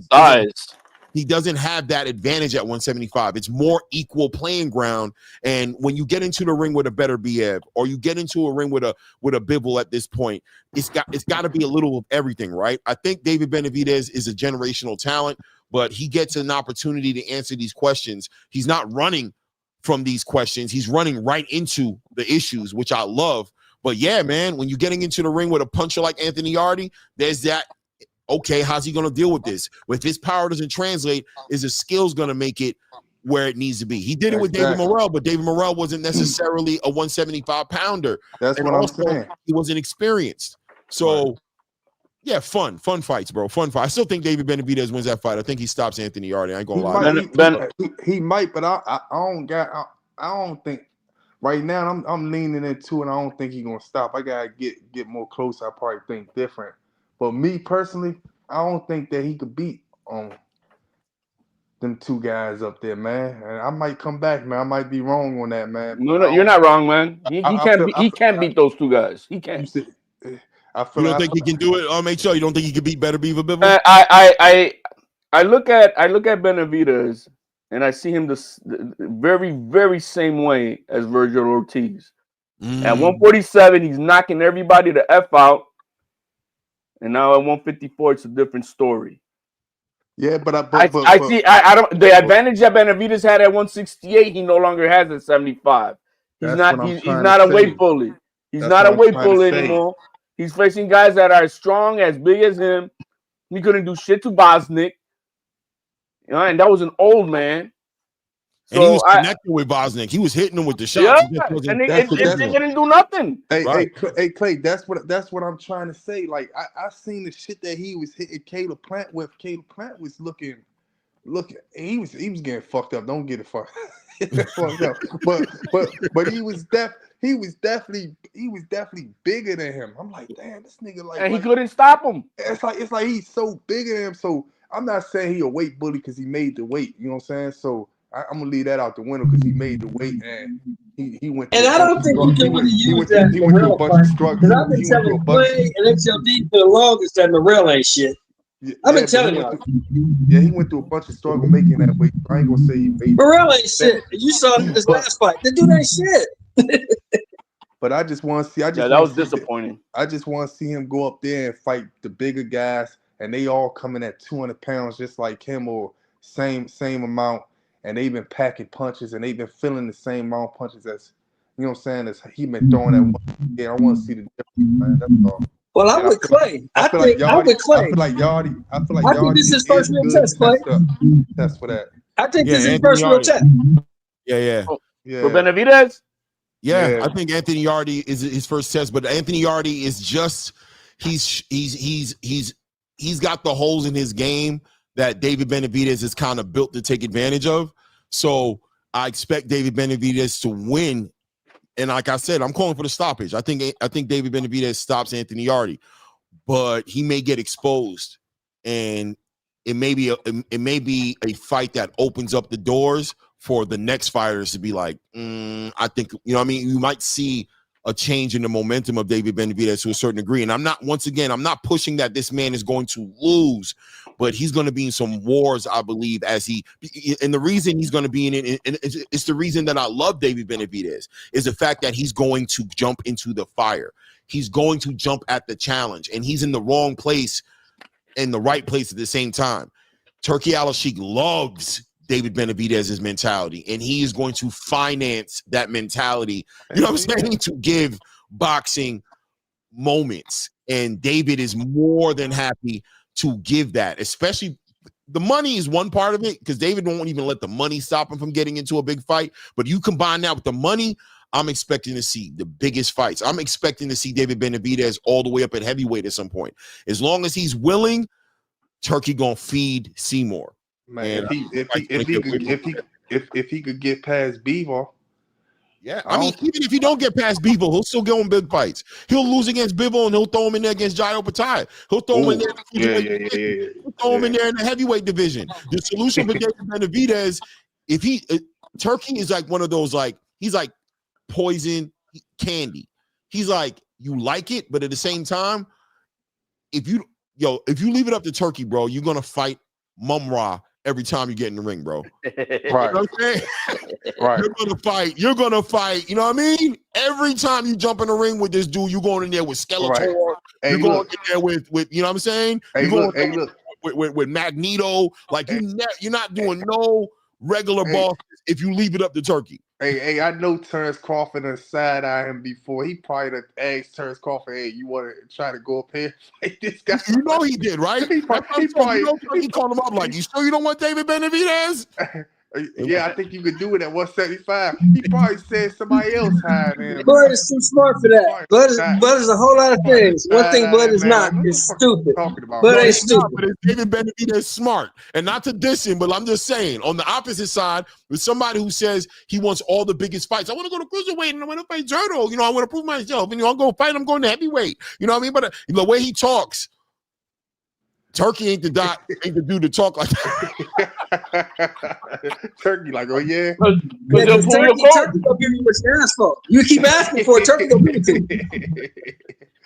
he doesn't have that advantage at 175. It's more equal playing ground. And when you get into the ring with a better Biev, or you get into a ring with a Bivol at this point, it's got to be a little of everything, right? I think David Benavidez is a generational talent, but he gets an opportunity to answer these questions. He's not running from these questions. He's running right into the issues, which I love. But yeah, man, when you're getting into the ring with a puncher like Anthony Yarde, there's that. Okay, how's he going to deal with this? If his power doesn't translate, is his skills going to make it where it needs to be? He did it with David Morrell, but David Morrell wasn't necessarily a 175-pounder. That's what I'm saying. He wasn't experienced. So, yeah, fun fights, bro. Fun fight. I still think David Benavidez wins that fight. I think he stops Anthony Yarde. I ain't going to lie. He might, but I don't think right now I'm leaning into it. I don't think he's going to stop. I got to get more close. I probably think different. But me personally, I don't think that he could beat them two guys up there, man. And I might come back, man. I might be wrong on that, man. No, you're not wrong, man. He can't beat those two guys. He can't. You don't think he can do it? HL, you don't think he can beat Better Beaver Bivol? I look at Benavidez and I see him the very, very same way as Vergil Ortiz. At 147, he's knocking everybody the F out. And now at 154, it's a different story. Yeah, but the advantage that Benavidez had at 168, he no longer has at 75. He's not a weight bully. He's not a weight bully anymore. He's facing guys that are as strong, as big as him. He couldn't do shit to Bosnick. And that was an old man. And he was connecting with Bosnick. He was hitting him with the shots. Yeah, and it didn't do nothing. Hey, Clay, that's what I'm trying to say. Like I seen the shit that he was hitting Caleb Plant with. Caleb Plant was looking. He was getting fucked up. Don't get it fucked up. But he was definitely bigger than him. I'm like, damn, this nigga and he couldn't stop him. It's like he's so bigger than him. So I'm not saying he a weight bully because he made the weight. You know what I'm saying? So I'm gonna leave that out the window because he made the weight and he went. And I don't think you can really use that. He went through a bunch of struggles. Because I've been telling Clay and XLD for the longest that Morrell ain't shit. I've been telling y'all. Yeah, he went through a bunch of struggle making that weight. I ain't gonna say he made. Morrell ain't shit. You saw him in this last fight. The dude ain't shit. But I just want to see. That was disappointing. I just want to see him go up there and fight the bigger guys, and they all coming at 200 pounds just like him or same amount. And they've been packing punches, and they've been feeling the same amount of punches as, you know what I'm saying, as he been throwing at one. Yeah, I want to see the difference, man. That's all. Well, I'm with Clay. I'm with Clay. I feel like Yarde. I think this is his first real test, Clay. Test for that. I think this is his first real test. Yeah. For Benavidez? Yeah, I think Anthony Yarde is his first test, but Anthony Yarde is just he's got the holes in his game that David Benavidez is kind of built to take advantage of. So I expect David Benavidez to win. And like I said, I'm calling for the stoppage. I think David Benavidez stops Anthony Yarde, but he may get exposed, and it may be a fight that opens up the doors for the next fighters to be like, I think, you know what I mean? You might see a change in the momentum of David Benavidez to a certain degree. And I'm not pushing that this man is going to lose, but he's going to be in some wars, I believe, and the reason he's going to be in it, and it's the reason that I love David Benavidez, is the fact that he's going to jump into the fire. He's going to jump at the challenge, and he's in the wrong place and the right place at the same time. Turki Al-Sheikh loves David Benavidez's mentality, and he is going to finance that mentality, you know what I'm saying, to give boxing moments. And David is more than happy to give that, especially the money is one part of it, because David won't even let the money stop him from getting into a big fight. But you combine that with the money, I'm expecting to see the biggest fights. I'm expecting to see David Benavidez all the way up at heavyweight at some point. As long as he's willing, Turki gonna feed Seymour. Man, if he could get past Bivol, yeah. I mean, even if he don't get past Bivol, he'll still go in big fights. He'll lose against Bivol, and he'll throw him in there against Jairo Pataya. He'll throw him in there. He'll throw him in there in the heavyweight division. The solution for David Benavidez, Turki is like one of those, like, he's like poison candy. He's like, you like it, but at the same time, if you leave it up to Turkey, bro, you're gonna fight Mum-Ra every time you get in the ring, bro. Right. You know what I'm saying? Right. You're gonna fight. You know what I mean? Every time you jump in the ring with this dude, you're going in there with Skeletor. Right. Hey, you're going in there with you know what I'm saying? Hey, you're look, going with Magneto. Like you're not doing no regular bosses if you leave it up to Turkey. Hey, I know Terrence Crawford and side-eye him before. He probably done asked Terrence Crawford, hey, you want to try to go up here? Like this guy. You know he did, right? He called him up like, you sure you don't want David Benavidez? Yeah, I think you could do it at 175. He probably said somebody else hired him. Bud is too smart for that. Bud is a whole lot of things. One thing Bud is not is stupid. Bud ain't stupid. But it's David Benavidez smart. And not to diss him, but I'm just saying, on the opposite side, with somebody who says he wants all the biggest fights. I want to go to cruiserweight and I want to fight Turtle. You know, I want to prove myself. And, I'll go fight. I'm going to heavyweight. You know what I mean? But the way he talks, Turkey ain't the dude to talk like that. Turkey, like, oh yeah. Turkey don't give you what you ask for. You keep asking for it, Turkey don't give it to you.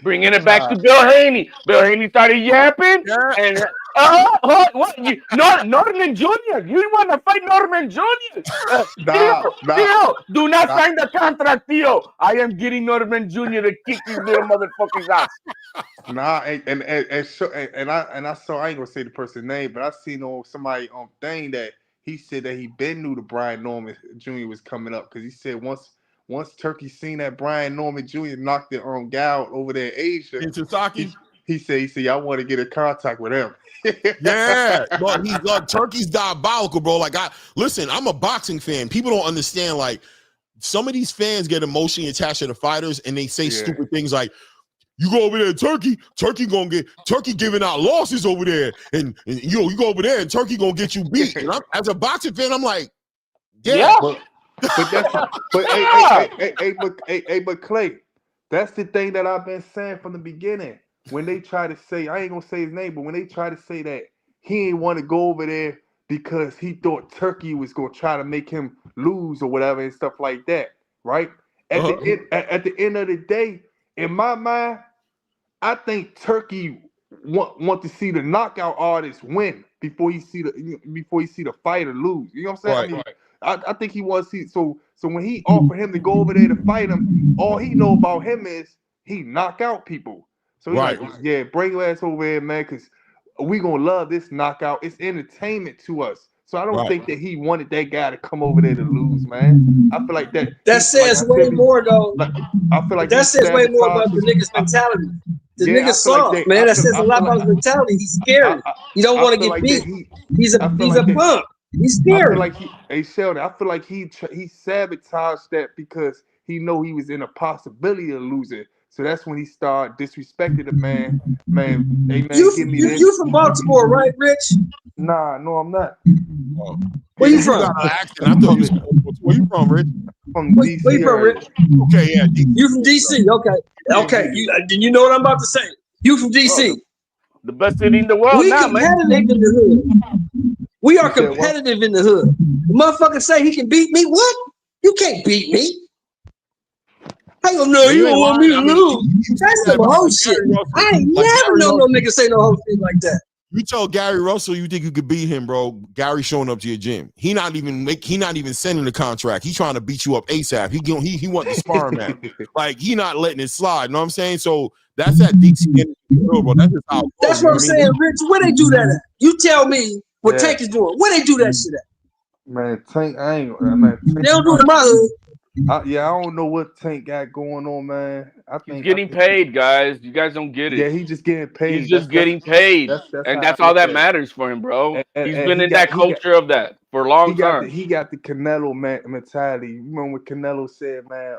Bringing it back to Bill Haney. Bill Haney started yapping, and what? Norman Jr. You want to fight Norman Jr.? Tío, do not sign the contract, Tío. I am getting Norman Jr. to kick these little motherfuckers ass. Nah, and I saw, I ain't gonna say the person's name, but I seen on somebody on thing that he said that he been knew the Brian Norman Jr. was coming up because he said once Turkey seen that Brian Norman Jr. knocked the gal over there in Asia, in Sasaki, he said I want to get in contact with him. Yeah, but Turkey's diabolical, bro. Like I'm a boxing fan. People don't understand. Like some of these fans get emotionally attached to the fighters, and they say stupid things like, "You go over there, Turkey gonna get Turkey giving out losses over there, and you go over there, and Turkey gonna get you beat." And as a boxing fan, I'm like, yeah. But Clay, that's the thing that I've been saying from the beginning. When they try to say, I ain't gonna say his name, but when they try to say that he ain't want to go over there because he thought Turkey was gonna try to make him lose or whatever and stuff like that, right? At the end of the day, in my mind, I think Turkey want to see the knockout artist win before you see the fighter lose. You know what I'm saying? I think he wants to see. So when he offered him to go over there to fight him, all he know about him is he knock out people. So he's like, yeah, bring your ass over here, man, because we gonna love this knockout. It's entertainment to us. So I don't think that he wanted that guy to come over there to lose, man. I feel like that says way more though. I feel like that says way more about the nigga's mentality. The nigga's soft, man. That says a lot about his mentality. He's scared. He don't want to get beat. He's a punk. He's scared. Sheldon, I feel like he sabotaged that because he know he was in a possibility of losing. So that's when he started disrespecting the man. Man, hey man, give me this. You from Baltimore, right, Rich? Nah, no, I'm not. Where you from? Where you from, Rich? From DC. Where you from, Rich? Okay, yeah. You from DC? Okay. You know what I'm about to say? You from DC? The best city in the world. We competitive in the hood. We are competitive in the hood. The motherfucker say he can beat me. What? You can't beat me. I don't know. You don't want me to lose. That's some whole shit. I ain't never known no nigga say no whole shit like that. You tell Gary Russell you think you could beat him, bro. Gary showing up to your gym. He not even sending the contract. He trying to beat you up ASAP. He want the sparring man. Like he not letting it slide. You know what I'm saying? So that's that DC energy, bro. That's just how. That's what I'm saying, Rich. Where they do that at? You tell me what Tank is doing. Where they do that shit at? Man, Tank, I ain't. Man, Tank, they don't do it in my hood. I don't know what Tank got going on, man. He's getting paid, guys. You guys don't get it. Yeah, he's just getting paid. He's just getting paid, and that's all that matters for him, bro. He's been in that culture of that for a long time. He got the Canelo mentality. You remember what Canelo said, man?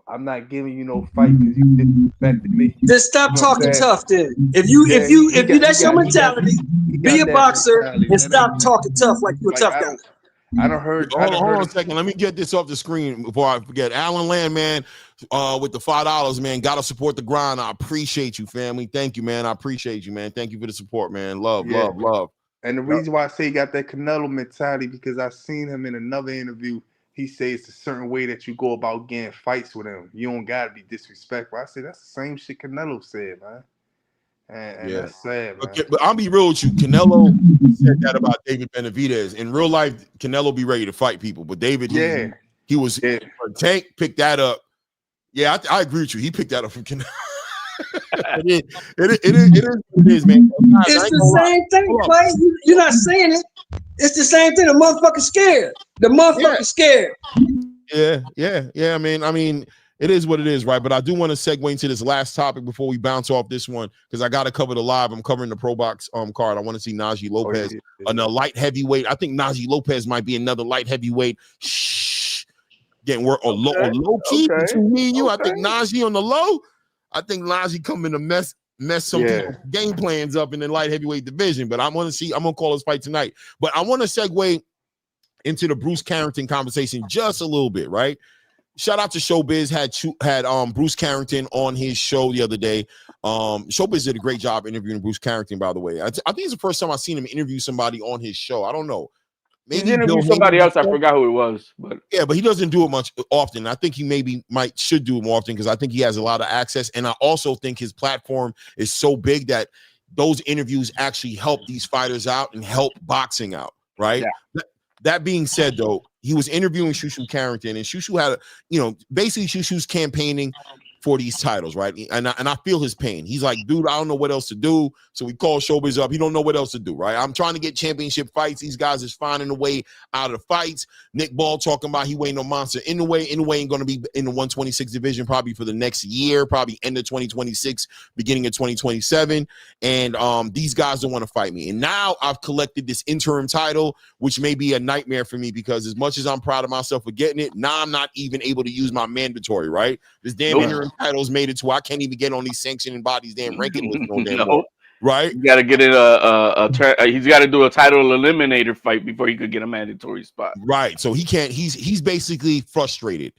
I'm not giving you no fight because you disrespected me. Just stop talking tough, then. If that's your mentality, be a boxer and stop talking tough like you a tough guy. I don't heard. Hold on a second. Let me get this off the screen before I forget. Alan Land, man, with the $5, man. Gotta support the grind. I appreciate you, family. Thank you, man. I appreciate you, man. Thank you for the support, man. Love. And the reason why I say he got that Canelo mentality because I seen him in another interview he says it's a certain way that you go about getting fights with him. You don't gotta be disrespectful. I said that's the same shit Canelo said, man. And that's sad, man. Okay, but I'll be real with you. Canelo said that about David Benavidez. In real life, Canelo be ready to fight people, but David, he was Tank picked that up. Yeah, I agree with you. He picked that up from Canelo. It is, man. It's the same thing, Clay. You're not saying it. It's the same thing. The motherfucker's scared. The motherfucker's scared. Yeah. I mean, it is what it is, right? But I do want to segue into this last topic before we bounce off this one because I got to cover the live. I'm covering the Pro Box card. I want to see Najee Lopez on a light heavyweight. I think Najee Lopez might be another light heavyweight. Getting work on low key between me and you. I think Najee on the low. I think Najee coming to mess some game plans up in the light heavyweight division. But I'm gonna call his fight tonight. But I want to segue into the Bruce Carrington conversation just a little bit, right? Shout out to Showbiz had Bruce Carrington on his show the other day. Showbiz did a great job interviewing Bruce Carrington, by the way. I think it's the first time I've seen him interview somebody on his show. I don't know. Maybe he interviewed somebody else. I forgot who it was, but he doesn't do it much often. I think he should do it more often because I think he has a lot of access, and I also think his platform is so big that those interviews actually help these fighters out and help boxing out, right? Yeah. That being said, though, he was interviewing Shushu Carrington, and Shushu had, basically Shushu's campaigning for these titles, right? And I feel his pain. He's like, dude, I don't know what else to do. So we call Showbiz up. He don't know what else to do, right? I'm trying to get championship fights. These guys is finding a way out of the fights. Nick Ball talking about he ain't no monster in the way ain't going to be in the 126 division probably for the next year, probably end of 2026, beginning of 2027. And these guys don't want to fight me. And now I've collected this interim title, which may be a nightmare for me because as much as I'm proud of myself for getting it, now I'm not even able to use my mandatory, right? This damn interim titles made it to where I can't even get on these sanctioning bodies damn ranking lists no damn more. Right? You got to get it he's got to do a title eliminator fight before he could get a mandatory spot. Right. So he can't. He's basically frustrated,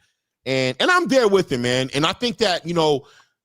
and I'm there with him, man. And I think that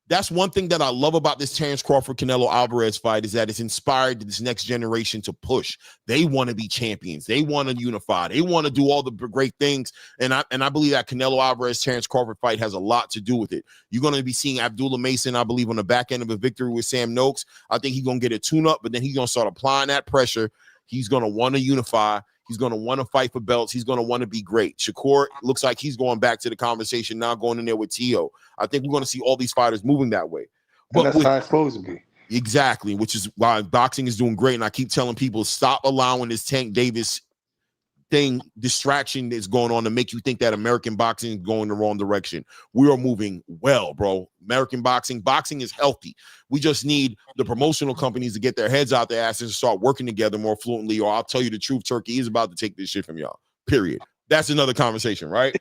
that's one thing that I love about this Terrence Crawford Canelo Alvarez fight is that it's inspired this next generation to push. They want to be champions. They want to unify. They want to do all the great things. And I believe that Canelo Alvarez Terrence Crawford fight has a lot to do with it. You're going to be seeing Abdullah Mason, I believe, on the back end of a victory with Sam Noakes. I think he's going to get a tune-up, but then he's going to start applying that pressure. He's going to want to unify. He's going to want to fight for belts. He's going to want to be great. Shakur looks like he's going back to the conversation now, going in there with Teo. I think we're going to see all these fighters moving that way. But that's how it's supposed to be. Exactly, which is why boxing is doing great. And I keep telling people, stop allowing this Tank Davis distraction that's going on to make you think that American boxing is going the wrong direction. We are moving well, bro. American boxing is healthy. We just need the promotional companies to get their heads out their asses and start working together more fluently, or I'll tell you the truth, Turkey is about to take this shit from y'all. Period. That's another conversation, right?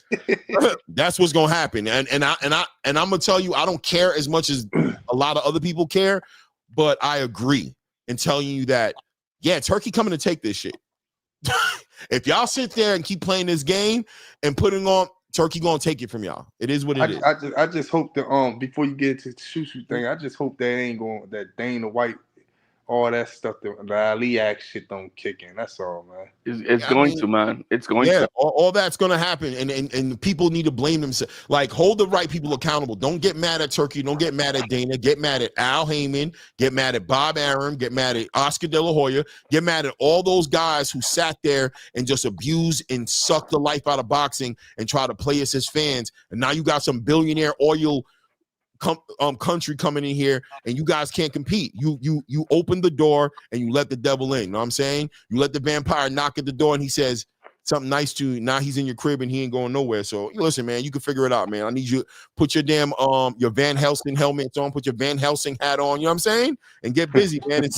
That's what's gonna happen. And I'm gonna tell you, I don't care as much as a lot of other people care, but I agree in telling you that, Turkey coming to take this shit. If y'all sit there and keep playing this game and putting on, Turkey gonna take it from y'all. It is what it is. I just hope that before you get into the Shushu thing, I just hope that Dana White, all that stuff, the Ali Act shit don't kick in. That's all, man. It's going to, man. It's going to. All that's gonna happen, and people need to blame themselves. Like, hold the right people accountable. Don't get mad at Turkey. Don't get mad at Dana. Get mad at Al Heyman. Get mad at Bob Arum. Get mad at Oscar De La Hoya. Get mad at all those guys who sat there and just abused and sucked the life out of boxing and try to play us as fans. And now you got some billionaire oil country coming in here and you guys can't compete. You open the door and you let the devil in. You know what I'm saying? You let the vampire knock at the door and he says something nice to you. Now he's in your crib and he ain't going nowhere. So listen, man, you can figure it out, man. I need you to put your damn your Van Helsing helmet on, put your Van Helsing hat on, you know what I'm saying? And get busy, man. And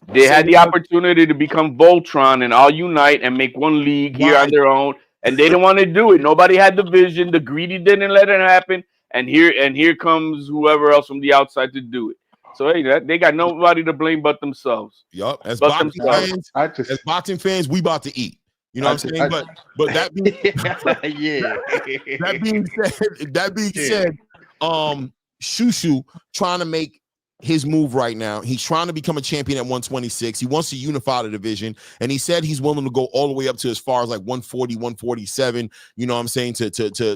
they had the opportunity to become Voltron and all unite and make one league here on their own, and they didn't want to do it. Nobody had the vision. The greedy didn't let it happen. And here comes whoever else from the outside to do it. So hey, they got nobody to blame but themselves. Yup. As boxing fans, we about to eat. You know what I'm saying? But that being said, Shushu trying to make his move right now. He's trying to become a champion at 126. He wants to unify the division, and he said he's willing to go all the way up to as far as like 140, 147. You know what I'm saying, to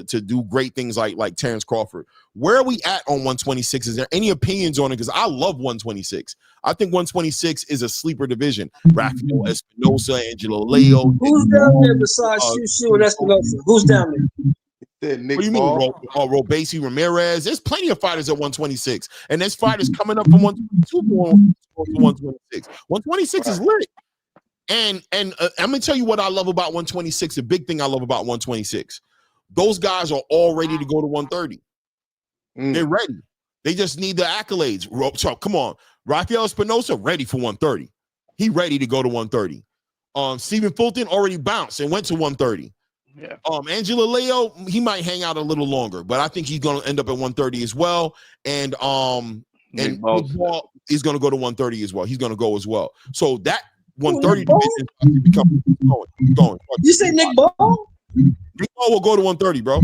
do great things like Terrence Crawford. Where are we at on 126? Is there any opinions on it? Because I love 126. I think 126 is a sleeper division. Rafael Espinosa, Angelo Leo. Who's down there besides Shushu and Espinosa? Who's down there? What do you mean, Robesi, Ramirez? There's plenty of fighters at 126, and there's fighters coming up from 122 to 126. 126 is lit, and I'm gonna tell you what I love about 126. The big thing I love about 126, those guys are all ready to go to 130. They're ready. They just need the accolades. So come on, Rafael Espinosa ready for 130. He ready to go to 130. Stephen Fulton already bounced and went to 130. Yeah. Angelo Leo, he might hang out a little longer, but I think he's going to end up at 130 as well. And Nick Ball is going to go to 130 as well. He's going to go as well. So that 130 division become going. You say Nick Ball? Nick Ball will go to 130, bro.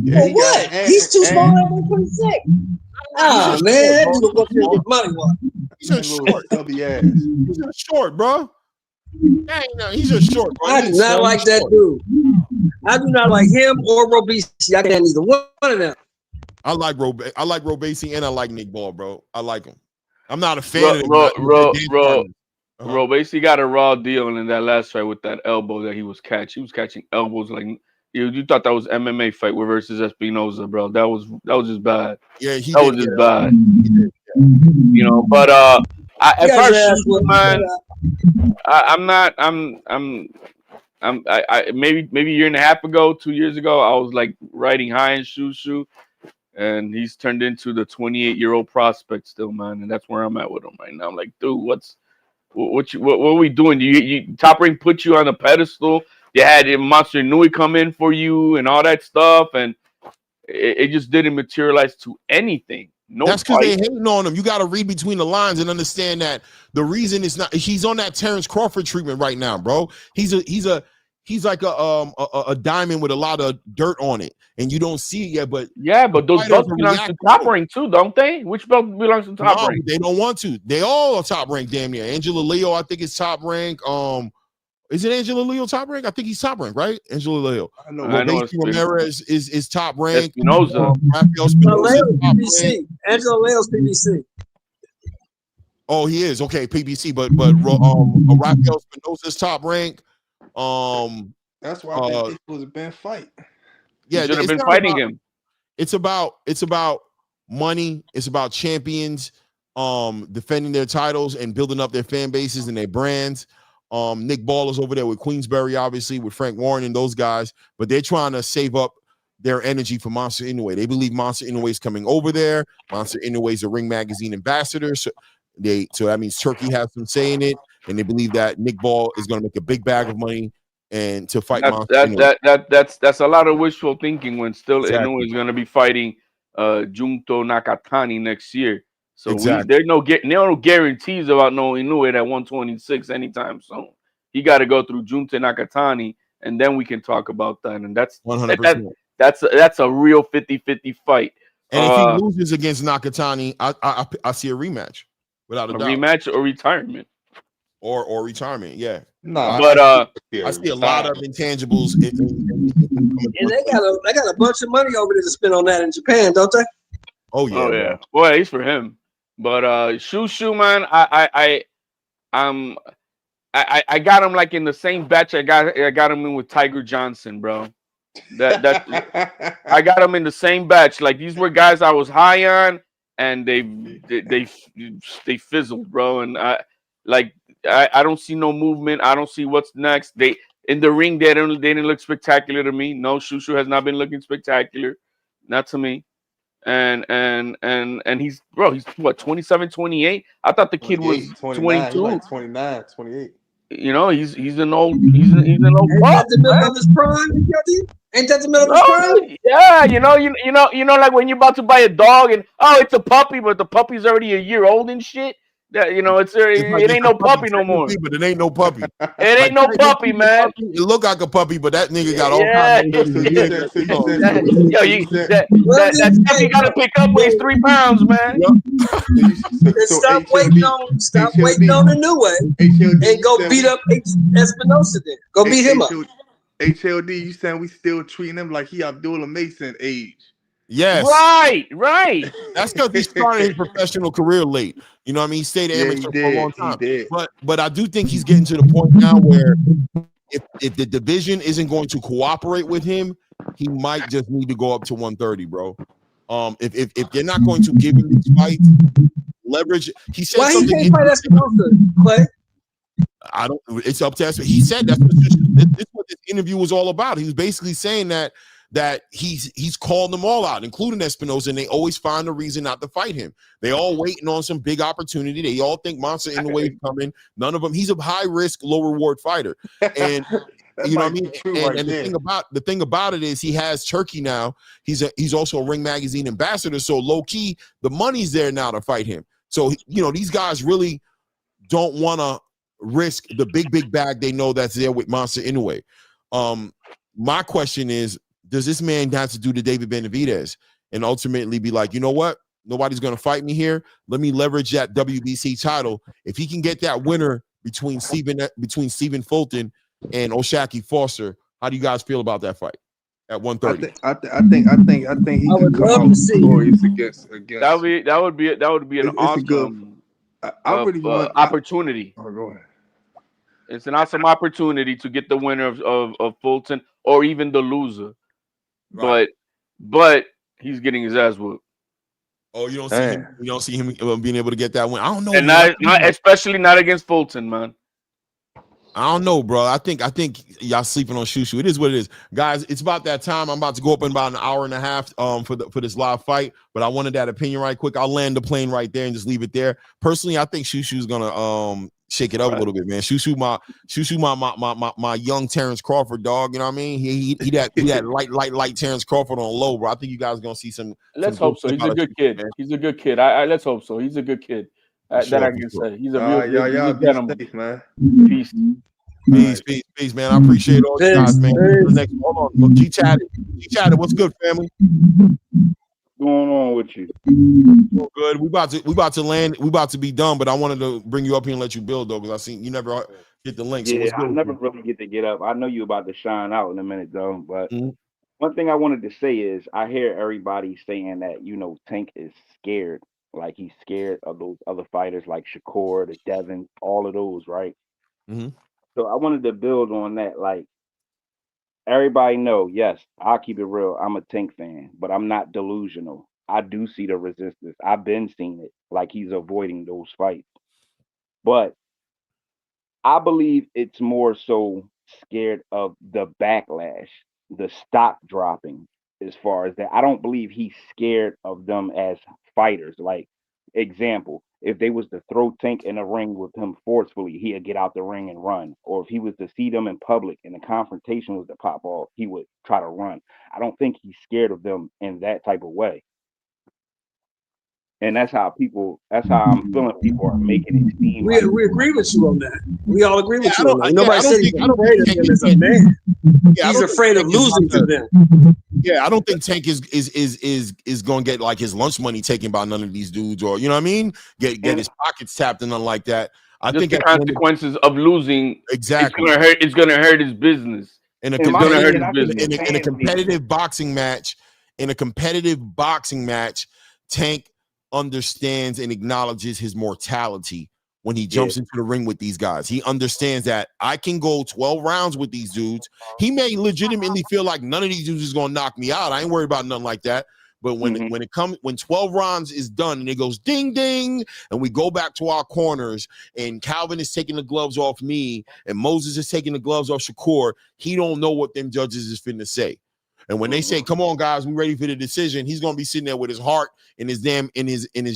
Yeah, well, what? He's too small at 126. Oh man, he's gonna go get money. He's a short. He's a short, bro. He's just short. Bro. I do not like that dude. I do not like him or Robesi. I can't either one of them. I like Robesi and I like Nick Ball, bro. I like him. I'm not a fan of him. Robesi got a raw deal in that last fight with that elbow that he was catching. He was catching elbows like you thought that was MMA fight versus Espinosa, bro. That was just bad. Yeah, that was just bad. You know, but as far as man, I maybe a year and a half ago, 2 years ago, I was like riding high in Shushu, and he's turned into the 28-year-old prospect still, man, and that's where I'm at with him right now. I'm like, dude, what are we doing? You Top Rank put you on a pedestal. You had Monster Nui come in for you and all that stuff, and it just didn't materialize to anything. No, that's because they hating on him. You got to read between the lines and understand that the reason it's not. He's on that Terrence Crawford treatment right now, bro. He's like a diamond with a lot of dirt on it, and you don't see it yet. But those belts belong to Top Rank too, don't they? Which belt belongs to Top Rank? They don't want to. They all are Top Rank, damn near. Angelo Leo, I think, is Top Rank. Is it Angelo Leo Top Rank? I think he's Top Rank, right? Angelo Leo. I know Ramirez is Top Rank. Espinosa. Rafael Espinosa. Angelo Leo's PBC. Oh, he is. Okay, PBC, but Rafael Espinosa's Top Rank. That's why I think it was a bad fight. Yeah, should have been fighting him. It's about money. It's about champions defending their titles and building up their fan bases and their brands. Nick Ball is over there with Queensberry, obviously, with Frank Warren and those guys, but they're trying to save up their energy for Monster Inoue. They believe Monster Inoue is coming over there. Monster Inoue is a Ring Magazine ambassador, so that means Turkey has some say in it, and they believe that Nick Ball is going to make a big bag of money and to fight Monster Inoue. That's a lot of wishful thinking when still Inoue is going to be fighting Junto Nakatani next year. So there's no guarantees about no Inoue at 126 anytime soon. He got to go through Junta Nakatani, and then we can talk about that. And that's 100%. That's a real 50-50 fight. And if he loses against Nakatani, I see a rematch without a doubt. Rematch or retirement. Or retirement, yeah. No, but I see a lot of intangibles. And they got a bunch of money over there to spend on that in Japan, don't they? Oh yeah. Oh yeah. Boy, he's for him. But Shushu, man, I got him like in the same batch. I got him in with Tiger Johnson, bro. That I got him in the same batch. Like these were guys I was high on, and they fizzled, bro. And I don't see no movement. I don't see what's next. They in the ring they didn't look spectacular to me. No, Shushu has not been looking spectacular, not to me. And he's what 27, 28. I thought the kid was 22, like 29, 28. You know, he's an old he's an old. Ain't that the middle of his prime? Ain't that the middle of his prime? Yeah, you know, like when you're about to buy a dog and it's a puppy, but the puppy's already a year old and shit. Yeah, you know, it ain't no puppy no more. But it ain't no puppy. It ain't no puppy, man. It look like a puppy, but that nigga got all kinds of. That stuff you gotta pick up weighs 3 pounds, man. Stop waiting on the new way and go beat up Espinosa then. Go beat him up. HLD, you saying we still treating him like he Abdullah Mason age? Yes. Right. That's because he started his professional career late. You know what I mean? He stayed amateur for a long time. But I do think he's getting to the point now where if the division isn't going to cooperate with him, he might just need to go up to 130, bro. If they're not going to give him these fights, leverage. He said why something. He can't fight Espinosa, Clay? I don't. It's up to us. He said this is what this interview was all about. He was basically saying that he's called them all out, including Espinosa, and they always find a reason not to fight him. They all waiting on some big opportunity. They all think Monster in the way is coming. None of them. He's a high risk, low reward fighter, and you know what I mean. And the thing about it is he has Turkey now. He's also a Ring Magazine ambassador. So low key, the money's there now to fight him. So you know these guys really don't want to risk the big bag they know that's there with Monster anyway. My question is, does this man have to do the David Benavidez and ultimately be like, you know what? Nobody's going to fight me here. Let me leverage that WBC title. If he can get that winner between Stephen Fulton and O'Shaquie Foster, how do you guys feel about that fight at 130? I think he could come out victorious against. That would be an awesome opportunity. Oh, go ahead. It's an awesome opportunity to get the winner of Fulton or even the loser. Right. But he's getting his ass whooped. Oh, you don't see him. You don't see him being able to get that win. I don't know, and not especially not against Fulton, man. I don't know, bro. I think y'all sleeping on Shushu. It is what it is, guys. It's about that time. I'm about to go up in about an hour and a half for this live fight. But I wanted that opinion right quick. I'll land the plane right there and just leave it there. Personally, I think Shushu's gonna shake it up a little bit, man. Shushu, my young Terrence Crawford dog. You know what I mean? He that light Terrence Crawford on low, bro. I think you guys are gonna see some. Let's hope so. He's a good kid. Man. He's a good kid. Let's hope so. He's a good kid. That I can say. He's a real good gentleman. Safe, man. Peace. Peace, man. I appreciate all you guys, man. Hold on, G chatted. What's good, family? Going on with you? So good. We about to land. We about to be done, but I wanted to bring you up here and let you build though, because I seen you never get the link. Yeah, so I never really get up. I know you about to shine out in a minute though, but one thing I wanted to say is I hear everybody saying that Tank is scared, like he's scared of those other fighters like Shakur, the Devin, all of those, right? Mm-hmm. So I wanted to build on that, like. Everybody know, yes, I'll keep it real. I'm a Tank fan, but I'm not delusional. I do see the resistance. I've been seeing it, like he's avoiding those fights. But I believe it's more so scared of the backlash, the stock dropping as far as that. I don't believe he's scared of them as fighters. Like, example, if they was to throw Tank in a ring with him forcefully, he'd get out the ring and run. Or if he was to see them in public and the confrontation was to pop off, he would try to run. I don't think he's scared of them in that type of way. And that's how I'm feeling people are making it seem. We agree with you on that. We all agree with you on that. Nobody said he's afraid of him as a man. He's afraid of losing to them. Yeah, I don't think Tank is gonna get like his lunch money taken by none of these dudes, or you know what I mean, get his pockets tapped and nothing like that. I think the consequences of losing exactly it's gonna hurt his business. In a competitive boxing match, Tank understands and acknowledges his mortality when he jumps into the ring with these guys. He understands that I can go 12 rounds with these dudes. He may legitimately feel like none of these dudes is gonna knock me out. I ain't worried about nothing like that. But when 12 rounds is done and it goes ding ding, and we go back to our corners, and Calvin is taking the gloves off me, and Moses is taking the gloves off Shakur, he don't know what them judges is finna say. And when they say, "Come on, guys, we ready for the decision," he's gonna be sitting there with his heart in his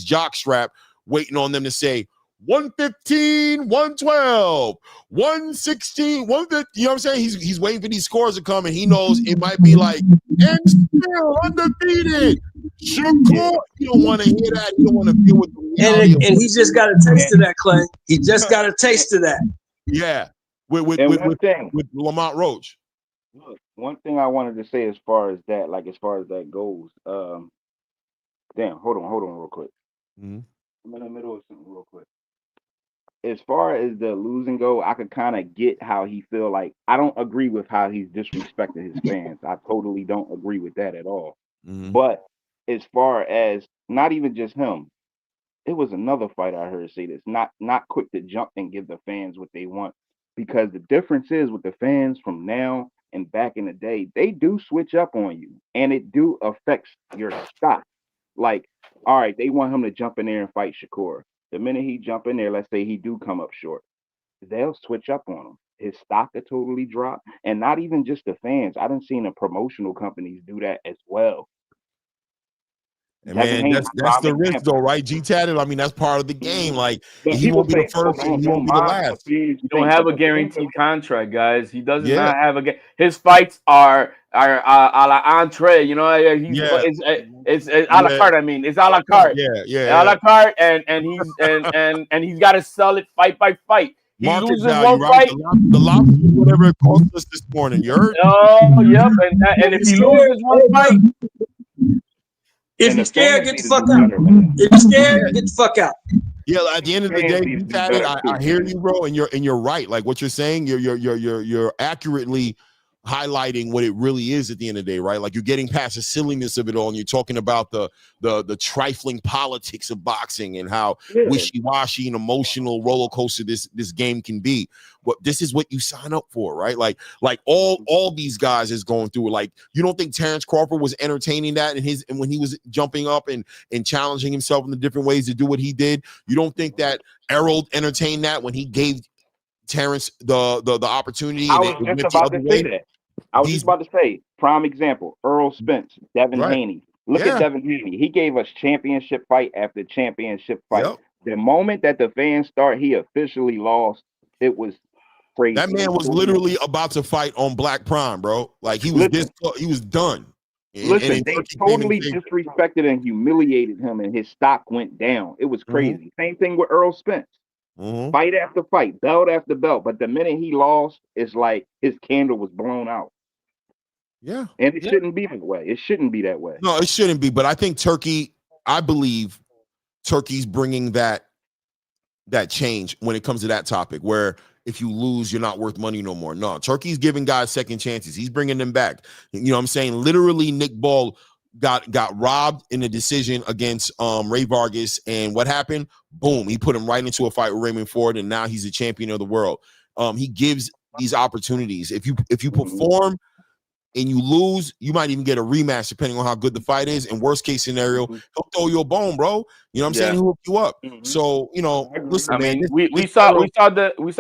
jock strap, waiting on them to say, 115, 112, 116, 150. You know what I'm saying? He's waiting for these scores to come, and he knows it might be like, and still undefeated. Shakur, you don't want to hear that. You don't want to deal with the reality. And he just got a taste of that, Clay. He just got a taste of that. Yeah, with Lamont Roach. Look, one thing I wanted to say as far as that goes, hold on real quick. Mm-hmm. I'm in the middle of something real quick. As far as the losing go, I could kind of get how he feel. Like, I don't agree with how he's disrespecting his fans. I totally don't agree with that at all. Mm-hmm. But as far as not even just him, it was another fighter I heard say this, not quick to jump and give the fans what they want. Because the difference is with the fans from now and back in the day, they do switch up on you, and it do affects your stock. Like, all right, they want him to jump in there and fight Shakur. The minute he jump in there, let's say he do come up short, they'll switch up on him. His stock will totally drop. And not even just the fans. I done seen the promotional companies do that as well. And man, that's the risk though, right? G-Tatted, I mean, that's part of the game. Like, he won't be the first and he won't be the last. You don't have a guaranteed contract, guys. He does not have his fights are a la entree, you know. It's a la carte. I mean, it's a la carte. A la carte, and he's got to sell it fight by fight. He Market loses value, one right? fight. The lobster, whatever it cost us this morning. You heard? Oh, yep. And if he loses one fight. If you're scared, get the fuck out. If you're scared, get the fuck out. Yeah, at the end of the day, I hear you, bro, and you're right. Like what you're saying, you're accurately highlighting what it really is at the end of the day, right? Like you're getting past the silliness of it all, and you're talking about the trifling politics of boxing and how wishy-washy and emotional roller coaster this game can be. But this is what you sign up for, right? Like all these guys is going through it. Like, you don't think Terrence Crawford was entertaining that and when he was jumping up and challenging himself in the different ways to do what he did? You don't think that Errol entertained that when he gave Terrence the opportunity? I was just about to say that. I was just about to say, prime example, Earl Spence, Devin Haney. Look at Devin Haney. He gave us championship fight after championship fight. Yep. The moment that the fans start, he officially lost. It was crazy. That man was literally about to fight on Black Prime, bro. Like he was done. They totally disrespected and humiliated him, and his stock went down. It was crazy. Mm-hmm. Same thing with Earl Spence. Mm-hmm. Fight after fight, belt after belt. But the minute he lost, it's like his candle was blown out. Yeah. And it shouldn't be that way. It shouldn't be that way. No, it shouldn't be. But I think I believe Turkey's bringing that change when it comes to that topic, where if you lose, you're not worth money no more. No, Turkey's giving guys second chances. He's bringing them back. You know what I'm saying? Literally, Nick Ball got robbed in a decision against Ray Vargas, and what happened? Boom, he put him right into a fight with Raymond Ford, and now he's a champion of the world. He gives these opportunities. If you perform and you lose, you might even get a rematch depending on how good the fight is. And worst case scenario, he'll throw you a bone, bro. You know what I'm saying? He'll hook you up. So, you know, listen, man. We saw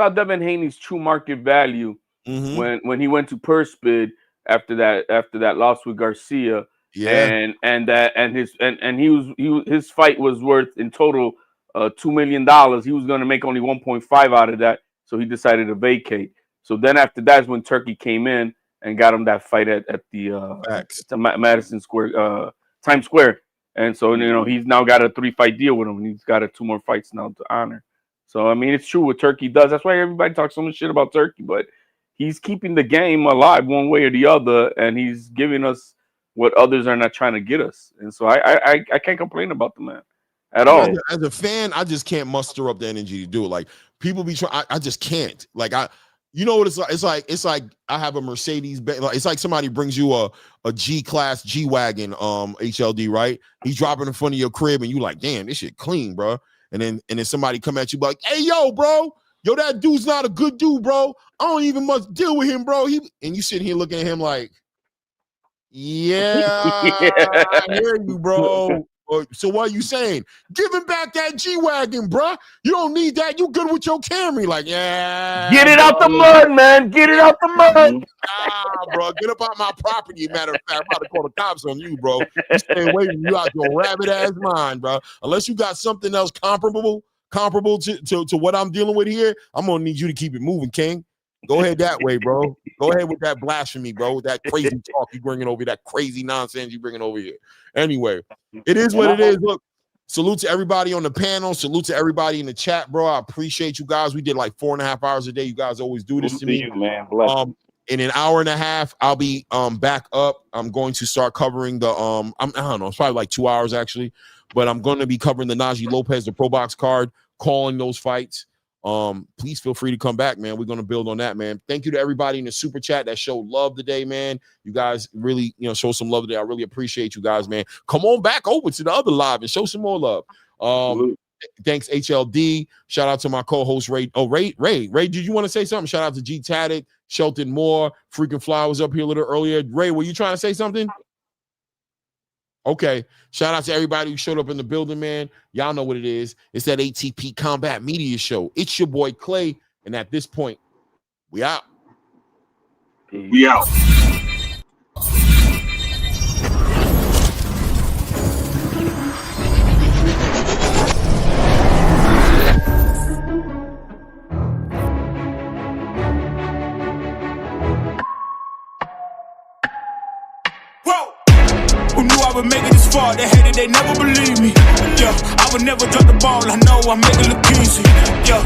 Devin Haney's true market value when he went to purse bid after that loss with Garcia. Yeah. His fight was worth in total $2 million. He was going to make only 1.5 out of that, so he decided to vacate. So then after that is when Turkey came in and got him that fight at the Madison Square, Times Square. And so, you know, he's now got a 3-fight deal with him, and he's got 2 more fights now to honor. So, I mean, it's true what Turkey does. That's why everybody talks so much shit about Turkey, but he's keeping the game alive one way or the other, and he's giving us what others are not trying to get us. And so I can't complain about the man at all. As a fan, I just can't muster up the energy to do it. Like, people be trying, I just can't. Like, you know what it's like? It's like I have a Mercedes. Like, it's like somebody brings you a G-Class G-Wagon HLD, right? He's dropping in front of your crib, and you like, damn, this shit clean, bro. And then somebody come at you like, hey, yo, bro, that dude's not a good dude, bro. I don't even much deal with him, bro. And you sitting here looking at him like, yeah, I hear you, bro. So what are you saying? Give him back that G-Wagon, bro. You don't need that. You good with your Camry. Like, yeah. Get it out the mud, man. Get it out the mud. Nah, bro. Get up out my property. Matter of fact, I'm about to call the cops on you, bro. You stay away from you out your rabbit-ass mind, bro. Unless you got something else comparable comparable to what I'm dealing with here, I'm gonna need you to keep it moving, King. Go ahead that way, bro. Go ahead with that blasphemy, bro. With that crazy talk you bringing over, that crazy nonsense you bringing over here. Anyway, it is what it is. Look, salute to everybody on the panel. Salute to everybody in the chat, bro. I appreciate you guys. We did like 4.5 hours a day. You guys always do this to me, you, man. Bless in an hour and a half, I'll be back up. I'm going to start covering the I don't know, it's probably like 2 hours actually, but I'm going to be covering the Najee Lopez, the Pro Box card, calling those fights. Please feel free to come back, man. We're going to build on that, man. Thank you to everybody in the super chat that showed love today, man. You guys really, show some love today. I really appreciate you guys, man. Come on back over to the other live and show some more love. Thanks, HLD. Shout out to my co-host, Ray. Oh, Ray, did you want to say something? Shout out to G Taddick, Shelton Moore, Freaking Fly was up here a little earlier. Ray, were you trying to say something? Okay. Shout out to everybody who showed up in the building, man. Y'all know what it is. It's that ATP Combat Media Show. It's your boy Clay. And at this point, we out. We out. Who knew I would make it this far? They hated, they never believe me. Yeah, I would never drop the ball. I know I make it look easy. Yeah,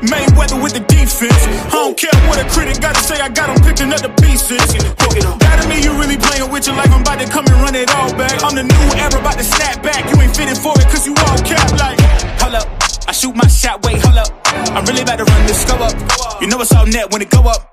Mayweather with the defense. I don't care what a critic gotta say. I got them picking up the pieces. That to me, you really playing with your life. I'm about to come and run it all back. I'm the new era, about to snap back. You ain't fitted for it, cause you all cap like. Hold up, I shoot my shot. Wait, hold up. I'm really about to run this go up. You know it's all net when it go up.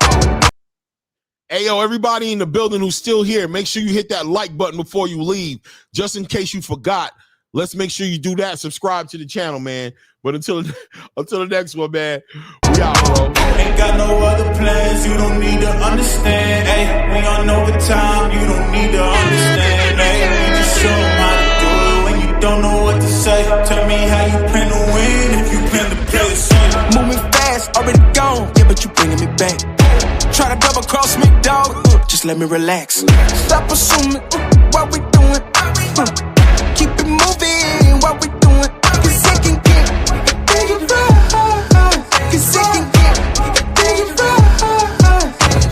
Hey, yo, everybody in the building who's still here, make sure you hit that like button before you leave. Just in case you forgot, let's make sure you do that. Subscribe to the channel, man. But until the next one, man, we out, bro. Ain't got no other plans, you don't need to understand. Ay, we on overtime, you don't need to understand. Ay, we just show them how to do it when you don't know what to say. Tell me how you plan to win if you plan to play the same. Moving fast, already gone, yeah, but you bringing me back. Try to double cross me, dog. Just let me relax. Stop assuming what we doing. Keep it moving, what we doing. Cause it can get dangerous. Cause it can get dangerous.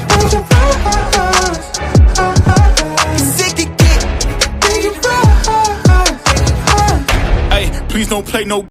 Cause it can get dangerous. Hey, please don't play no